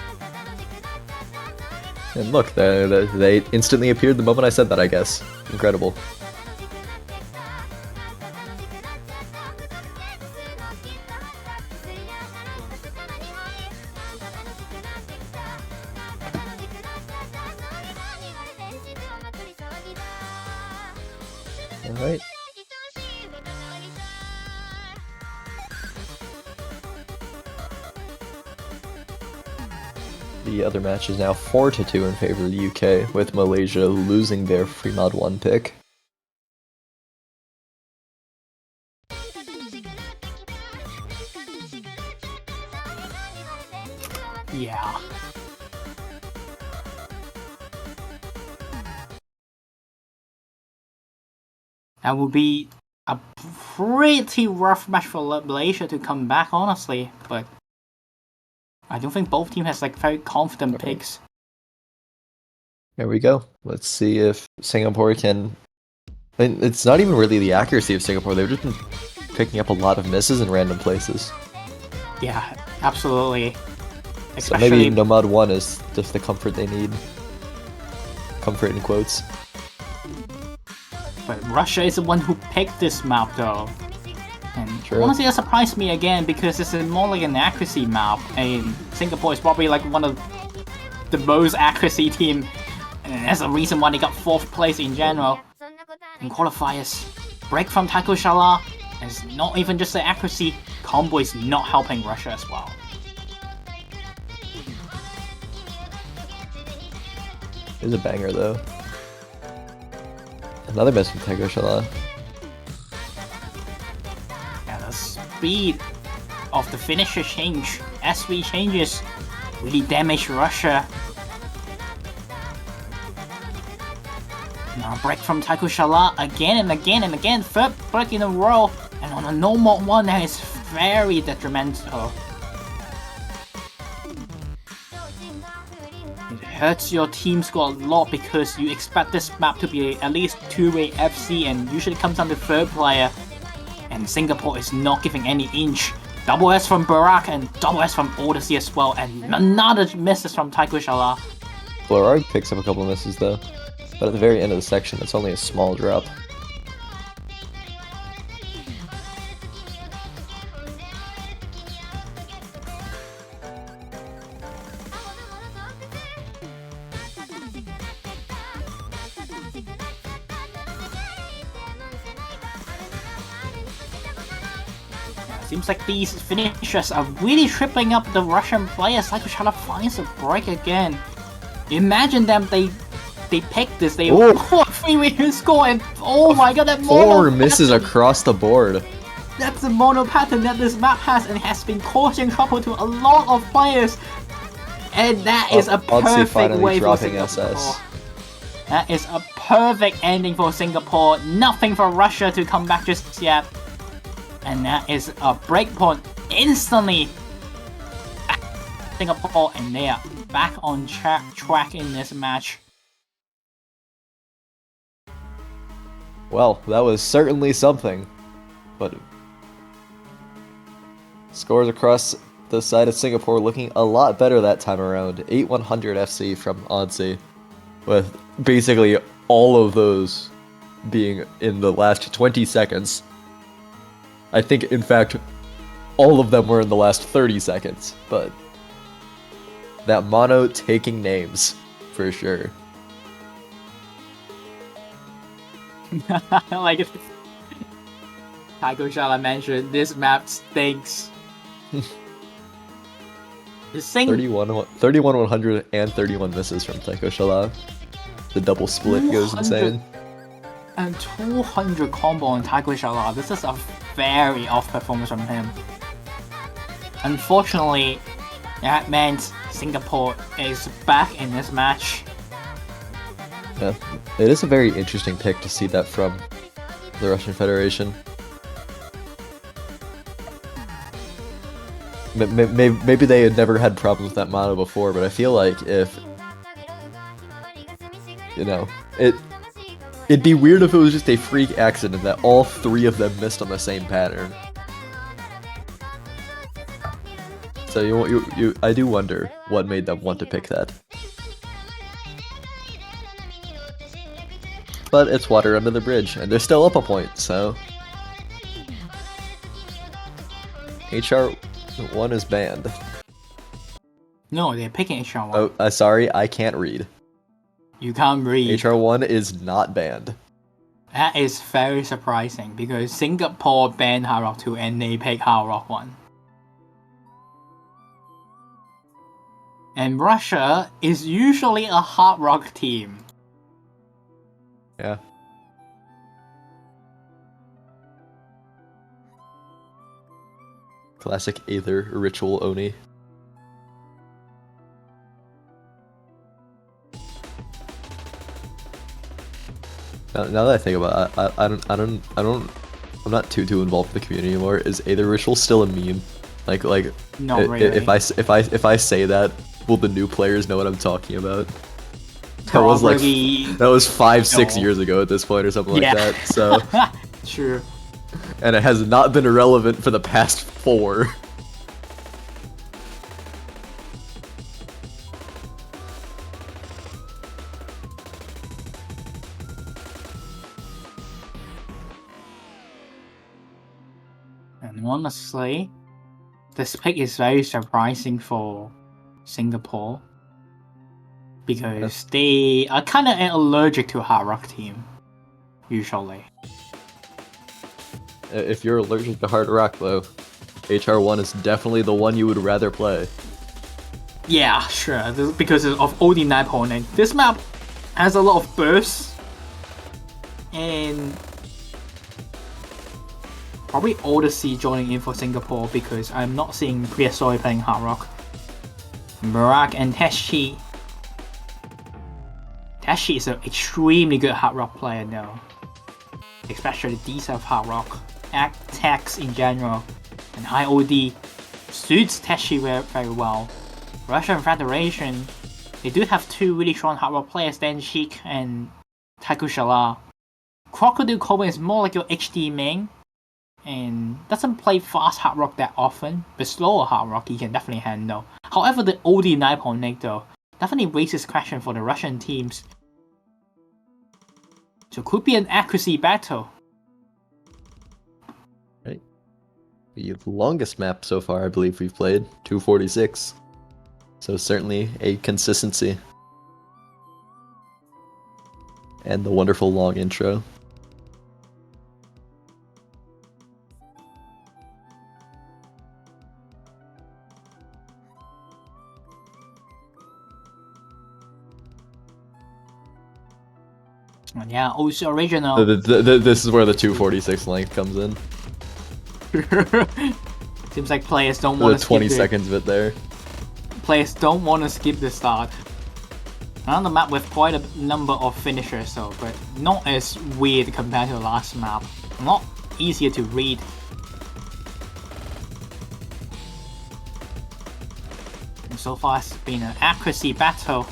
And look, they instantly appeared the moment I said that, I guess. Incredible. Alright. The other match is now 4-2 in favor of the UK, with Malaysia losing their free mod 1 pick. Yeah. That would be a pretty rough match for Malaysia to come back, honestly, but I don't think both teams has like very confident picks. There we go. Let's see if Singapore can... And it's not even really the accuracy of Singapore, they've just been picking up a lot of misses in random places. Yeah, absolutely. So maybe Nomad 1 is just the comfort they need. Comfort in quotes. But Russia is the one who picked this map though. And True. honestly, that surprised me again because this is more like an accuracy map, and Singapore is probably like one of the most accuracy team, and that's the reason why they got 4th place in general. In qualifiers, break from Taiko Shala, and it's not even just the accuracy, combo is not helping Russia as well. It was a banger though. Another miss from Taiko Shala. Yeah, the speed of the finisher change, SV changes, really damage Russia. Now break from Taiko Shala again and again and again, 3rd break in a row, and on a normal one that is very detrimental. It hurts your team score a lot because you expect this map to be at least 2-way FC and usually comes down to 3rd player. And Singapore is not giving any inch. Double S from Barak and double S from Odyssey as well, and another misses from Taiko Shala. Florard picks up a couple of misses though, but at the very end of the section, it's only a small drop. Seems like these finishers are really tripling up the Russian players. Taiko Shala finds a break again. Imagine them, they picked this, they Ooh. 3-way score, and oh my god, that 4 mono misses pattern, across the board. that's the mono pattern that this map has and has been causing trouble to a lot of players. And that is a Odyssey perfect finally way for dropping Singapore. SS. That is a perfect ending for Singapore. Nothing for Russia to come back just yet. And that is a breakpoint instantly. Singapore, and they are back on track in this match. Well, that was certainly something. But scores across the side of Singapore looking a lot better that time around. 8-100 FC from Odyssey, with basically all of those being in the last 20 seconds. I think, in fact, all of them were in the last 30 seconds, but that mono taking names, for sure. Like Taiko Shala mentioned, this map stinks. The 31-100 and 31 misses from Taiko Shala. The double split goes 200 insane. And 200 combo on Taiko Shala. This is a very off performance from him. Unfortunately, that meant Singapore is back in this match. Yeah, it is a very interesting pick to see that from the Russian Federation. Maybe they had never had problems with that mono before, but I feel like if, you know, it'd be weird if it was just a freak accident that all 3 of them missed on the same pattern. So I do wonder what made them want to pick that. But it's water under the bridge, and they're still up a point, so... HR1 is banned. No, they're picking HR1. Oh, sorry, I can't read. You can't read. HR1 is not banned. That is very surprising because Singapore banned Hard Rock 2 and they picked Hard Rock 1. And Russia is usually a Hard Rock team. Yeah. Classic Aether ritual Oni. Now that I think about it, I'm not too involved with the community anymore. Is Aether ritual still a meme? Like No, really. if I say that, will the new players know what I'm talking about? That was like that was 5-6 years ago at this point or something like that. So True. and it has not been irrelevant for the past 4. And honestly, this pick is very surprising for Singapore because they are kind of allergic to Hard Rock team, usually. If you're allergic to Hard Rock, though, HR1 is definitely the one you would rather play. Yeah, sure, because of OD 9.8. This map has a lot of bursts, and probably Odyssey joining in for Singapore because I'm not seeing PSOI playing Hard Rock. Barak and Teshi. Teshi is an extremely good Hard Rock player though. Especially these of Hard Rock. Attacks in general. And IOD suits Teshi very well. Russian Federation, they do have two really strong Hard Rock players, Dan Sheik and Taiko Shala. Crocodile Coben is more like your HD main, and doesn't play fast Hard Rock that often, but slower Hard Rock he can definitely handle. However, the OD 9.8 though definitely raises question for the Russian teams. So it could be an accuracy battle. Right. The longest map so far, I believe we've played, 246. So certainly a consistency. And the wonderful long intro. And yeah, also original. This is where the 246 length comes in. Seems like players don't The want to 20 skip seconds of it there. Players don't want to skip the start. Another map with quite a number of finishers though, but not as weird compared to the last map. A lot easier to read. And so far it's been an accuracy battle.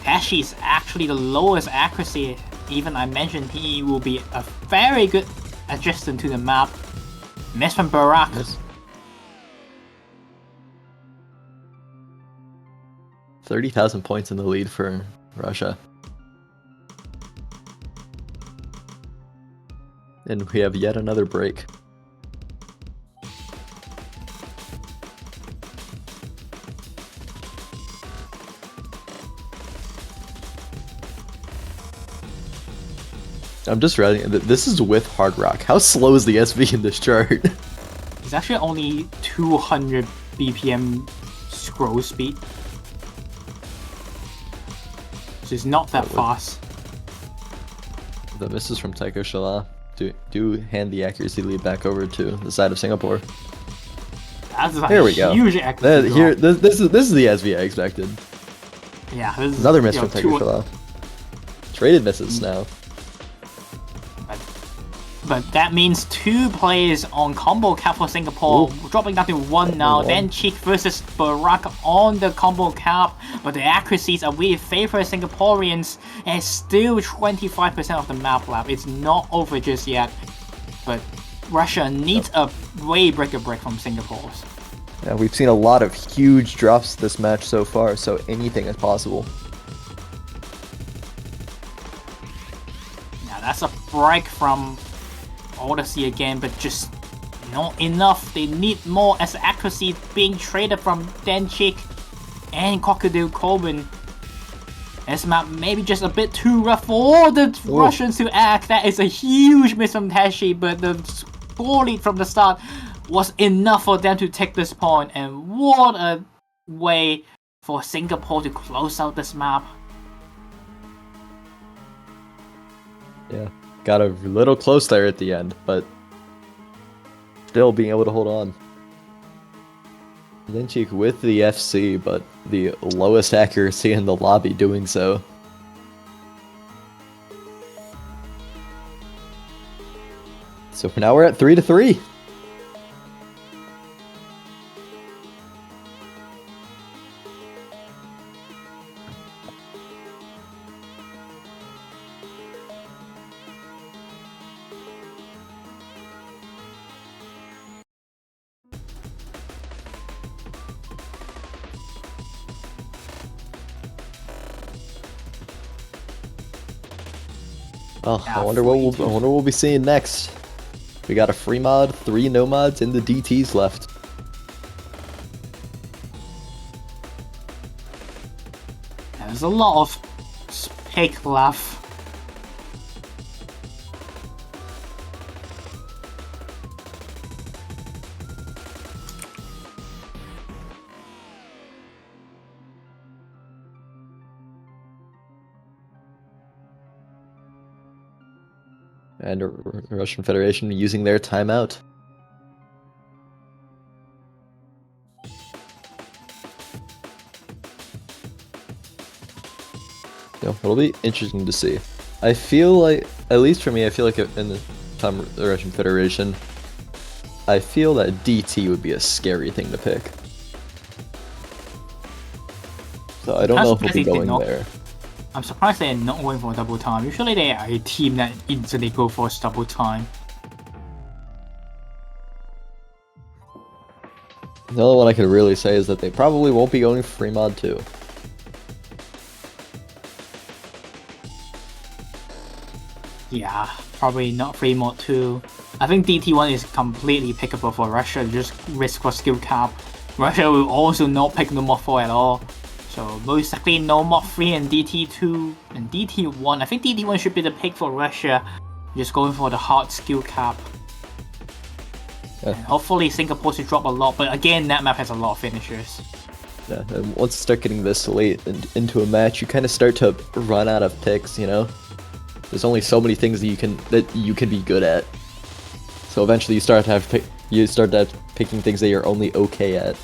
Tashi is actually the lowest accuracy. Even I mentioned he will be a very good adjustment to the map. Miss from Barak. Yes. 30,000 points in the lead for Russia. And we have yet another break. I'm just writing. This is with Hard Rock. How slow is the SV in this chart? It's actually only 200 BPM scroll speed. So it's not that fast. The misses from Taiko Shala do hand the accuracy lead back over to the side of Singapore. That's a There we go. huge accuracy drop. This is the SV I expected. Yeah, this is, Another miss you from know, Taiko Shala. Traded misses now. But that means two players on combo cap for Singapore, dropping down to one now. Then Cheek versus Barak on the combo cap, but the accuracies are really favor Singaporeans, and it's still 25% of the map lap. It's not over just yet, but Russia needs a way breaker break from Singapore's. Yeah, we've seen a lot of huge drops this match so far, so anything is possible. Now that's a break from Odyssey again, but just not enough. They need more as accuracy being traded from Denchik and Crocodile Coben. This map maybe just a bit too rough for the Russians to act. That is a huge miss from Tashi, but the score lead from the start was enough for them to take this point. And what a way for Singapore to close out this map. Yeah, got a little close there at the end, but still being able to hold on. Linchik with the FC, but the lowest accuracy in the lobby doing so. So for now we're at 3-3. Well, I wonder what we'll be seeing next. We got a free mod, 3 no mods, and the DTs left. There's a lot of pick left. And Russian Federation using their timeout. It'll be interesting to see. I feel like, at least for me, I feel like in the time of the Russian Federation, I feel that DT would be a scary thing to pick. So I don't know if we'll be going there. I'm surprised they're not going for double time. Usually they are a team that instantly go for double time. The only one I could really say is that they probably won't be going free mod 2. Yeah, probably not free mod 2. I think DT1 is completely pickable for Russia, just risk for skill cap. Russia will also not pick no mod 4 at all. So most likely no mod 3 and DT2 and DT1. I think DT1 should be the pick for Russia. Just going for the hard skill cap. Yeah. And hopefully Singapore should drop a lot, but again that map has a lot of finishers. Yeah, and once you start getting this late into a match, you kind of start to run out of picks, you know? There's only so many things that you can be good at. So eventually you start picking things that you're only okay at.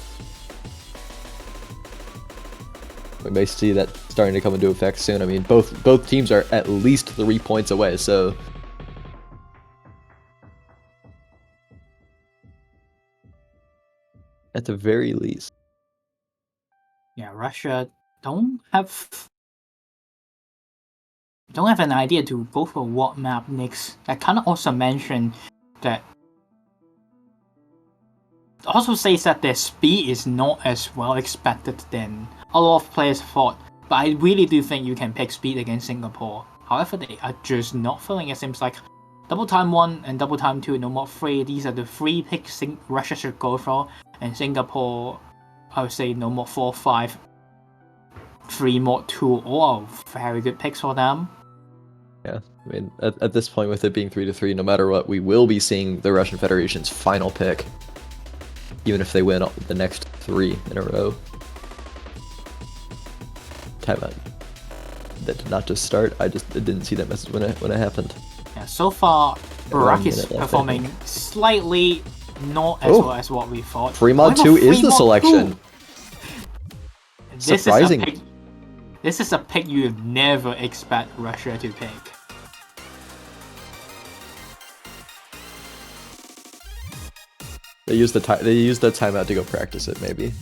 We may see that starting to come into effect soon. I mean, both teams are at least 3 points away, so at the very least. Yeah, Russia don't have an idea to go for what map next. I kind of also mentioned that. Also says that their speed is not as well expected than a lot of players thought. But I really do think you can pick speed against Singapore. However, they are just not feeling it. Seems like double time 1 and double time 2, no mod 3. These are the 3 picks Russia should go for, and Singapore, I would say no mod 4, 5, 3 mod 2, all very good picks for them. Yeah, I mean, at this point, with it being 3-3, no matter what, we will be seeing the Russian Federation's final pick. Even if they win the next 3 in a row. Timeout. That did not just start. I didn't see that message when it happened. Yeah, so far, Barack is performing slightly not as well as what we thought. Free mod 2 is the selection. Surprising. This is a pick you would never expect Russia to pick. They used the timeout to go practice it, maybe.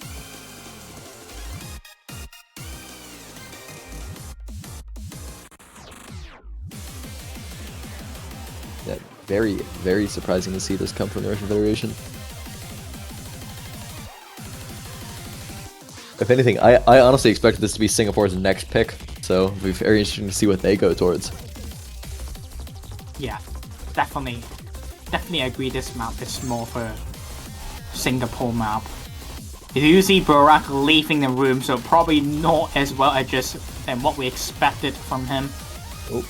Yeah, very, very surprising to see this come from the Russian Federation. If anything, I honestly expected this to be Singapore's next pick, so it'll be very interesting to see what they go towards. Yeah, definitely agree this map is more for Singapore map. If you see Barack leaving the room, so probably not as well adjusted than what we expected from him. Oh.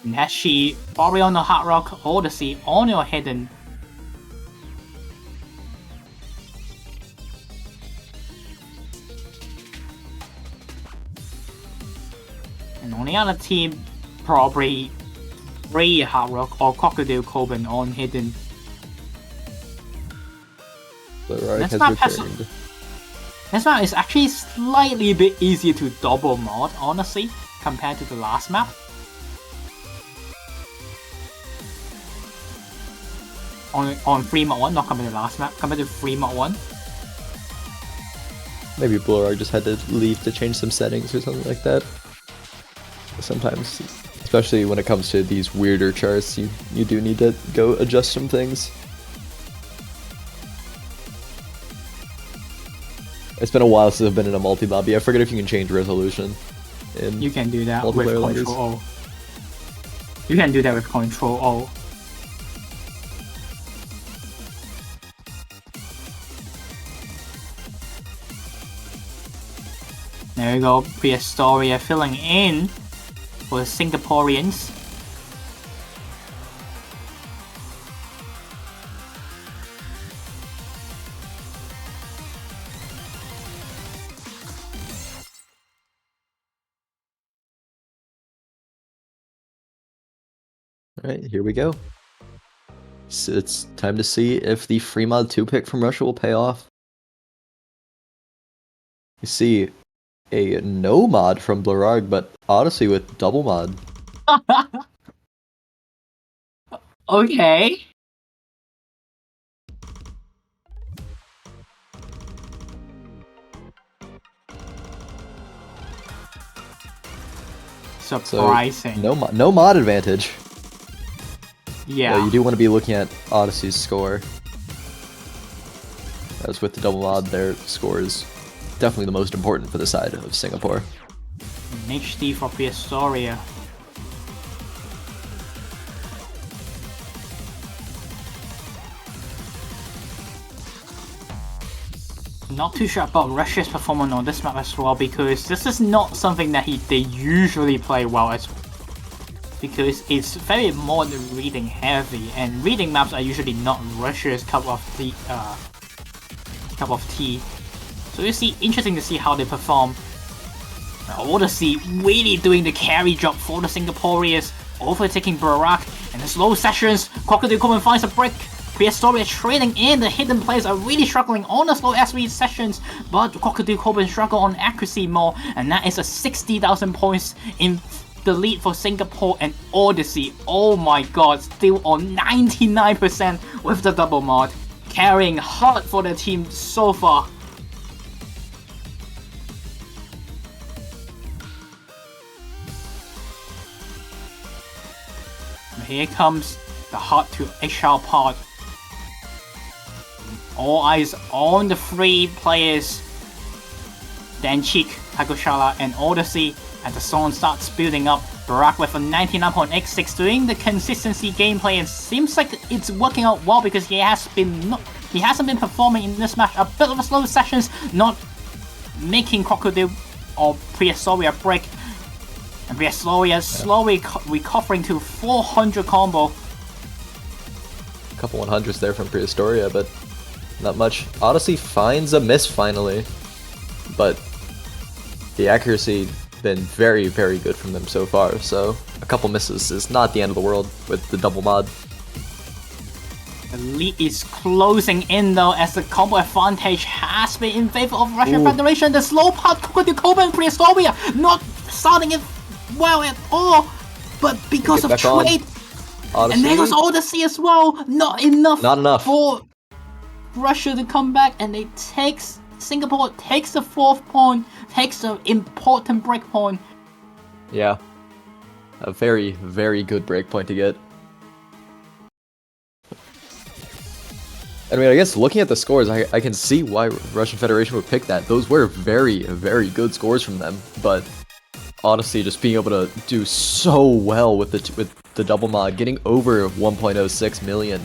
Neshi, probably on the Hard Rock Odyssey on your hidden. And on the other team, probably Ray Hard Rock or Crocodile Coben on hidden. Barack has returned. This map is actually slightly a bit easier to double mod, honestly, compared to the last map. On free mod 1, not compared to the last map, compared to free mod 1. Maybe Blarog just had to leave to change some settings or something like that. Sometimes, especially when it comes to these weirder charts, you do need to go adjust some things. It's been a while since I've been in a multi-lobby. I forget if you can change resolution. You can do that with multiplayer lobbies. Control O. You can do that with Control O. There we go, Prehistoria filling in for the Singaporeans. Alright, here we go. So it's time to see if the free mod 2 pick from Russia will pay off. You see a no mod from Blarag, but Odyssey with double mod. Okay. So Surprising. no mod advantage. Yeah. You do want to be looking at Odyssey's score. As with the double mod, their score is definitely the most important for the side of Singapore. An HD for Prehistoria. Not too sure about Russia's performance on this map as well, because this is not something that they usually play well as, because it's very more reading heavy, and reading maps are usually not Russia's cup of tea. So you see, interesting to see how they perform. Odyssey really doing the carry job for the Singaporeans, overtaking Barak, and the slow sessions. Crocodile Coleman finds a break. Prehistoria trading in. The hidden players are really struggling on the slow SV sessions, but Crocodile Coleman struggle on accuracy more, and that is a 60,000 points in the lead for Singapore. And Odyssey, oh my god, still on 99% with the double mod, carrying hard for the team so far. Here comes the hard to HR part. All eyes on the three players, Danchik, Takoshala, and Odyssey, and the song starts building up. Barak with a 99.86 doing the consistency gameplay, and seems like it's working out well because he hasn't been performing in this match. A bit of a slow sessions, not making Crocodile or Prehistoria break. And Prehistoria slowly recovering to 400 combo. A couple 100s there from Prehistoria, but not much. Odyssey finds a miss finally, but the accuracy been very, very good from them so far, so a couple misses is not the end of the world with the double mod. The lead is closing in though, as the combo advantage has been in favor of Russian Federation. The slow part, Crocodile Coleman, Prehistoria not starting it well at all, but because of trade, and there goes Odyssey as well. Not enough for Russia to come back, and they Singapore takes the 4th point, takes the important break point. Yeah, a very, very good break point to get. I mean, I guess looking at the scores, I can see why Russian Federation would pick that. Those were very, very good scores from them, but Odyssey just being able to do so well with the double mod, getting over 1.06 million.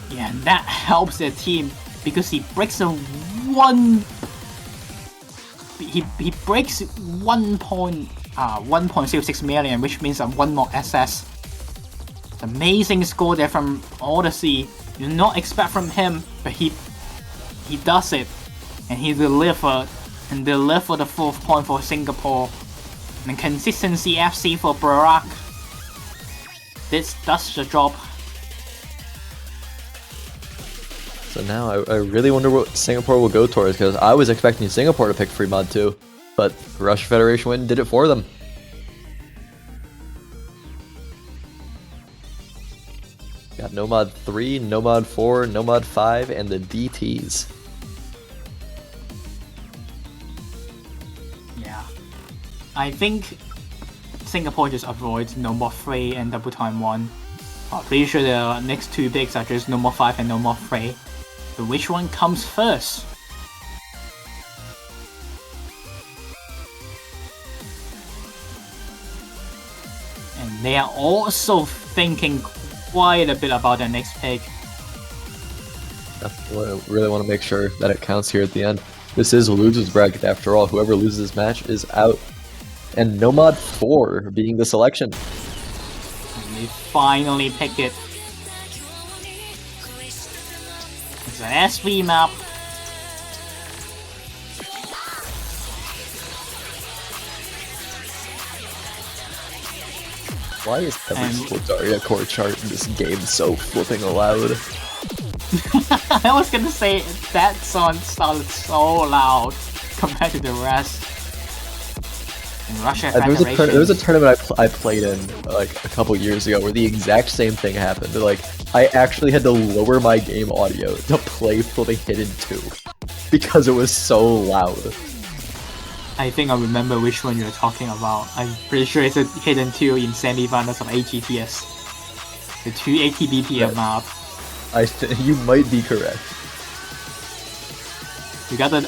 Yeah, and that helps their team because he breaks he breaks 1.06 million, which means one more SS. Amazing score there from Odyssey. You do not expect from him, but he does it, and he delivered the 4th point for Singapore. And consistency FC for Barak. This does the job. So now I really wonder what Singapore will go towards, because I was expecting Singapore to pick free mod too, but Russian Federation went and did it for them. Got no mod 3, no mod 4, no mod 5, and the DTs. Yeah. I think Singapore just avoids no mod 3 and double time 1. I'm pretty sure the next two picks are just no mod 5 and no mod 3. But which one comes first? And they are also thinking quite a bit about their next pick. I really want to make sure that it counts here at the end. This is a loser's bracket after all. Whoever loses this match is out. And Nomad 4 being the selection. And they finally pick it. It's an SV map. Why is every Slitaria core chart in this game so flipping loud? I was gonna say that song started so loud compared to the rest. And Russia Federation. There was a tournament I played in like a couple years ago where the exact same thing happened. Like I actually had to lower my game audio to play Flipping Hidden 2 because it was so loud. I think I remember which one you're talking about. I'm pretty sure it's a Hidden 2 in semifinals of AGTS. The 280 BPM map. You might be correct. You got the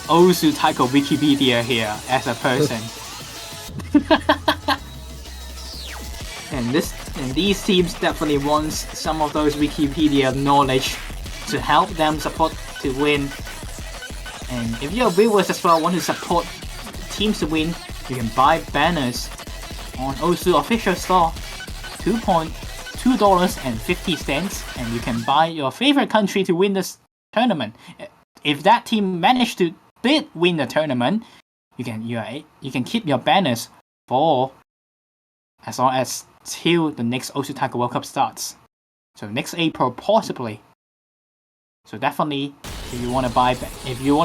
Osu Taiko Wikipedia here as a person. and these teams definitely want some of those Wikipedia knowledge to help them support to win. And if your viewers as well want to support teams to win, you can buy banners on Osu official store, $2.50, and you can buy your favorite country to win this tournament. If that team managed to win the tournament, you can keep your banners for as long as till the next Osu Taiko World Cup starts. So next April possibly. So definitely, if you want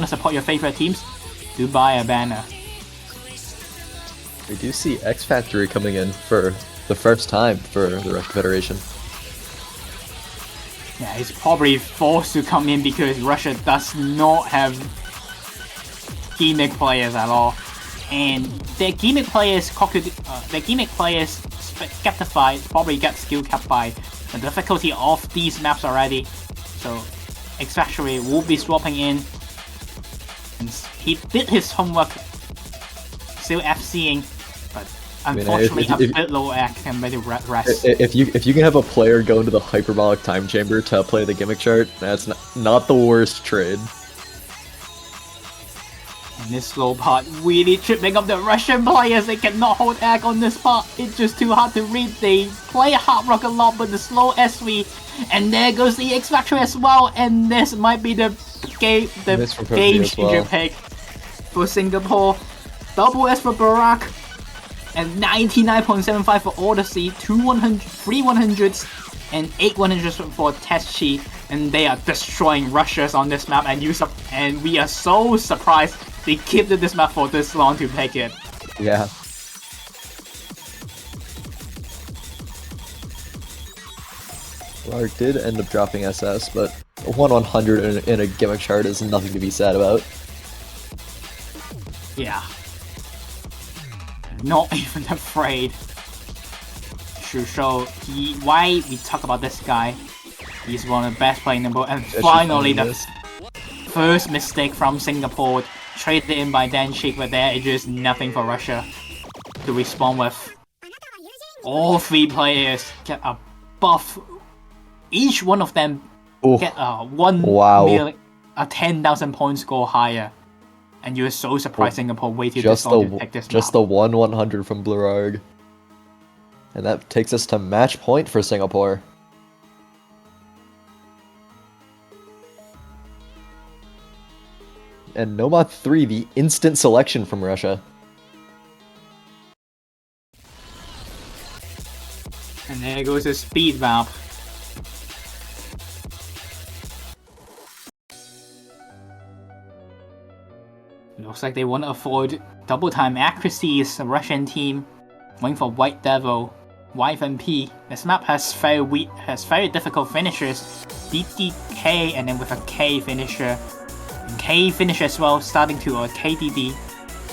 to support your favorite teams, do buy a banner. We do see X Factory coming in for the first time for the Russian Federation. Yeah, he's probably forced to come in because Russia does not have gimmick players at all, and their gimmick players Skeptify probably get skill capped by the difficulty of these maps already. So X Factory will be swapping in, and he did his homework, still FCing, but unfortunately a bit low act and ready to rest. If you can have a player go into the hyperbolic time chamber to play the gimmick chart, that's not the worst trade. And this slow part really tripping up the Russian players. They cannot hold act on this part. It's just too hard to read. They play hard rock a lot, but the slow SV. And there goes the X Factor as well. And this might be the game changer pick for Singapore. Double S for Barack. And 99.75 for Odyssey. 3 100s and 8 100s for Teschi. And they are destroying Russians on this map. And we are so surprised they kept this map for this long to pick it. Yeah. Lark did end up dropping SS, but 1-100 in a gimmick chart is nothing to be sad about. Yeah. Not even afraid. To show why we talk about this guy. He's one of the best players in the world, and finally the first mistake from Singapore. Traded in by Danchik, but there is just nothing for Russia to respond with. All three players get a buff. Each one of them get a 10,000 point score higher. And you're so surprised Singapore waited this long to pick this map. Just the 1-100 from Blurarg. And that takes us to match point for Singapore. And Nomad 3, the instant selection from Russia. And there goes the speed map. Looks like they want to avoid double time accuracies. The Russian team going for White Devil, YFMP. This map has very difficult finishers. DDK and then with a K finisher. And K finish as well, starting to a KDD,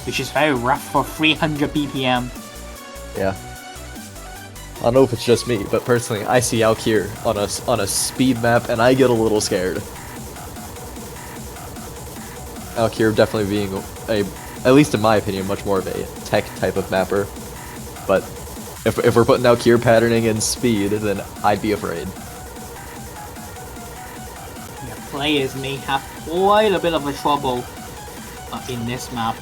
which is very rough for 300 BPM. Yeah. I don't know if it's just me, but personally, I see Alkir on a speed map, and I get a little scared. Alkir definitely being at least in my opinion, much more of a tech type of mapper. But If we're putting out cure patterning and speed, then I'd be afraid. The players may have quite a bit of a trouble in this map.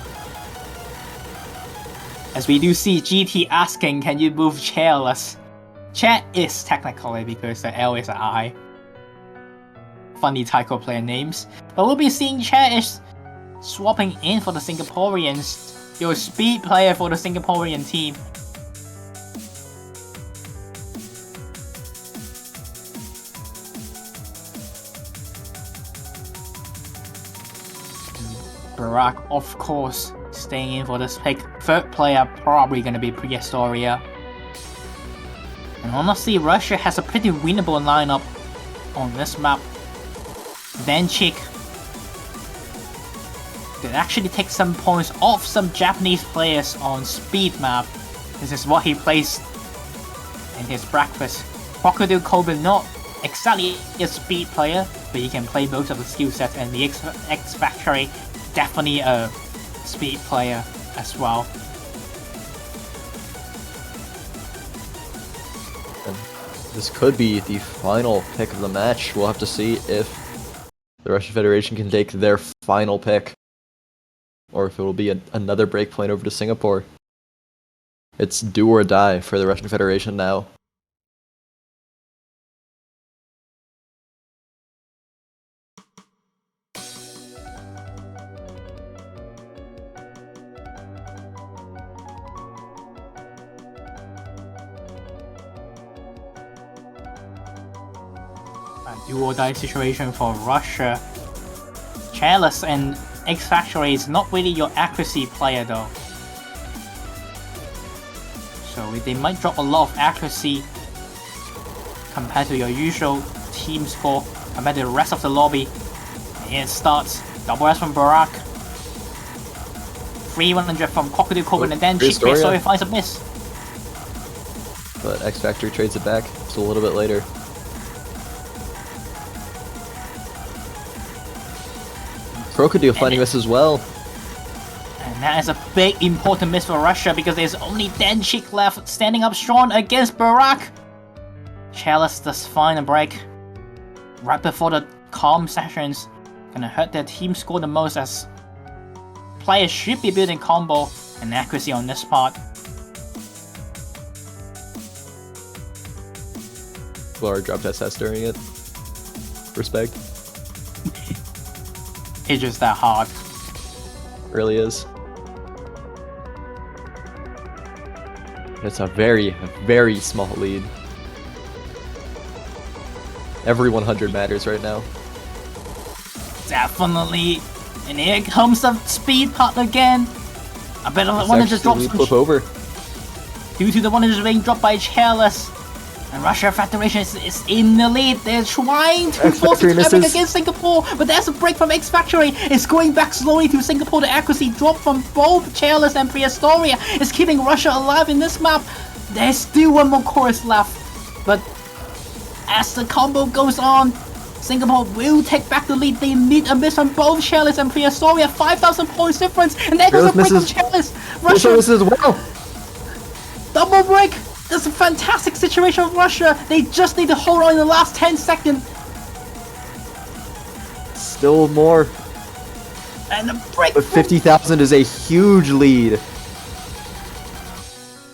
As we do see GT asking, can you move chairless? Chair is technically because the L is an I. Funny taiko player names. But we'll be seeing Chair is swapping in for the Singaporeans. Your speed player for the Singaporean team. Barack, of course, staying in for this pick. Third player probably gonna be Prehistoria. And honestly, Russia has a pretty winnable lineup on this map. Denchik did actually take some points off some Japanese players on speed map. This is what he plays in his breakfast. Crocodile Coben, not exactly a speed player, but he can play most of the skill sets, and the X Factory definitely a speed player as well. And this could be the final pick of the match. We'll have to see if the Russian Federation can take their final pick, or if it will be another breakpoint over to Singapore. It's do or die for the Russian Federation now. A do or die situation for Russia. Chalice and X Factory is not really your accuracy player though. So they might drop a lot of accuracy compared to your usual team score, compared to the rest of the lobby. And it starts. Double S from Barack. 3-100 from Crocodile Coben, and then Prehistoria finds a miss. But X Factory trades it back. It's a little bit later. Crocodile finding this as well. And that is a big important miss for Russia because there's only Denchik left standing up strong against Barack. Chalice does find a break right before the calm sessions. Gonna hurt their team score the most, as players should be building combo and accuracy on this part. Laura dropped SS during it. Respect. It's just that hard. Really is. It's a very, very small lead. Every 100 matters right now. Definitely. And here comes the speed part again. I bet I want to just drop some flip over. due to the one that is being dropped by Chalice. And Russia Federation is in the lead. They're trying to force it against Singapore, but there's a break from X Factory. It's going back slowly to Singapore. The accuracy drop from both Chalice and Prehistoria is keeping Russia alive in this map. There's still one more chorus left, but as the combo goes on, Singapore will take back the lead. They need a miss from both Chalice and Prehistoria. 5,000 points difference, and there goes a break from Chalice. Russia misses as well. Double break. That's a fantastic situation of Russia. They just need to hold on in the last 10 seconds. Still more. And the break. But 50,000 is a huge lead.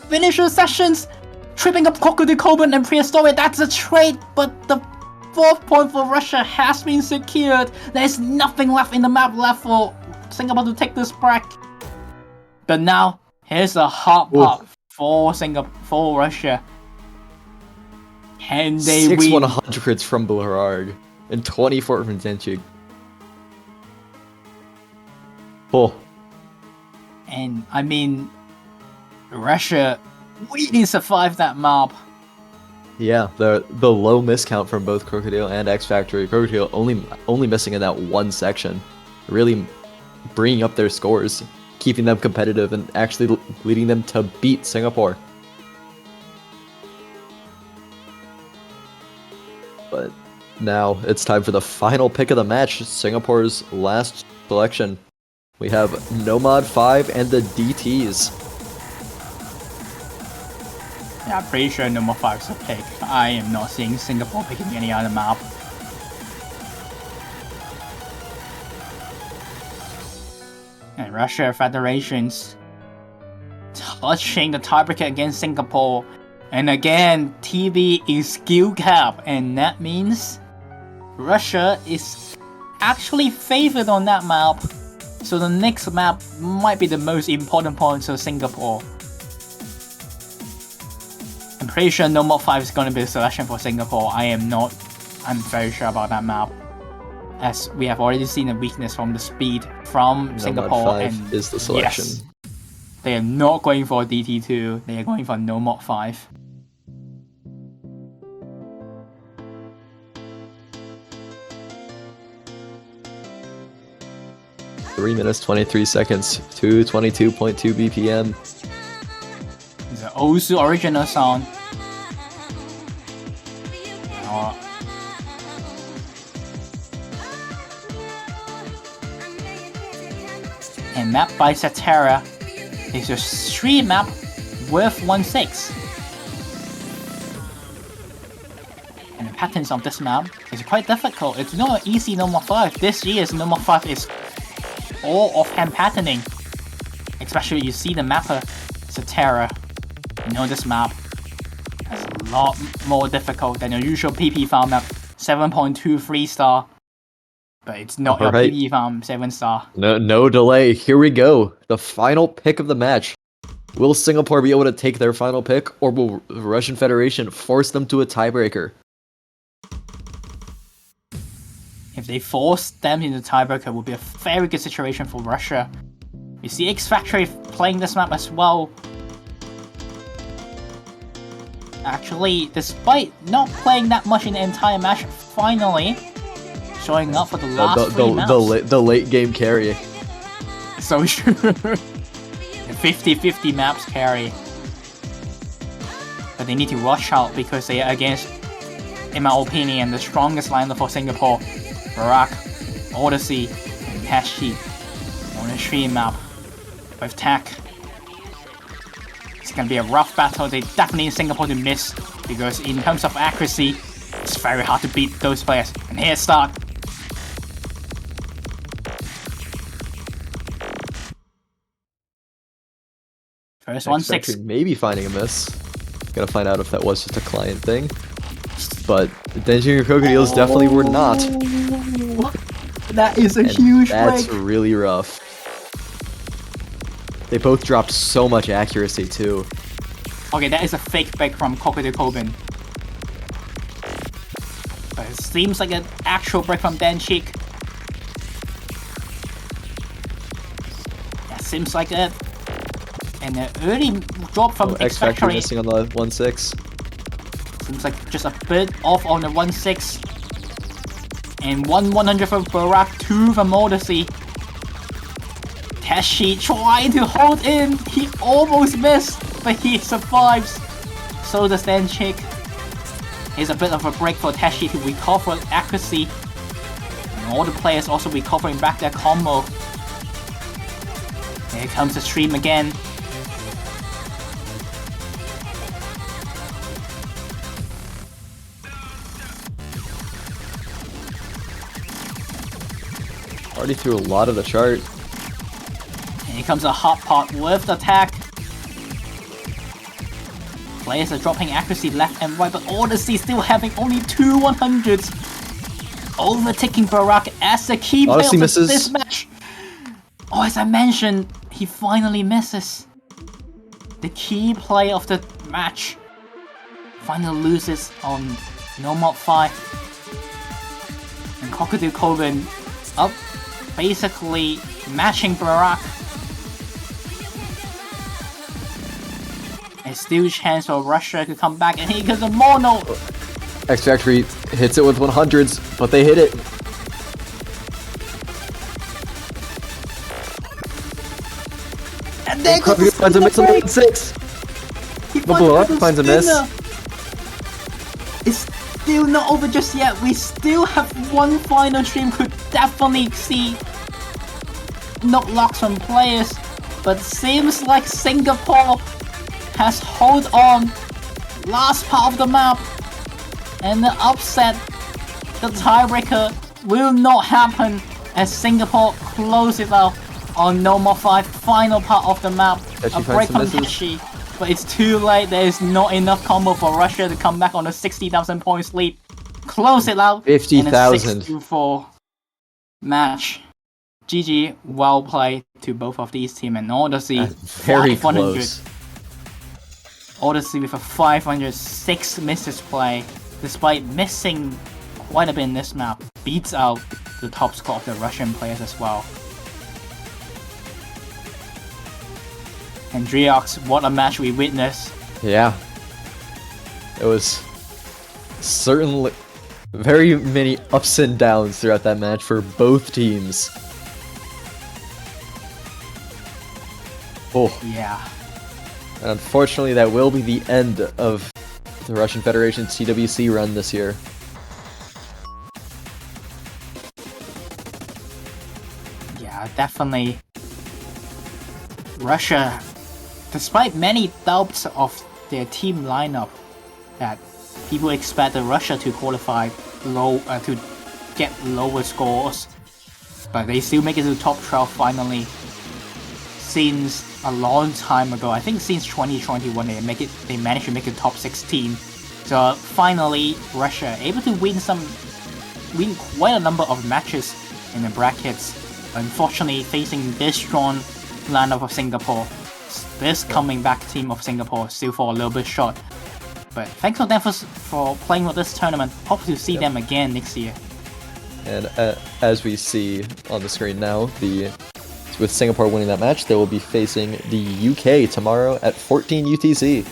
Finisher sessions. Tripping up Crocodile Coben and Prehistoria. That's a trade, but the 4th point for Russia has been secured. There's nothing left in the map left for Singapore to take this break. But now, here's the hard part. For Russia. Can they win? 6 100s from Bularag and 24 from Zenchik. Oh. And I mean, Russia really survived that map. Yeah, the low miscount from both Crocodile and X Factory. Crocodile only missing in that one section, really bringing up their scores, keeping them competitive, and actually leading them to beat Singapore. But now it's time for the final pick of the match, Singapore's last selection. We have Nomad 5 and the DTs. Yeah, I'm pretty sure number 5 is a pick. I am not seeing Singapore picking any other map. And Russia Federations touching the tiebreaker against Singapore. And again, TB is skill cap, and that means Russia is actually favored on that map. So the next map might be the most important point to Singapore. I'm pretty sure no mod 5 is going to be the selection for Singapore. I'm very sure about that map. As we have already seen a weakness from the speed from Singapore, mod 5 and is the selection. Yes, they are not going for DT2, they are going for no mod 5. Three minutes 23 seconds, 222.2 BPM. The Osu original song. And map by Satara is a stream map with 1-6. And the patterns of this map is quite difficult. It's not an easy number 5. This year's number 5 is all offhand patterning. Especially you see the mapper, Satara. You know this map is a lot more difficult than your usual PP farm map, 7.23 star. But it's not your Alright. PP farm 7 star. No delay. Here we go. The final pick of the match. Will Singapore be able to take their final pick, or will the Russian Federation force them to a tiebreaker? If they force them into tiebreaker, it would be a very good situation for Russia. You see X Factory playing this map as well. Actually, despite not playing that much in the entire match, finally showing up for the last 3 maps. The late game carry. So true. 50-50 maps carry. But they need to watch out because they are against, in my opinion, the strongest lineup for Singapore. Barak, Odyssey, and Tashi on a stream map with Tac. It's gonna be a rough battle. They definitely need Singapore to miss because in terms of accuracy, it's very hard to beat those players. And here's Start. First 1-6. Maybe finding a miss. Gonna find out if that was just a client thing. But Denjing Crocodiles definitely were not. That is a And huge that's break. really rough. They both dropped so much accuracy too. Okay, that is a fake break from Crocodile Coben. But it seems like an actual break from Dan Cheek. That seems like it. And an early drop from X Factory X-Factory. missing on the 1-6. Seems like just a bit off on the 1-6. And 1-100 from Barak, 2 from Odyssey. Tashi trying to hold in. He almost missed, but he survives. So does Dan Chick. Here's a bit of a break for Tashi to recover accuracy. And all the players also recovering back their combo. Here comes the stream again. Already threw a lot of the chart. Here comes a hot pot with the attack. Players are dropping accuracy left and right, but Odyssey still having only 2 100s. Overtaking Barak as the key player Odyssey of misses. this match. Oh, as I mentioned, he finally misses. The key player of the match finally loses on no mod 5. And Crocodile Coben up, basically matching Barak. There's still a chance for Russia to come back, and here comes a mono! X Factory hits it with 100s, but they hit it. And there goes Crocodile finds a miss on the 1-6. But Barak finds a miss. It's still not over just yet. We still have one final stream. Could definitely see not locks from players, but seems like Singapore has hold on last part of the map. And the upset, the tiebreaker, will not happen as Singapore closes out on No More 5, final part of the map. Tachi A finds break some from misses. Tachi, but it's too late. There is not enough combo for Russia to come back on a 60,000 points lead. Close it out. 50,000. And a 6-4 match. GG, well played to both of these teams, and Odyssey Very 500. close. Odyssey with a 506 misses play, despite missing quite a bit in this map, beats out the top score of the Russian players as well. And Driox, what a match we witnessed. Yeah. It was certainly very many ups and downs throughout that match for both teams. Oh, Yeah. and unfortunately that will be the end of the Russian Federation's TWC run this year. Yeah, definitely. Russia, despite many doubts of their team lineup, that people expect Russia to qualify low, to get lower scores, but they still make it to the top 12 finally. Since a long time ago, I think since 2021, they managed to make it top 16. So finally, Russia able to win quite a number of matches in the brackets. Unfortunately, facing this strong lineup of Singapore, this coming back team of Singapore still fall a little bit short. But thanks for them for playing with this tournament. Hope to see them again next year. And as we see on the screen now, with Singapore winning that match, they will be facing the UK tomorrow at 14 UTC.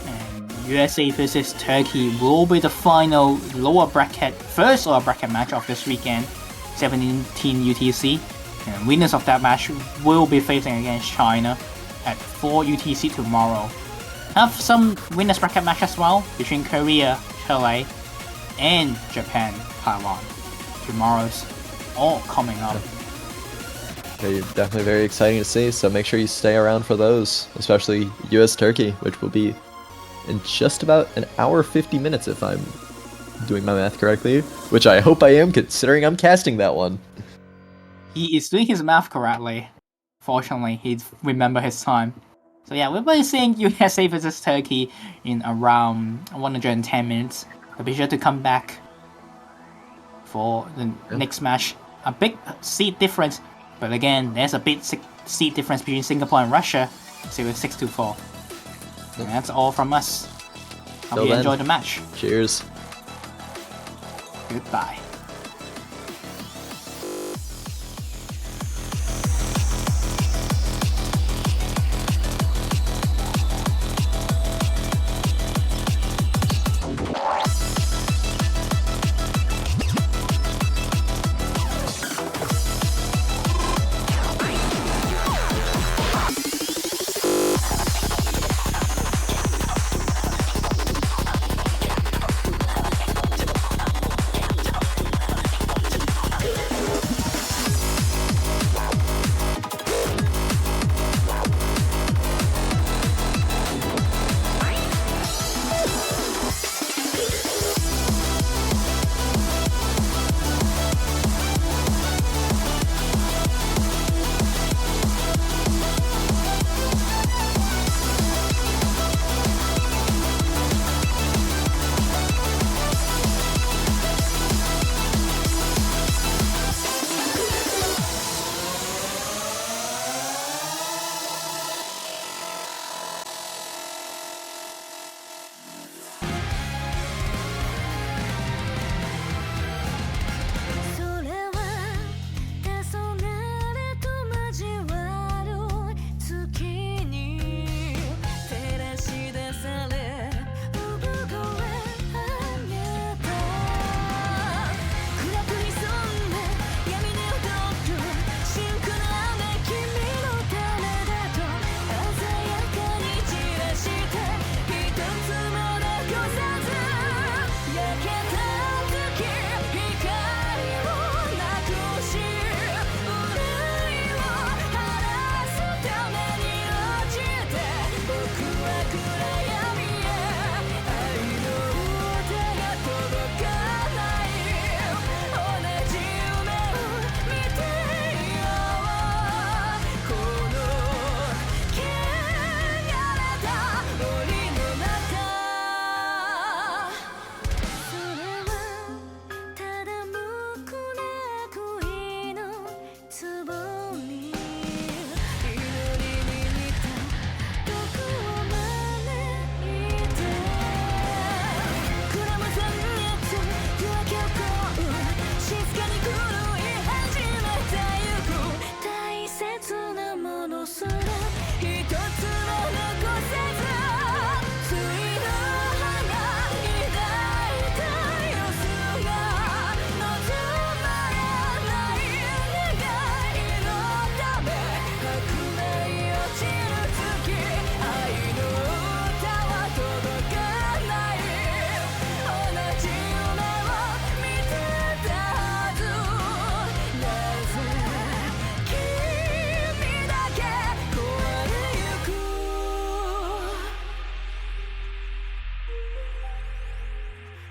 And USA versus Turkey will be the final first lower bracket match of this weekend, 17 UTC. And winners of that match will be facing against China at 4 UTC tomorrow. Have some winners bracket match as well between Korea, Chile, and Japan, Taiwan. Tomorrow's all coming up. They're definitely very exciting to see, so make sure you stay around for those, especially US-Turkey, which will be in just about an hour 50 minutes if I'm doing my math correctly, which I hope I am considering I'm casting that one. He is doing his math correctly. Fortunately, he remember his time. So yeah, we'll be seeing USA versus Turkey in around 110 minutes. So be sure to come back for the next match. A big seed difference, but again, there's a big seed difference between Singapore and Russia. So it's 6-4. And that's all from us. Hope Till you then. enjoy the match. Cheers. Goodbye.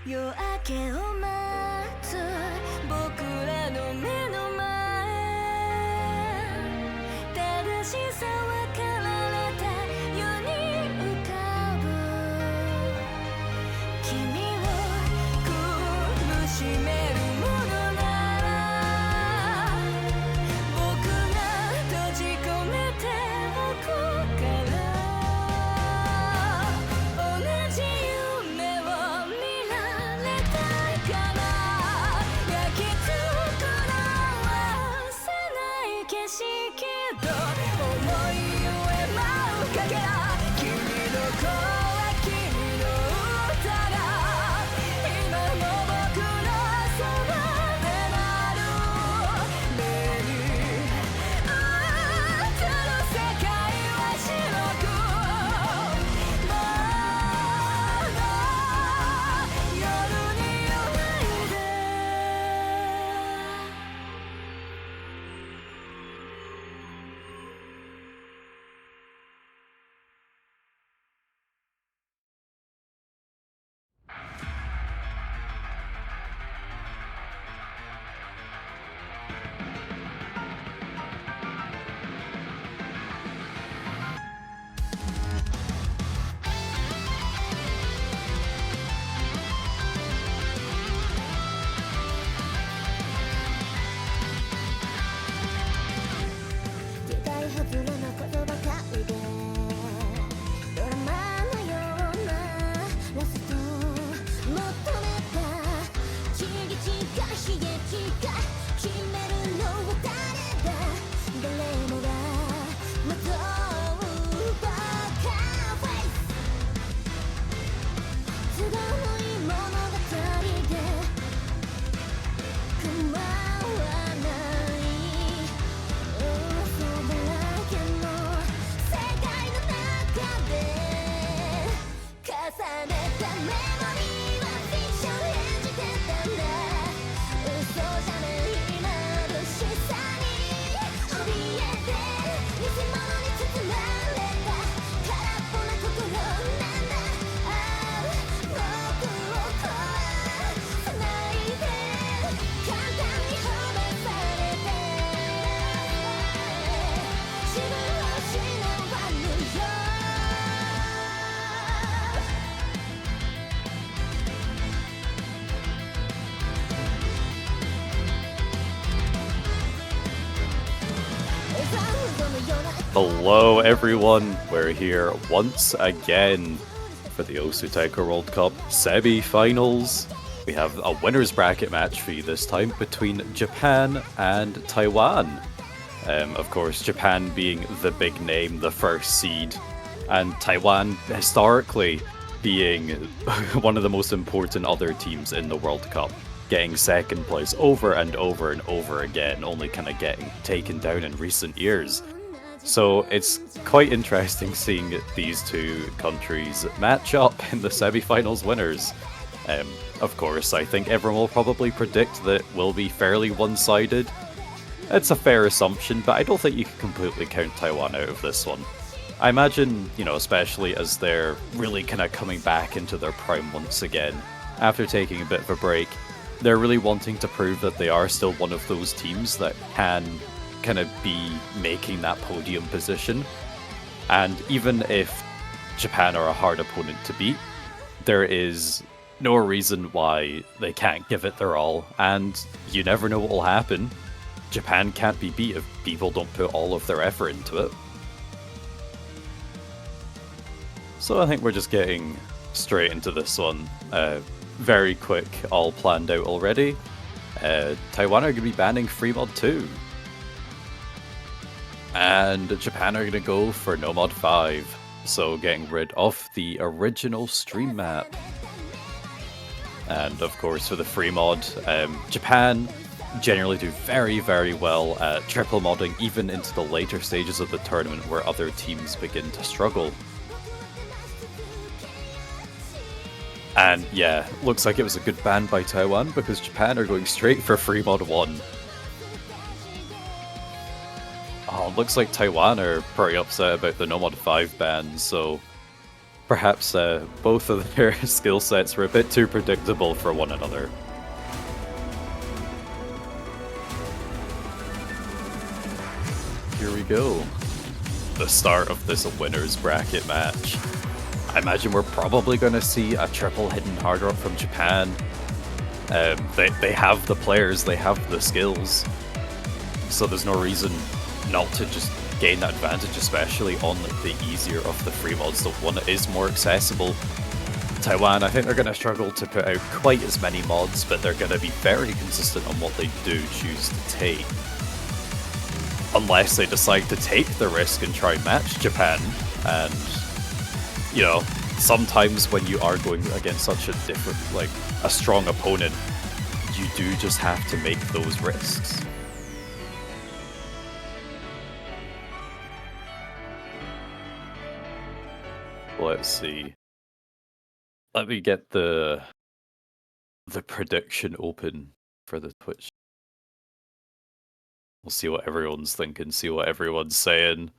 夜明けを待つ僕らの目の前正しさ分かられた世に浮かぶ君を苦しめるものなら僕が閉じ込めておくから同じ夢を見られたいから焼き付くのはせない景色と思いを舞うかけら君の声君の歌が今も僕のそばで鳴る目に映る世界は白くまだ夜に夜ないで時代外れのことばかりでドラマのようなラスト求めた刺激か刺激か決めるのは誰だ誰もが惑うバカフェイス都合のいい物語で構わない嘘だらけの世界の中で重ねたメモリーはフィクション演じてたんだ嘘じゃない眩しさに怯えて偽物に包まれた空っぽな心なんだ僕を壊さないで簡単に褒めされて自分を失わぬよHello everyone, we're here once again for the Osu Taiko World Cup semi-finals. We have a winner's bracket match for you this time between Japan and Taiwan. Of course, Japan being the big name, the first seed, and Taiwan historically being one of the most important other teams in the World Cup, getting second place over and over and over again, only kind of getting taken down in recent years. So it's quite interesting seeing these two countries match up in the semi-finals winners. Of course, I think everyone will probably predict that we'll be fairly one-sided. It's a fair assumption, but I don't think you can completely count Taiwan out of this one. I imagine, you know, especially as they're really kind of coming back into their prime once again, after taking a bit of a break, they're really wanting to prove that they are still one of those teams that can kind of be making that podium position. And even if Japan are a hard opponent to beat, there is no reason why they can't give it their all, and you never know what will happen. Japan can't be beat if people don't put all of their effort into it. So I think we're just getting straight into this one. Very quick, all planned out already. Taiwan are going to be banning free mod 2. And Japan are going to go for no mod 5. So getting rid of the original stream map. And of course for the free mod, Japan generally do very, very well at triple modding, even into the later stages of the tournament where other teams begin to struggle. And yeah, looks like it was a good ban by Taiwan because Japan are going straight for free mod 1. Oh, looks like Taiwan are pretty upset about the no mod 5 ban, so perhaps both of their skill sets were a bit too predictable for one another. Here we go. The start of this winners bracket match. I imagine we're probably going to see a triple hidden hard rock from Japan. They have the players, they have the skills, so there's no reason not to just gain that advantage, especially on the easier of the free mods, the one that is more accessible. Taiwan, I think they're going to struggle to put out quite as many mods, but they're going to be very consistent on what they do choose to take. Unless they decide to take the risk and try and match Japan, and you know, sometimes when you are going against such a different, like, a strong opponent, you do just have to make those risks. Let's see. Let me get the prediction open for the Twitch. We'll see what everyone's thinking, see what everyone's saying.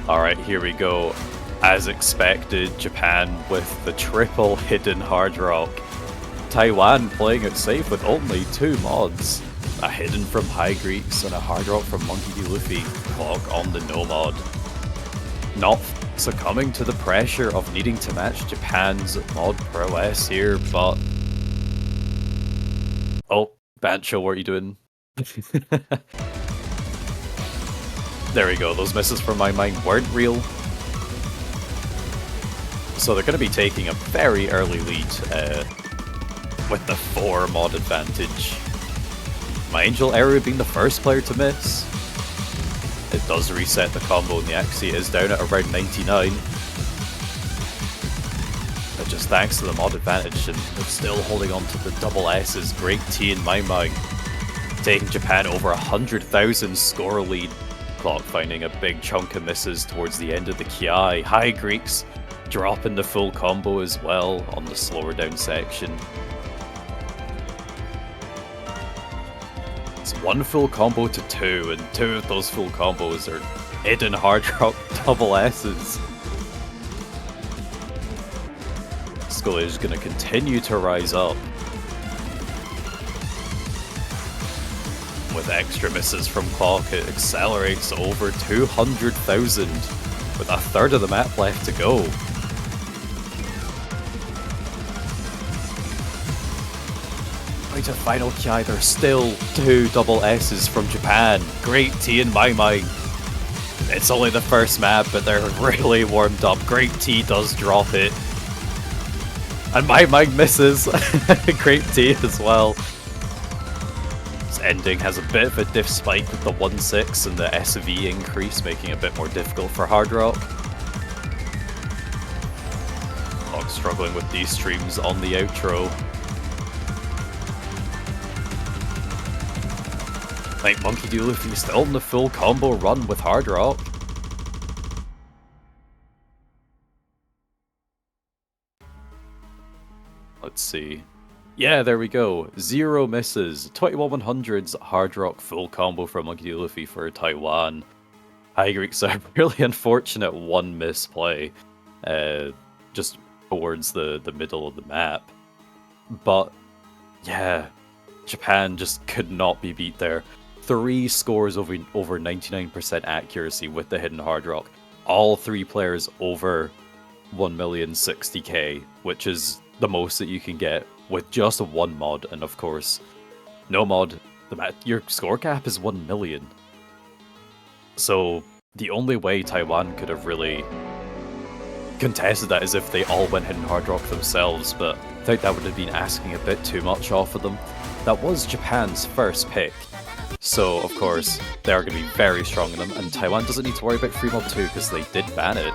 Alright, here we go. As expected, Japan with the triple hidden hard rock. Taiwan playing it safe with only 2 mods. A hidden from High Greeks and a hard rock from Monkey D. Luffy. Clock on the no mod. Not succumbing to the pressure of needing to match Japan's mod prowess here, but... Oh, Bancho, what are you doing? There we go, those misses from my mind weren't real. So they're going to be taking a very early lead with the 4 mod advantage. My Angel Arrow being the first player to miss. It does reset the combo and the accuracy is down at around 99. But just thanks to the mod advantage, and they're still holding on to the double S's. Great T in my mind. Taking Japan over 100,000 score lead. Clock finding a big chunk of misses towards the end of the Kiai. High Greeks dropping the full combo as well on the slower down section. It's 1 full combo to 2, and 2 of those full combos are hidden hard rock double S's. Skull is going to continue to rise up. With extra misses from Clock, it accelerates over 200,000 with a third of the map left to go. Right to final Kiai, there's still 2 double S's from Japan. Great T in my mind. It's only the first map, but they're really warmed up. Great T does drop it. And my mind misses. Great T as well. This ending has a bit of a diff spike with the 1-6 and the SV increase, making it a bit more difficult for Hard Rock. Clock struggling with these streams on the outro. Like Monkey D. Luffy still in the full combo run with Hard Rock. Let's see. Yeah, there we go. 0 misses. 21-100s hard rock full combo from Monkey D. Luffy for Taiwan. High Greek's a really unfortunate 1 misplay, just towards the middle of the map. But yeah, Japan just could not be beat there. 3 scores over 99% accuracy with the hidden hard rock. All 3 players over 1,060,000, which is the most that you can get with just 1 mod, and of course, no mod, your score cap is 1 million. So the only way Taiwan could have really contested that is if they all went hidden hard rock themselves, but I think that would have been asking a bit too much off of them. That was Japan's first pick, so of course they are going to be very strong in them, and Taiwan doesn't need to worry about free mod 2 because they did ban it.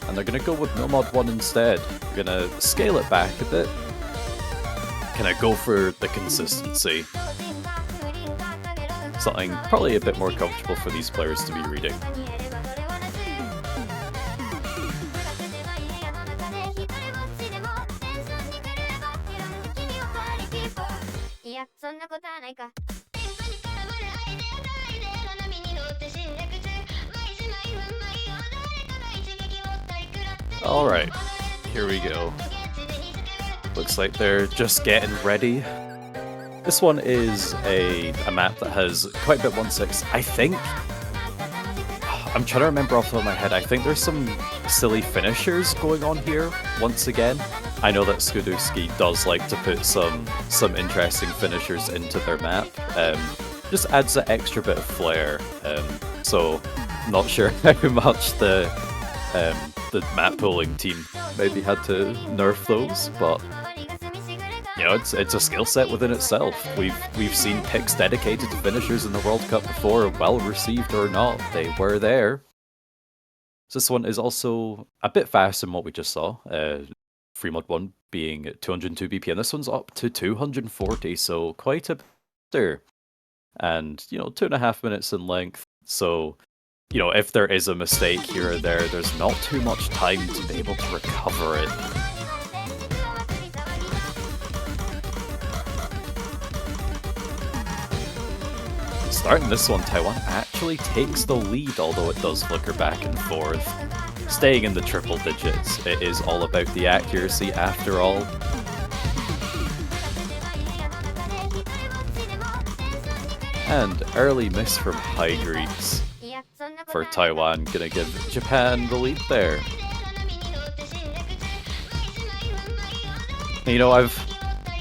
And they're going to go with no mod 1 instead. They're going to scale it back a bit. Kind of go for the consistency. Something probably a bit more comfortable for these players to be reading. Alright, here we go. Looks like they're just getting ready. This one is a map that has quite a bit 1-6. I think... I'm trying to remember off the top of my head. I think there's some silly finishers going on here, once again. I know that Skudowski does like to put some interesting finishers into their map. Just adds that extra bit of flair. So, not sure how much the map pooling team maybe had to nerf those, but you know, it's a skill set within itself. We've seen picks dedicated to finishers in the World Cup before, well received or not, they were there. So this one is also a bit faster than what we just saw. Free mod 1 being 202 BP, and this one's up to 240, so quite a bit better. And you know, 2.5 minutes in length, so you know, if there is a mistake here or there, there's not too much time to be able to recover it. Starting this one, Taiwan actually takes the lead, although it does flicker back and forth. Staying in the triple digits, it is all about the accuracy after all. And early miss from High Greeks for Taiwan, gonna give Japan the lead there. You know, I've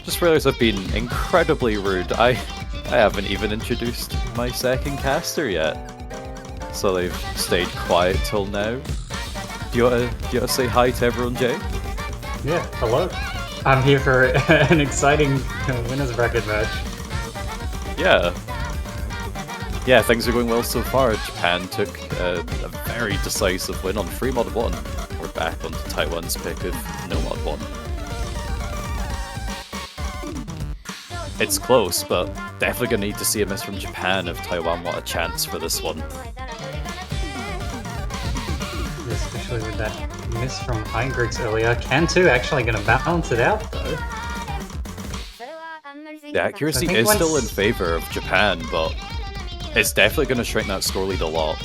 just realized I've been incredibly rude. I haven't even introduced my second caster yet. So they've stayed quiet till now. Do you wanna say hi to everyone, Jay? Yeah, hello. I'm here for an exciting winners bracket match. Yeah, things are going well so far. Japan took a very decisive win on free mod 1. We're back onto Taiwan's pick of no mod 1. It's close, but definitely gonna need to see a miss from Japan if Taiwan want a chance for this one. Especially with that miss from High Greeks earlier. Can 2 actually gonna balance it out though. The accuracy is still in favor of Japan, but it's definitely going to shrink that score lead a lot.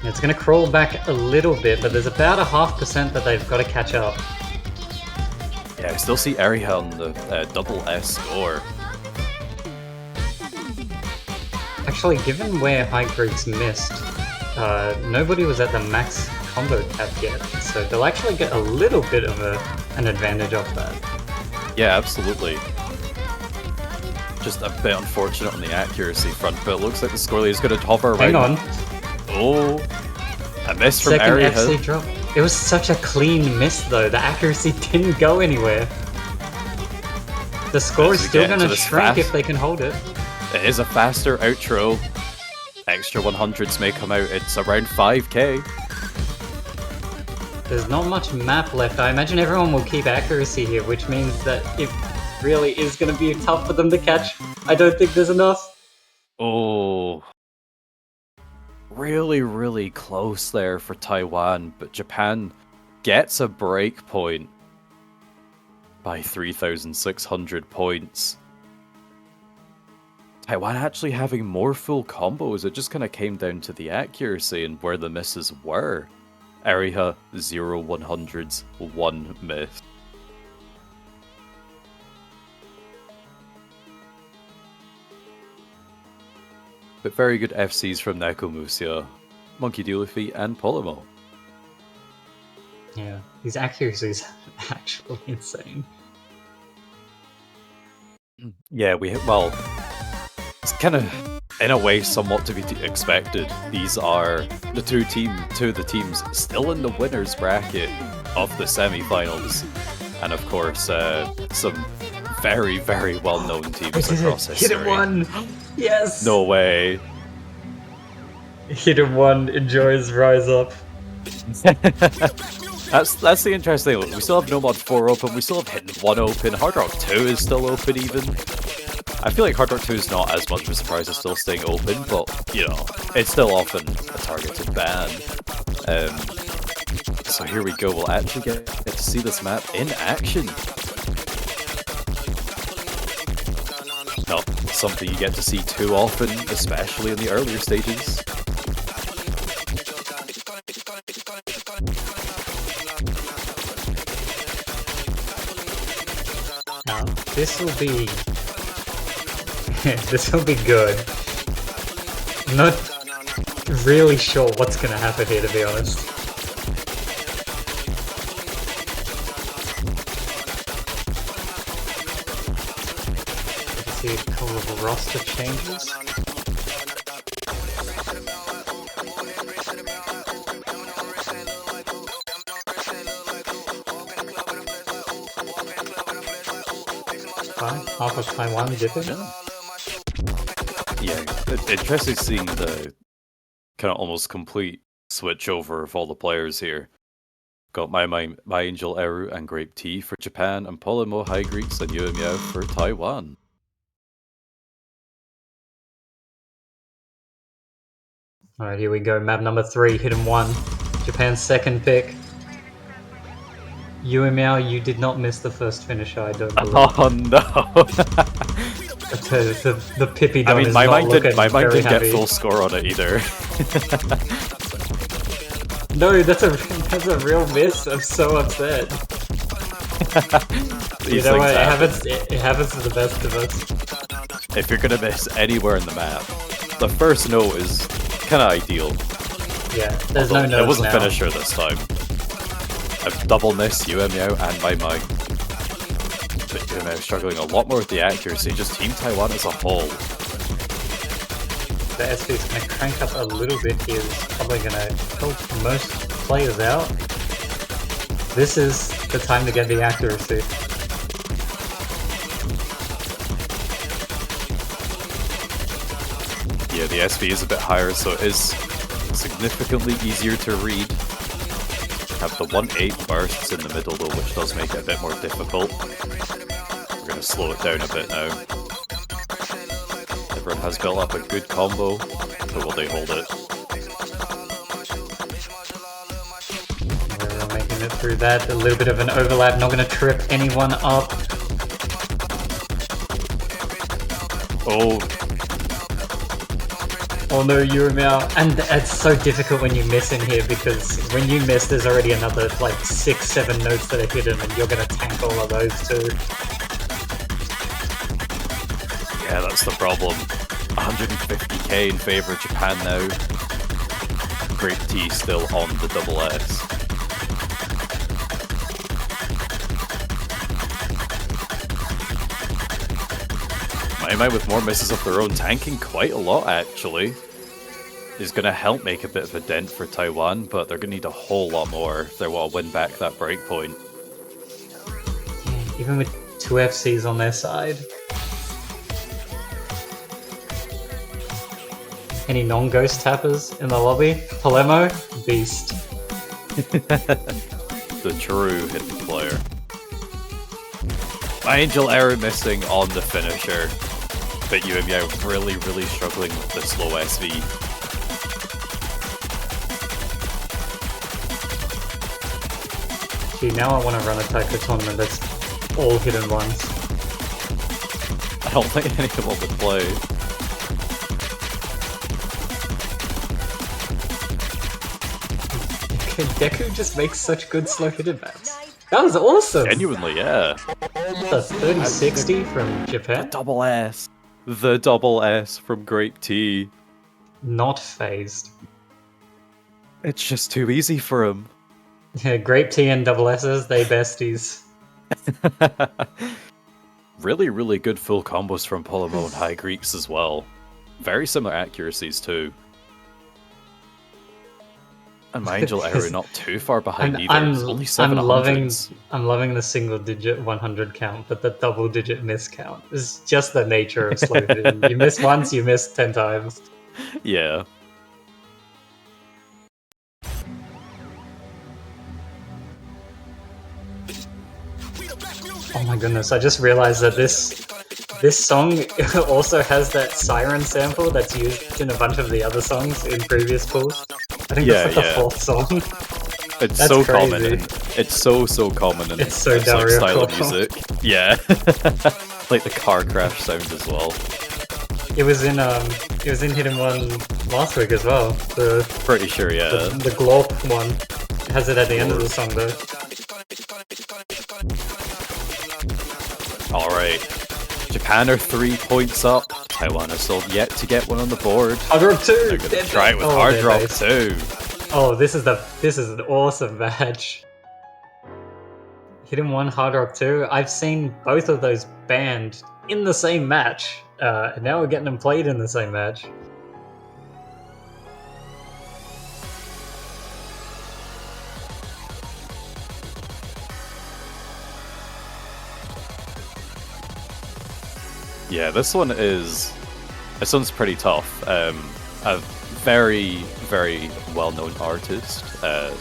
It's going to crawl back a little bit, but there's about 0.5% that they've got to catch up. Yeah, I still see Ariha on the double S score. Actually, given where High Greeks missed, nobody was at the max combo cap yet, so they'll actually get a little bit of an advantage off that. Yeah, absolutely. Just a bit unfortunate on the accuracy front, but it looks like the score lead is going to hover around. Hang on. Oh, a miss from Second Ariha. FC drop. It was such a clean miss though, the accuracy didn't go anywhere. The score is still going to shrink if they can hold it. It is a faster outro. Extra 100s may come out, it's around 5k. There's not much map left. I imagine everyone will keep accuracy here, which means that it really is going to be tough for them to catch. I don't think there's enough. Oh. Really, really close there for Taiwan, but Japan gets a break point. by 3,600 points. Taiwan actually having more full combos, it just kind of came down to the accuracy and where the misses were. Ariha, 0 100s, 1 miss. But very good FCs from Nekomusia, Monkey D. Luffy, and Polimo. Yeah, these accuracies are actually insane. Yeah, well, it's kind of, in a way, somewhat to be expected. These are the two of the teams still in the winners bracket of the semi-finals, and of course, some very, very well-known teams across history. Hit him one! Yes! No way. Hit him one, enjoys Rise Up. That's the interesting thing. We still have Nomad 4 open, we still have Hidden 1 open, Hard Rock 2 is still open even. I feel like Hard Rock 2 is not as much of a surprise as still staying open, but, you know, it's still often a targeted ban. So here we go, we'll actually get to see this map in action. Not something you get to see too often, especially in the earlier stages. Now, this will be... this will be good. I'm not really sure what's gonna happen here, to be honest. Let's see a couple of roster changes. Half of Taiwan dipping. Yeah, interesting seeing the kind of almost complete switch over of all the players here. Got my Angel Eru and Grape Tea for Japan, and Polimo, High Greeks, and Yue Miao for Taiwan. Alright, here we go. Map number 3, Hidden 1. Japan's second pick. Yue Miao, you did not miss the first finisher, I don't believe. Oh no! the Pippi Don is my not mind looking my mind very didn't get happy. full score on it either. No, that's a real miss. I'm so upset. You know what? It happens to the best of us. If you're gonna miss anywhere in the map, the first no is kind of ideal. Yeah, there's Although no no's it was a now. finisher this time. I've double missed Yue Miao and my Mai. But Yue Miao struggling a lot more with the accuracy, just Team Taiwan as a whole. The SV is going to crank up a little bit here. It's probably going to help most players out. This is the time to get the accuracy. Yeah, the SV is a bit higher, so it is significantly easier to read. Have the 1-8 bursts in the middle though, which does make it a bit more difficult. We're going to slow it down a bit now. Everyone has built up a good combo, but will they hold it? We're making it through that. A little bit of an overlap, not going to trip anyone up. Oh. Oh no, Yue Miao. And it's so difficult when you miss in here because when you miss, there's already another like 6-7 notes that are hidden and you're going to tank all of those too. Yeah, that's the problem. 150k in favor of Japan now. Grape Tea still on the double S. Mai with more misses of their own, tanking quite a lot actually. Is going to help make a bit of a dent for Taiwan, but they're going to need a whole lot more if they want to win back that breakpoint. Even with 2 FCs on their side. Any non-ghost tappers in the lobby? Polemo? Beast. The true hidden player. My Angel Error missing on the finisher, but Yue Miao really, really struggling with the slow SV. Gee, now I want to run a taiko tournament that's all hidden ones. I don't think any of them would play. Deku just makes such good slow hidden maps. That was awesome! Genuinely, yeah. The 3060 from Japan? Double S. The double S from Grape Tea. Not phased. It's just too easy for him. Yeah, Grape Tea and double S's, they besties. Really, really good full combos from Polymo and High Greeks as well. Very similar accuracies too. And my Angel Eru not too far behind either. It's only 700s. I'm loving the single digit 100 count, but the double digit miss count is just the nature of slow hidden. You miss once, you miss 10 times. Yeah. Oh my goodness, I just realized that this song also has that siren sample that's used in a bunch of the other songs in previous pools. I think that's like the fourth song. It's That's so crazy. common. It's so common in It's so this, like, style of Dario. music. Yeah. Like the car crash sound as well. It was in Hidden One last week as well. Pretty sure, yeah. The Glorp one has it at the end of the song though. Alright. Japan are 3 points up. Taiwan are still yet to get one on the board. Hard Rock 2! They're gonna try it with Hard Rock 2. Oh, this is an awesome match. Hidden One, Hard Rock 2. I've seen both of those banned in the same match. And now we're getting them played in the same match. Yeah, this one's pretty tough. A very, very well-known artist,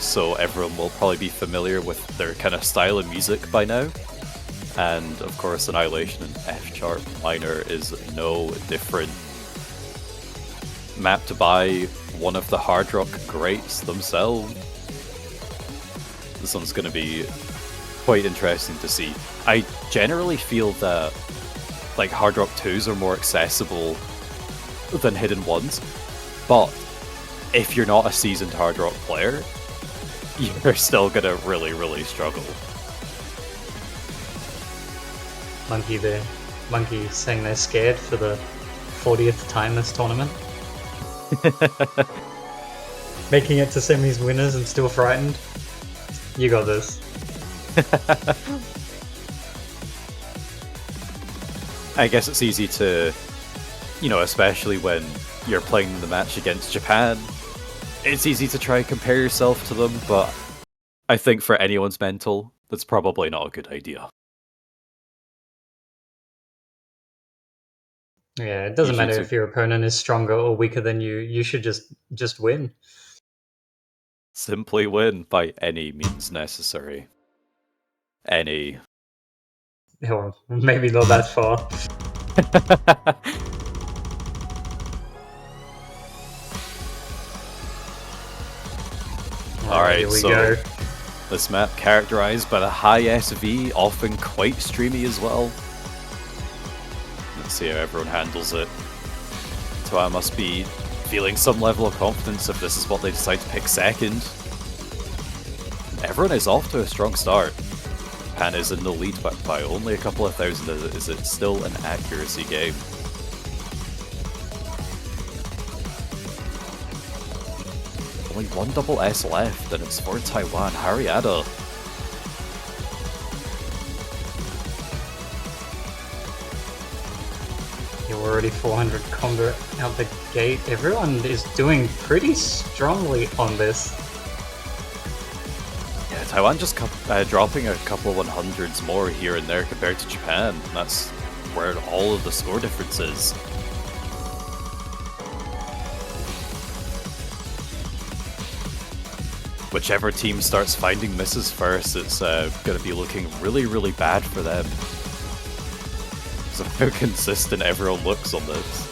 so everyone will probably be familiar with their kind of style of music by now. And of course, Annihilation in F sharp minor is no different. Mapped by one of the hard rock greats themselves. This one's going to be quite interesting to see. I generally feel that like Hard Rock 2s are more accessible than Hidden 1s, but if you're not a seasoned Hard Rock player, you're still gonna really, really struggle. Monkey there. Monkey saying they're scared for the 40th time this tournament. Making it to semis winners and still frightened. You got this. I guess it's easy to, especially when you're playing the match against Japan, it's easy to try and compare yourself to them, but I think for anyone's mental, that's probably not a good idea. Yeah, it doesn't matter if your opponent is stronger or weaker than you. You should just win. Simply win by any means necessary. Any. Well, maybe not that far. Alright, here we so go. this map characterized by the high SV, often quite streamy as well. Let's see how everyone handles it. So I must be feeling some level of confidence if this is what they decide to pick second. Everyone is off to a strong start. Japan is in the lead by only a couple of thousand. Is it still an accuracy game? Only one double S left, and it's for Taiwan. Hariada. You're already 400 combo out the gate. Everyone is doing pretty strongly on this. Yeah, Taiwan just dropping a couple of 100s more here and there compared to Japan. That's where all of the score difference is. Whichever team starts finding misses first, it's going to be looking really, really bad for them. So how consistent everyone looks on this.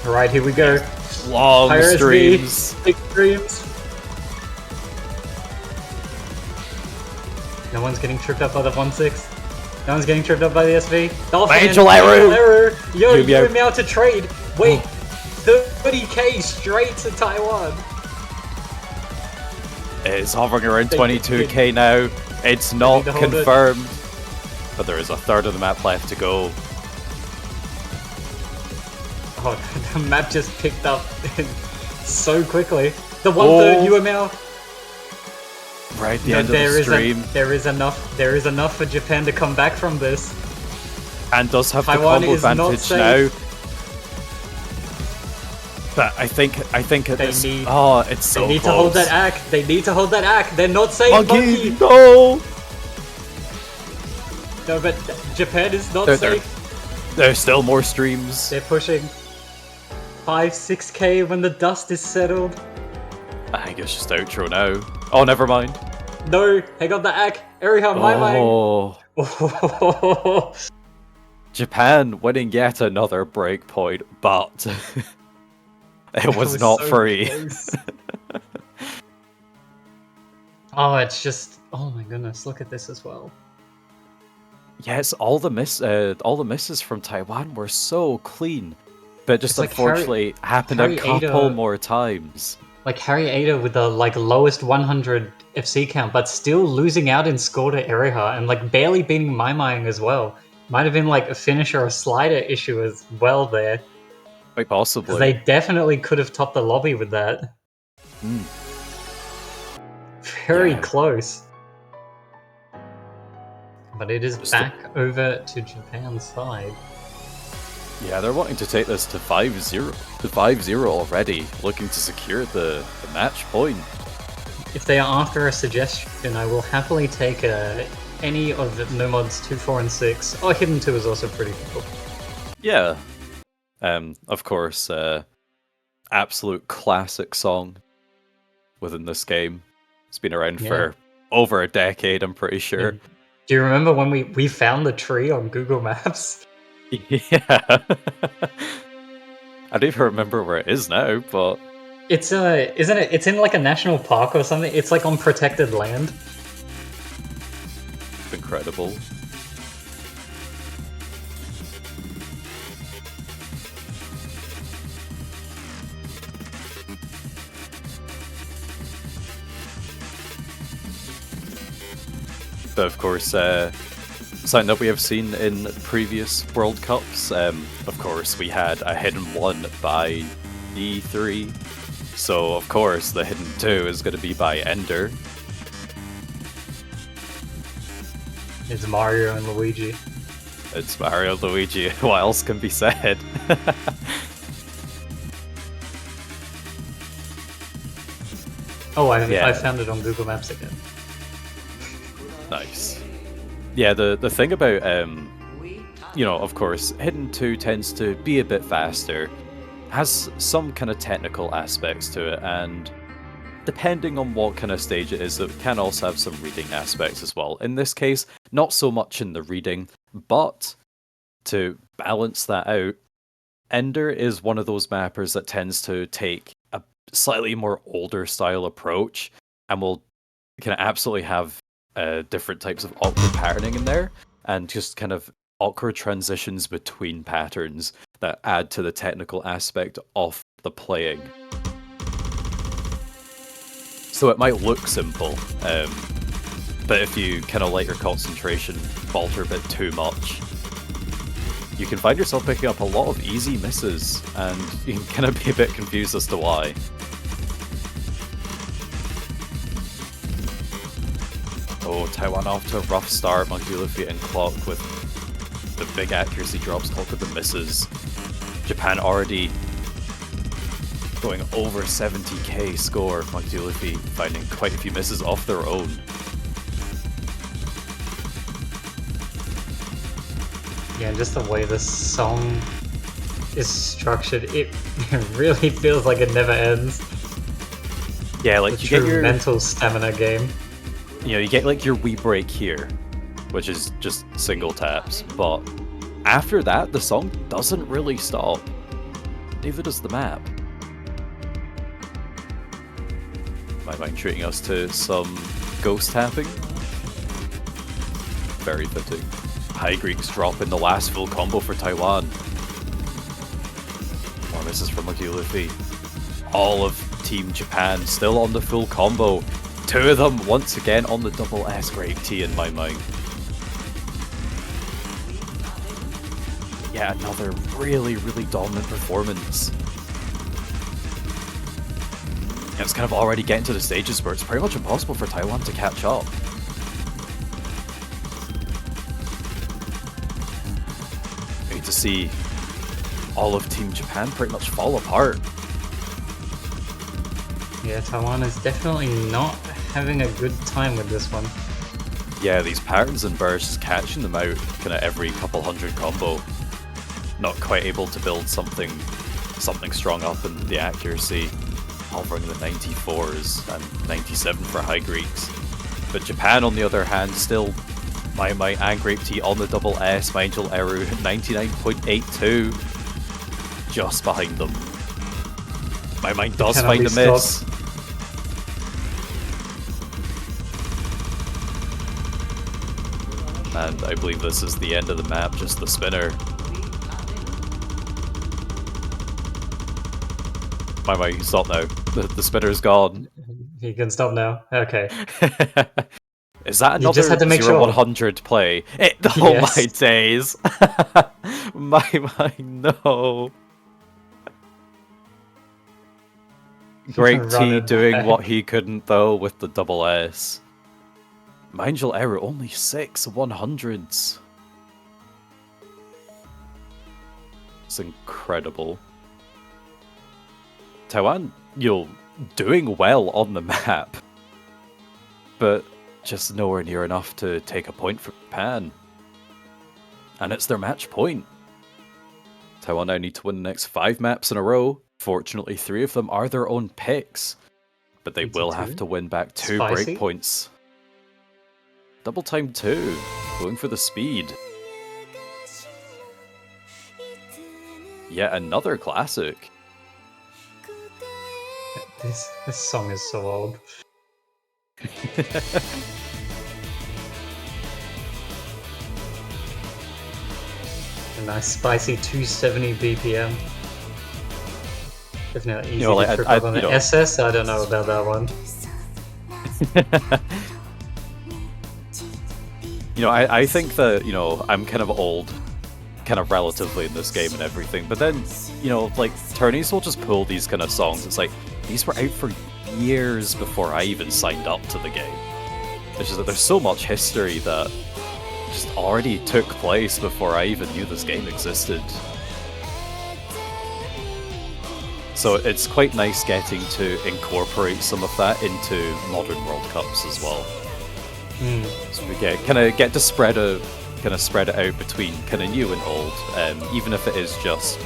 Alright, here we go. Long Higher streams. SV, big streams. one's getting tripped up by the 1-6. No one's getting tripped up by the SV. The offhand, Angel error! Yo, Yu-Gi-Oh! you Meow to trade. Wait, 30k straight to Taiwan. It's hovering around They- 22k now. It's not to hold it. confirmed. But there is a third of the map left to go. Oh, the map just picked up so quickly. The 1/3 UML. Right at the end of the stream. There is enough for Japan to come back from this. And does have Taiwan the combo is not advantage now. safe. But I think at They this... need- Oh, it's so They need close. to hold that act. They need to hold that act. They're not safe, Monkey, Monkey. no! No, but Japan is not There- safe. There's still more streams. They're pushing 5-6k when the dust is settled. I think it's just outro now. Oh, never mind. No, hang on the act. Eriha, my mind. Oh, Japan winning yet another breakpoint, but it was not so free. close. Oh, it's just... Oh my goodness, look at this as well. Yes, all the misses from Taiwan were so clean, but just It's like unfortunately happened a Harry couple Ada- more times. Like Harry Ada with the lowest 100 FC count, but still losing out in score to Eriha and barely beating My Mind as well. Might have been a finish or a slider issue as well there. Quite 'Cause possibly. they definitely could have topped the lobby with that. Mm. Very Yeah. close. But it is Just back over to Japan's side. Yeah, they're wanting to take this to 5-0. To 5-0 already, looking to secure the match point. If they are after a suggestion, I will happily take any of the No Mods 2, 4, and 6. Oh, Hidden 2 is also pretty cool. Yeah. Of course, absolute classic song within this game. It's been around Yeah. for over a decade, I'm pretty sure. Do you remember when we found the tree on Google Maps? Yeah. I don't even remember where it is now, but It's isn't it? It's in a national park or something. It's on protected land. it's incredible. But of course, something that we have seen in previous World Cups, of course, we had a hidden 1 by E3. So, of course, the hidden 2 is going to be by Ender. It's Mario and Luigi. It's Mario Luigi. What else can be said? Oh, I Yeah. found it on Google Maps again. Nice. Yeah, the thing about, of course, Hidden 2 tends to be a bit faster, has some kind of technical aspects to it, and depending on what kind of stage it is, it can also have some reading aspects as well. In this case, not so much in the reading, but to balance that out, Ender is one of those mappers that tends to take a slightly more older style approach, and will can absolutely have different types of awkward patterning in there, and just kind of awkward transitions between patterns that add to the technical aspect of the playing. So it might look simple, but if you kind of let your concentration falter a bit too much, you can find yourself picking up a lot of easy misses, and you can kind of be a bit confused as to why. Oh, Taiwan off to a rough start. Monkey Luffy and Clock with the big accuracy drops, Clock with the misses. Japan already going over 70k score. Monkey Luffy finding quite a few misses off their own. Yeah, just the way this song is structured, it really feels like it never ends. Yeah, like It's you get true your mental stamina game. you get like your wee break here, which is just single taps, but after that the song doesn't really stop. Neither does the map. My mind treating us to some ghost tapping. very fitting. High Greeks drop in the last full combo for Taiwan. More misses from Lucky Luffy. All of Team Japan still on the full combo. Two of them once again on the double S. Great T in my mind. Yeah, another really, really dominant performance. Yeah, it's kind of already getting to the stages where it's pretty much impossible for Taiwan to catch up. We need to see all of Team Japan pretty much fall apart. Yeah, Taiwan is definitely not having a good time with this one. Yeah, these patterns and bursts just catching them out kind of every couple hundred combo. Not quite able to build something strong up in the accuracy, hovering in the 94s and 97 for High Greeks. But Japan, on the other hand, still my and Grape T on the double S, my Angel Eru 99.82, just behind them. My mind does Cannot find be a miss. And I believe this is the end of the map, just the spinner. My, you stop now. The spinner's gone. He can stop now. Okay. Is that You just another had to make 0-100 play? Oh Yes. my days! my no. Great T Running doing back. what he couldn't though with the double S. My Angel Error only 6 100s. It's incredible. Taiwan, doing well on the map, but just nowhere near enough to take a point from Japan. And it's their match point. Taiwan now need to win the next 5 maps in a row. Fortunately, 3 of them are their own picks, but they will have to win back 2 Spicy. breakpoints. Double time 2, going for the speed. Yet another classic. This song is so old. A nice spicy 270 BPM. Definitely easy like, to trip I- up on the you know- SS. I don't know about that one. I think that, I'm kind of old, kind of relatively in this game and everything, but then, like, tourneys will just pull these kind of songs. It's like, these were out for years before I even signed up to the game. It's just that there's so much history that just already took place before I even knew this game existed. So it's quite nice getting to incorporate some of that into modern World Cups as well. So we get to spread it out between kind of new and old, even if it is just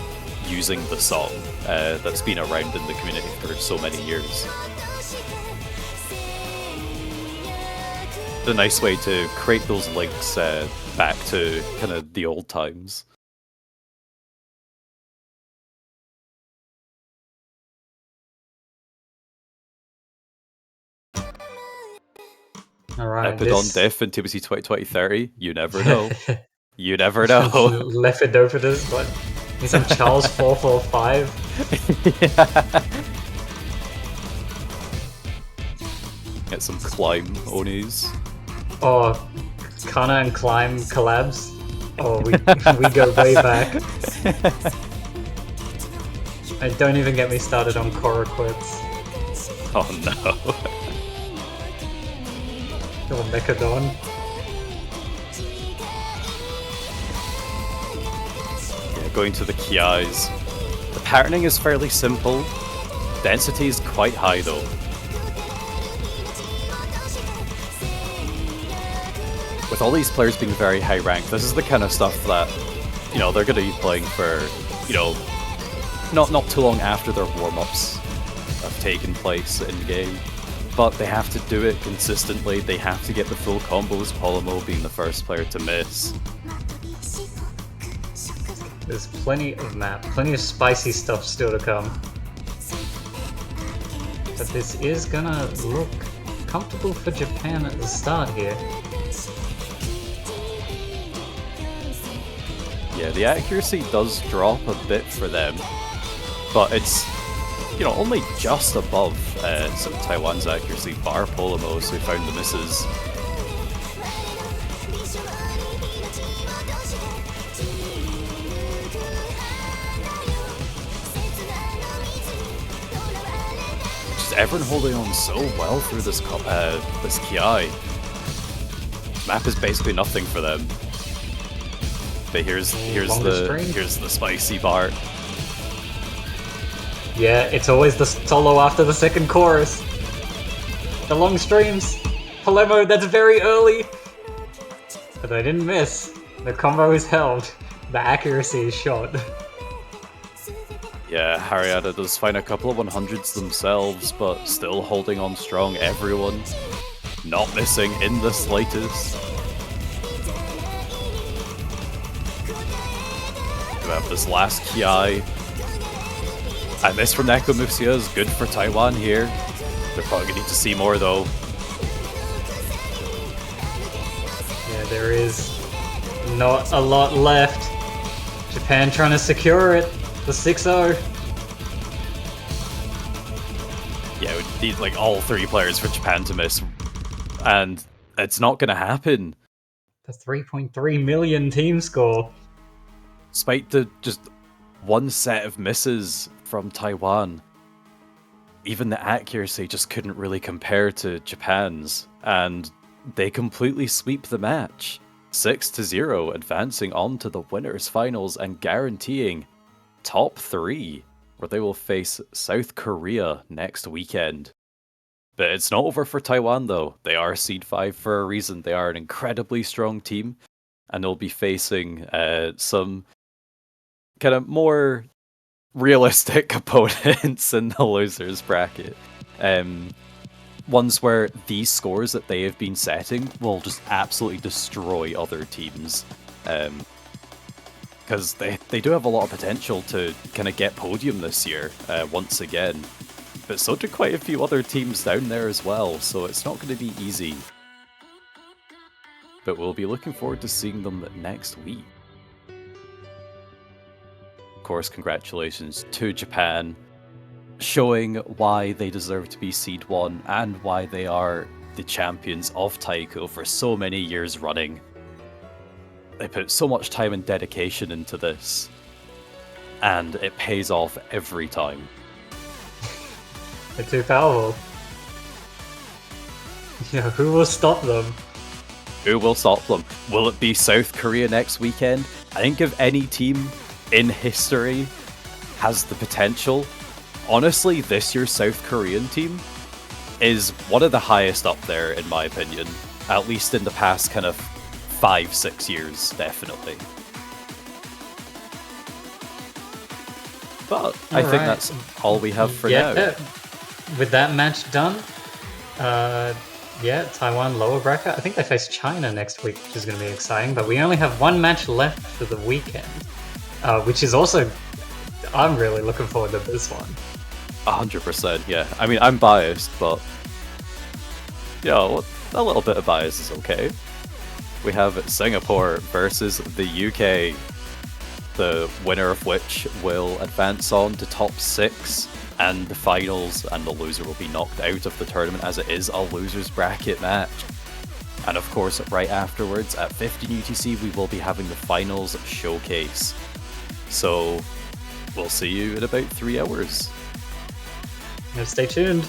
using the song that's been around in the community for so many years. It's a nice way to create those links back to kind of the old times. Alright, Put on Diff in TBC 2030. You never know. You never know. Lepidopithus, what? Need some Charles 445? Get some climb Onis. Or Kana and Climb collabs? Oh, we go way back. Don't even get me started on Korra quits. Oh no. Or Mechadon. Yeah, going to the Kiais. The patterning is fairly simple. Density is quite high though. With all these players being very high ranked, this is the kind of stuff that, they're going to be playing for, not too long after their warm-ups have taken place in game. But they have to do it consistently, they have to get the full combos, Polomo being the first player to miss. There's plenty of map, plenty of spicy stuff still to come. But this is gonna look comfortable for Japan at the start here. Yeah, the accuracy does drop a bit for them, but it's, you know, only just above some Taiwan's accuracy, bar Polymos, who found the misses. Just everyone holding on so well through this this Ki. Map is basically nothing for them. But here's the spicy part. Yeah, it's always the solo after the second chorus. The long streams. Palermo, that's very early. But they didn't miss. The combo is held. The accuracy is shot. Yeah, Harriada does find a couple of 100s themselves, but still holding on strong. Everyone not missing in the slightest. We have this last Ki. And this from Nekomuxia is good for Taiwan here. They're probably going to need to see more though. Yeah, there is not a lot left. Japan trying to secure it. The 6-0. Yeah, we need like all 3 players for Japan to miss. And it's not going to happen. The 3.3 million team score. Despite the just one set of misses from Taiwan, even the accuracy just couldn't really compare to Japan's, and they completely sweep the match. 6-0, advancing on to the winners finals and guaranteeing top 3, where they will face South Korea next weekend. But it's not over for Taiwan though. They are seed 5 for a reason. They are an incredibly strong team, and they'll be facing some kind of more realistic opponents in the losers bracket. Ones where these scores that they have been setting will just absolutely destroy other teams. Because they do have a lot of potential to kind of get podium this year, once again. But so do quite a few other teams down there as well, so it's not going to be easy. But we'll be looking forward to seeing them next week. Of course, congratulations to Japan, showing why they deserve to be Seed 1 and why they are the champions of Taiko for so many years running. They put so much time and dedication into this, and it pays off every time. They're too powerful. Yeah, who will stop them? Who will stop them? Will it be South Korea next weekend? I think if any team in history has the potential, honestly, this year's South Korean team is one of the highest up there, in my opinion. At least in the past kind of 5-6 years, definitely. But I think that's all we have for now. With that match done, yeah, Taiwan lower bracket. I think they face China next week, which is going to be exciting. But we only have one match left for the weekend, which is also, I'm really looking forward to this one. 100%, yeah. I mean, I'm biased, but a little bit of bias is okay. We have Singapore versus the UK, the winner of which will advance on to top 6 and the finals, and the loser will be knocked out of the tournament as it is a losers bracket match. And of course, right afterwards at 15 UTC, we will be having the finals showcase. So we'll see you in about 3 hours. Now stay tuned.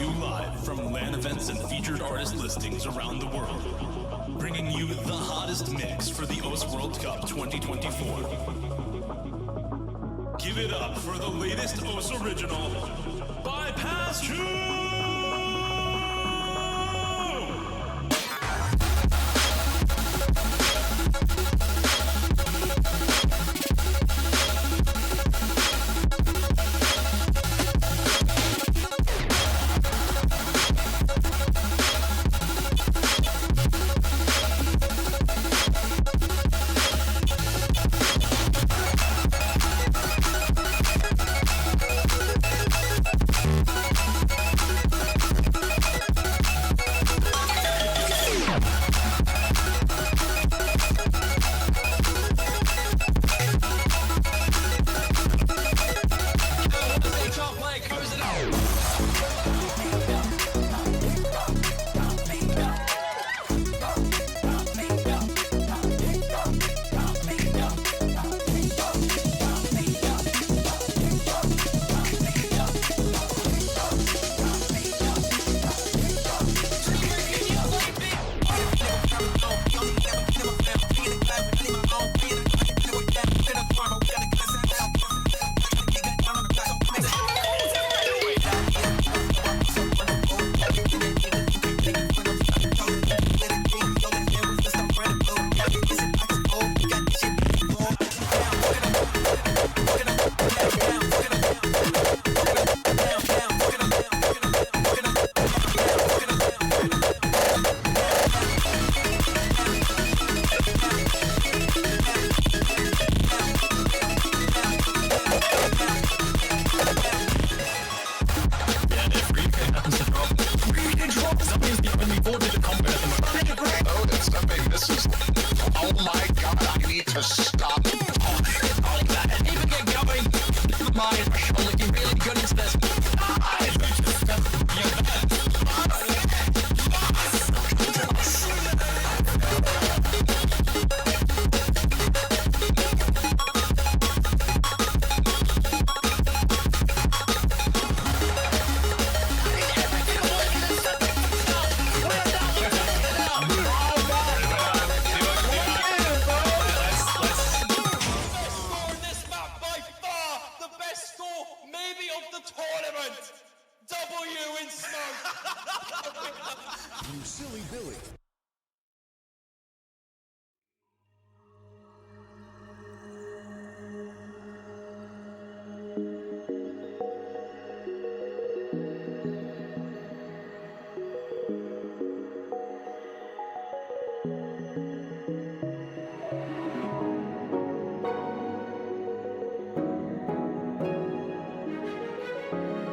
you live from LAN events and featured artist listings around the world, bringing you the hottest mix for the OS World Cup 2024. Give it up for the latest OS original, Bypass 2!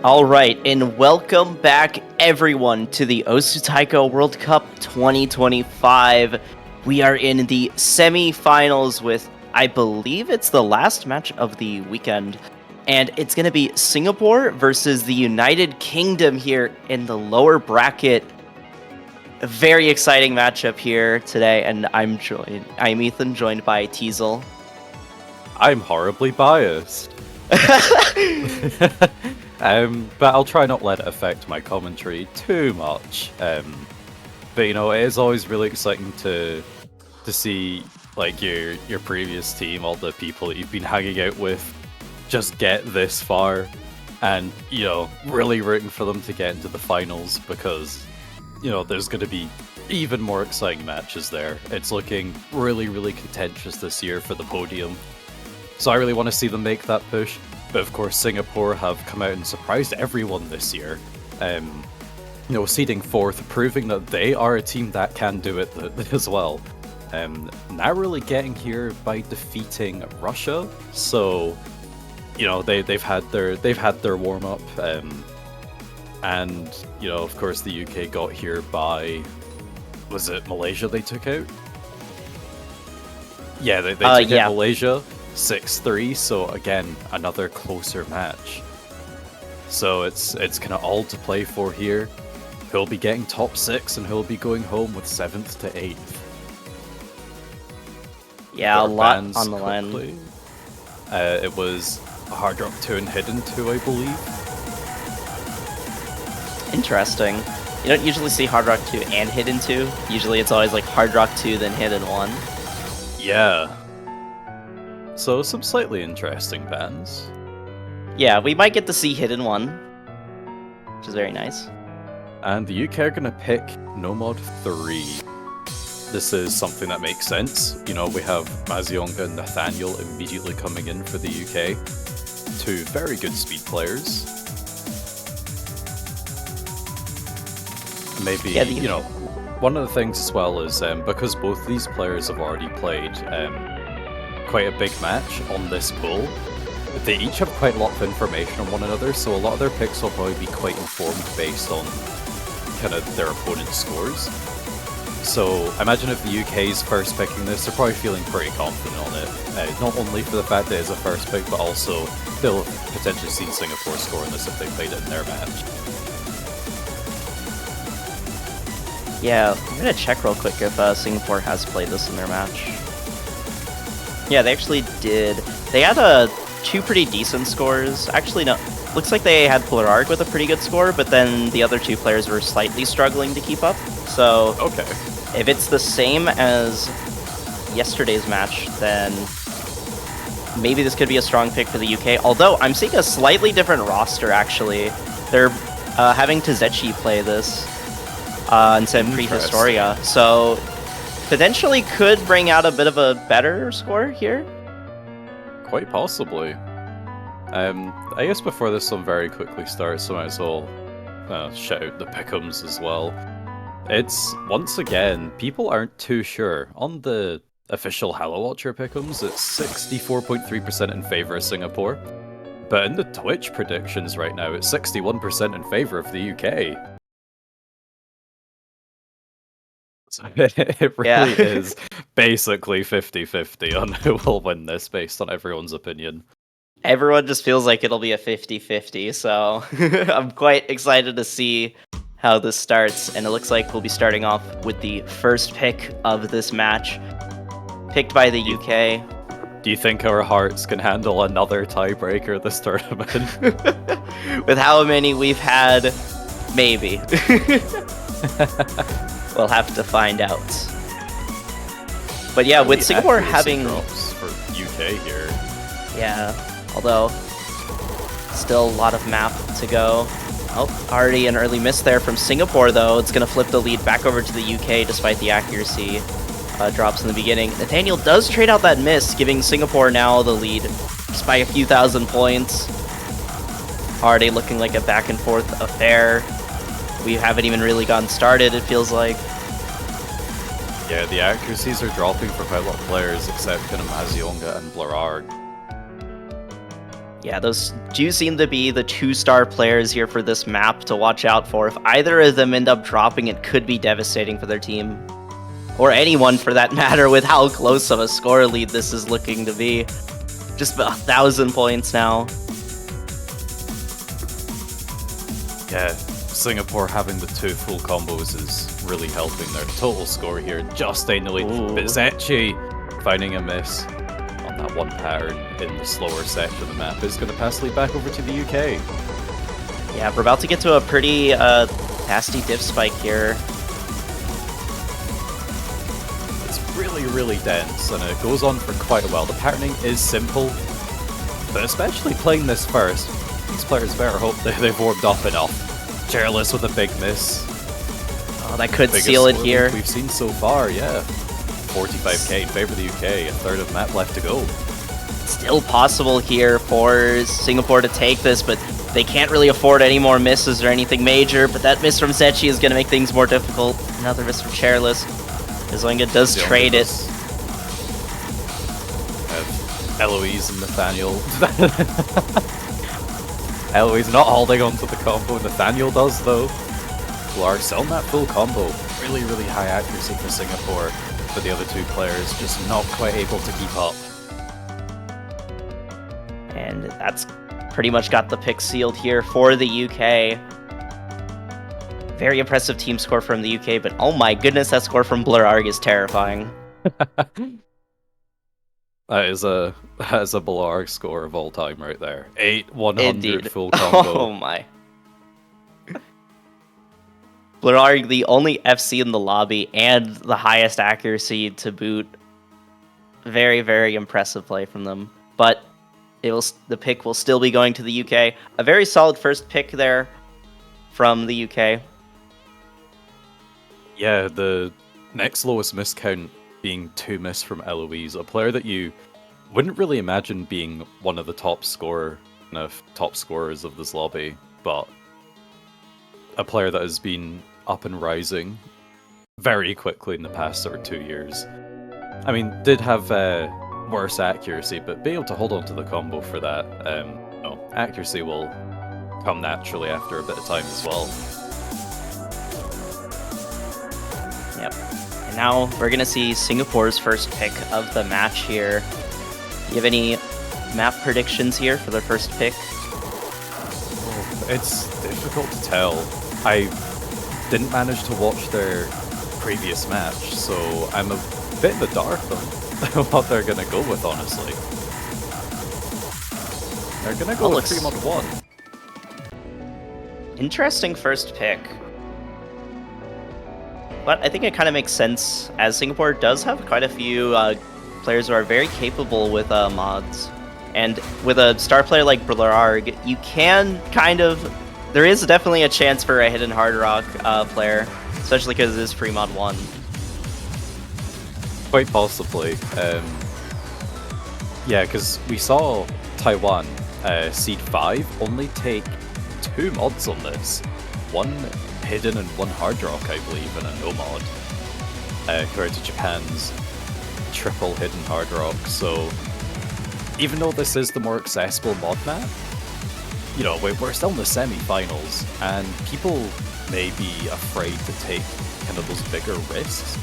All right, and welcome back everyone to the Osu Taiko World Cup 2025. We are in the semi-finals with, I believe it's the last match of the weekend, and it's going to be Singapore versus the United Kingdom here in the lower bracket. A very exciting matchup here today, and I'm Ethan, joined by Teasel. I'm horribly biased. But I'll try not let it affect my commentary too much. But you know, it is always really exciting to see like your previous team, all the people that you've been hanging out with, just get this far, and you know, really rooting for them to get into the finals, because you know there's going to be even more exciting matches there. It's looking really, really contentious this year for the podium, so I really want to see them make that push. But of course, Singapore have come out and surprised everyone this year. You know, seeding fourth, proving that they are a team that can do it as well. Narrowly getting here by defeating Russia. So, you know, they've had their warm up, and you know, of course, the UK got here by, was it Malaysia they took out? Yeah, they took out Malaysia 6-3, so again, another closer match. So it's kind of all to play for here. Who'll be getting top 6 and who'll be going home with 7th to 8th. Yeah, a lot on the line. It was Hard Rock 2 and Hidden 2, I believe. Interesting. You don't usually see Hard Rock 2 and Hidden 2. Usually it's always like Hard Rock 2 then Hidden 1. Yeah. So some slightly interesting bands. Yeah, we might get to see Hidden 1, which is very nice. And the UK are going to pick Nomod 3. This is something that makes sense. You know, we have Mazionga and Nathaniel immediately coming in for the UK. Two very good speed players. Maybe, Yeah, you know, one of the things as well is because both these players have already played quite a big match on this pool, they each have quite a lot of information on one another, so a lot of their picks will probably be quite informed based on kind of their opponent's scores. So I imagine if the UK's first picking this, they're probably feeling pretty confident on it. Not only for the fact that it's a first pick, but also they'll potentially see Singapore score in this if they played it in their match. Yeah, I'm gonna check real quick if Singapore has played this in their match. Yeah, they actually did. They had two pretty decent scores. Actually, no. Looks like they had Polararg with a pretty good score, but then the other two players were slightly struggling to keep up. So, okay, if it's the same as yesterday's match, then maybe this could be a strong pick for the UK. Although, I'm seeing a slightly different roster, actually. They're having Tazechi play this instead of Prehistoria. So, potentially could bring out a bit of a better score here. Quite possibly. I guess before this one very quickly starts, so I might as well shout out the pick'ems as well. It's, once again, people aren't too sure. On the official Hello Watcher pick'ems, it's 64.3% in favour of Singapore. But in the Twitch predictions right now, it's 61% in favour of the UK. So it really is basically 50-50 on who will win this based on everyone's opinion. Everyone just feels like it'll be a 50-50, so I'm quite excited to see how this starts, and it looks like we'll be starting off with the first pick of this match, picked by the UK. Do you think our hearts can handle another tiebreaker this tournament? With how many we've had, maybe. We'll have to find out. But yeah, with Singapore having... drops for UK here. Yeah, although still a lot of map to go. Oh, already an early miss there from Singapore, though. It's going to flip the lead back over to the UK despite the accuracy drops in the beginning. Nathaniel does trade out that miss, giving Singapore now the lead just by a few thousand points. Already looking like a back and forth affair. We haven't even really gotten started, it feels like. Yeah, the accuracies are dropping for quite a lot of players, except kind of Mazionga and Blararg. Yeah, those do seem to be the 2-star players here for this map to watch out for. If either of them end up dropping, it could be devastating for their team. Or anyone, for that matter, with how close of a score lead this is looking to be. Just 1,000 points now. Yeah, Singapore having the 2 full combos is really helping their total score here. Just staying the lead. But Zetchi finding a miss on that one pattern in the slower section of the map is going to pass the lead back over to the UK. Yeah, we're about to get to a pretty nasty diff spike here. It's really, really dense, and it goes on for quite a while. The patterning is simple, but especially playing this first, these players better hope that they've warmed up enough. Chairless with a big miss. Oh, that could seal it here. We've seen so far, yeah. 45k in favor of the UK, a third of the map left to go. Still possible here for Singapore to take this, but they can't really afford any more misses or anything major. But that miss from Zetchi is going to make things more difficult. Another miss from Chairless. Zoinga does trade it. Eloise and Nathaniel. Eloise not holding on to the combo. Nathaniel does, though. Blarg selling that full combo. Really, really high accuracy for Singapore. But the other 2 players just not quite able to keep up. And that's pretty much got the pick sealed here for the UK. Very impressive team score from the UK, but oh my goodness, that score from Blararg is terrifying. That is a Blarg score of all time right there. 8-100 full combo. Oh my. Blurarg, the only FC in the lobby and the highest accuracy to boot. Very, very impressive play from them. But the pick will still be going to the UK. A very solid first pick there from the UK. Yeah, the next lowest miss count being 2 miss from Eloise, a player that you wouldn't really imagine being one of the top scorers of this lobby, but a player that has been up and rising very quickly in the past sort of 2 years. I mean, did have worse accuracy, but being able to hold on to the combo for that, accuracy will come naturally after a bit of time as well. Yep. And now we're going to see Singapore's first pick of the match here. Do you have any map predictions here for their first pick? It's difficult to tell. I didn't manage to watch their previous match, so I'm a bit in the dark on what they're going to go with, honestly. They're going to go with 3-mod-1. Interesting first pick. But I think it kind of makes sense, as Singapore does have quite a few players who are very capable with mods. And with a star player like Blurarg, you can there is definitely a chance for a hidden hard rock player, especially because it is free mod 1. Quite possibly. Yeah, because we saw Taiwan Seed 5 only take 2 mods on this. 1 hidden and 1 hard rock, I believe, and a no mod. Compared to Japan's triple hidden hard rock. So even though this is the more accessible mod map, you know, we're still in the semi-finals, and people may be afraid to take kind of those bigger risks.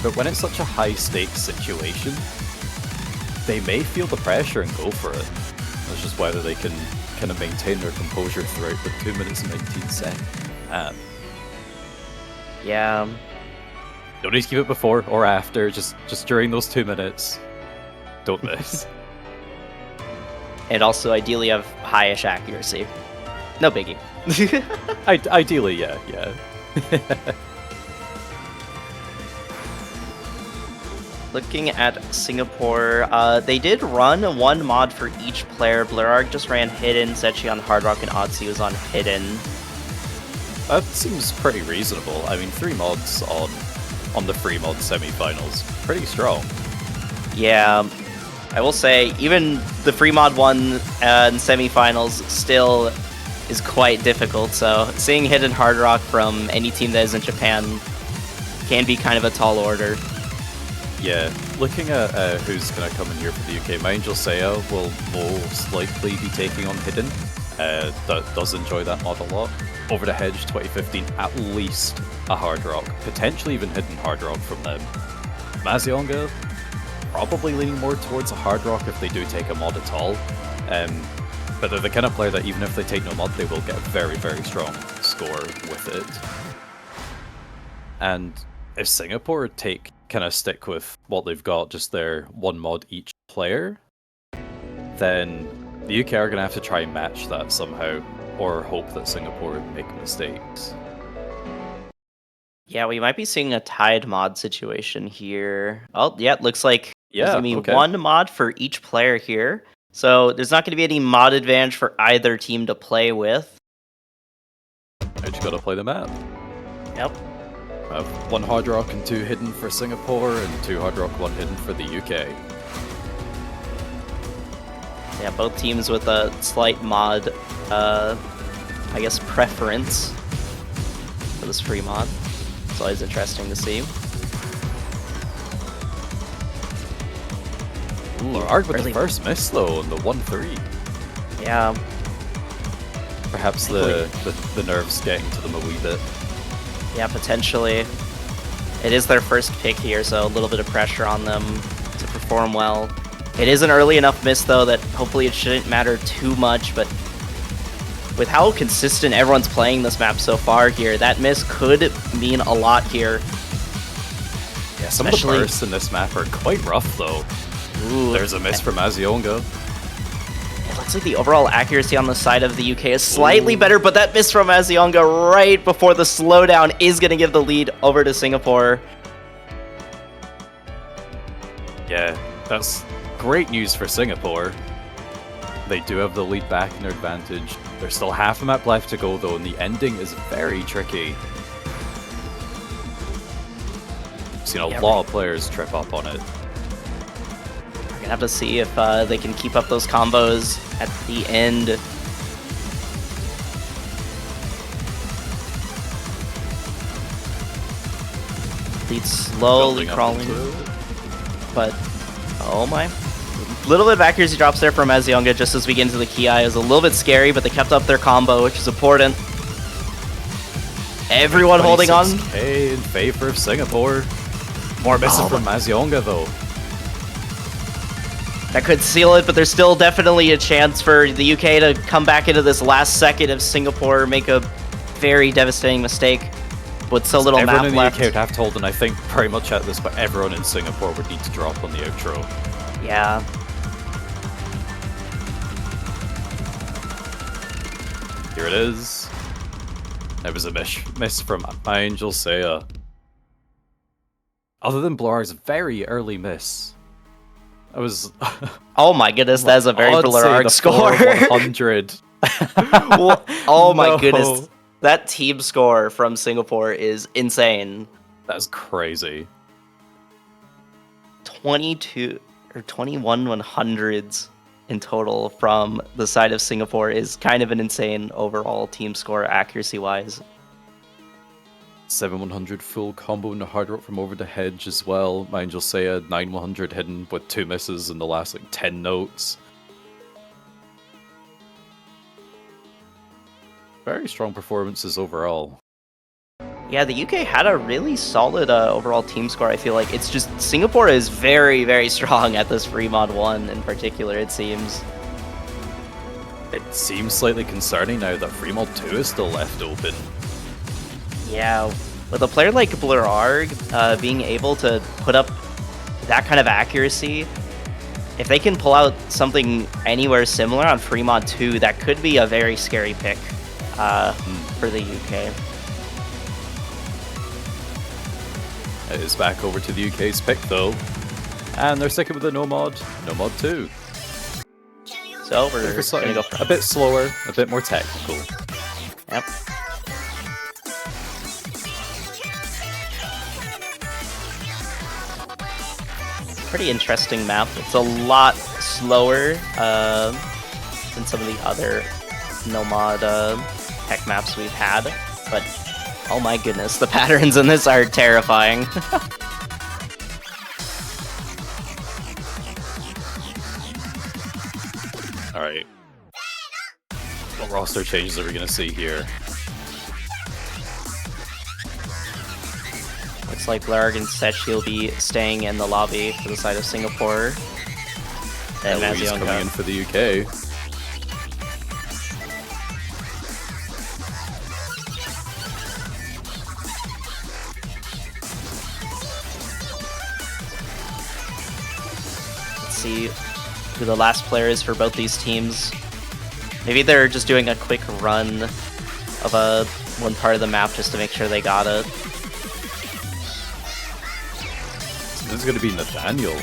But when it's such a high-stakes situation, they may feel the pressure and go for it. It's just whether they can kind of maintain their composure throughout the 2 minutes and 19 seconds. Yeah. Don't need to keep it before or after, just during those 2 minutes. Don't miss. And also ideally have highish accuracy. No biggie. Ideally, yeah. Looking at Singapore, they did run 1 mod for each player. Blurarg just ran Hidden, Sechion Hard Rock, and Otzi was on Hidden. That seems pretty reasonable. I mean, 3 mods on the free mod semi-finals, pretty strong. Yeah, I will say, even the free mod 1 and semi-finals still is quite difficult, so seeing Hidden Hard Rock from any team that is in Japan can be kind of a tall order. Yeah, looking at who's going to come in here for the UK, my Angel Seiya will most likely be taking on Hidden. That does enjoy that mod a lot. Over the Hedge 2015, at least a Hard Rock, potentially even Hidden Hard Rock from them. Mazionga, probably leaning more towards a Hard Rock if they do take a mod at all. But they're the kind of player that even if they take no mod, they will get a very, very strong score with it. And if Singapore kind of stick with what they've got, just their 1 mod each player, then the UK are going to have to try and match that somehow, or hope that Singapore make mistakes. Yeah, we might be seeing a tied mod situation here. Oh, yeah, it looks like there's going to be okay. 1 mod for each player here. So there's not going to be any mod advantage for either team to play with. I just got to play the map. Yep. I have 1 Hard Rock and 2 Hidden for Singapore, and 2 Hard Rock, 1 Hidden for the UK. Yeah, both teams with a slight mod, I guess, preference for this free mod. It's always interesting to see. Ooh, Arg with the first miss though, and the 1-3. Yeah. Perhaps the nerves getting to them a wee bit. Yeah, potentially. It is their first pick here, so a little bit of pressure on them to perform well. It is an early enough miss, though, that hopefully it shouldn't matter too much, but with how consistent everyone's playing this map so far here, that miss could mean a lot here. Yeah, some of the bursts in this map are quite rough, though. Ooh, there's a miss from Azionga. Looks like the overall accuracy on the side of the UK is slightly better, but that miss from Azionga right before the slowdown is going to give the lead over to Singapore. Yeah, that's great news for Singapore. They do have the lead back in their advantage. There's still half a map left to go though, and the ending is very tricky. Seen a lot of players trip up on it. We're gonna have to see if they can keep up those combos at the end. Lead slowly crawling, but oh my. Little bit of accuracy drops there from Azionga just as we get into the Ki. It was a little bit scary, but they kept up their combo, which is important. Everyone holding on. In favor of Singapore. More misses from Azionga though. That could seal it, but there's still definitely a chance for the UK to come back into this last second if Singapore make a very devastating mistake with so little map Everyone in the left. UK would have to hold, and I think pretty much at this, but everyone in Singapore would need to drop on the outro. Yeah. Here it is. It was a miss from my Angel Seiya. Other than Blur's very early miss, I was. Oh my goodness, that's a very Blur score. 100. Oh my No. goodness, that team score from Singapore is insane. That's crazy. 22 or 21 100s in total from the side of Singapore is kind of an insane overall team score accuracy wise. 7-100 full combo and a hard rock from over the hedge as well. My Angel Seiya 9-100 hidden with 2 misses in the last like 10 notes. Very strong performances overall. Yeah, the UK had a really solid overall team score. I feel like it's just Singapore is very, very strong at this Fremont 1 in particular, it seems. It seems slightly concerning now that Fremont 2 is still left open. Yeah, with a player like Blurarg being able to put up that kind of accuracy, if they can pull out something anywhere similar on Fremont 2, that could be a very scary pick for the UK. It is back over to the UK's pick though. And they're sticking with the Nomad 2. So we're going to go a bit slower, a bit more technical. Yep. Pretty interesting map. It's a lot slower than some of the other Nomad tech maps we've had, but oh my goodness, the patterns in this are terrifying. Alright. What roster changes are we going to see here? Looks like Blurg and Setch will be staying in the lobby for the side of Singapore. And Eloise coming in for the UK. Let's see who the last player is for both these teams. Maybe they're just doing a quick run of one part of the map just to make sure they got it. This is going to be Nathaniel.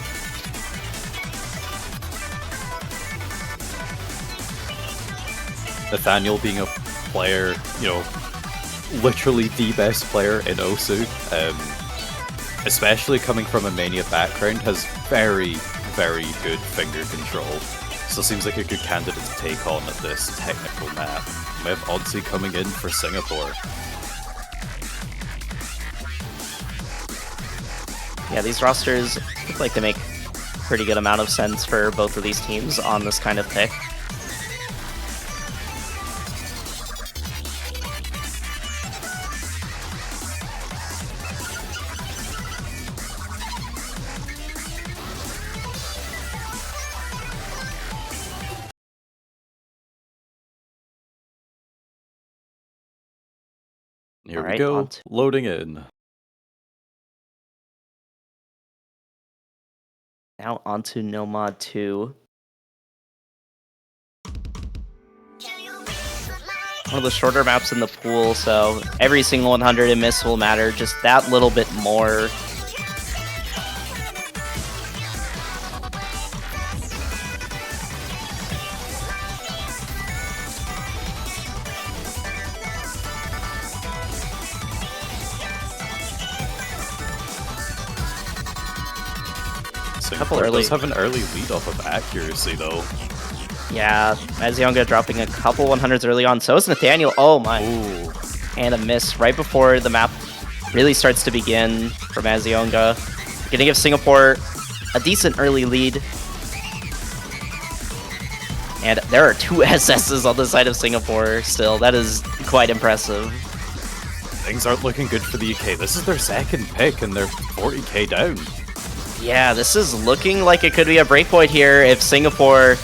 Nathaniel being a player, you know, literally the best player in Osu, especially coming from a Mania background, has very, very good finger control. So seems like a good candidate to take on at this technical map. We have Odsy coming in for Singapore. Yeah, these rosters look like they make pretty good amount of sense for both of these teams on this kind of pick. Here we Alright, go, loading in. Now onto Nomad 2. one of the shorter maps in the pool, so every single 100 and miss will matter just that little bit more. Singapore does have an early lead off of accuracy, though. Yeah, Mazionga dropping a couple 100s early on. So is Nathaniel. Oh my. Ooh. And a miss right before the map really starts to begin for Mazionga. Gonna give Singapore a decent early lead. And there are 2 SSs on the side of Singapore still. That is quite impressive. Things aren't looking good for the UK. This is their second pick and they're 40k down. Yeah, this is looking like it could be a breakpoint here if Singapore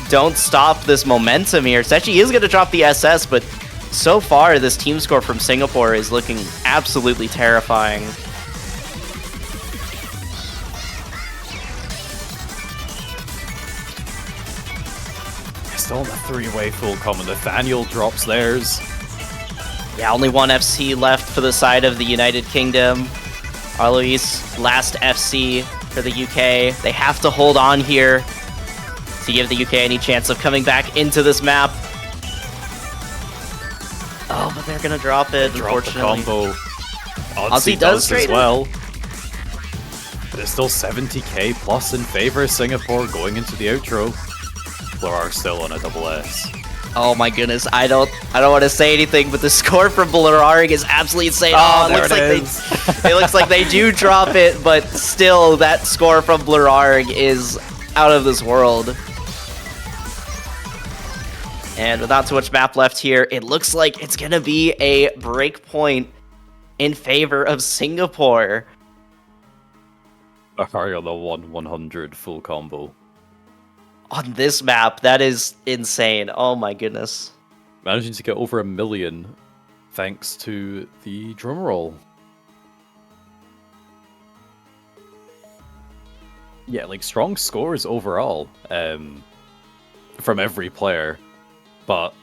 don't stop this momentum here. Sechi is going to drop the SS, but so far this team score from Singapore is looking absolutely terrifying. Still in a 3-way full combo. Nathaniel drops theirs. Yeah, only 1 FC left for the side of the United Kingdom. Alois, last FC for the UK. They have to hold on here to give the UK any chance of coming back into this map. Oh, but they're gonna drop it, unfortunately. Combo. Ozzy does as well. But it's still 70k plus in favor of Singapore going into the outro. Blur still on a double S. Oh my goodness, I don't want to say anything, but the score from Blurarg is absolutely insane. Oh, it looks like it looks like they do drop it, but still that score from Blurarg is out of this world. And without too much map left here, it looks like it's gonna be a break point in favor of Singapore. Akari on the 1-100 full combo. On this map, that is insane. Oh my goodness. Managing to get over 1 million thanks to the drum roll. Yeah, like strong scores overall from every player. But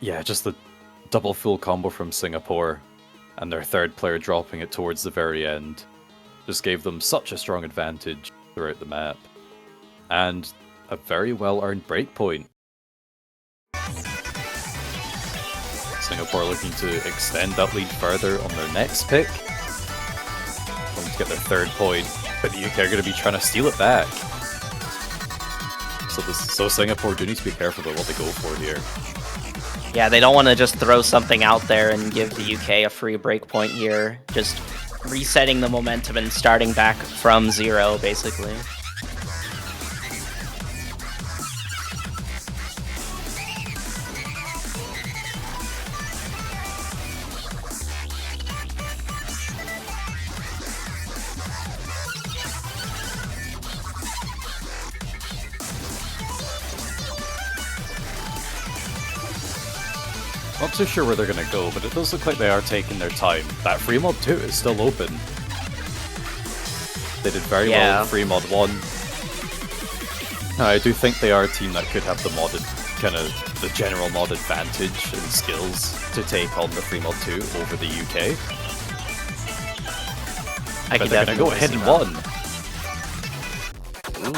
yeah, just the double full combo from Singapore and their third player dropping it towards the very end just gave them such a strong advantage throughout the map. And a very well-earned breakpoint. Singapore looking to extend that lead further on their next pick. Looking to get their 3rd point, but the UK are going to be trying to steal it back. So Singapore do need to be careful about what they go for here. Yeah, they don't want to just throw something out there and give the UK a free breakpoint here. Just resetting the momentum and starting back from 0, basically. Not too sure where they're going to go, but it does look like they are taking their time. That free mod 2 is still open. They did very well in free mod 1. I do think they are a team that could have the modded, kind of the general mod advantage and skills to take on the free mod 2 over the UK. But they're going to go ahead and won.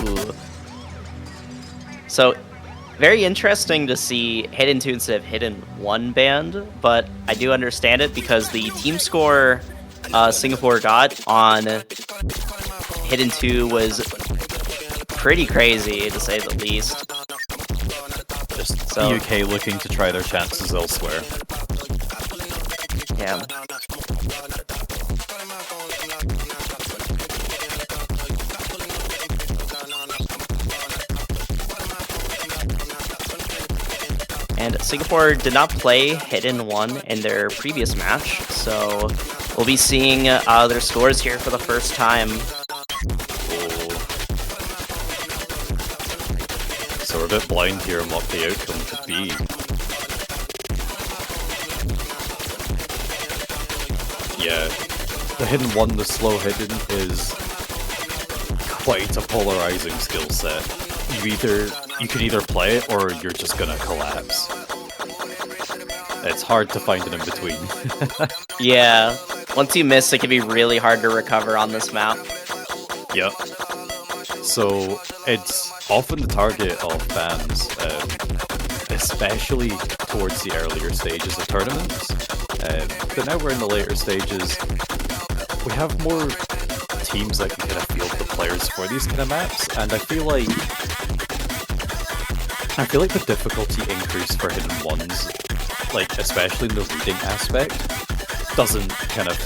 Ooh. So, very interesting to see Hidden 2 instead of Hidden 1 banned, but I do understand it because the team score Singapore got on Hidden 2 was pretty crazy, to say the least. Just the UK looking to try their chances elsewhere. Yeah. And Singapore did not play Hidden 1 in their previous match, so we'll be seeing their scores here for the first time. So we're a bit blind here on what the outcome could be. Yeah, the Hidden 1, the slow Hidden, is quite a polarizing skill set. You can either play it or you're just gonna collapse. it's hard to find an in-between. Yeah, once you miss, it can be really hard to recover on this map. Yep. So it's often the target of fans, especially towards the earlier stages of tournaments. But now we're in the later stages. We have more teams that can kind of field the players for these kind of maps, and I feel like the difficulty increase for hidden ones, like especially in the reading aspect, doesn't kind of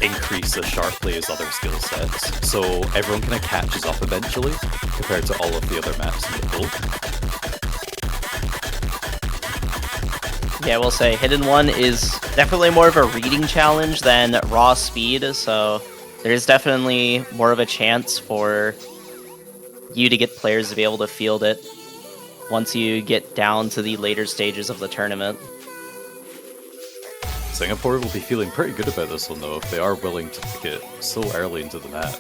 increase as sharply as other skill sets. So everyone kind of catches up eventually compared to all of the other maps in the pool. Yeah, I will say Hidden 1 is definitely more of a reading challenge than raw speed, so there's definitely more of a chance for you to get players to be able to field it once you get down to the later stages of the tournament. Singapore will be feeling pretty good about this one though, if they are willing to pick it so early into the map.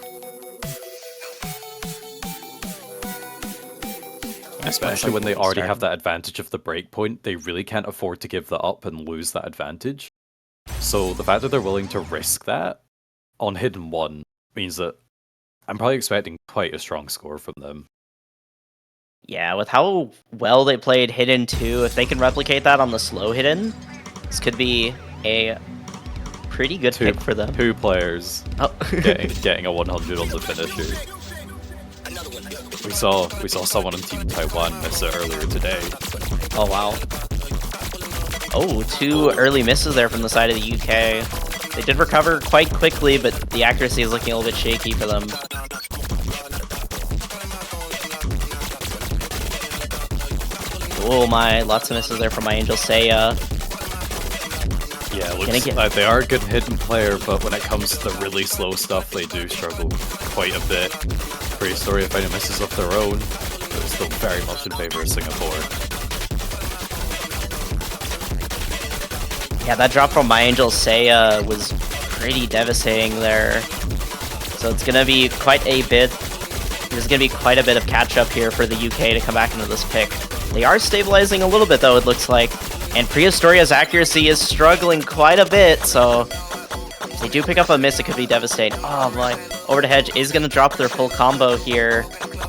Especially when they already have that advantage of the breakpoint, they really can't afford to give that up and lose that advantage. So the fact that they're willing to risk that on Hidden 1 means that I'm probably expecting quite a strong score from them. Yeah, with how well they played Hidden 2, if they can replicate that on the slow Hidden, this could be a pretty good pick for them. Two players getting a 100 on the finisher. We saw someone on Team Taiwan miss it earlier today. Oh wow. Oh, 2 early misses there from the side of the UK. They did recover quite quickly, but the accuracy is looking a little bit shaky for them. Oh my, lots of misses there from my Angel Seiya. Yeah, it looks like they are a good hidden player, but when it comes to the really slow stuff, they do struggle quite a bit. Prehistoria finding misses of their own, but it's still very much in favor of Singapore. Yeah, that drop from my Angel Seiya was pretty devastating there. So it's gonna be quite a bit. There's gonna be quite a bit of catch up here for the UK to come back into this pick. They are stabilizing a little bit though, it looks like. And Prehystoria's accuracy is struggling quite a bit, so if they do pick up a miss, it could be devastating. Oh my. Over to Hedge is going to drop their full combo here.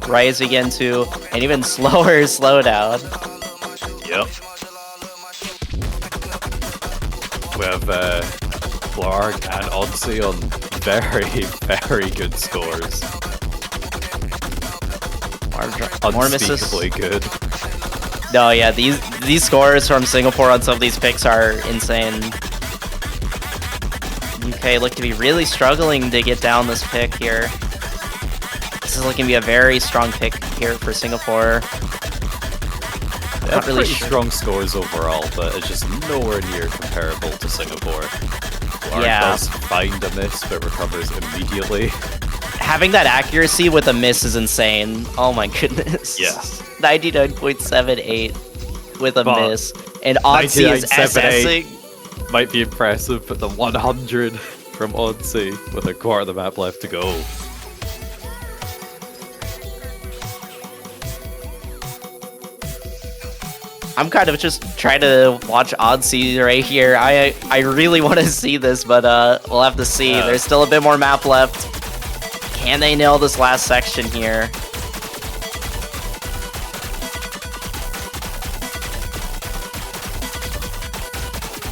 Rise again to an even slower slowdown. Yep. We have Blarg and Odyssey on very, very good scores. More misses. Unspeakably good. No, yeah, these scores from Singapore on some of these picks are insane. UK look to be really struggling to get down this pick here. This is looking to be a very strong pick here for Singapore. They have really strong scores overall, but it's just nowhere near comparable to Singapore. Blarg does find a miss, but recovers immediately. Having that accuracy with a miss is insane. Oh my goodness. Yes. 99.78 with a miss. And Odyssey is SSing. Might be impressive, but the 100 from Odyssey with a quarter of the map left to go. I'm kind of just trying to watch Odyssey right here. I really want to see this, but we'll have to see. There's still a bit more map left. Can they nail this last section here?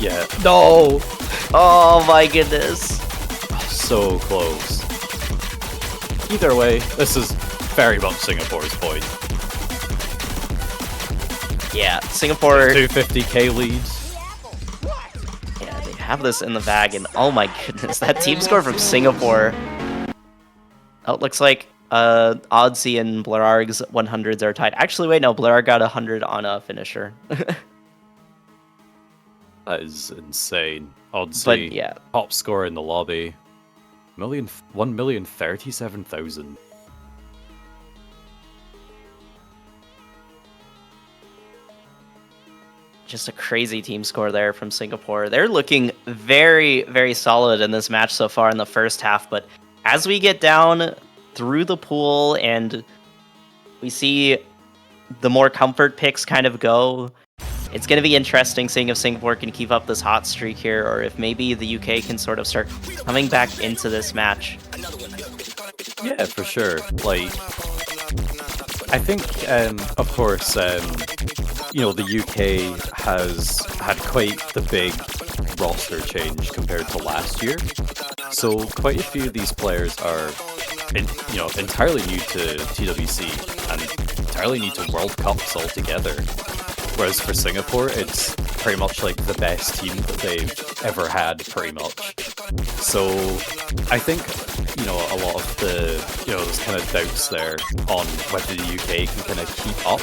Yeah. No! Oh my goodness. So close. Either way, this is very much Singapore's point. Yeah, Singapore... 250k leads. Yeah, they have this in the bag, and oh my goodness, that team score from Singapore. Oh, it looks like Odyssey and Blarg's 100s are tied. Actually, wait, no, Blarg got 100 on a finisher. That is insane. Odyssey, but, yeah. Top score in the lobby. 1,037,000. Just a crazy team score there from Singapore. They're looking very, very solid in this match so far in the first half, but as we get down through the pool and we see the more comfort picks kind of go, it's going to be interesting seeing if Singapore can keep up this hot streak here, or if maybe the UK can sort of start coming back into this match. Yeah, for sure. Like, I think, of course, you know, the UK has had quite the big roster change compared to last year. So quite a few of these players are, you know, entirely new to TWC and entirely new to World Cups altogether. Whereas for Singapore, it's pretty much like the best team that they've ever had, pretty much. So I think, you know, a lot of the, you know, there's kind of doubts there on whether the UK can kind of keep up,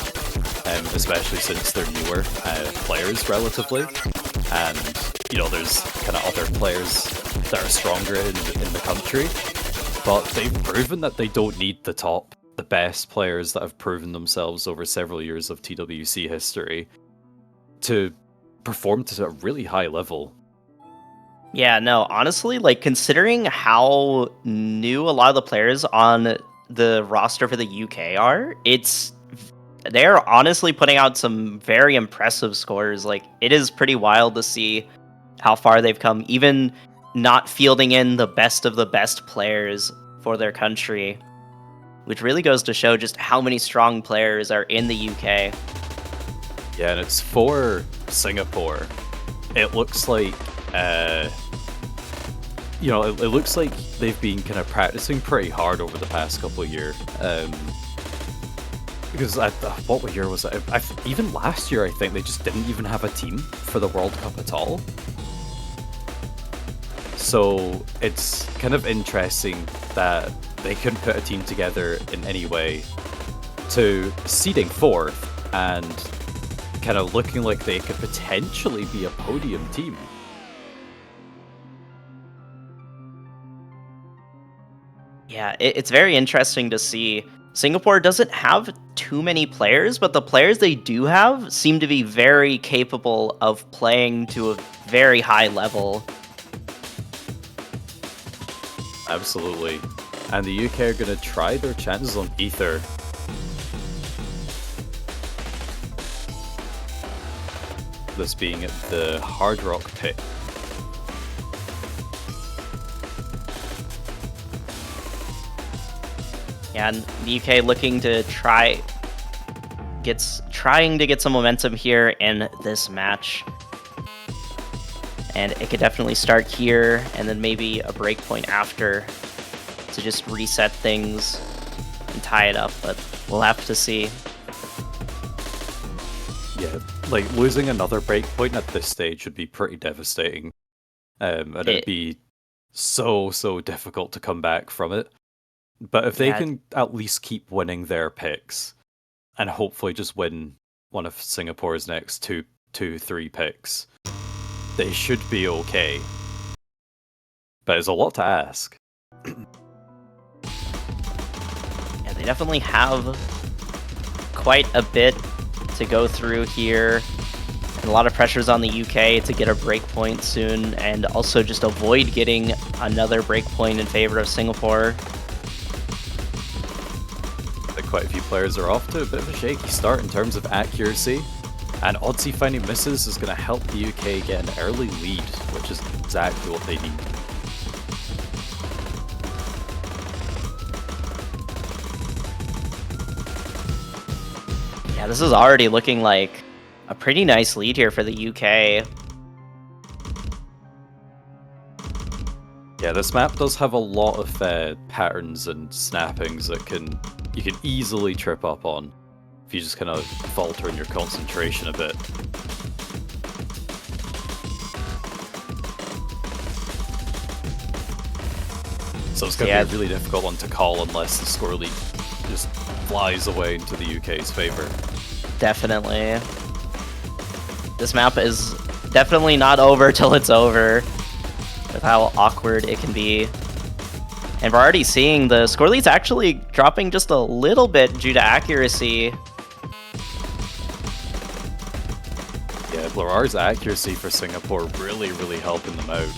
especially since they're newer players relatively. And, you know, there's kind of other players that are stronger in the country. But they've proven that they don't need the best players that have proven themselves over several years of TWC history to perform to a really high level. Yeah, no, honestly, like, considering how new a lot of the players on the roster for the UK are, they're honestly putting out some very impressive scores. Like, it is pretty wild to see how far they've come, even not fielding in the best of the best players for their country, which really goes to show just how many strong players are in the UK. Yeah, and it's for Singapore. It looks like, you know, it looks like they've been kind of practicing pretty hard over the past couple of years. Because what year was it? Even last year, I think they just didn't even have a team for the World Cup at all. So it's kind of interesting that they couldn't put a team together in any way to seeding fourth and kind of looking like they could potentially be a podium team. Yeah, it's very interesting to see. Singapore doesn't have too many players, but the players they do have seem to be very capable of playing to a very high level. Absolutely. And the UK are going to try their chances on Ether. This being at the Hard Rock pit. And the UK looking to trying to get some momentum here in this match. And it could definitely start here, and then maybe a break point after to just reset things and tie it up, but we'll have to see. Yeah, like losing another break point at this stage would be pretty devastating. And it'd be so difficult to come back from it. But if they can at least keep winning their picks, and hopefully just win one of Singapore's next two, 3 picks, they should be okay. But it's a lot to ask. Yeah, they definitely have quite a bit to go through here. And a lot of pressures on the UK to get a break point soon, and also just avoid getting another break point in favor of Singapore. Quite a few players are off to a bit of a shaky start in terms of accuracy, and Odsy finding misses is going to help the UK get an early lead, which is exactly what they need. Yeah, this is already looking like a pretty nice lead here for the UK. Yeah, this map does have a lot of patterns and snappings that you can easily trip up on if you just kind of falter in your concentration a bit. So it's going to be a really difficult one to call unless the score lead just flies away into the UK's favor. Definitely. This map is definitely not over till it's over, with how awkward it can be. And we're already seeing the score lead's actually dropping just a little bit due to accuracy. Yeah, Blarar's accuracy for Singapore really helping them out.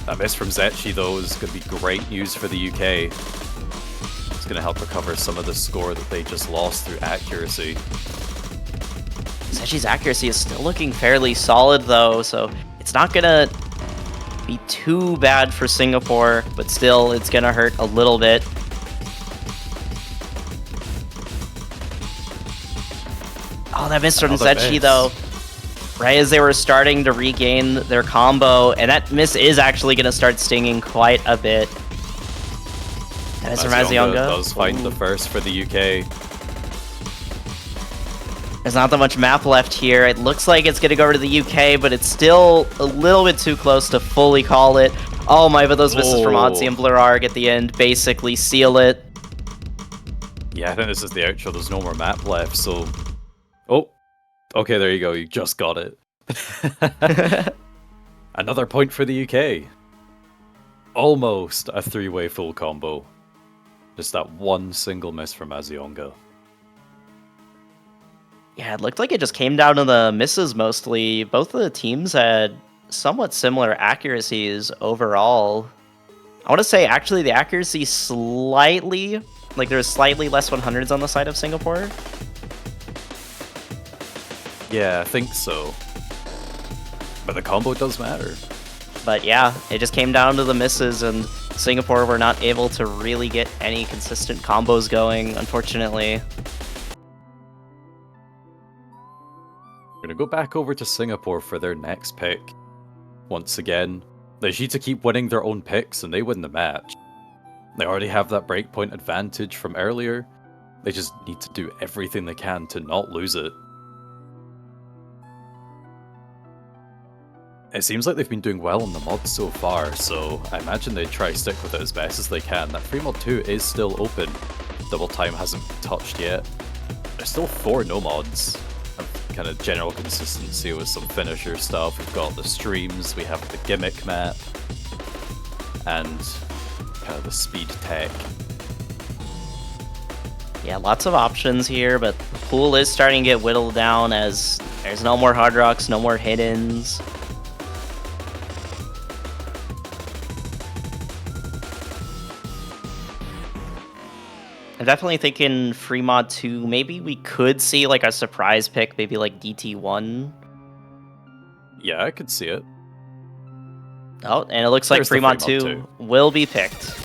That miss from Zetchi, though, is going to be great news for the UK. It's going to help recover some of the score that they just lost through accuracy. Sechi's accuracy is still looking fairly solid though, so it's not gonna be too bad for Singapore, but still it's gonna hurt a little bit. Oh, that missed from Sechi though. Right as they were starting to regain their combo, and that miss is actually gonna start stinging quite a bit. And it's from Mazionga. Does find the first for the UK. There's not that much map left here. It looks like it's going to go over to the UK, but it's still a little bit too close to fully call it. Oh my, but those misses from Oddsy and Blurarg at the end basically seal it. Yeah, I think this is the outro. There's no more map left, so... Oh! Okay, there you go. You just got it. Another point for the UK. Almost a three-way full combo. Just that one single miss from Mazionga. Yeah, it looked like it just came down to the misses mostly. Both of the teams had somewhat similar accuracies overall. I want to say, actually, the accuracy slightly... Like, there's slightly less 100s on the side of Singapore. Yeah, I think so. But the combo does matter. But yeah, it just came down to the misses, and Singapore were not able to really get any consistent combos going, unfortunately. We're gonna go back over to Singapore for their next pick. Once again, they need to keep winning their own picks and they win the match. They already have that breakpoint advantage from earlier. They just need to do everything they can to not lose it. It seems like they've been doing well on the mod so far, so I imagine they try to stick with it as best as they can. That free mod 2 is still open. Double time hasn't been touched yet. There's still 4 no mods. Kind of general consistency with some finisher stuff. We've got the streams, we have the gimmick map, and kind of the speed tech. Yeah, lots of options here, but the pool is starting to get whittled down as there's no more hard rocks, no more hidden. I'm definitely thinking free mod 2, maybe we could see like a surprise pick, maybe like DT1. Yeah, I could see it. Oh, and it looks like free mod 2 will be picked.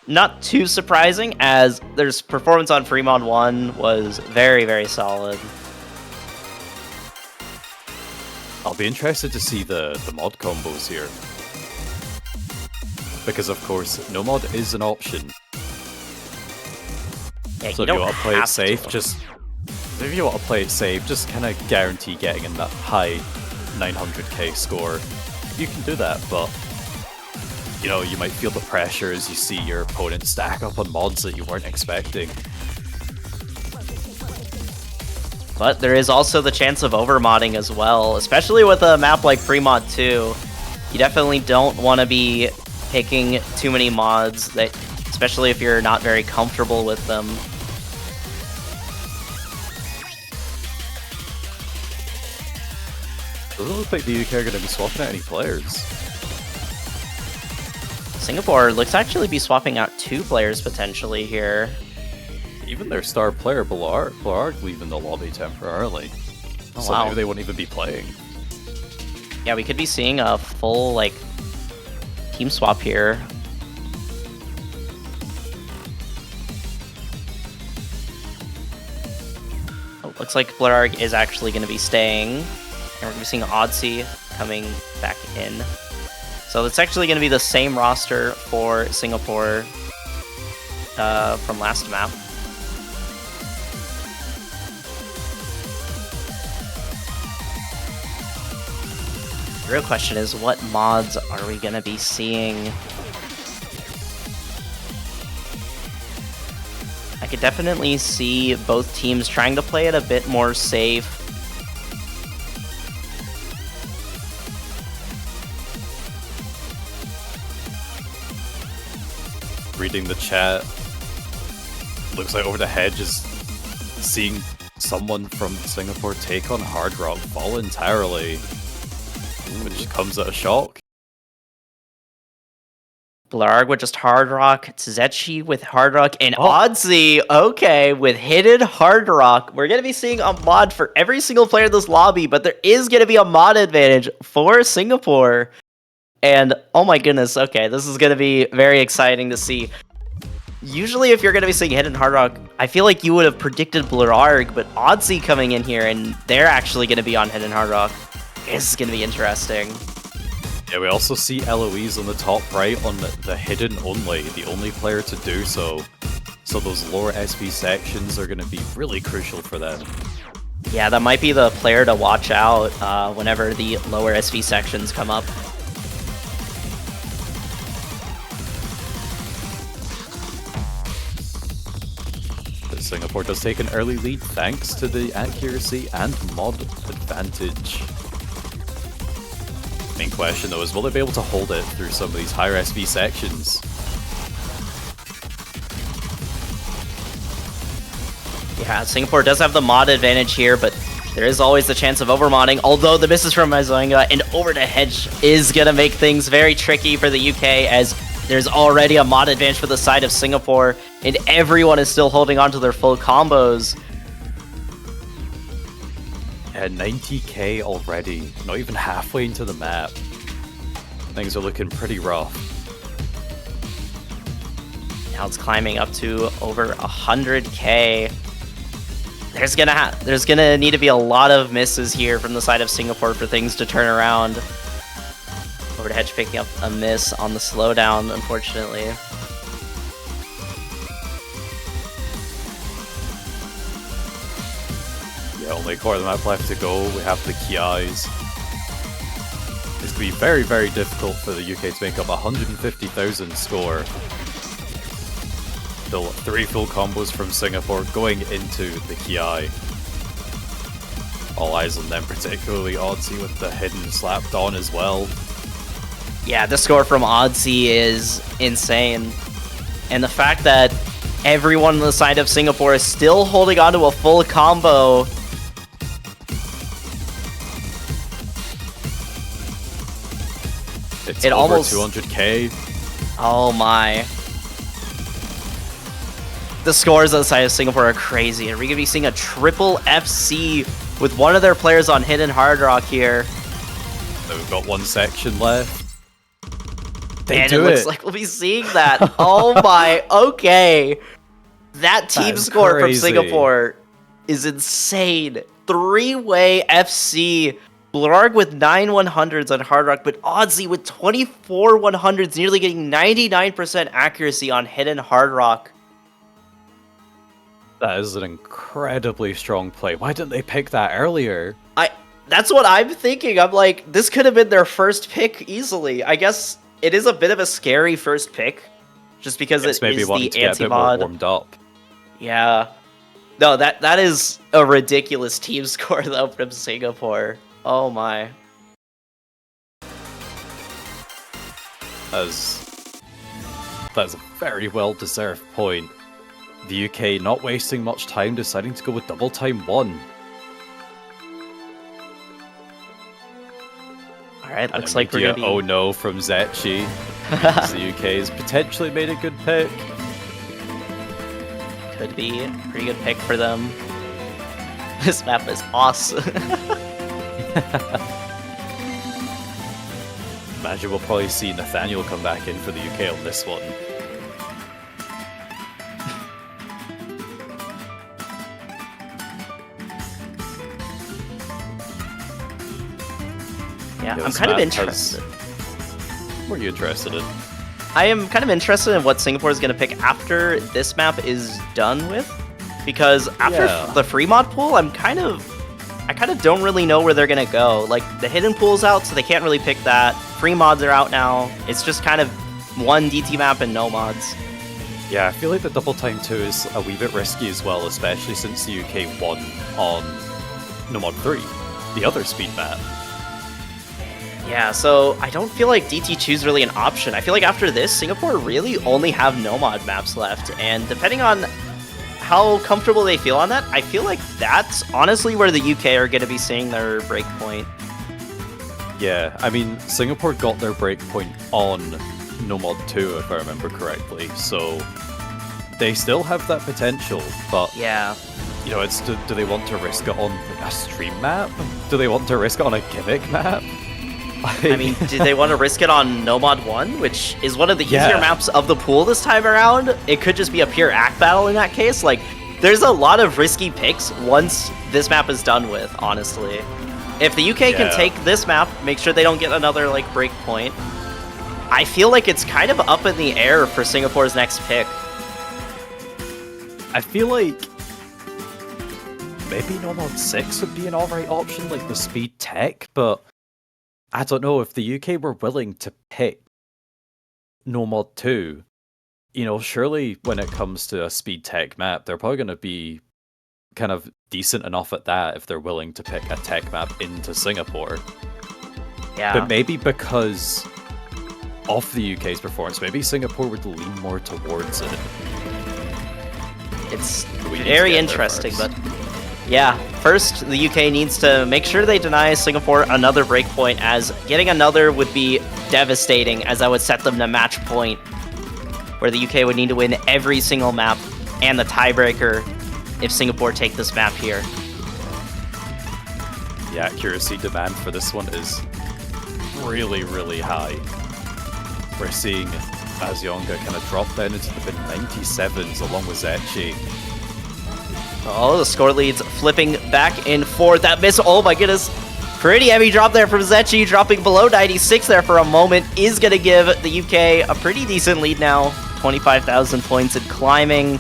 Not too surprising, as their performance on free mod 1 was very, very solid. I'll be interested to see the mod combos here. Because of course, no mod is an option. Yeah, so if you want to play it safe, just kind of guarantee getting in that high 900k score. You can do that, but you know, you might feel the pressure as you see your opponent stack up on mods that you weren't expecting. But there is also the chance of overmodding as well, especially with a map like free mod 2. You definitely don't want to be picking too many mods that, especially if you're not very comfortable with them. Doesn't look like the UK are going to be swapping out any players. Singapore looks to actually be swapping out 2 players potentially here. Even their star player, Blurarg, leaving the lobby temporarily. Oh, so wow. maybe they won't even be playing. Yeah, we could be seeing a full, like, team swap here. Oh, looks like Blurarg is actually going to be staying. And we're going to be seeing Oddsy coming back in. So it's actually going to be the same roster for Singapore from last map. The real question is, what mods are we going to be seeing? I could definitely see both teams trying to play it a bit more safe. Reading the chat, looks like over the hedge is seeing someone from Singapore take on Hard Rock voluntarily, which comes at a shock. Blarg with just Hard Rock, Tzechi with Hard Rock, and Oh. Oddsy, okay, with Hidden Hard Rock. We're going to be seeing a mod for every single player in this lobby, but there is going to be a mod advantage for Singapore. And, oh my goodness, okay, this is going to be very exciting to see. Usually, if you're going to be seeing Hidden Hard Rock, I feel like you would have predicted Blarg, but Oddsy coming in here, and they're actually going to be on Hidden Hard Rock. This is going to be interesting. Yeah, we also see Eloise on the top right on the hidden only, the only player to do so. So those lower SB sections are going to be really crucial for them. Yeah, that might be the player to watch out whenever the lower SV sections come up. But Singapore does take an early lead thanks to the accuracy and mod advantage. Main question though is, will they be able to hold it through some of these higher SV sections? Yeah, Singapore does have the mod advantage here, but there is always the chance of overmodding, although the misses from Mazoinga and over to hedge is going to make things very tricky for the UK, as there's already a mod advantage for the side of Singapore, and everyone is still holding on to their full combos. 90k already, not even halfway into the map. Things are looking pretty rough. Now it's climbing up to over 100k. There's gonna need to be a lot of misses here from the side of Singapore for things to turn around. Over to Hedge picking up a miss on the slowdown, unfortunately. Yeah, only a quarter of the map left to go. We have the Kiais. It's going to be very, very difficult for the UK to make up 150,000 score. Still 3 full combos from Singapore going into the Kiai. All eyes on them, particularly Oddsy with the hidden slapped on as well. Yeah, the score from Oddsy is insane. And the fact that everyone on the side of Singapore is still holding on to a full combo. It's It over almost- 200k. Oh my. The scores on the side of Singapore are crazy. Are we going to be seeing a triple FC with one of their players on Hidden Hard Rock here? So we've got one section left. They And do it looks it. like we'll be seeing that. Oh my, okay. That team is score from crazy. Singapore is insane. 3-way FC. Blarg with 9 100s on Hard Rock, but Oddsy with 24 100s, nearly getting 99% accuracy on Hidden Hard Rock. That is an incredibly strong play. Why didn't they pick that earlier? That's what I'm thinking. I'm like, this could have been their first pick easily. I guess it is a bit of a scary first pick, just because It's it maybe is wanting the to get a bit more anti-mod. warmed up. Yeah. No, that is a ridiculous team score, though, from Singapore. Oh my. That's a very well-deserved point. The UK not wasting much time, deciding to go with double time 1. Alright, And looks like we're immediate gonna be... oh no from Zetchi. Means the UK has potentially made a good pick. Could be a pretty good pick for them. This map is awesome. Imagine we'll probably see Nathaniel come back in for the UK on this one. Yeah, Yeah, I'm this kind of map interested. What are you interested in? I am kind of interested in what Singapore is going to pick after this map is done with, because after Yeah. the free mod pool, I kind of don't really know where they're going to go. Like, the hidden pool's out, so they can't really pick that. Free mods are out now. It's just kind of one DT map and no mods. Yeah, I feel like the double time 2 is a wee bit risky as well, especially since the UK won on No Mod 3, the other speed map. Yeah, so I don't feel like DT2 is really an option. I feel like after this, Singapore really only have no mod maps left, and depending on how comfortable they feel on that, I feel like that's honestly where the UK are going to be seeing their breakpoint. Yeah, I mean, Singapore got their breakpoint on No Mod 2, if I remember correctly. So they still have that potential, but Yeah. you know, it's do they want to risk it on like, a stream map? Do they want to risk it on a gimmick map? I mean, do they want to risk it on No Mod 1, which is one of the easier Yeah. maps of the pool this time around? It could just be a pure act battle in that case. Like, there's a lot of risky picks once this map is done with, honestly. If the UK can Yeah. take this map, make sure they don't get another, like, break point, I feel like it's kind of up in the air for Singapore's next pick. I feel like maybe No Mod 6 would be an alright option, like the speed tech, but I don't know if the UK were willing to pick No Mod 2. You know, surely when it comes to a speed tech map, they're probably going to be kind of decent enough at that if they're willing to pick a tech map into Singapore. Yeah. But maybe because of the UK's performance, maybe Singapore would lean more towards it. It's We need to very get there interesting, first. but yeah, first the UK needs to make sure they deny Singapore another breakpoint, as getting another would be devastating, as that would set them to match point, where the UK would need to win every single map and the tiebreaker if Singapore take this map here. The accuracy demand for this one is really, really high. We're seeing Mazionga kind of drop down into the mid-97s along with Zetchi. Oh, the score leads flipping back and forth. That miss, oh my goodness. Pretty heavy drop there from Zetchi, dropping below 96 there for a moment, is going to give the UK a pretty decent lead now. 25,000 points and climbing.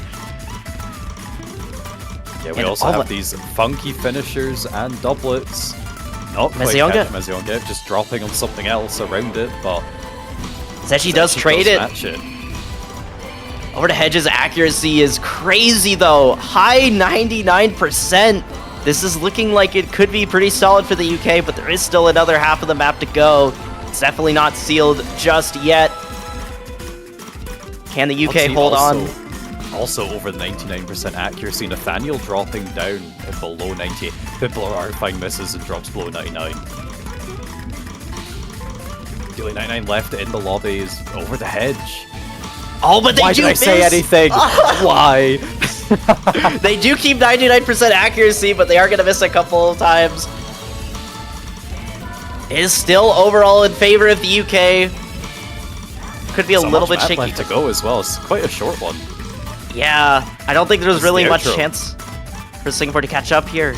Yeah, we And also all have the- these funky finishers and doublets. Not quite Mazionga- catching Mazionga, just dropping on something else around it, but Zetchi does Zetchi trade it. match it. Over to Hedge's accuracy is crazy though. High 99%. This is looking like it could be pretty solid for the UK, but there is still another half of the map to go. It's definitely not sealed just yet. Can the UK Let's see, hold on? Also over 99% accuracy, Nathaniel dropping down below 98. Biblarifying misses and drops below 99. The only 99 left in the lobby is over the hedge. Oh, but they Why do did I miss. say anything? Why? They do keep 99% accuracy, but they are going to miss a couple of times. It is still overall in favor of the UK. Could be a So little much bit map shaky. left to go as well. It's quite a short one. Yeah, I don't think there's This is really the much outro. chance for Singapore to catch up here.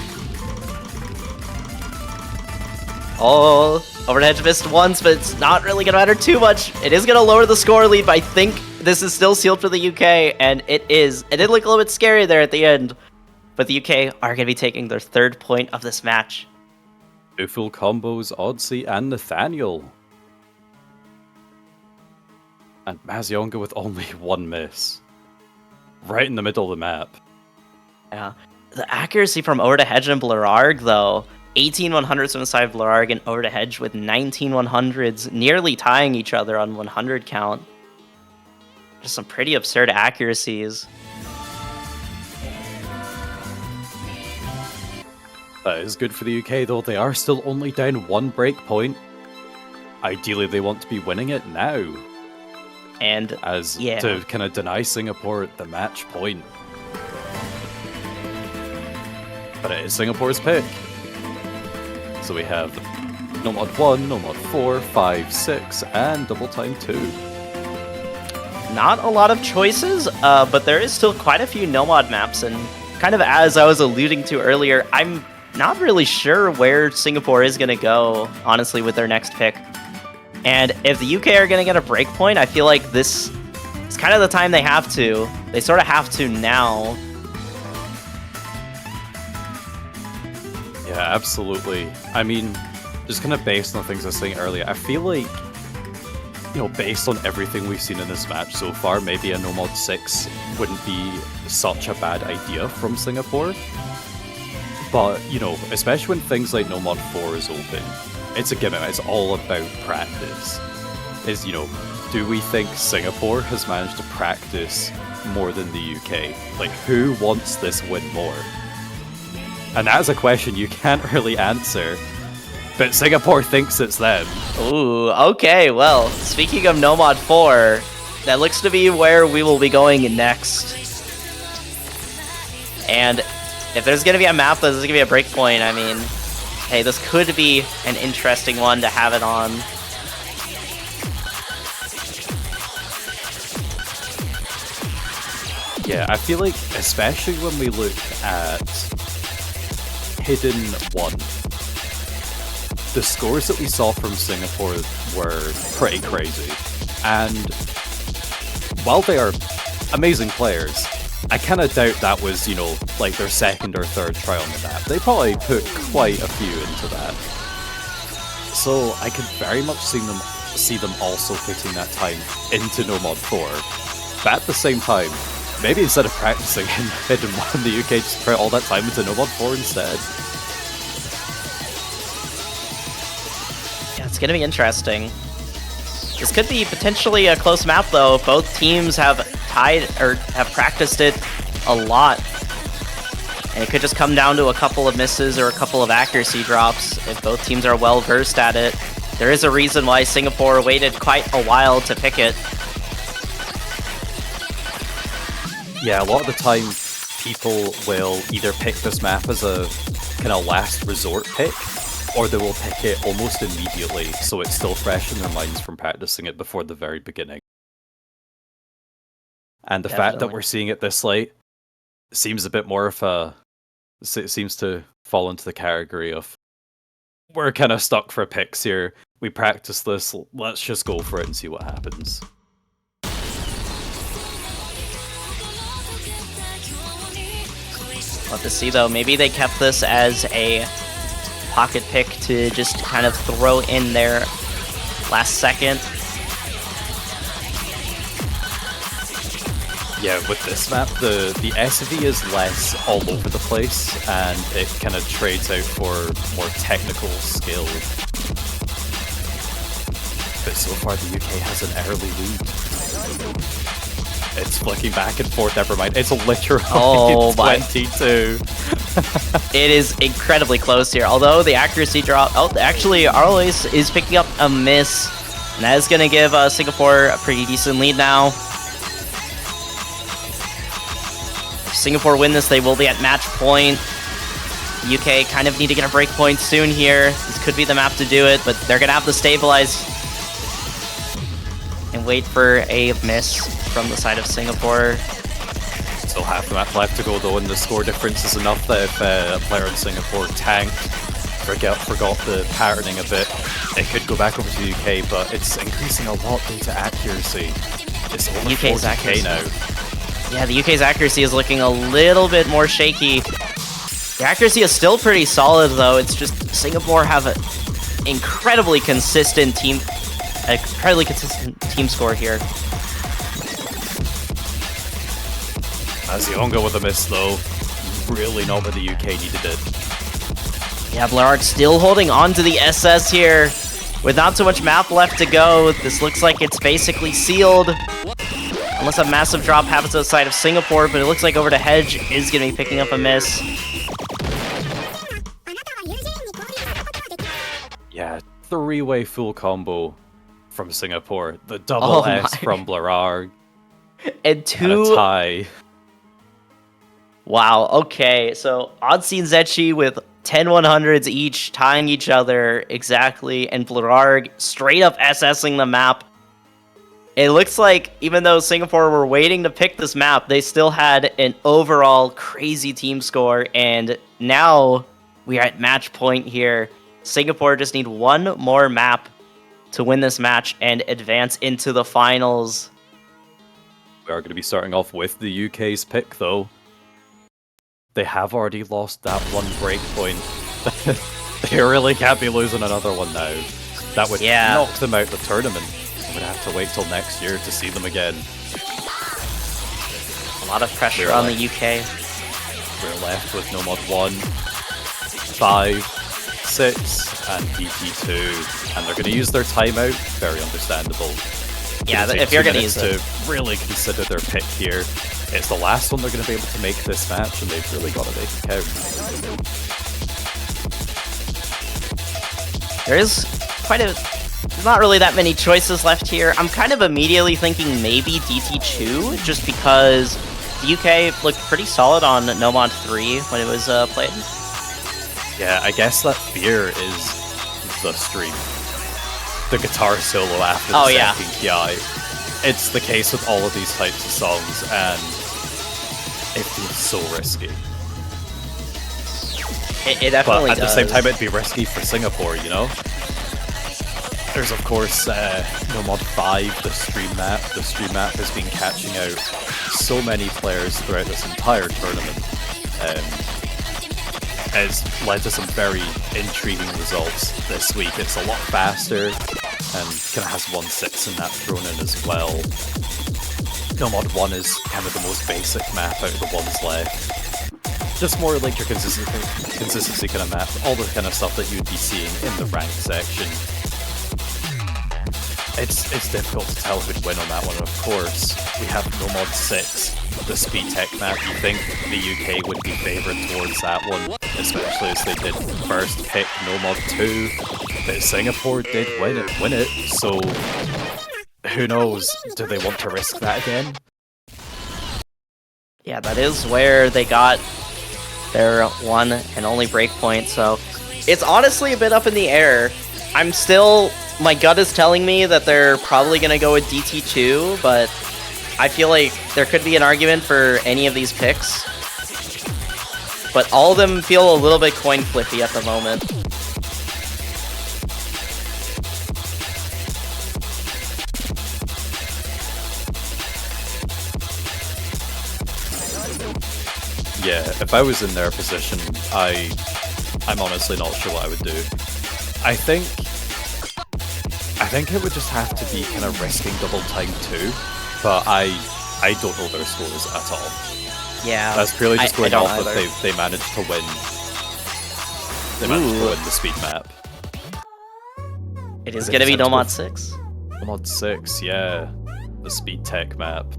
Oh, overhead missed once, but it's not really going to matter too much. It is going to lower the score lead, but I think this is still sealed for the UK, and it is. It did look a little bit scary there at the end, but the UK are going to be taking their third point of this match. Two full combos, Odyssey and Nathaniel. And Mazionga with only one miss. Right in the middle of the map. Yeah. The accuracy from over to Hedge and Blararg, though. 18 100s from the side of Blararg and over to Hedge with 19 100s, nearly tying each other on 100 count. Just some pretty absurd accuracies. That is good for the UK, though. They are still only down one break point. Ideally, they want to be winning it now, And as yeah. to kind of deny Singapore the match point. But it is Singapore's pick. So we have No Mod 1, No Mod 4, 5, 6, and Double Time 2. Not a lot of choices, but there is still quite a few no-mod maps, and kind of as I was alluding to earlier, I'm not really sure where Singapore is going to go, honestly, with their next pick. And if the UK are going to get a breakpoint, I feel like this is kind of the time they have to. They sort of have to now. Yeah, absolutely. I mean, just kind of based on things I was saying earlier, I feel like, you know, based on everything we've seen in this match so far, maybe a No Mod 6 wouldn't be such a bad idea from Singapore. But, you know, especially when things like No Mod 4 is open, it's a gimmick, it's all about practice. Is, you know, do we think Singapore has managed to practice more than the UK? Like, who wants this win more? And that is a question you can't really answer But Singapore thinks it's them. Ooh, okay, well, speaking of No Mod 4, that looks to be where we will be going next. And if there's going to be a map that's going to be a breakpoint, I mean, hey, this could be an interesting one to have it on. Yeah, I feel like, especially when we look at Hidden 1, the scores that we saw from Singapore were pretty crazy. And while they are amazing players, I kind of doubt that was, you know, like their second or third try on the map. They probably put quite a few into that. So I could very much see them also putting that time into No Mod 4. But at the same time, maybe instead of practicing in Hidden 1, the UK just put all that time into No Mod 4 instead. Yeah, it's going to be interesting. This could be potentially a close map, though. Both teams have tied or have practiced it a lot. And it could just come down to a couple of misses or a couple of accuracy drops if both teams are well versed at it. There is a reason why Singapore waited quite a while to pick it. Yeah, a lot of the time people will either pick this map as a kind of last resort pick, or they will pick it almost immediately, so it's still fresh in their minds from practicing it before the very beginning. And the fact that we're seeing it this late seems a bit more of a... It seems to fall into the category of, we're kind of stuck for picks here, we practice this, let's just go for it and see what happens. Love to see, though. Maybe they kept this as a pocket pick to just kind of throw in there last second. Yeah, with this map, the SV is less all over the place, and it kind of trades out for more technical skill. But so far, the UK has an early lead. It's flicking back and forth, never mind. It's literally 22. It is incredibly close here, although the accuracy drop... Oh, actually, Arlois is picking up a miss, and that is going to give Singapore a pretty decent lead now. If Singapore win this, they will be at match point. The UK kind of need to get a break point soon here. This could be the map to do it, but they're going to have to stabilize and wait for a miss from the side of Singapore. Still half the map left to go though, and the score difference is enough that if a player in Singapore tanked, forgot the patterning a bit, it could go back over to the UK, but it's increasing a lot due to accuracy. It's only 40k now. Yeah, the UK's accuracy is looking a little bit more shaky. The accuracy is still pretty solid though, it's just Singapore have an incredibly consistent team score here. Azionga with a miss though, really not where the UK needed it. Yeah, Blarard still holding on to the SS here. With not so much map left to go, this looks like it's basically sealed. Unless a massive drop happens outside of Singapore, but it looks like over to Hedge is going to be picking up a miss. Yeah, three-way full combo from Singapore. The double S from Blarard. And two... And a tie. Wow, okay, so Odyssey and Zetchi with 10 100s each, tying each other exactly, and Blarard straight up SSing the map. It looks like, even though Singapore were waiting to pick this map, they still had an overall crazy team score, and now we are at match point here. Singapore just need one more map to win this match and advance into the finals. We are going to be starting off with the UK's pick, though. They have already lost that one break point. They really can't be losing another one now. That would knock them out the tournament. We'd have to wait till next year to see them again. A lot of pressure on the UK. We're left with No Mod 1, 5, 6, and PT2. And they're going to use their timeout. Very understandable. Yeah, if you're going to use it. To really consider their pick here. It's the last one they're going to be able to make this match, and they've really got to make it count. there is not really that many choices left here. I'm kind of immediately thinking maybe DT2, just because the UK looked pretty solid on No Mod 3 when it was played. Yeah, I guess that fear is the stream. The guitar solo after the second Ki. It's the case with all of these types of songs, and it feels so risky. It definitely But at does. the same time, it'd be risky for Singapore, you know? There's, of course, No Mod 5, the stream map. The stream map has been catching out so many players throughout this entire tournament. Has led to some very intriguing results this week. It's a lot faster, and kind of has 1/6 in that thrown in as well. No Mod 1 is kind of the most basic map out of the ones left. Just more like your consistency kind of map, all the kind of stuff that you'd be seeing in the ranked section. It's difficult to tell who'd win on that one, of course. We have No Mod 6, the speed tech map. You think the UK would be favoured towards that one, especially as they did first pick No Mod 2, but Singapore did win it, so who knows? Do they want to risk that again? Yeah, that is where they got their one and only breakpoint, so it's honestly a bit up in the air. My gut is telling me that they're probably going to go with DT2, but I feel like there could be an argument for any of these picks. But all of them feel a little bit coin flippy at the moment. Yeah, if I was in their position, I'm honestly not sure what I would do. I think it would just have to be kind of risking double time too, but I don't know their scores at all. Yeah, that's purely just going off either. that they managed to win. They managed to win the speed map. It is going to be No Mod 6. No Mod 6, yeah, the speed tech map.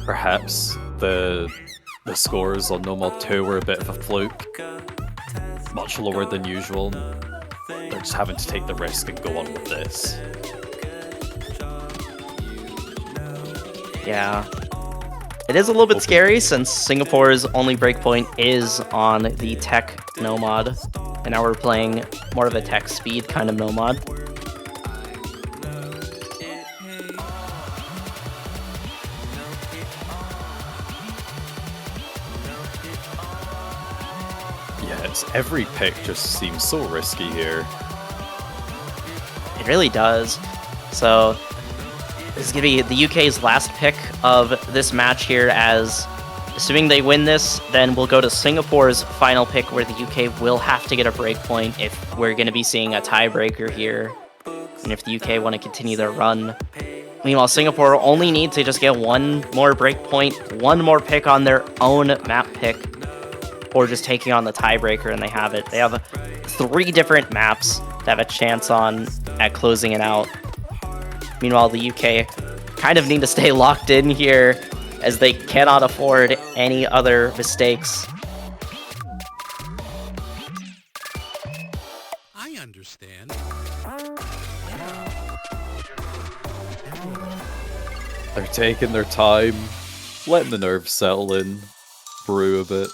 Perhaps the scores on No Mod 2 were a bit of a fluke. Much lower than usual. They're just having to take the risk and go on with this. Yeah. It is a little bit scary since Singapore's only breakpoint is on the tech no mod. And now we're playing more of a tech speed kind of no mod. Every pick just seems so risky here. It really does. So this is going to be the UK's last pick of this match here, as assuming they win this, then we'll go to Singapore's final pick, where the UK will have to get a breakpoint if we're going to be seeing a tiebreaker here, and if the UK want to continue their run. Meanwhile, Singapore only need to just get one more breakpoint, one more pick on their own map pick, or just taking on the tiebreaker, and they have it. They have 3 different maps to have a chance on at closing it out. Meanwhile, the UK kind of need to stay locked in here, as they cannot afford any other mistakes. I understand. They're taking their time, letting the nerves settle in, brew a bit.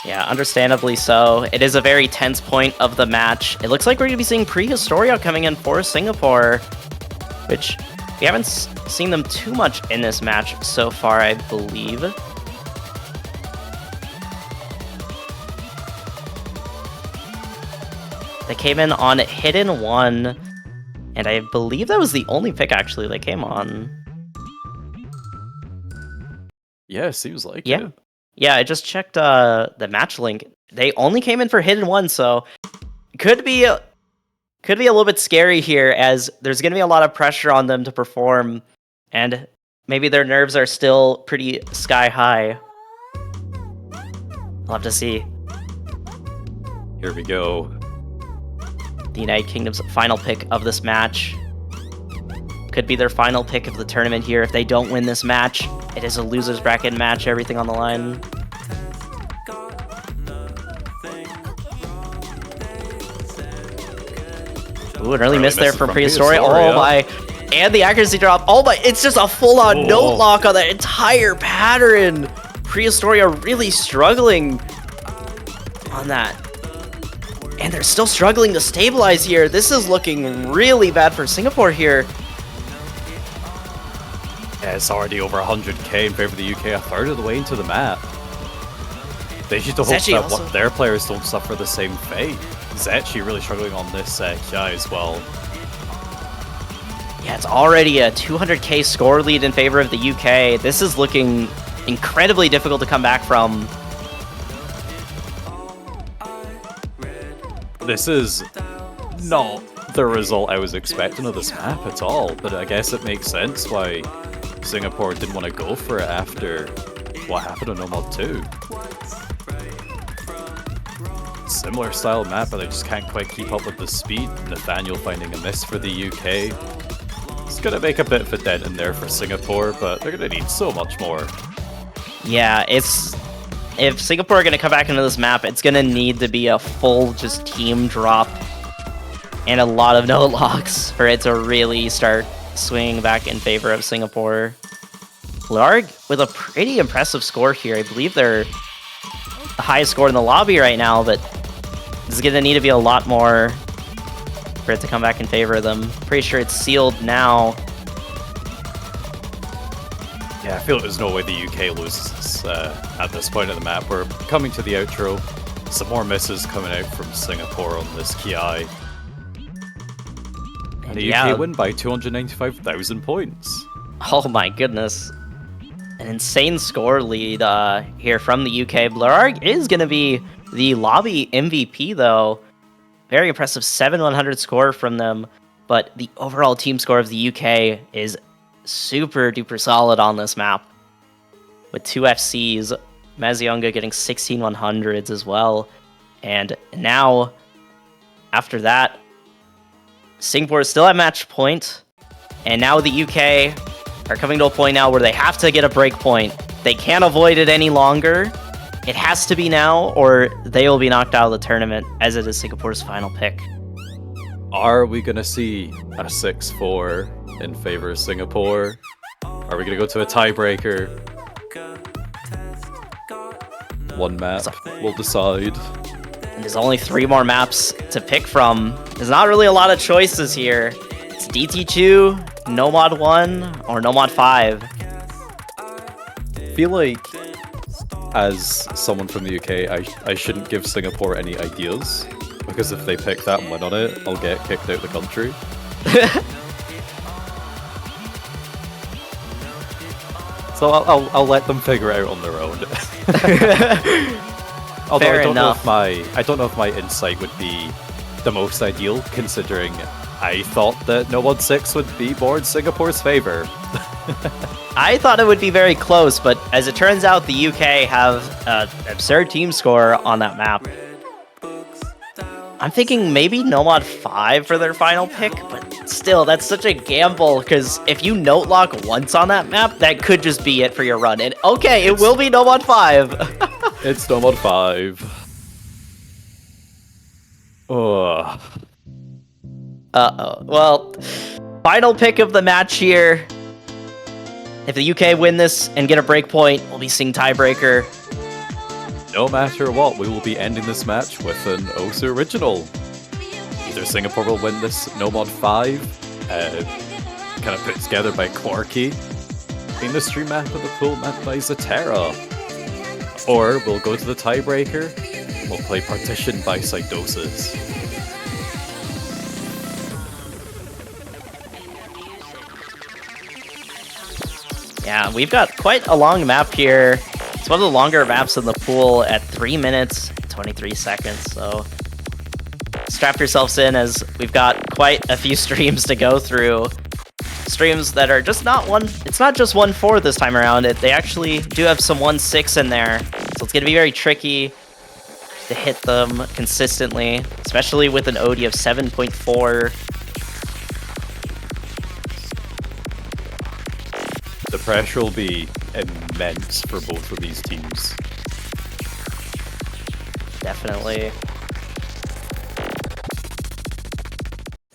Yeah, understandably so. It is a very tense point of the match. It looks like we're going to be seeing Prehistoria coming in for Singapore, which we haven't seen them too much in this match so far, I believe. They came in on Hidden 1, and I believe that was the only pick, actually, they came on. Yeah, seems like Yeah. it. Yeah, I just checked the match link. They only came in for Hidden 1, so could be a little bit scary here, as there's going to be a lot of pressure on them to perform, and maybe their nerves are still pretty sky high. We'll have to see. Here we go. The United Kingdom's final pick of this match. Could be their final pick of the tournament here if they don't win this match. It is a loser's bracket match, everything on the line. Ooh, an early miss there from Prehistoria. Oh my. And the accuracy drop. Oh my, it's just a full-on note lock on that entire pattern. Prehistoria really struggling on that. And they're still struggling to stabilize here. This is looking really bad for Singapore here. Yeah, it's already over 100k in favor of the UK, a third of the way into the map. They should hope that their players don't suffer the same fate. Zetchi really struggling on this KI as well. Yeah, it's already a 200k score lead in favor of the UK. This is looking incredibly difficult to come back from. This is not the result I was expecting of this map at all, but I guess it makes sense why Singapore didn't want to go for it after what happened on No Mod 2. Similar style map, but they just can't quite keep up with the speed. Nathaniel finding a miss for the UK. It's gonna make a bit of a dent in there for Singapore, but they're gonna need so much more. Yeah, if Singapore are gonna come back into this map, it's gonna need to be a full just team drop and a lot of no locks for it to really start swinging back in favor of Singapore. Larg with a pretty impressive score here. I believe they're the highest score in the lobby right now, but this is gonna need to be a lot more for it to come back in favor of them. Pretty sure it's sealed now. Yeah, I feel there's no way the UK loses at this point of the map. We're coming to the outro. Some more misses coming out from Singapore on this Ki. And the UK win by 295,000 points. Oh my goodness. An insane score lead here from the UK. Blarg is going to be the lobby MVP though. Very impressive 7-100 score from them. But the overall team score of the UK is super duper solid on this map. With 2 FCs, Mazionga getting 16 100s as well. And now, after that, Singapore is still at match point. And now the UK are coming to a point now where they have to get a break point. They can't avoid it any longer. It has to be now, or they will be knocked out of the tournament, as it is Singapore's final pick. Are we going to see a 6-4 in favor of Singapore? Are we going to go to a tiebreaker? One map will decide. And there's only 3 more maps to pick from. There's not really a lot of choices here. It's DT2, No Mod 1, or No Mod 5. I feel like, as someone from the UK, I shouldn't give Singapore any ideas. Because if they pick that and win on it, I'll get kicked out the country. So I'll let them figure it out on their own. Although Fair I don't enough. know if my insight would be the most ideal, considering I thought that No Mod 6 would be more in Singapore's favor. I thought it would be very close, but as it turns out, the UK have an absurd team score on that map. I'm thinking maybe No Mod 5 for their final pick, but still, that's such a gamble, because if you note lock once on that map, that could just be it for your run. And okay, it will be No Mod 5. It's No Mod 5. Ugh. Uh-oh. Well, final pick of the match here. If the UK win this and get a break point, we'll be seeing tiebreaker. No matter what, we will be ending this match with an Osu original. Either Singapore will win this No Mod 5, kind of put together by Quarky, industry map of the pool map by Zatera, or we'll go to the tiebreaker, and we'll play Partition by Cytosis. Yeah, we've got quite a long map here. It's one of the longer maps in the pool at 3 minutes, 23 seconds, so strap yourselves in as we've got quite a few streams to go through. Streams that are just not it's not just 1-4 this time around, they actually do have some 1-6 in there, so it's going to be very tricky to hit them consistently, especially with an OD of 7.4. The pressure will be immense for both of these teams. Definitely.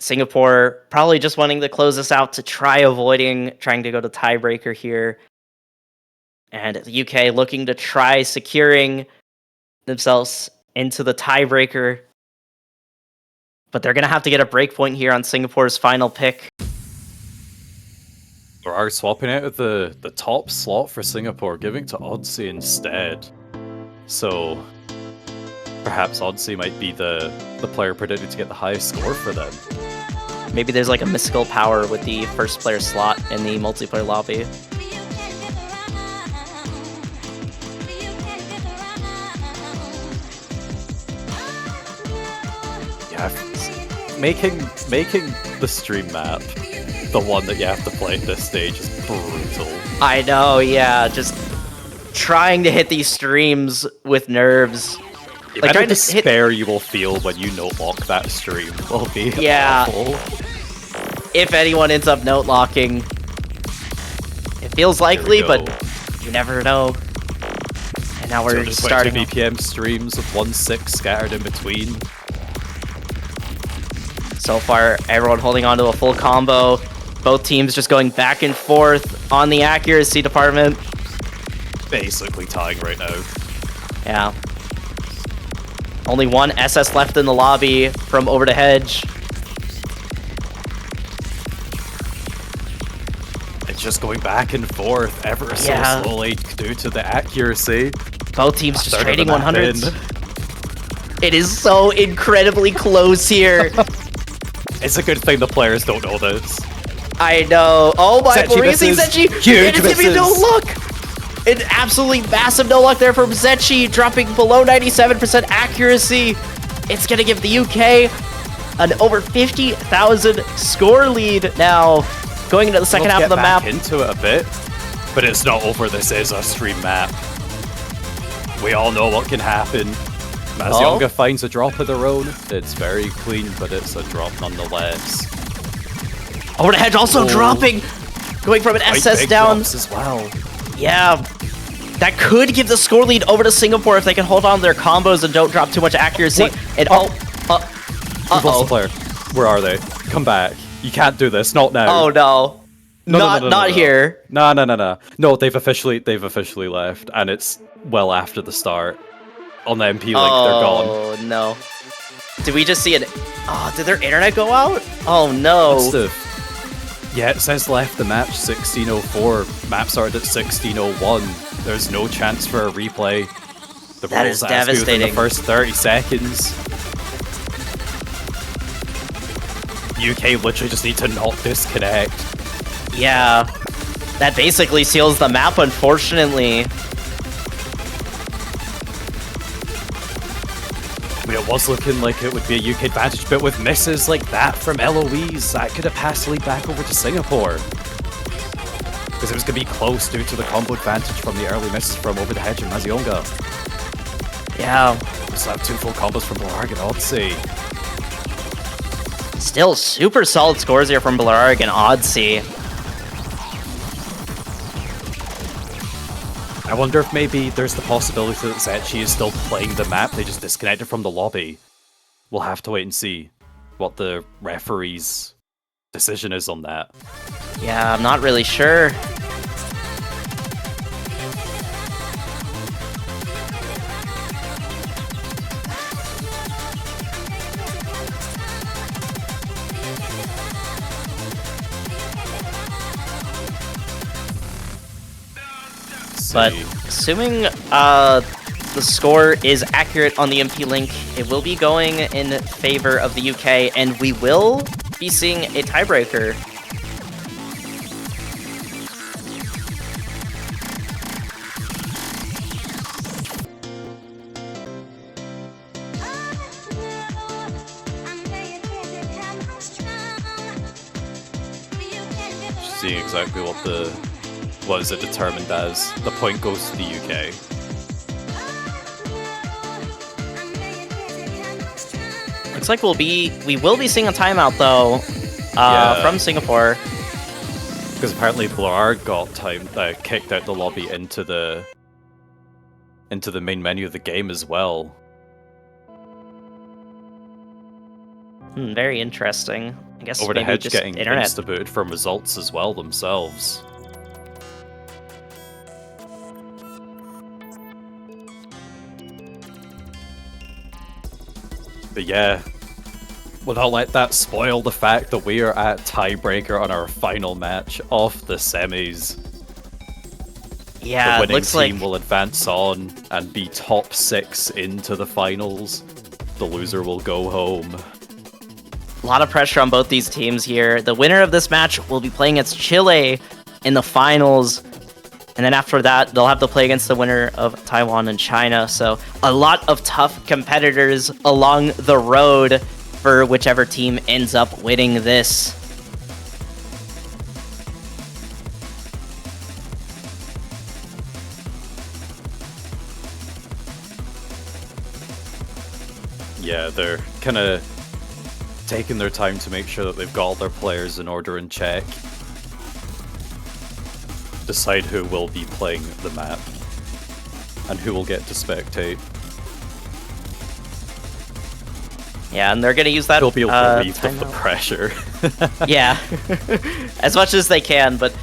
Singapore probably just wanting to close this out to trying to go to tiebreaker here. And the UK looking to try securing themselves into the tiebreaker. But they're going to have to get a breakpoint here on Singapore's final pick. They are swapping out of the top slot for Singapore, giving to Odyssey instead. So perhaps Odyssey might be the player predicted to get the highest score for them. Maybe there's like a mystical power with the first player slot in the multiplayer lobby. Yeah, making the stream map the one that you have to play at this stage is brutal. I know, yeah, just trying to hit these streams with nerves. The Like amount trying of despair you will feel when you note lock that stream will be awful. If anyone ends up note locking, it feels likely, but you never know. And now we're starting. BPM streams with 1.6 scattered in between. So far, everyone holding on to a full combo. Both teams just going back and forth on the accuracy department. Basically tying right now. Yeah. Only one SS left in the lobby from over to Hedge. It's just going back and forth ever so slowly due to the accuracy. Both teams just trading 100s. It is so incredibly close here. It's a good thing the players don't know this. I know. Oh my, Zetchi we're seeing misses. Zetchi. Huge It is giving misses. no luck. An absolutely massive no luck there from Zetchi, dropping below 97% accuracy. It's gonna give the UK an over 50,000 score lead now, going into the second half of the map. Into it a bit, but it's not over. This is a stream map. We all know what can happen. Mazionga finds a drop of their own. It's very clean, but it's a drop nonetheless. Over to Hedge also dropping, going from an SS down as well. Yeah, that could give the score lead over to Singapore if they can hold on to their combos and don't drop too much accuracy. And We've lost the player. Where are they? Come back. You can't do this. Not now. Oh no. Not here. No. No, they've officially left, and it's well after the start. On the MP link, they're gone. Oh no. Did we just see an... Oh, did their internet go out? Oh no. Must have. Yeah, it says left the match 1604. Map started at 1601. There's no chance for a replay. The That rules is ask you within devastating. the first 30 seconds. UK literally just need to not disconnect. Yeah. That basically seals the map, unfortunately. I mean, it was looking like it would be a UK advantage, but with misses like that from Eloise, that could have passed the lead back over to Singapore. Because it was going to be close due to the combo advantage from the early misses from over the Hedge and Mazionga. Yeah. We still have two full combos from Blarg and Odyssey. Still super solid scores here from Blarg and Odyssey. I wonder if maybe there's the possibility that Zetchi is still playing the map, they just disconnected from the lobby. We'll have to wait and see what the referee's decision is on that. Yeah, I'm not really sure. But assuming the score is accurate on the MP link, it will be going in favor of the UK, and we will be seeing a tiebreaker. Seeing exactly what is it determined as. The point goes to the UK. Looks like we will be seeing a timeout though, from Singapore. Because apparently Blarg got kicked out the lobby into the main menu of the game as well. Very interesting. I guess Over the maybe Hedge just getting internet. insta-booted from results as well themselves. But yeah, we'll not let that spoil the fact that we are at tiebreaker on our final match of the semis. Yeah, The it winning looks team like will advance on and be top 6 into the finals. The loser will go home. a lot of pressure on both these teams here. The winner of this match will be playing against Chile in the finals. And then after that, they'll have to play against the winner of Taiwan and China. So a lot of tough competitors along the road for whichever team ends up winning this. Yeah, they're kind of taking their time to make sure that they've got all their players in order and check. Decide who will be playing the map and who will get to spectate. Yeah, and they're going to use that They'll be able to relieve the timeout. pressure. Yeah, as much as they can, but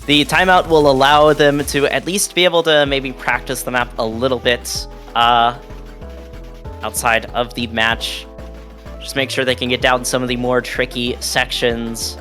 the timeout will allow them to at least be able to maybe practice the map a little bit outside of the match. Just make sure they can get down some of the more tricky sections.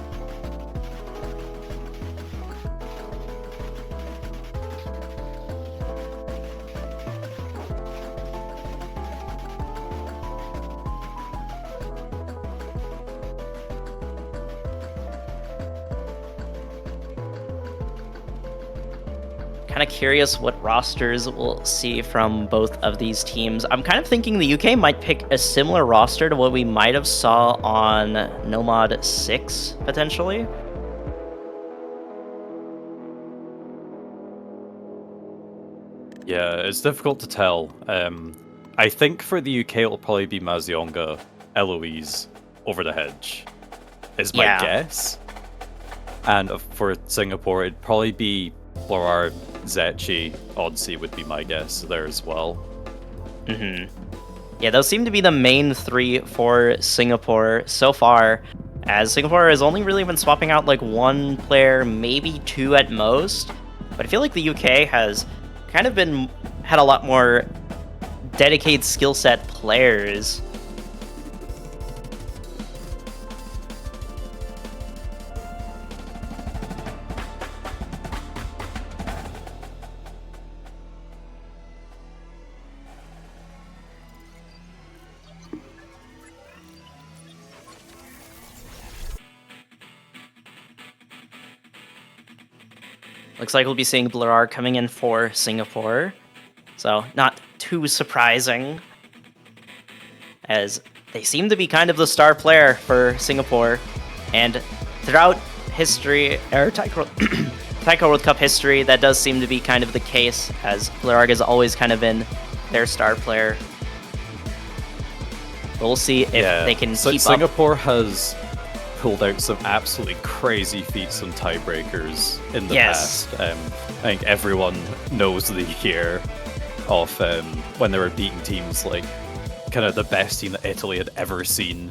Kind of curious what rosters we'll see from both of these teams. I'm kind of thinking the UK might pick a similar roster to what we might have saw on Nomad 6, potentially. Yeah, it's difficult to tell. I think for the UK it'll probably be Mazionga, Eloise, Over the Hedge, is my guess. And for Singapore, it'd probably be Florard, Zetchi, Odyssey would be my guess there as well. Yeah, those seem to be the main three for Singapore so far, as Singapore has only really been swapping out like one player, maybe two at most. But I feel like the UK has kind of had a lot more dedicated skill set players. Looks like we'll be seeing Blur coming in for Singapore. So not too surprising, as they seem to be kind of the star player for Singapore. And throughout history, or Taiko World Cup history, that does seem to be kind of the case, as Blur has always kind of been their star player. But we'll see if they can keep up. Singapore has pulled out some absolutely crazy feats and tiebreakers in the past. I think everyone knows the year of when they were beating teams like kind of the best team that Italy had ever seen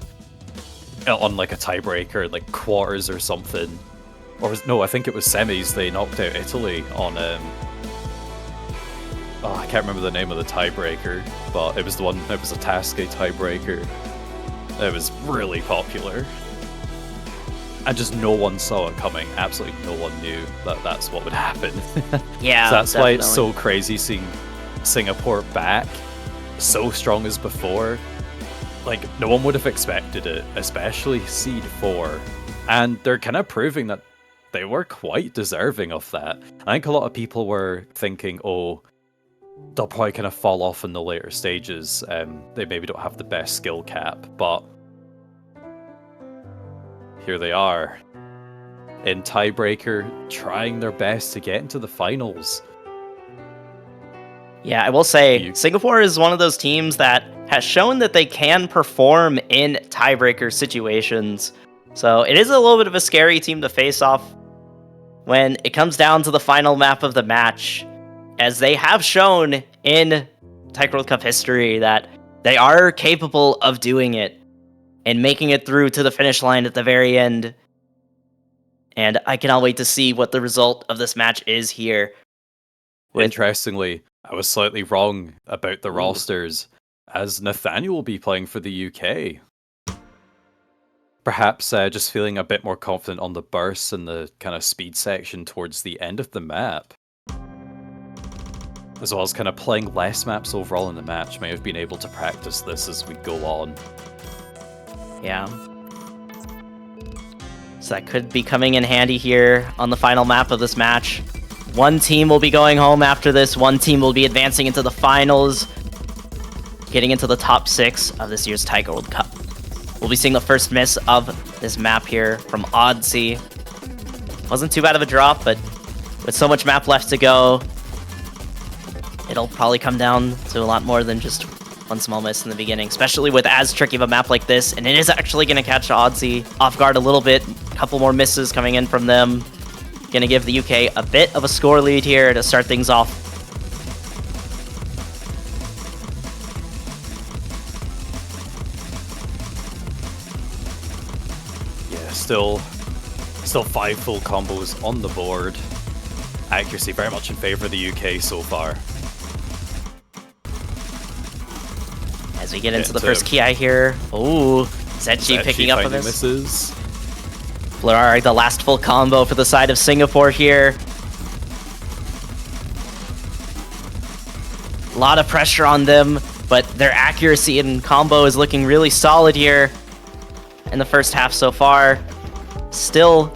on like a tiebreaker, like quarters or something. Or no, I think it was semis. They knocked out Italy on I can't remember the name of the tiebreaker, but it was the one. It was a Tasque tiebreaker. It was really popular. And just no one saw it coming. Absolutely no one knew that that's what would happen. Yeah, so that's definitely. why it's so crazy seeing Singapore back so strong as before. Like, no one would have expected it, especially Seed 4. And they're kind of proving that they were quite deserving of that. I think a lot of people were thinking, oh, they'll probably kind of fall off in the later stages. They maybe don't have the best skill cap, but here they are in tiebreaker, trying their best to get into the finals. Yeah, I will say, Singapore is one of those teams that has shown that they can perform in tiebreaker situations. So it is a little bit of a scary team to face off when it comes down to the final map of the match, as they have shown in Taiko World Cup history that they are capable of doing it. and making it through to the finish line at the very end. And I cannot wait to see what the result of this match is here. Interestingly, I was slightly wrong about the rosters, as Nathaniel will be playing for the UK. Perhaps just feeling a bit more confident on the bursts and the kind of speed section towards the end of the map. As well as kind of playing less maps overall in the match, may have been able to practice this as we go on. Yeah. So that could be coming in handy here on the final map of this match. One team will be going home after this. One team will be advancing into the finals, getting into the top 6 of this year's Taiko World Cup. We'll be seeing the first miss of this map here from Odyssey. Wasn't too bad of a drop, but with so much map left to go, it'll probably come down to a lot more than just one small miss in the beginning, especially with as tricky of a map like this. And it is actually going to catch Odyssey off guard a little bit. A couple more misses coming in from them. Going to give the UK a bit of a score lead here to start things off. Yeah, still 5 full combos on the board. Accuracy very much in favor of the UK so far. As we get into the first Ki here. Oh, Zetchi picking up on this. Misses. Blurari, the last full combo for the side of Singapore here. A lot of pressure on them, but their accuracy in combo is looking really solid here in the first half so far. Still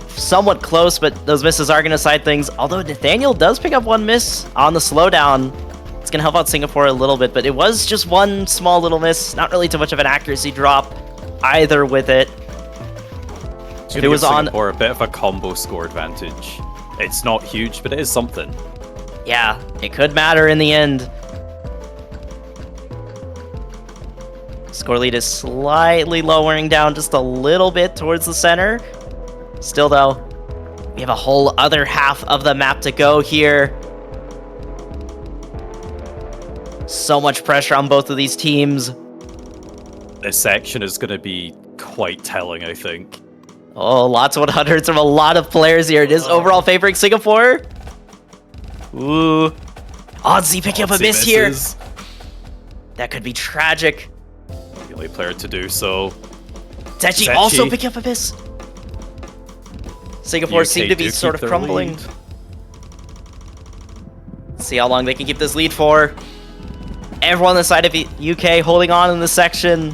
somewhat close, but those misses are going to side things. Although Nathaniel does pick up one miss on the slowdown. It's going to help out Singapore a little bit, but it was just one small little miss. Not really too much of an accuracy drop either with it. It was on Singapore a bit of a combo score advantage. It's not huge, but it is something. Yeah, it could matter in the end. Score lead is slightly lowering down just a little bit towards the center. Still though, we have a whole other half of the map to go here. So much pressure on both of these teams. This section is going to be quite telling, I think. Oh, lots of 100s from a lot of players here. It is overall favoring Singapore. Ooh. Odyssey picking up a miss here. That could be tragic. The only player to do so. Zetchi also picking up a miss. Singapore seem to be sort of crumbling. Let's see how long they can keep this lead for. Everyone on the side of the UK holding on in this section.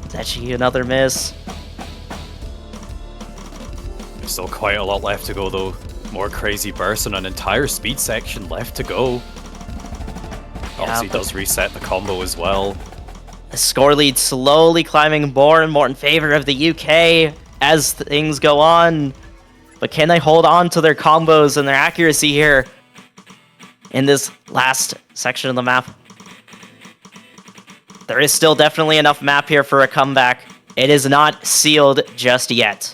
Zetchi, another miss. There's still quite a lot left to go though. More crazy bursts and an entire speed section left to go. Obviously does reset the combo as well. The score lead slowly climbing more and more in favor of the UK as things go on. But can they hold on to their combos and their accuracy here in this last section of the map? There is still definitely enough map here for a comeback. It is not sealed just yet.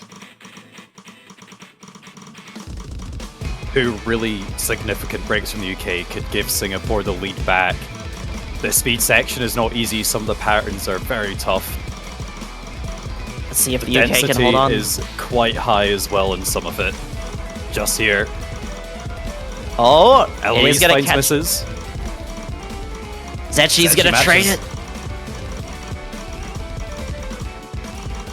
2 really significant breaks from the UK could give Singapore the lead back. The speed section is not easy, some of the patterns are very tough. Let's see if the UK can hold on. The density is quite high as well in some of it. Just here. Oh, Eloise gonna finds catch misses. Zetchi's gonna trade it.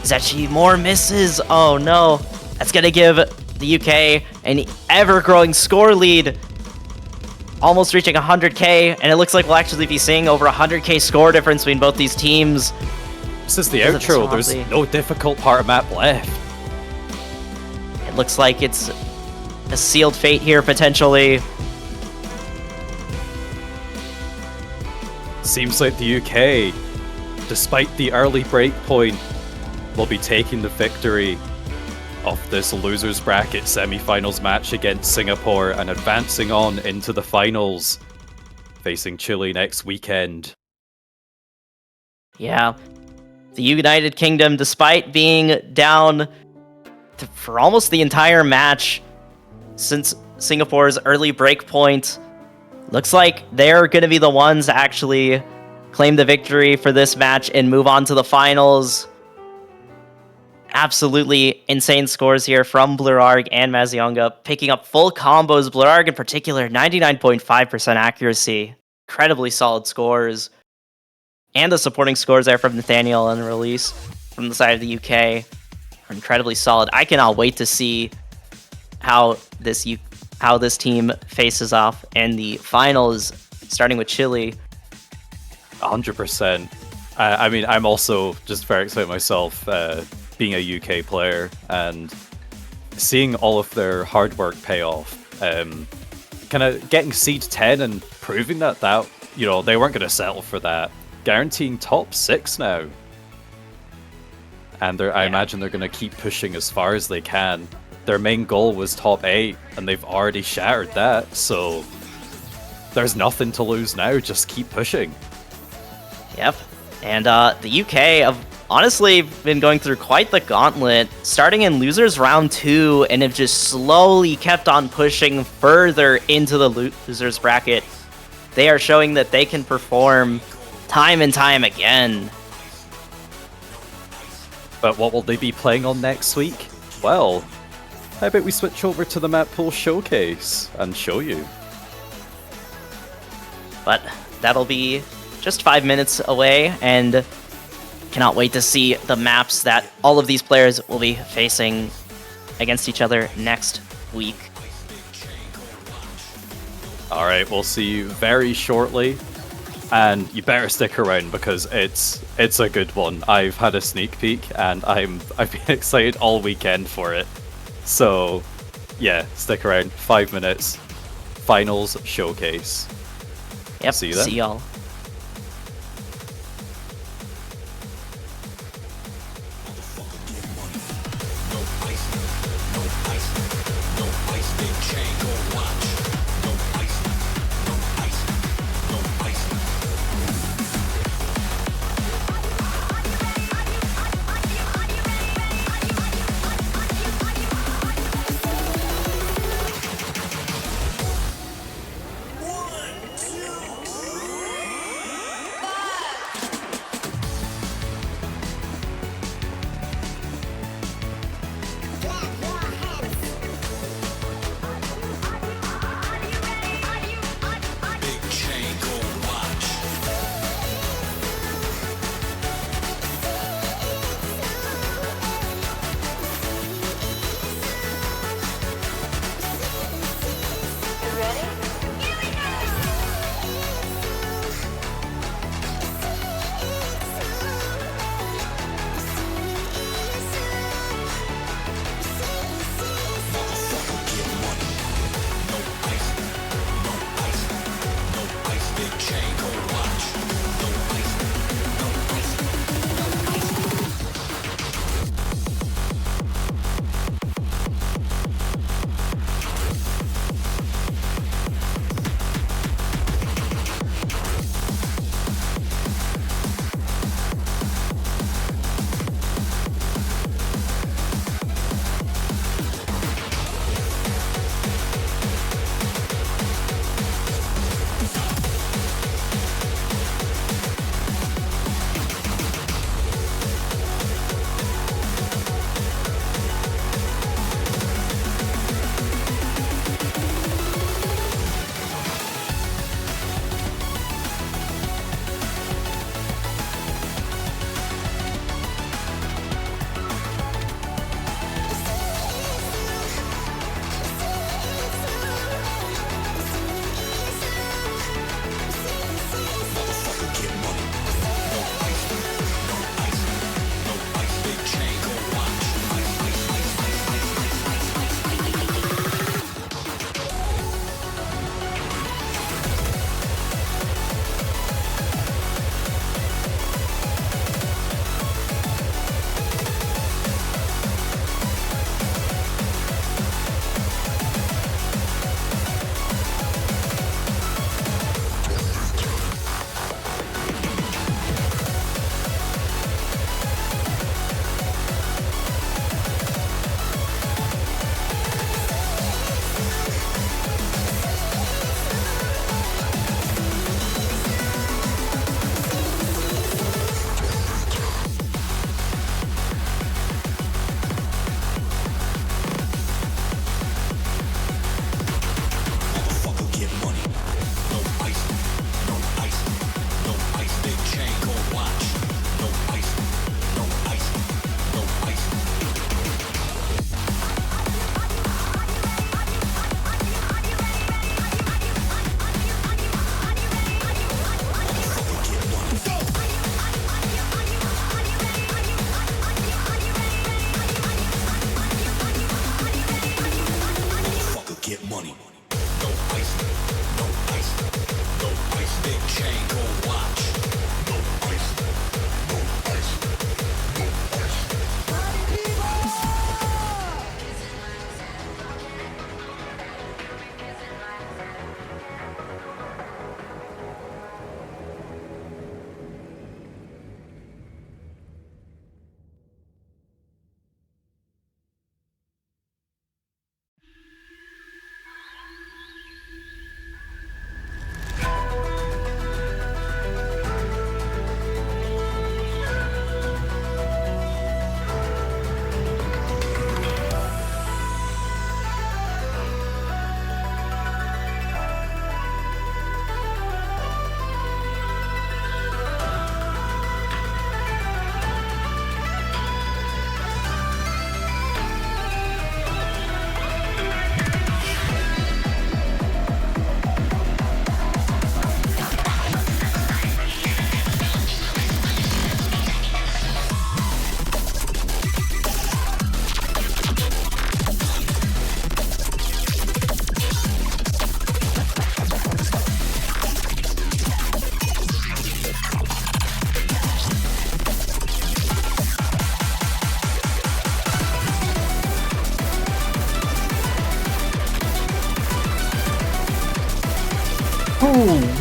Zetchi, more misses. Oh no. That's gonna give the UK an ever-growing score lead. Almost reaching 100k, and it looks like we'll actually be seeing over 100k score difference between both these teams. This is the outro. There's no difficult part of map left. It looks like it's a sealed fate here, potentially. Seems like the UK, despite the early break point, will be taking the victory of this losers bracket semi-finals match against Singapore and advancing on into the finals, facing Chile next weekend. Yeah, the United Kingdom, despite being down for almost the entire match since Singapore's early break point, looks like they're going to be the ones to actually claim the victory for this match and move on to the finals. Absolutely insane scores here from Blurarg and Mazionga, picking up full combos. Blurarg in particular, 99.5% accuracy. Incredibly solid scores. And the supporting scores there from Nathaniel and Release from the side of the UK are incredibly solid. I cannot wait to see how this team faces off in the finals, starting with Chile. 100%. I mean, I'm also just very excited myself, being a UK player and seeing all of their hard work pay off. Kind of getting seed 10 and proving that you know, they weren't going to settle for that. Guaranteeing top 6 now. And I imagine they're going to keep pushing as far as they can. Their main goal was top 8, and they've already shattered that, so there's nothing to lose now, just keep pushing. Yep. And the UK have honestly been going through quite the gauntlet, starting in losers round 2, and have just slowly kept on pushing further into the losers bracket. They are showing that they can perform time and time again. But what will they be playing on next week? Well, how about we switch over to the map pool showcase and show you. But that'll be just 5 minutes away, and cannot wait to see the maps that all of these players will be facing against each other next week. Alright, we'll see you very shortly. And you better stick around because it's a good one. I've had a sneak peek and I've been excited all weekend for it. So yeah, stick around. 5 minutes. Finals showcase. Yep, see you then. See y'all.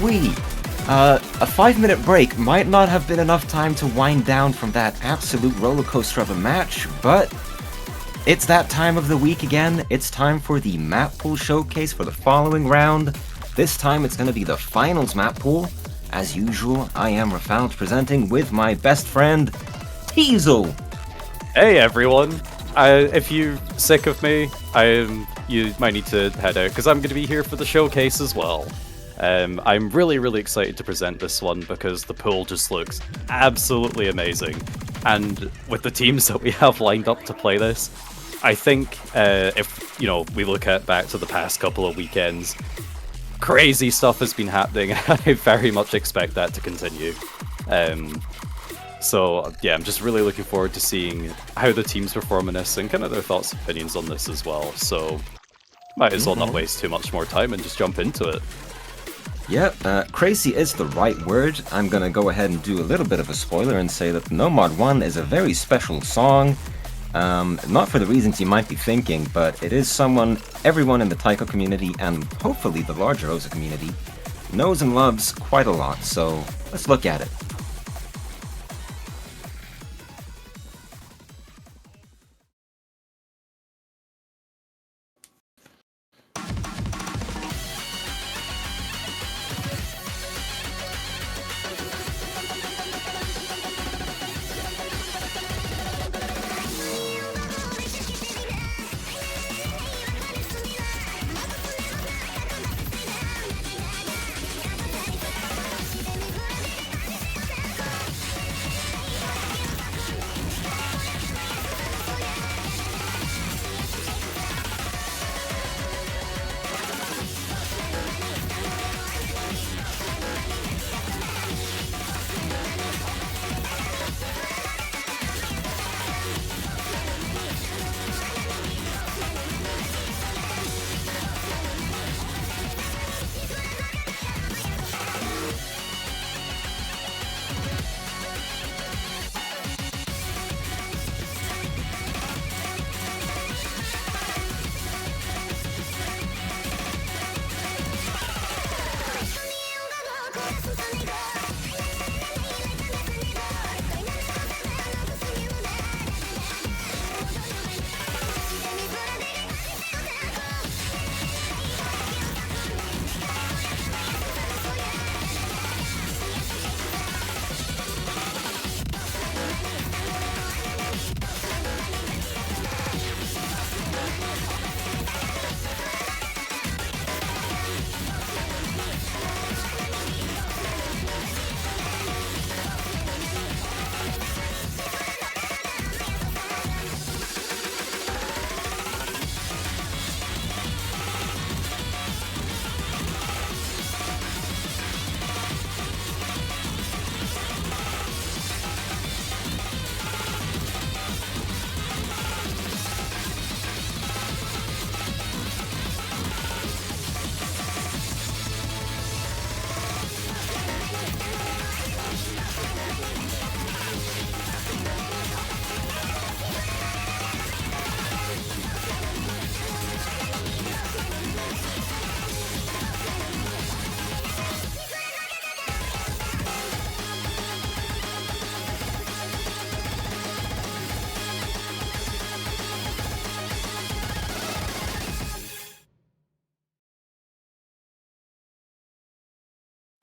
Kui. A 5-minute break might not have been enough time to wind down from that absolute roller coaster of a match, but it's that time of the week again. It's time for the map pool showcase for the following round. This time it's going to be the finals map pool. As usual, I am Rafound presenting with my best friend, Teasel. Hey everyone! If you're sick of me, you might need to head out, because I'm going to be here for the showcase as well. I'm really excited to present this one, because the pool just looks absolutely amazing. And with the teams that we have lined up to play this, I think if, we look back to the past couple of weekends, crazy stuff has been happening, and I very much expect that to continue. So yeah, I'm just really looking forward to seeing how the teams perform in this and kind of their thoughts and opinions on this as well. So might as well not waste too much more time and just jump into it. Yep, crazy is the right word. I'm gonna go ahead and do a little bit of a spoiler and say that No Mod 1 is a very special song. Not for the reasons you might be thinking, but it is someone everyone in the taiko community, and hopefully the larger Osu community, knows and loves quite a lot, so let's look at it.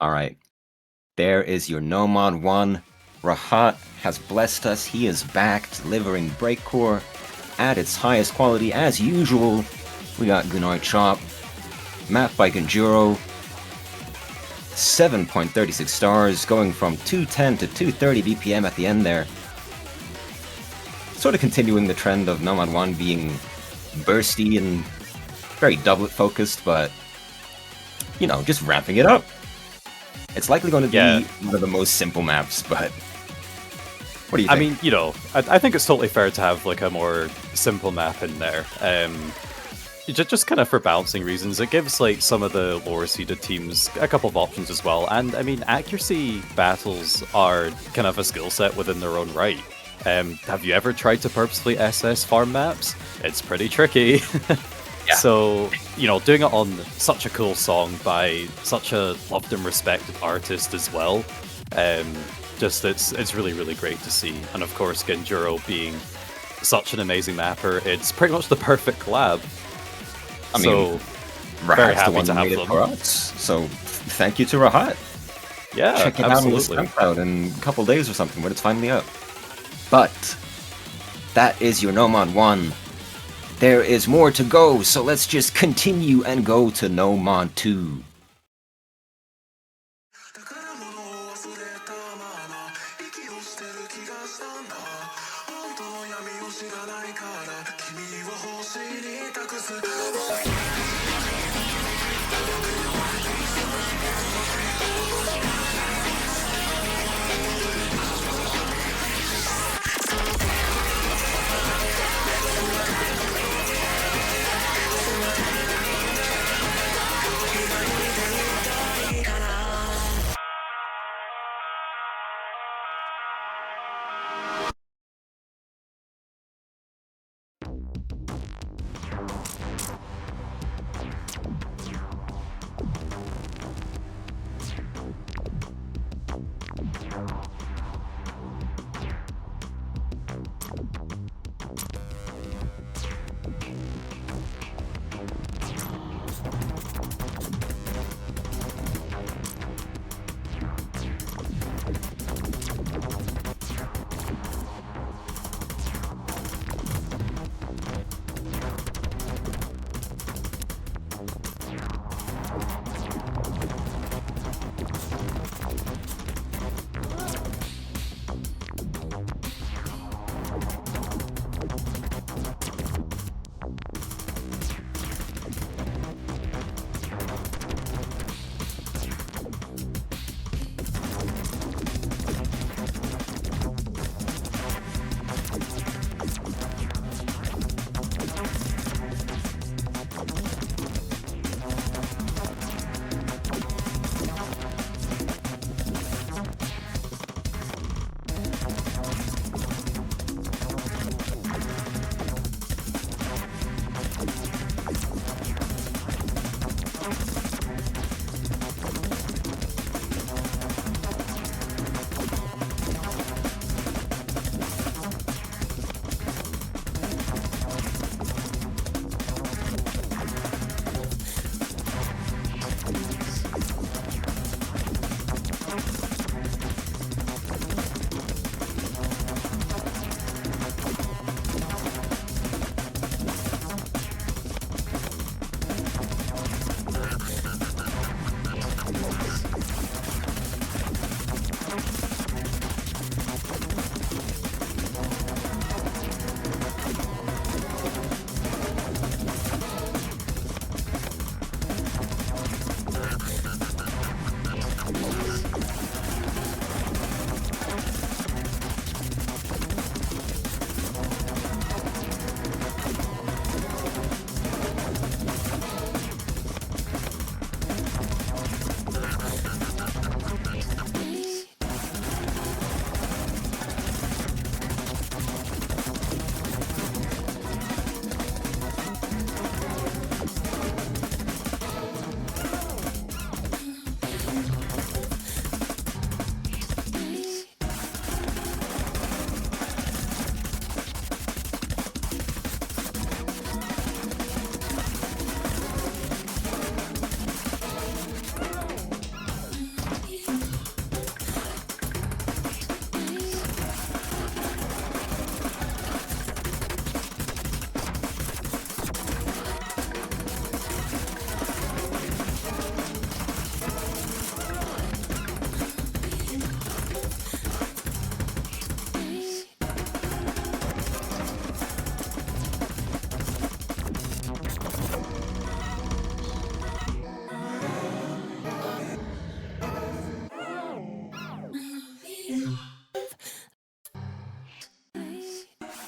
Alright, there is your No Mod 1. Rahat has blessed us. He is back, delivering Breakcore at its highest quality as usual. We got Gunoi Chop, map by Genjuro, 7.36 stars, going from 210 to 230 BPM at the end there. Sort of continuing the trend of No Mod 1 being bursty and very doublet focused, but, just ramping it up. It's likely going to be one of the most simple maps, but what do you think? I mean, I think it's totally fair to have like a more simple map in there. Just kind of for balancing reasons. It gives like some of the lower seeded teams a couple of options as well. And I mean, accuracy battles are kind of a skill set within their own right. Have you ever tried to purposely SS farm maps? It's pretty tricky. Yeah. So, doing it on such a cool song by such a loved and respected artist as well, it's really, really great to see. And of course, Genjuro being such an amazing mapper, it's pretty much the perfect collab. I mean, very Rahat's the happy one to who have made it them. for us, so thank you to Rahat. Yeah, Check it out on absolutely. SoundCloud in a couple days or something when it's finally up. But that is your Nomon 1. There is more to go, so let's just continue and go to Nomon 2.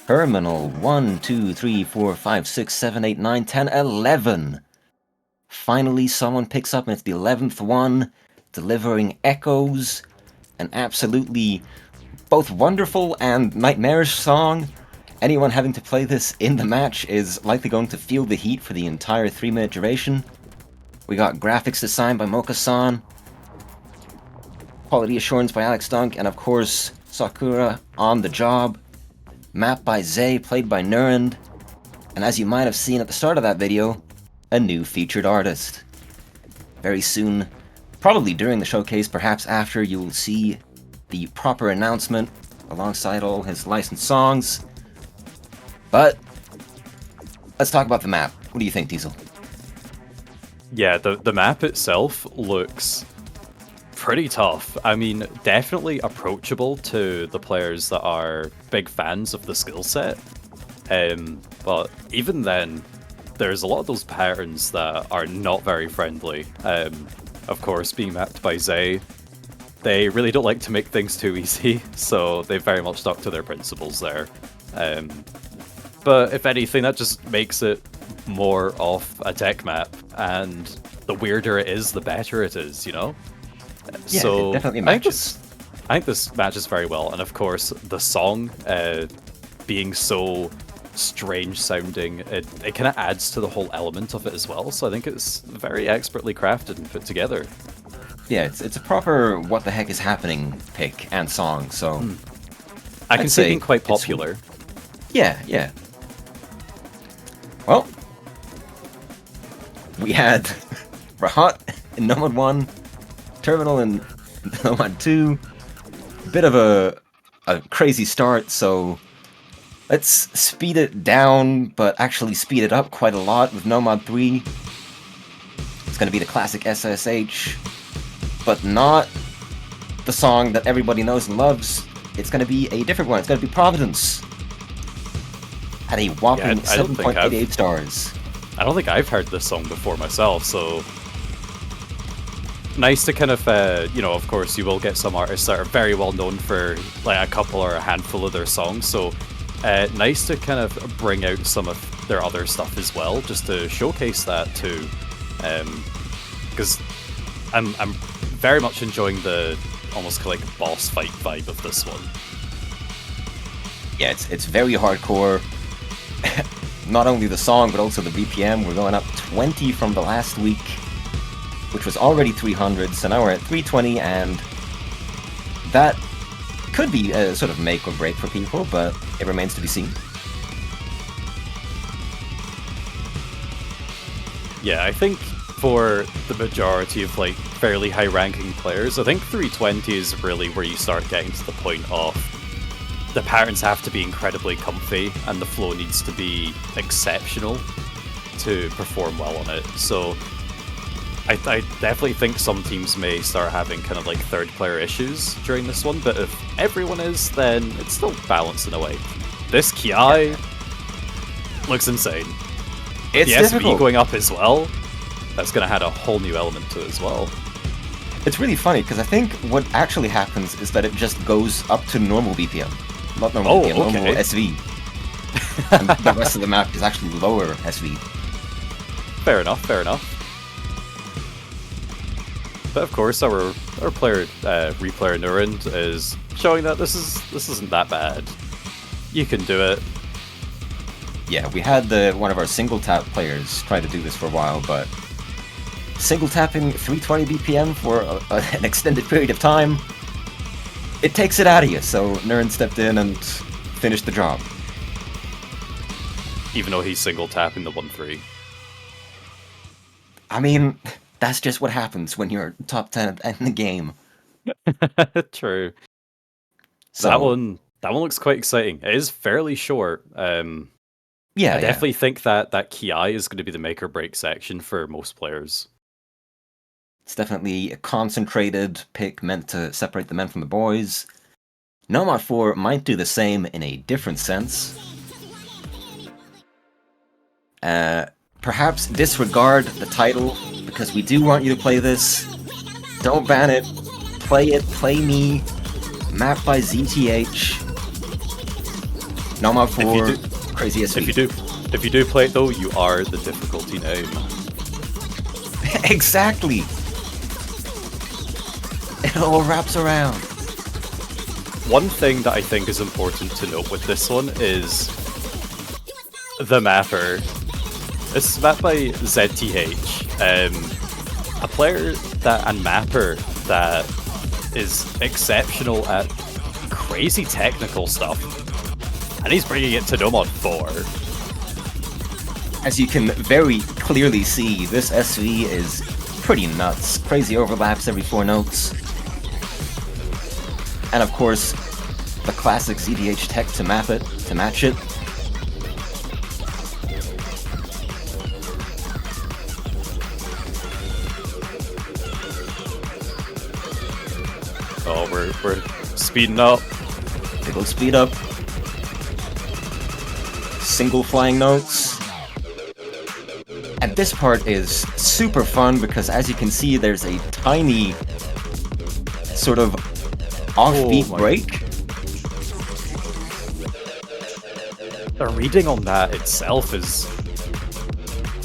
Terminal 1, 2, 3, 4, 5, 6, 7, 8, 9, 10, 11. Finally, someone picks up and it's the 11th one, delivering Echoes, an absolutely both wonderful and nightmarish song. anyone having to play this in the match is likely going to feel the heat for the entire 3-minute duration. We got graphics designed by Mocha-san, quality assurance by Alex Dunk, and of course, Sakura on the job. Map by Zay, played by Nurend, and as you might have seen at the start of that video, a new featured artist. Very soon, probably during the showcase, perhaps after, you will see the proper announcement alongside all his licensed songs. But let's talk about the map. What do you think, Diesel? Yeah, the map itself looks pretty tough. I mean, definitely approachable to the players that are big fans of the skill set. But even then, there's a lot of those patterns that are not very friendly. Of course, being mapped by Zay, they really don't like to make things too easy, so they've very much stuck to their principles there. But if anything, that just makes it more of a tech map, and the weirder it is, the better it is, you know? Yeah, So it definitely matches. I think this matches very well, and of course, the song being so strange sounding, it kind of adds to the whole element of it as well, so I think it's very expertly crafted and put together. Yeah, it's a proper what the heck is happening pick and song, so... I can I'd see it say being quite it's- popular. Yeah, yeah. Well, we had Rahat in Nomad 1, Terminal in Nomad 2. Bit of a crazy start, so let's speed it down, but actually speed it up quite a lot with Nomad 3. It's going to be the classic SSH, but not the song that everybody knows and loves. It's going to be a different one. It's going to be Providence. At a whopping I don't think 7.88 stars. I don't think I've heard this song before myself, so nice to kind of, you know, of course you will get some artists that are very well known for like a couple or a handful of their songs, so nice to kind of bring out some of their other stuff as well, just to showcase that too, because I'm very much enjoying the almost like boss fight vibe of this one. Yeah, it's very hardcore. Not only the song, but also the BPM. We're going up 20 from the last week, which was already 300, so now we're at 320, and that could be a sort of make or break for people, but it remains to be seen. Yeah, I think for the majority of like fairly high-ranking players, I think 320 is really where you start getting to the point of the patterns have to be incredibly comfy and the flow needs to be exceptional to perform well on it. So I definitely think some teams may start having kind of like third player issues during this one, but if everyone is, then it's still balanced in a way. This Ki looks insane. It's the difficult. SV going up as well, that's going to add a whole new element to it as well. It's really funny, because I think what actually happens is that it just goes up to normal BPM. Not normal BPM, normal okay. SV. And the rest of the map is actually lower SV. Fair enough, fair enough. But of course, our player, replayer Nurend, is showing that this isn't that bad. You can do it. Yeah, we had one of our single tap players try to do this for a while, but single tapping 320 BPM for an extended period of time, it takes it out of you, so Nurend stepped in and finished the job. Even though he's single tapping the 1-3. I mean, that's just what happens when you're top 10 in the game. True. So, that one looks quite exciting. It is fairly short. Yeah, I definitely think that Ki is going to be the make or break section for most players. It's definitely a concentrated pick meant to separate the men from the boys. Nomad 4 might do the same in a different sense. Perhaps disregard the title, because we do want you to play this. Don't ban it. Play me. Map by ZTH. Nomad 4, crazy SV. If you do play it though, you are the difficulty name. Exactly! It all wraps around. One thing that I think is important to note with this one is the mapper. This is mapped by ZTH, a player and mapper that is exceptional at crazy technical stuff, and he's bringing it to Nomon 4. As you can very clearly see, this SV is pretty nuts. Crazy overlaps every 4 notes. And of course, the classic ZTH tech to match it. Oh, we're speeding up. It'll speed up. Single flying notes. And this part is super fun because, as you can see, there's a tiny sort of offbeat break. The reading on that itself is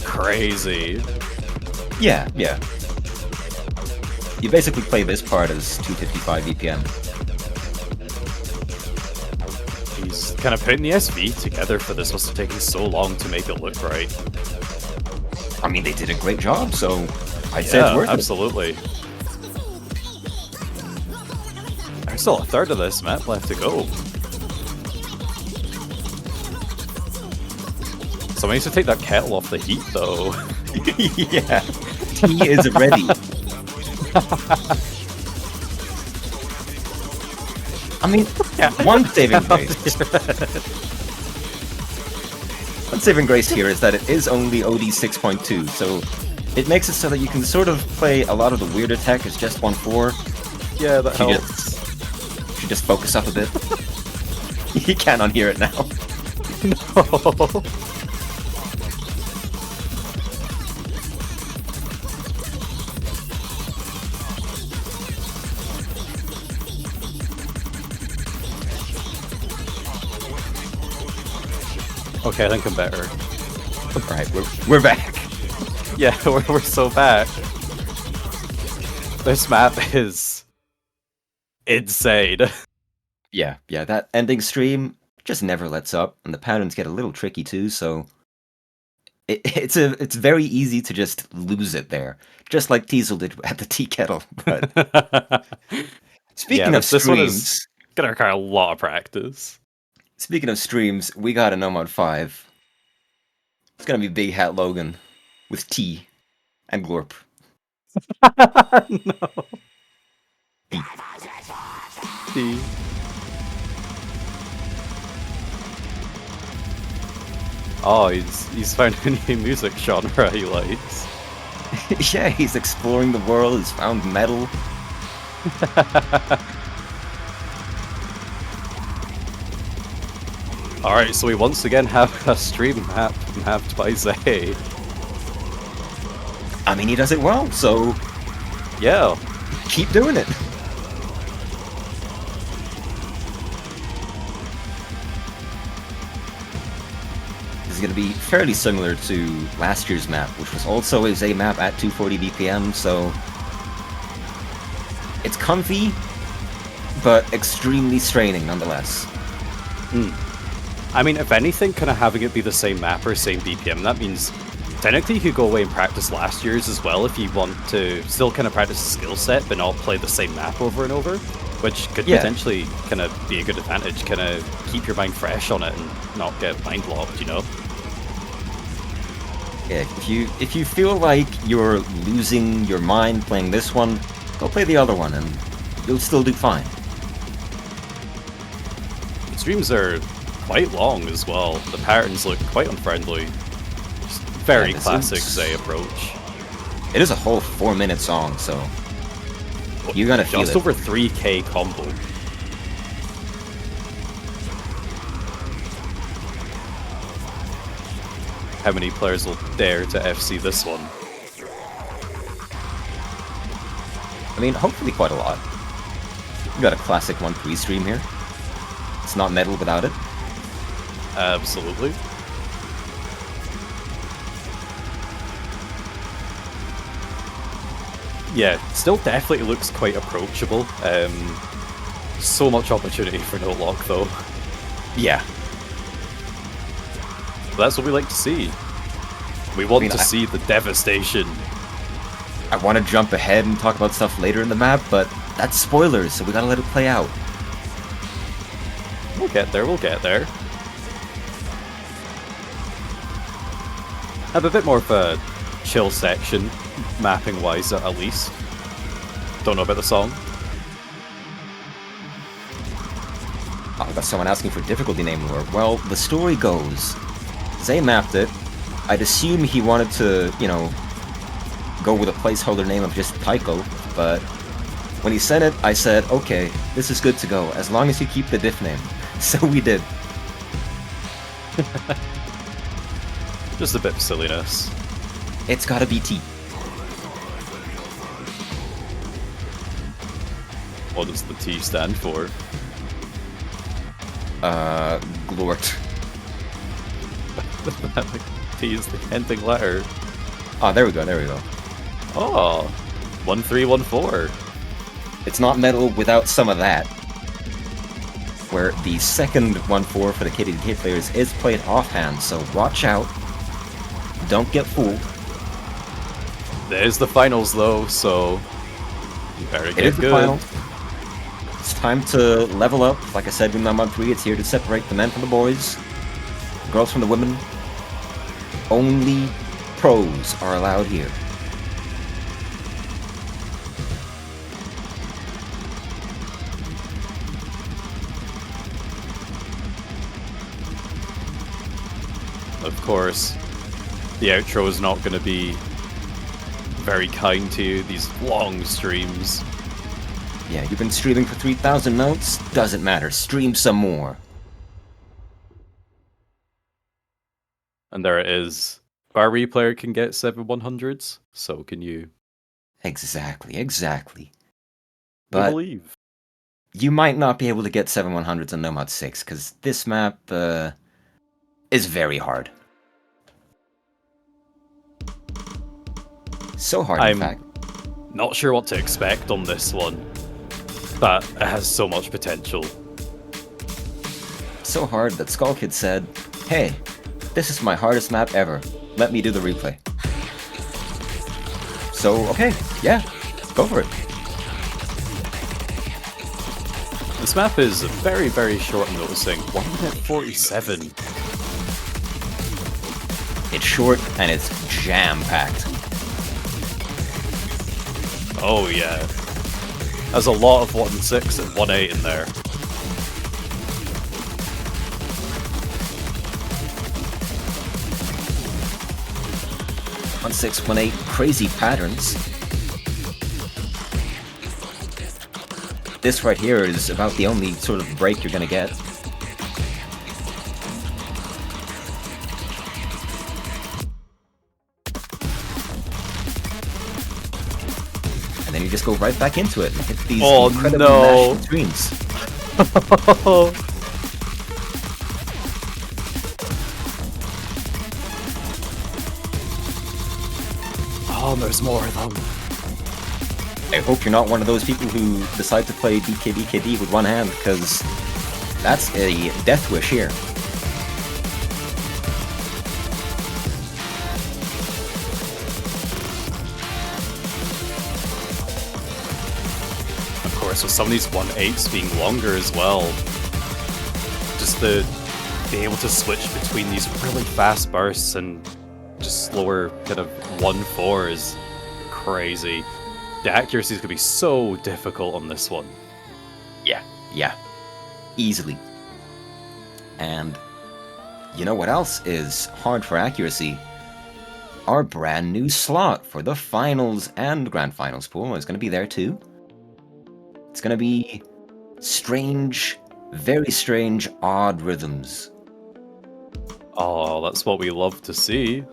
crazy. Yeah. You basically play this part as 255 BPM. He's kind of putting the SV together for this. Must have taken so long to make it look right. I mean, they did a great job, so I'd say it's worth absolutely. There's still a third of this map left to go. Someone needs to take that kettle off the heat, though. Yeah, tea is ready. I mean, one saving grace. One saving grace here is that it is only OD 6.2, so it makes it so that you can sort of play a lot of the weirder tech as just 1.4. Yeah, that helps. Should just focus up a bit. You can't unhear it now. No. Okay, I think I'm better. Alright, we're back. Yeah, we're so back. This map is insane. Yeah, that ending stream just never lets up, and the patterns get a little tricky too, so it's very easy to just lose it there. Just like Teasel did at the tea kettle. But speaking of this one streams, is gonna require a lot of practice. Speaking of streams, we got a No Mod 5. It's gonna be Big Hat Logan with T and Glorp. No. T. Oh, he's found a new music genre he likes. Yeah, he's exploring the world, he's found metal. Alright, so we once again have a stream mapped by Zay. I mean, he does it well, so yeah, keep doing it. This is going to be fairly similar to last year's map, which was also a Zay map at 240 BPM, so it's comfy, but extremely straining nonetheless. I mean, if anything, kind of having it be the same map or same BPM, that means technically you could go away and practice last year's as well if you want to still kind of practice the skill set but not play the same map over and over, which could potentially kind of be a good advantage, kind of keep your mind fresh on it and not get mind locked, you know? Yeah, if you feel like you're losing your mind playing this one, go play the other one and you'll still do fine. The streams are quite long as well. The patterns look quite unfriendly. Just very classic Zay approach. It is a whole 4-minute song, so you're gonna feel it. Just over 3k combo. How many players will dare to FC this one? I mean, hopefully quite a lot. We got a classic 1-3 stream here. It's not metal without it. Absolutely. Yeah, still definitely looks quite approachable. So much opportunity for no lock though. Yeah. That's what we like to see. We want to see the devastation. I want to jump ahead and talk about stuff later in the map, but that's spoilers, so we gotta let it play out. We'll get there, we'll get there. Have a bit more of a chill section, mapping-wise at least. Don't know about the song. Oh, I got someone asking for difficulty name lore. Well, the story goes, Zay mapped it. I'd assume he wanted to, you know, go with a placeholder name of just Taiko, but when he sent it, I said, okay, this is good to go, as long as you keep the diff name. So we did. Just a bit of silliness. It's gotta be T. What does the T stand for? Glort. T is the ending letter. Oh, there we go, there we go. Oh, 1314. It's not metal without some of that. Where the second 1-4 for the KDK players is played offhand, so watch out. Don't get fooled. There's the finals though, so you better It get is the good. final. It's time to level up. Like I said in Mod 3, it's here to separate the men from the boys, the girls from the women. Only pros are allowed here. Of course, the outro is not going to be very kind to you, these long streams. Yeah, you've been streaming for 3,000 notes? Doesn't matter, stream some more. And there it is. Bar Replayer can get 7 100s, so can you. Exactly, exactly. We But believe. you might not be able to get 7 100s on No Mod 6, because this map is very hard. So hard, in fact. Not sure what to expect on this one, but it has so much potential. So hard that Skull Kid said, hey, this is my hardest map ever. Let me do the replay. So, okay, yeah, go for it. This map is very, very short, I'm noticing. 1 minute 47. It's short and it's jam-packed. Oh yeah. There's a lot of 1.6 and 1.8 in there. One 6, 1 8, crazy patterns. This right here is about the only sort of break you're gonna get. And then you just go right back into it and hit these incredibly mashed screens. Oh, there's more of them. I hope you're not one of those people who decide to play DKD with one hand, because that's a death wish here. Of course, with some of these 1.8s being longer as well, just to be able to switch between these really fast bursts and just slower kind of 1.4 is crazy. The accuracy is going to be so difficult on this one. Yeah. Easily. And you know what else is hard for accuracy? Our brand new slot for the finals and grand finals pool is going to be there too. It's going to be strange, very strange, odd rhythms. Oh, that's what we love to see.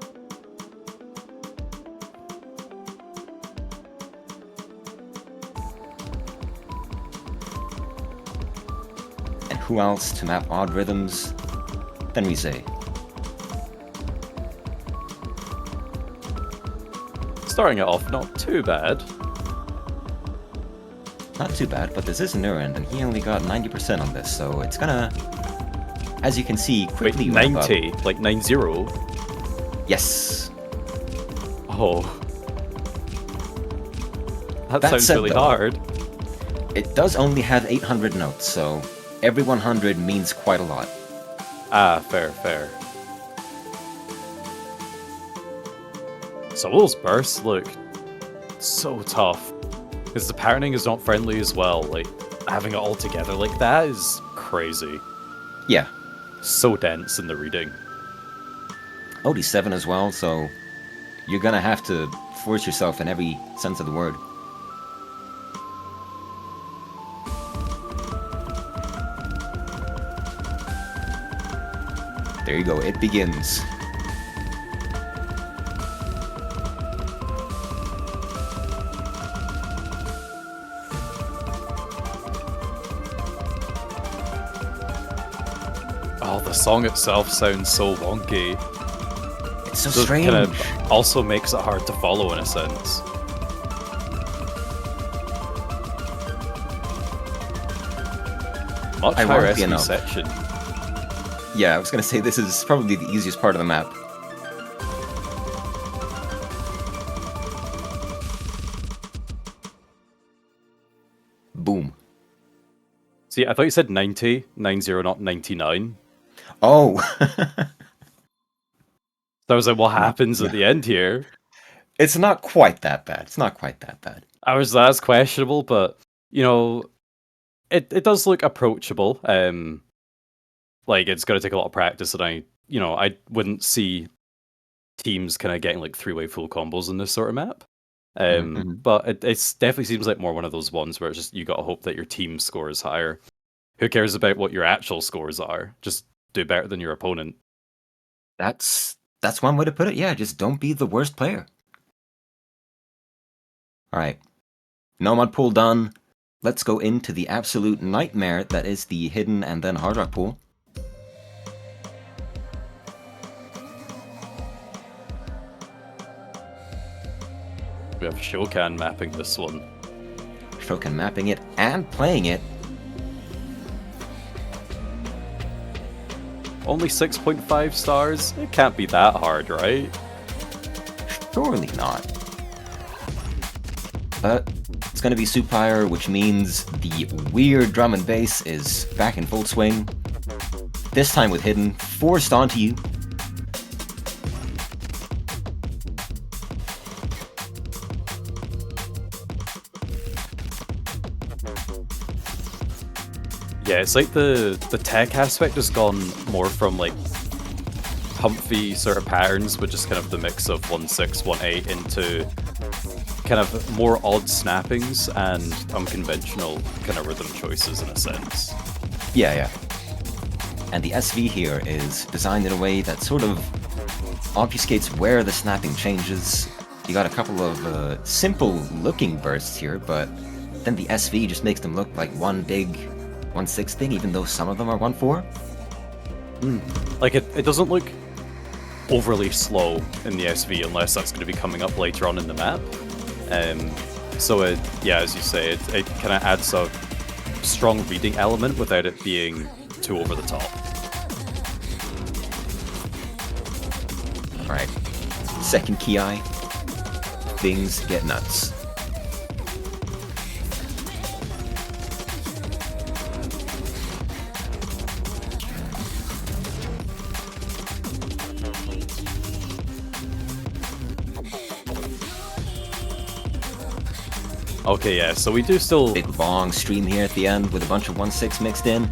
And who else to map odd rhythms than Rise? Starting it off not too bad. Not too bad, but this is Nurend, and he only got 90% on this, so it's gonna as you can see, Wait, quickly ramp up. 90? Like 90? Yes. Oh. That That sounds said, really though, hard. It does only have 800 notes, so every 100 means quite a lot. Ah, fair, fair. Some of those bursts look so tough. Because the patterning is not friendly as well. Like, having it all together like that is crazy. Yeah. So dense in the reading. OD7 as well, so you're gonna have to force yourself in every sense of the word. There you go, it begins. Oh, the song itself sounds so wonky. It's so So it strange. kind of also makes it hard to follow in a sense. Much higher Ironically SV enough. section. Yeah, I was gonna say this is probably the easiest part of the map. Boom. See, I thought you said 90, 90, not 99. Oh! So I was like, what happens at the end here? It's not quite that bad. It's not quite that bad. That's questionable, but, you know, it does look approachable. Like, it's going to take a lot of practice, and I wouldn't see teams kind of getting, like, three-way full combos in this sort of map. But it definitely seems like more one of those ones where it's just, you got to hope that your team score is higher. Who cares about what your actual scores are? Just do better than your opponent. That's one way to put it. Yeah, just don't be the worst player. Alright. Nomad pool done. Let's go into the absolute nightmare that is the hidden and then hard rock pool. We have Shokan mapping this one. Shokan mapping it and playing it. Only 6.5 stars? It can't be that hard, right? Surely not. But it's gonna be Supire, which means the weird drum and bass is back in full swing. This time with hidden, forced onto you. Yeah, it's like the tech aspect has gone more from like pumpy sort of patterns with just kind of the mix of 1-6, 1-8 into kind of more odd snappings and unconventional kind of rhythm choices in a sense. Yeah. And the SV here is designed in a way that sort of obfuscates where the snapping changes. You got a couple of simple looking bursts here, but then the SV just makes them look like one big 1-6 thing, even though some of them are 1-4. Like it doesn't look overly slow in the SV unless that's going to be coming up later on in the map. So as you say, it kind of adds a strong reading element without it being too over the top. Alright, second key eye. Things get nuts. Okay, yeah, so we do still... Big long stream here at the end with a bunch of 1-6 mixed in.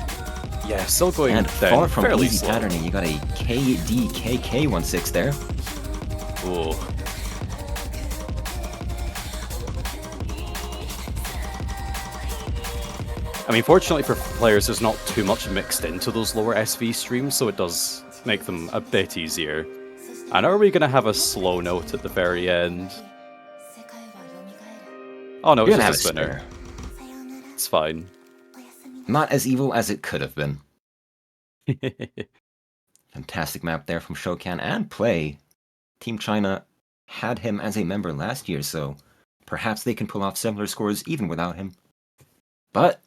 Yeah, still going and down far from fairly easy slow. patterning. You got a KDKK 1-6 there. Ooh. I mean, fortunately for players, there's not too much mixed into those lower SV streams, so it does make them a bit easier. And are we going to have a slow note at the very end? Oh no, it's You're gonna just a have a spinner. It's fine. Not as evil as it could have been. Fantastic map there from Shokan and Play. Team China had him as a member last year, so perhaps they can pull off similar scores even without him. But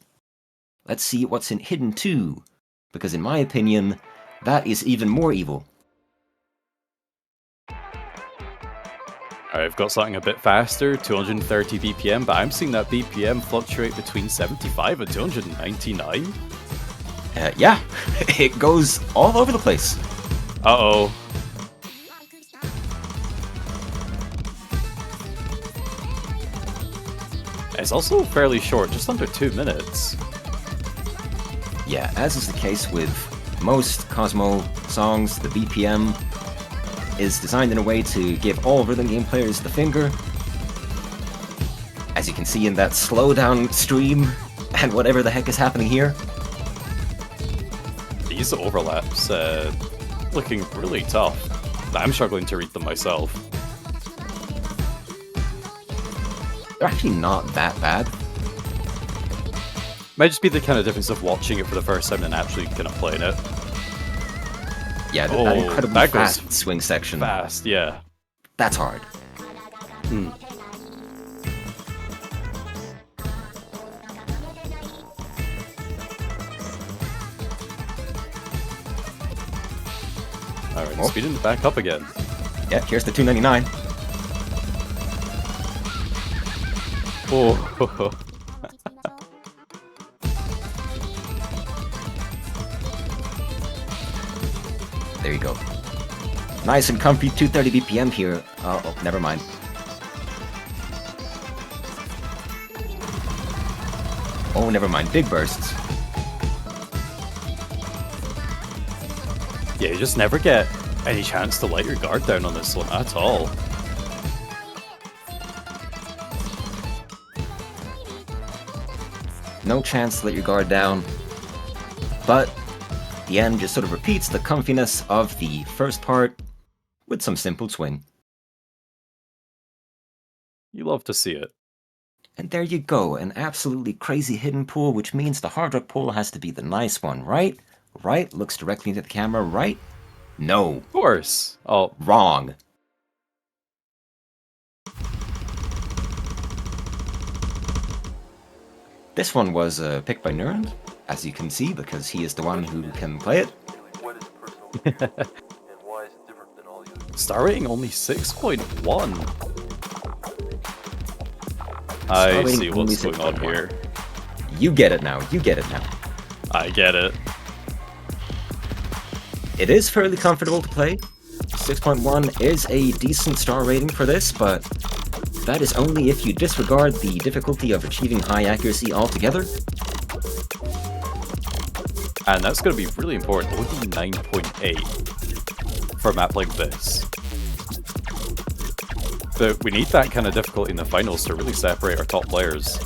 let's see what's in Hidden 2, because in my opinion, that is even more evil. I've got something a bit faster, 230 BPM, but I'm seeing that BPM fluctuate between 75 and 299. Yeah, it goes all over the place. Uh-oh. It's also fairly short, just under 2 minutes. Yeah, as is the case with most Cosmo songs, the BPM is designed in a way to give all rhythm game players the finger. As you can see in that slowdown stream, and whatever the heck is happening here. These overlaps, looking really tough. I'm struggling to read them myself. They're actually not that bad. Might just be the kind of difference of watching it for the first time and actually kind of playing it. Yeah, that incredibly that fast goes swing section. Fast, yeah. That's hard. Alright, speeding it back up again. Yeah, here's the 299. Oh, there you go. Nice and comfy 230 BPM here. Oh, never mind. Oh, never mind. Big bursts. yeah, you just never get any chance to let your guard down on this one at all. No chance to let your guard down. But the end just sort of repeats the comfiness of the first part with some simple swing. You love to see it. And there you go, an absolutely crazy hidden pool, which means the hard rock pool has to be the nice one, right? Right? Looks directly into the camera, right? No. Of course. Oh, Wrong. This one was picked by Nurend, as you can see, because he is the one who can play it. star rating only 6.1. I see what's going on here. You get it now. You get it now. I get it. It is fairly comfortable to play. 6.1 is a decent star rating for this, but that is only if you disregard the difficulty of achieving high accuracy altogether. And that's going to be really important. Only 9.8 for a map like this. But we need that kind of difficulty in the finals to really separate our top players.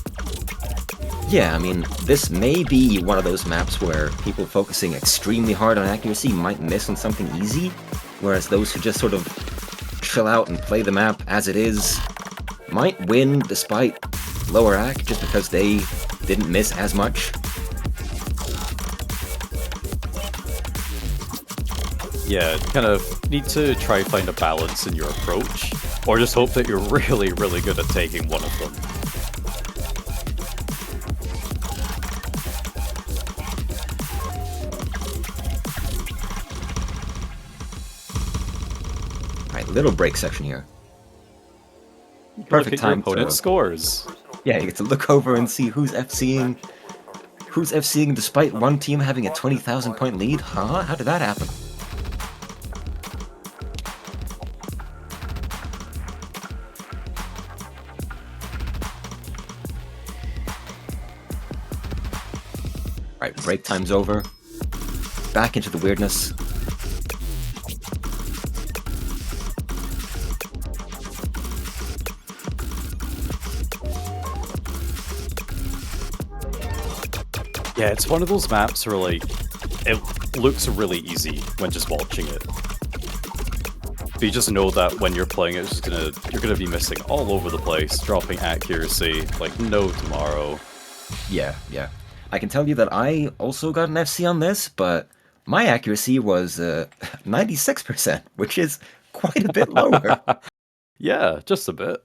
Yeah, I mean, this may be one of those maps where people focusing extremely hard on accuracy might miss on something easy, whereas those who just sort of chill out and play the map as it is might win despite lower AC just because they didn't miss as much. Yeah, kind of need to try find a balance in your approach, or just hope that you're really, really good at taking one of them. Alright, little break section here. Perfect time. Your opponent scores. Yeah, you get to look over and see who's FCing. Who's FCing despite one team having a 20,000 point lead? Huh? How did that happen? Right, break time's over. Back into the weirdness. Yeah, it's one of those maps where, like, it looks really easy when just watching it. But you just know that when you're playing it, you're gonna be missing all over the place, dropping accuracy like no tomorrow. Yeah. I can tell you that I also got an FC on this, but my accuracy was 96%, which is quite a bit lower. Yeah, just a bit.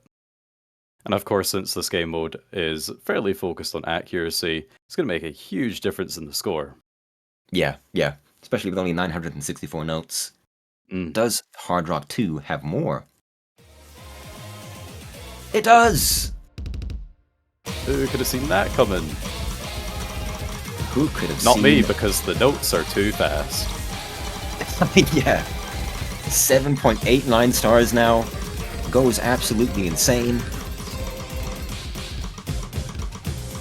And of course, since this game mode is fairly focused on accuracy, it's going to make a huge difference in the score. Yeah. especially with only 964 notes. Mm. Does Hard Rock 2 have more? It does! Who could have seen that coming? Who could have Not seen... me, because the notes are too fast. Yeah. 7.89 stars now. Goes absolutely insane.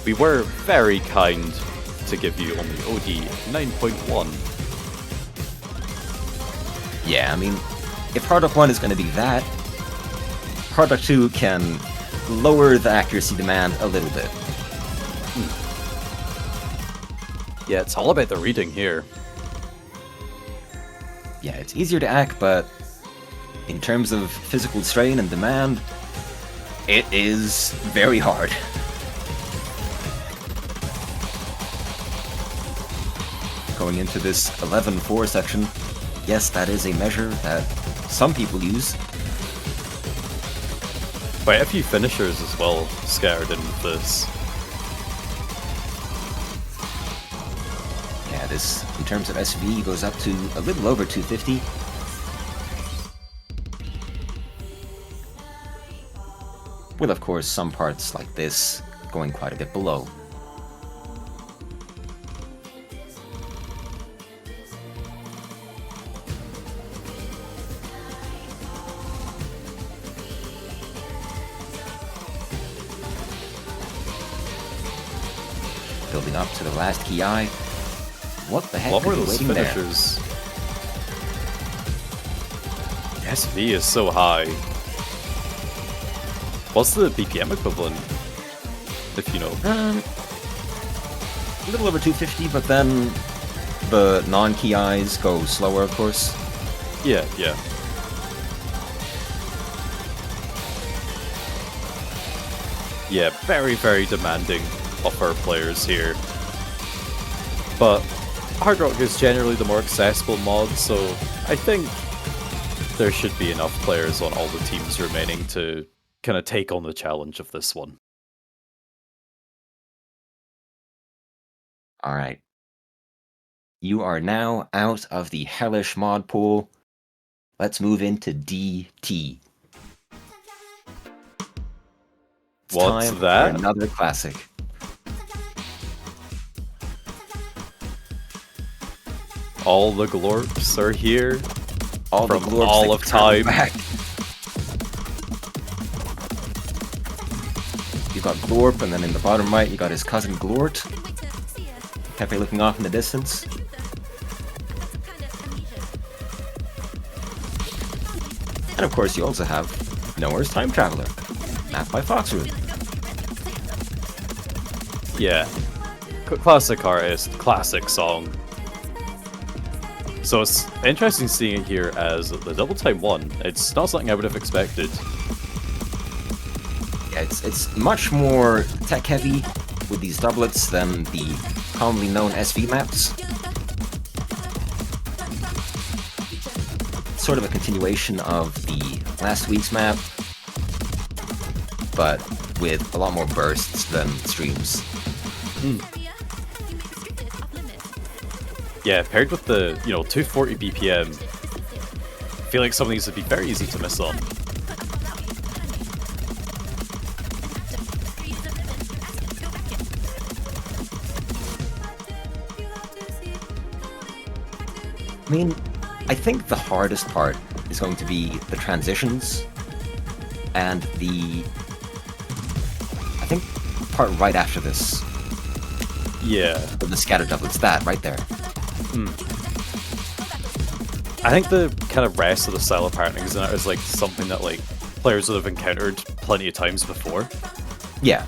We were very kind to give you only OD 9.1. Yeah, I mean, if Hard Rock 1 is going to be that, Hard Rock 2 can lower the accuracy demand a little bit. Yeah, it's all about the reading here. Yeah, it's easier to act, but in terms of physical strain and demand, it is very hard. Going into this 11-4 section, yes, that is a measure that some people use. Quite a few finishers as well scattered in with this. Yeah, this, in terms of SV, goes up to a little over 250. With, of course, some parts like this going quite a bit below. Building up to the last key eye. What the heck What were are you those waiting there? finishers? SV is so high. What's the BPM equivalent? If you know. A little over 250, but then the non-key eyes go slower, of course. Yeah, yeah. Yeah, very, very demanding of our players here. But Hard Rock is generally the more accessible mod, so I think there should be enough players on all the teams remaining to kind of take on the challenge of this one. Alright. You are now out of the hellish mod pool. Let's move into DT. It's What's time that? for another classic. All the glorps are here All the from glorps all that of travel time. back. You got Glorp, and then in the bottom right, you got his cousin Glort. Pepe looking off in the distance. And of course, you also have Nowhere's Time Traveler, mapped by Foxroot. Yeah. Classic artist, classic song. So it's interesting seeing it here as the double time one. It's not something I would have expected. Yeah, it's much more tech heavy with these doublets than the commonly known SV maps. Sort of a continuation of the last week's map, but with a lot more bursts than streams. Yeah, paired with the, 240 BPM, I feel like some of these would be very easy to miss on. I mean, I think the hardest part is going to be the transitions and I think part right after this. Yeah. The scatter doublets, that right there. I think the kind of rest of the style of partners in it is like something that like players would have encountered plenty of times before. Yeah.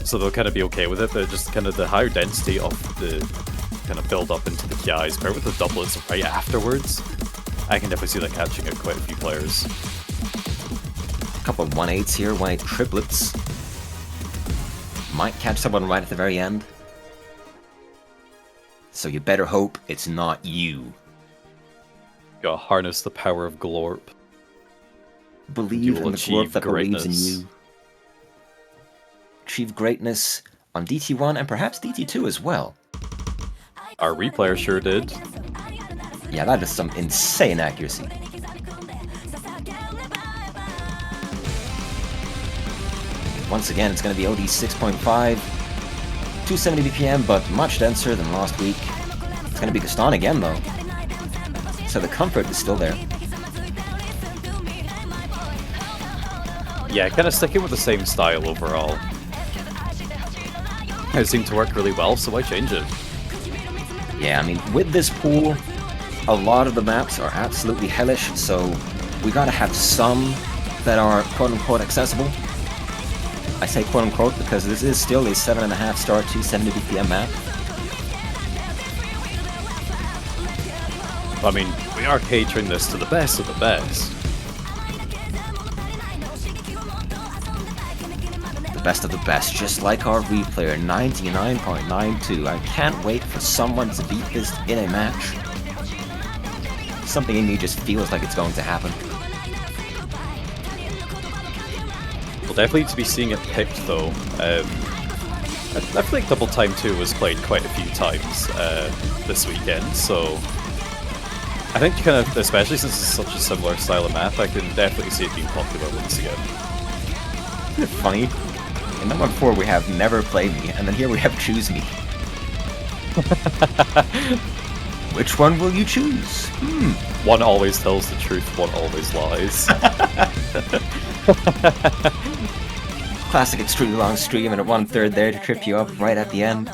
So they'll kind of be okay with it, but just kind of the higher density of the kind of build up into the KIs paired with the doublets right afterwards, I can definitely see that catching at quite a few players. A couple of 1-8s here, 1-8 triplets. Might catch someone right at the very end. So you better hope it's not you. Gotta harness the power of Glorp. Believe in the Glorp that believes in greatness. you. Achieve greatness on DT1 and perhaps DT2 as well. Our replayer sure did. Yeah, that is some insane accuracy. Once again, it's going to be OD 6.5, 270 BPM, but much denser than last week. It's going to be Gaston again, though. So the comfort is still there. Yeah, kind of sticking with the same style overall. It seemed to work really well, so why change it? Yeah, I mean, with this pool, a lot of the maps are absolutely hellish, so we gotta have some that are quote-unquote accessible. I say quote-unquote because this is still a 7.5 star 270 BPM map. I mean, we are catering this to the best of the best. The best of the best, just like our replayer, 99.92. I can't wait for someone to beat this in a match. Something in me just feels like it's going to happen. We'll definitely need to be seeing it picked, though. I feel like Double Time 2 was played quite a few times this weekend, so I think kind of, especially since it's such a similar style of map, I can definitely see it being popular once again. Isn't it funny? In number 4 we have Never Play Me, and then here we have Choose Me. Which one will you choose? One always tells the truth, one always lies. Classic extremely long stream and a 1/3 there to trip you up right at the end.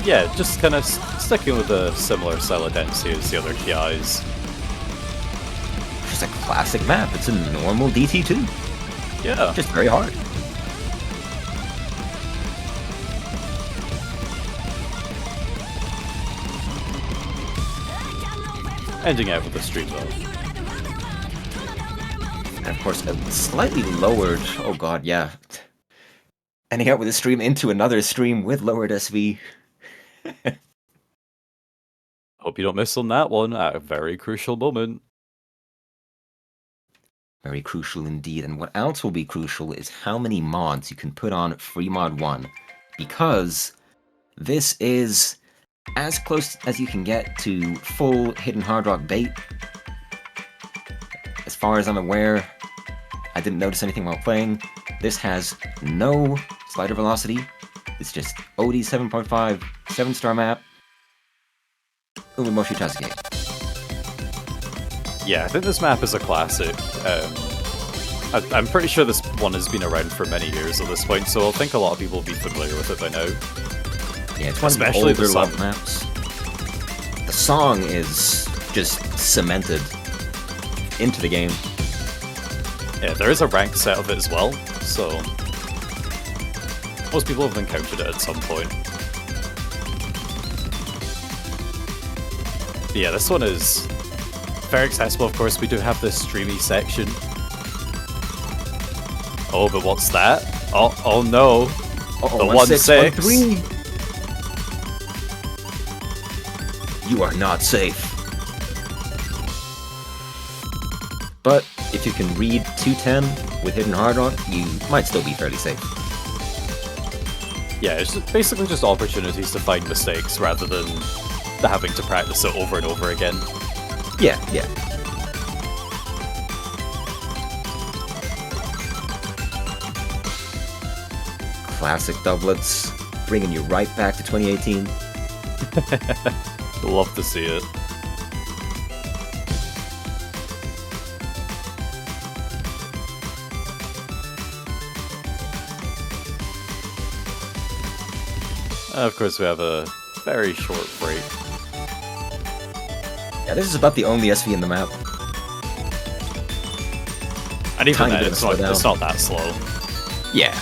Yeah, just kind of sticking with a similar style of density as the other KIs. Just a classic map. It's a normal DT2. Yeah. Just very hard. Ending out with the stream though. And of course, a slightly lowered. Oh god, yeah. Ending out with a stream into another stream with lowered SV. Hope you don't miss on that one at a very crucial moment. Very crucial indeed. And what else will be crucial is how many mods you can put on Free Mod 1. Because this is as close as you can get to full Hidden Hard Rock bait. As far as I'm aware, I didn't notice anything while playing. This has no slider velocity. It's just OD 7.5, 7-star map. Umemoshi Tasuke. Yeah, I think this map is a classic. I'm pretty sure this one has been around for many years at this point, so I think a lot of people will be familiar with it by now. Yeah, it's one especially of the older the love maps. The song is just cemented into the game. Yeah, there is a ranked set of it as well, so most people have encountered it at some point. But yeah, this one is very accessible, of course. We do have this streamy section. Oh, but what's that? Oh no. The 1-6. You are not safe. But if you can read 210 with Hidden Hard Rock, you might still be fairly safe. Yeah, it's basically just opportunities to find mistakes rather than having to practice it over and over again. Yeah, yeah. Classic doublets, bringing you right back to 2018. Love to see it. Of course, we have a very short break. Yeah, this is about the only SV in the map. And even Tiny then, bit of it's not slowdown. that slow. Yeah.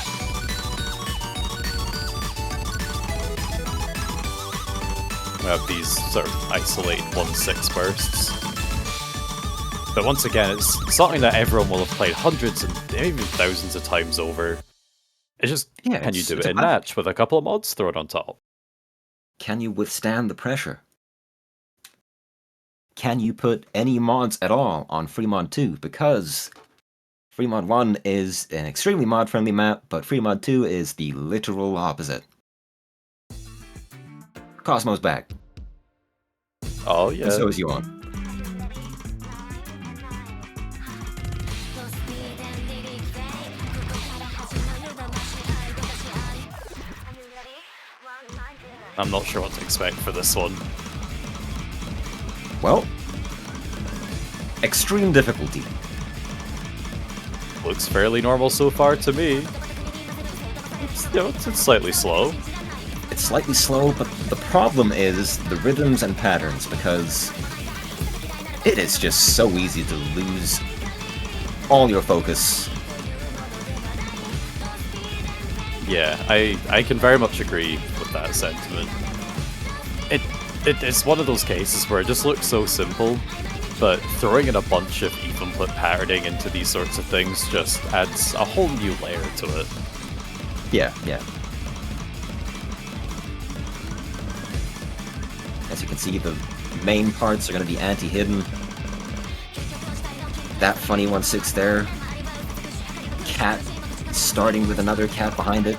We have these sort of isolated 1-6 bursts. But once again, it's something that everyone will have played hundreds and maybe even thousands of times over. It's just, Yeah, can you it's- do it's it a in classic. match with a couple of mods thrown on top? Can you withstand the pressure? can you put any mods at all on Fremont 2? Because Fremont 1 is an extremely mod-friendly map, but Fremont 2 is the literal opposite. Cosmo's back. Oh, yeah. And so is Yuan. I'm not sure what to expect for this one. Well, extreme difficulty. Looks fairly normal so far to me. It's slightly slow. It's slightly slow, but the problem is the rhythms and patterns, because it is just so easy to lose all your focus. Yeah, I can very much agree with that sentiment. It's one of those cases where it just looks so simple, but throwing in a bunch of even-put patterning into these sorts of things just adds a whole new layer to it. Yeah. As you can see, the main parts are going to be anti-hidden. That funny 1-6 there. Cat starting with another cat behind it.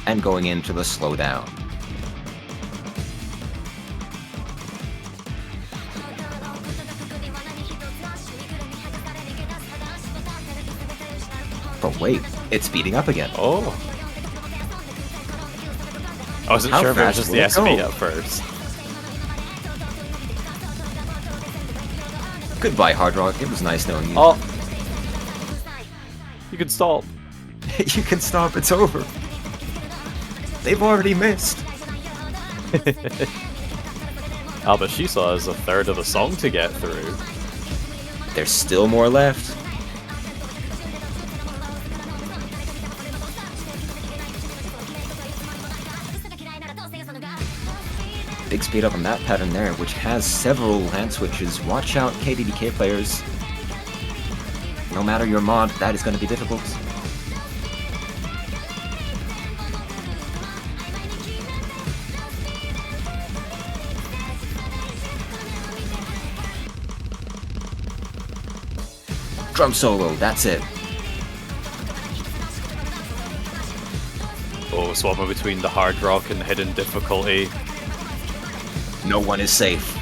And going into the slowdown. But wait, it's speeding up again. Oh. I wasn't How sure if it was fast just will the it SP go? at first. Goodbye, Hard Rock. It was nice knowing you. Oh! You can stop. You can stop, it's over. They've already missed. But she saw as a third of the song to get through. There's still more left. Big speed up on that pattern there, which has several hand switches. Watch out, KDDK players. No matter your mod, that is going to be difficult. Drum solo, that's it. Oh, swapping between the hard rock and hidden difficulty. No one is safe.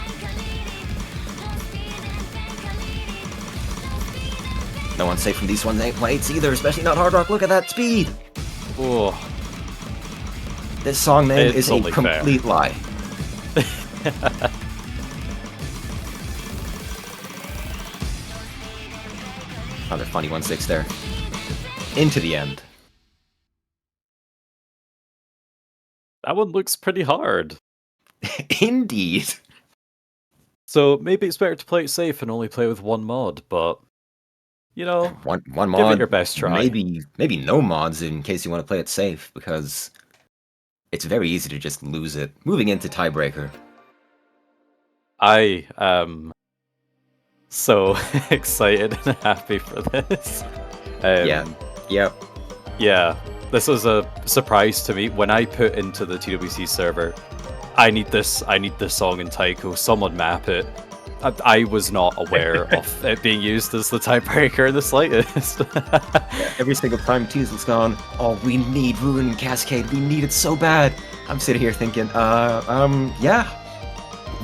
No one's safe from these 1-8 either, especially not Hard Rock. Look at that speed! Oh. This song name It's is a only fair. complete lie. Another funny 1-6 there. Into the end. That one looks pretty hard. Indeed. So maybe it's better to play it safe and only play with one mod, but you know, One give mod, it your best try. maybe no mods in case you want to play it safe, because it's very easy to just lose it. Moving into tiebreaker. I am so excited and happy for this. Yep. Yeah, this was a surprise to me when I put into the TWC server. I need this song in Taiko. Someone map it. I was not aware of it being used as the tiebreaker in the slightest. Every single time Teasel's gone, oh, we need Ruin and Cascade. We need it so bad. I'm sitting here thinking, yeah,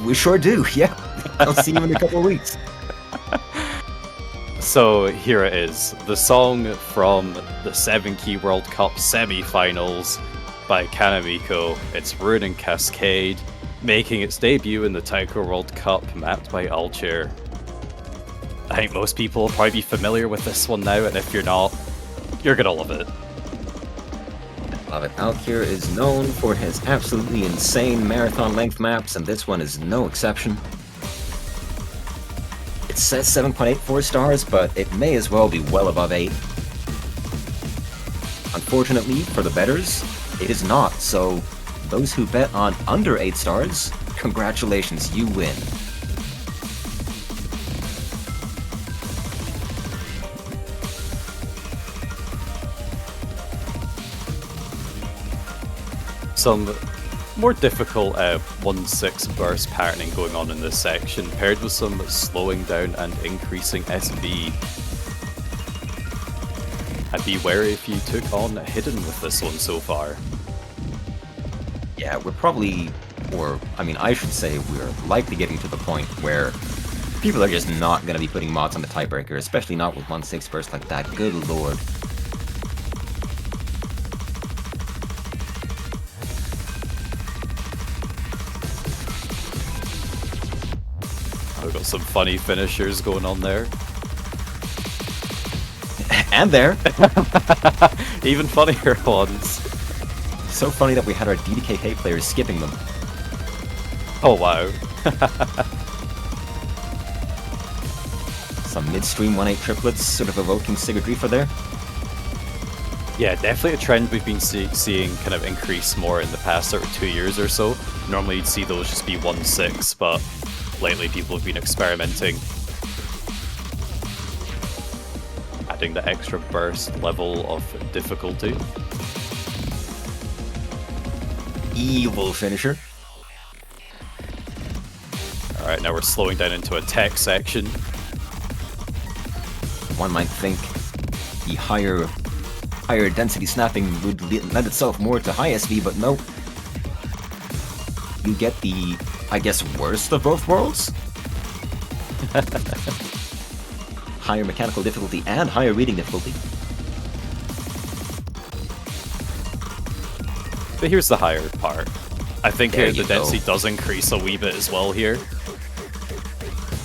we sure do. Yeah, I'll see you in a couple of weeks. So here it is, the song from the 7-Key World Cup semi-finals by Kanamiko. It's Ruin and Cascade, making its debut in the Taiko World Cup, mapped by Altair. I think most people will probably be familiar with this one now, and if you're not, you're gonna love it. Love it. Altair is known for his absolutely insane marathon-length maps, and this one is no exception. It says 7.84 stars, but it may as well be well above 8. Unfortunately, for the betters, it is not, so those who bet on under 8 stars, congratulations, you win. Some more difficult 1-6 burst patterning going on in this section, paired with some slowing down and increasing SV. I'd be wary if you took on Hidden with this one so far. Yeah, we're probably, or I mean, I should say we're likely getting to the point where people are just not going to be putting mods on the tiebreaker, especially not with 1-6 burst like that. Good lord. We've got some funny finishers going on there. And there. Even funnier ones. So funny that we had our DDKK players skipping them. Oh wow. Some midstream 1-8 triplets sort of evoking Sigurdrifa there. Yeah, definitely a trend we've been seeing kind of increase more in the past sort of 2 years or so. Normally you'd see those just be 1-6, but lately people have been experimenting. Adding the extra burst level of difficulty. Evil finisher. Alright, now we're slowing down into a tech section. One might think the higher density snapping would lend itself more to high SV, but no. You get the, I guess, worst of both worlds? Higher mechanical difficulty and higher reading difficulty. But here's the higher part. I think There here the you go. density does increase a wee bit as well here.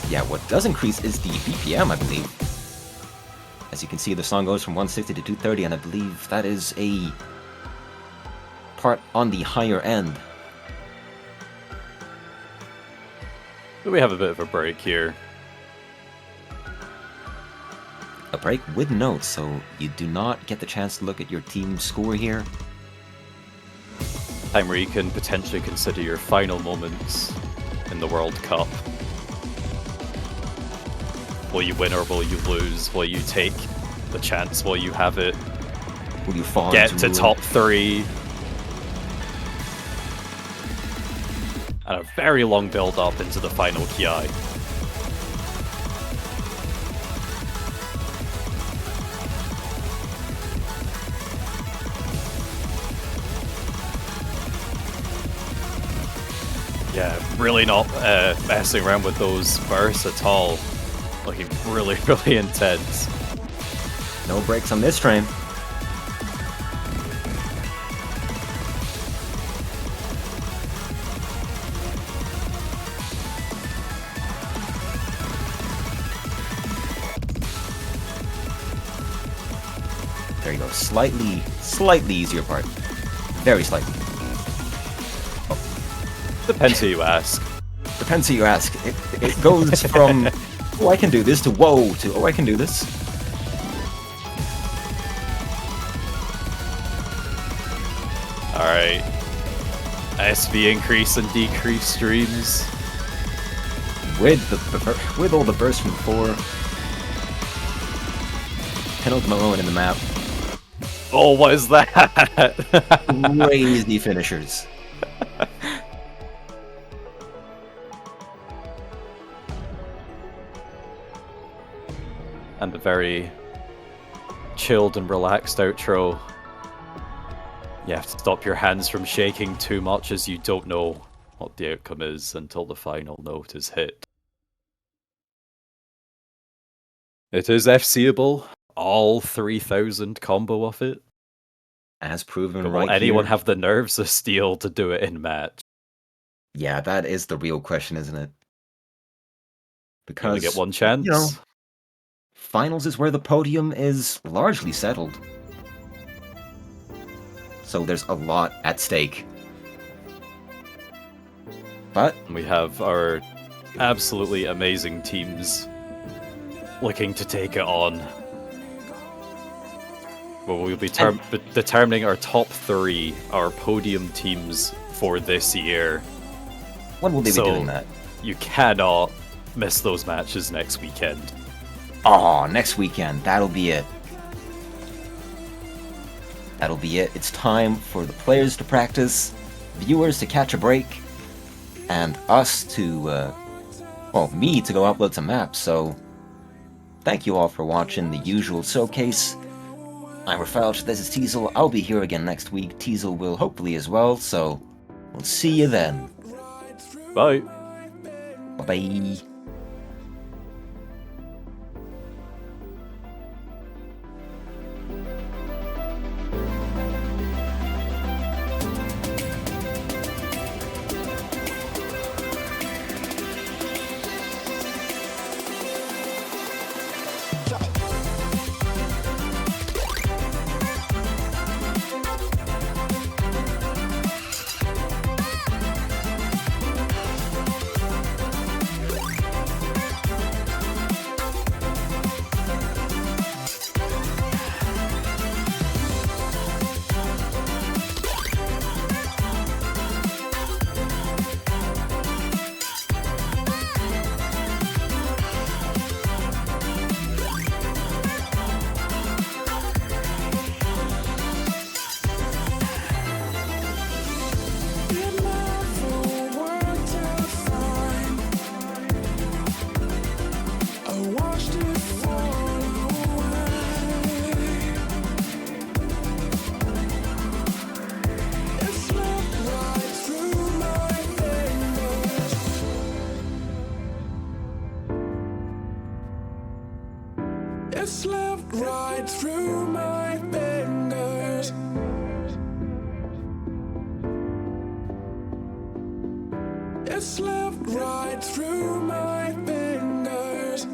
Yeah, what does increase is the BPM, I believe. As you can see, the song goes from 160 to 230, and I believe that is a part on the higher end. But we have a bit of a break here. A break with notes, so you do not get the chance to look at your team score here. Time where you can potentially consider your final moments in the World Cup. Will you win or will you lose? Will you take the chance while you have it? Will you fall Get into to ruin? top 3? And a very long build up into the final Ki. Yeah, really not messing around with those bursts at all. Looking really, really intense. No breaks on this train. There you go. Slightly easier part. Very slightly. Depends who you ask. Depends who you ask. It goes from, oh, I can do this, to whoa, to, oh, I can do this. Alright. SV increase and decrease streams. With all the bursts from 4. Penultimate moment in the map. Oh, what is that? Crazy finishers. And a very chilled and relaxed outro. You have to stop your hands from shaking too much as you don't know what the outcome is until the final note is hit. It is FCable. All 3,000 combo of it. As proven Will right anyone here. have the nerves of steel to do it in match? Yeah, that is the real question, isn't it? You only Because, get one chance. you know, finals is where the podium is largely settled. So there's a lot at stake. But We have our absolutely amazing teams looking to take it on. Well, we'll be determining our top 3, our podium teams for this year. when will they be doing that? You cannot miss those matches next weekend. Oh, next weekend. That'll be it. That'll be it. It's time for the players to practice. viewers to catch a break, and us to, me to go upload some maps, so thank you all for watching the usual showcase. I'm Rafalch, this is Teasel. I'll be here again next week. Teasel will hopefully as well, so we'll see you then. Bye. Bye-bye. It slipped right through my fingers. It slipped right through my fingers.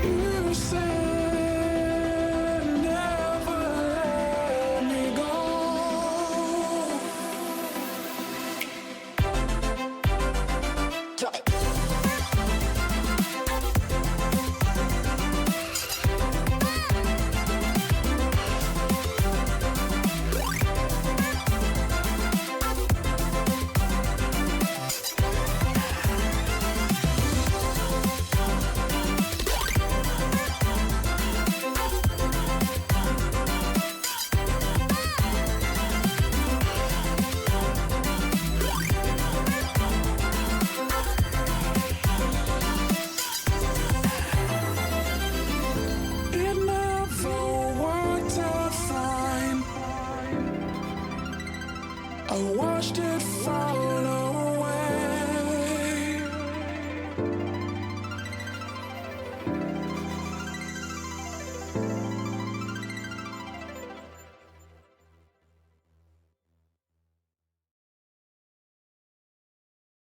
You said never let me go. It never worked out fine. I watched it fall away.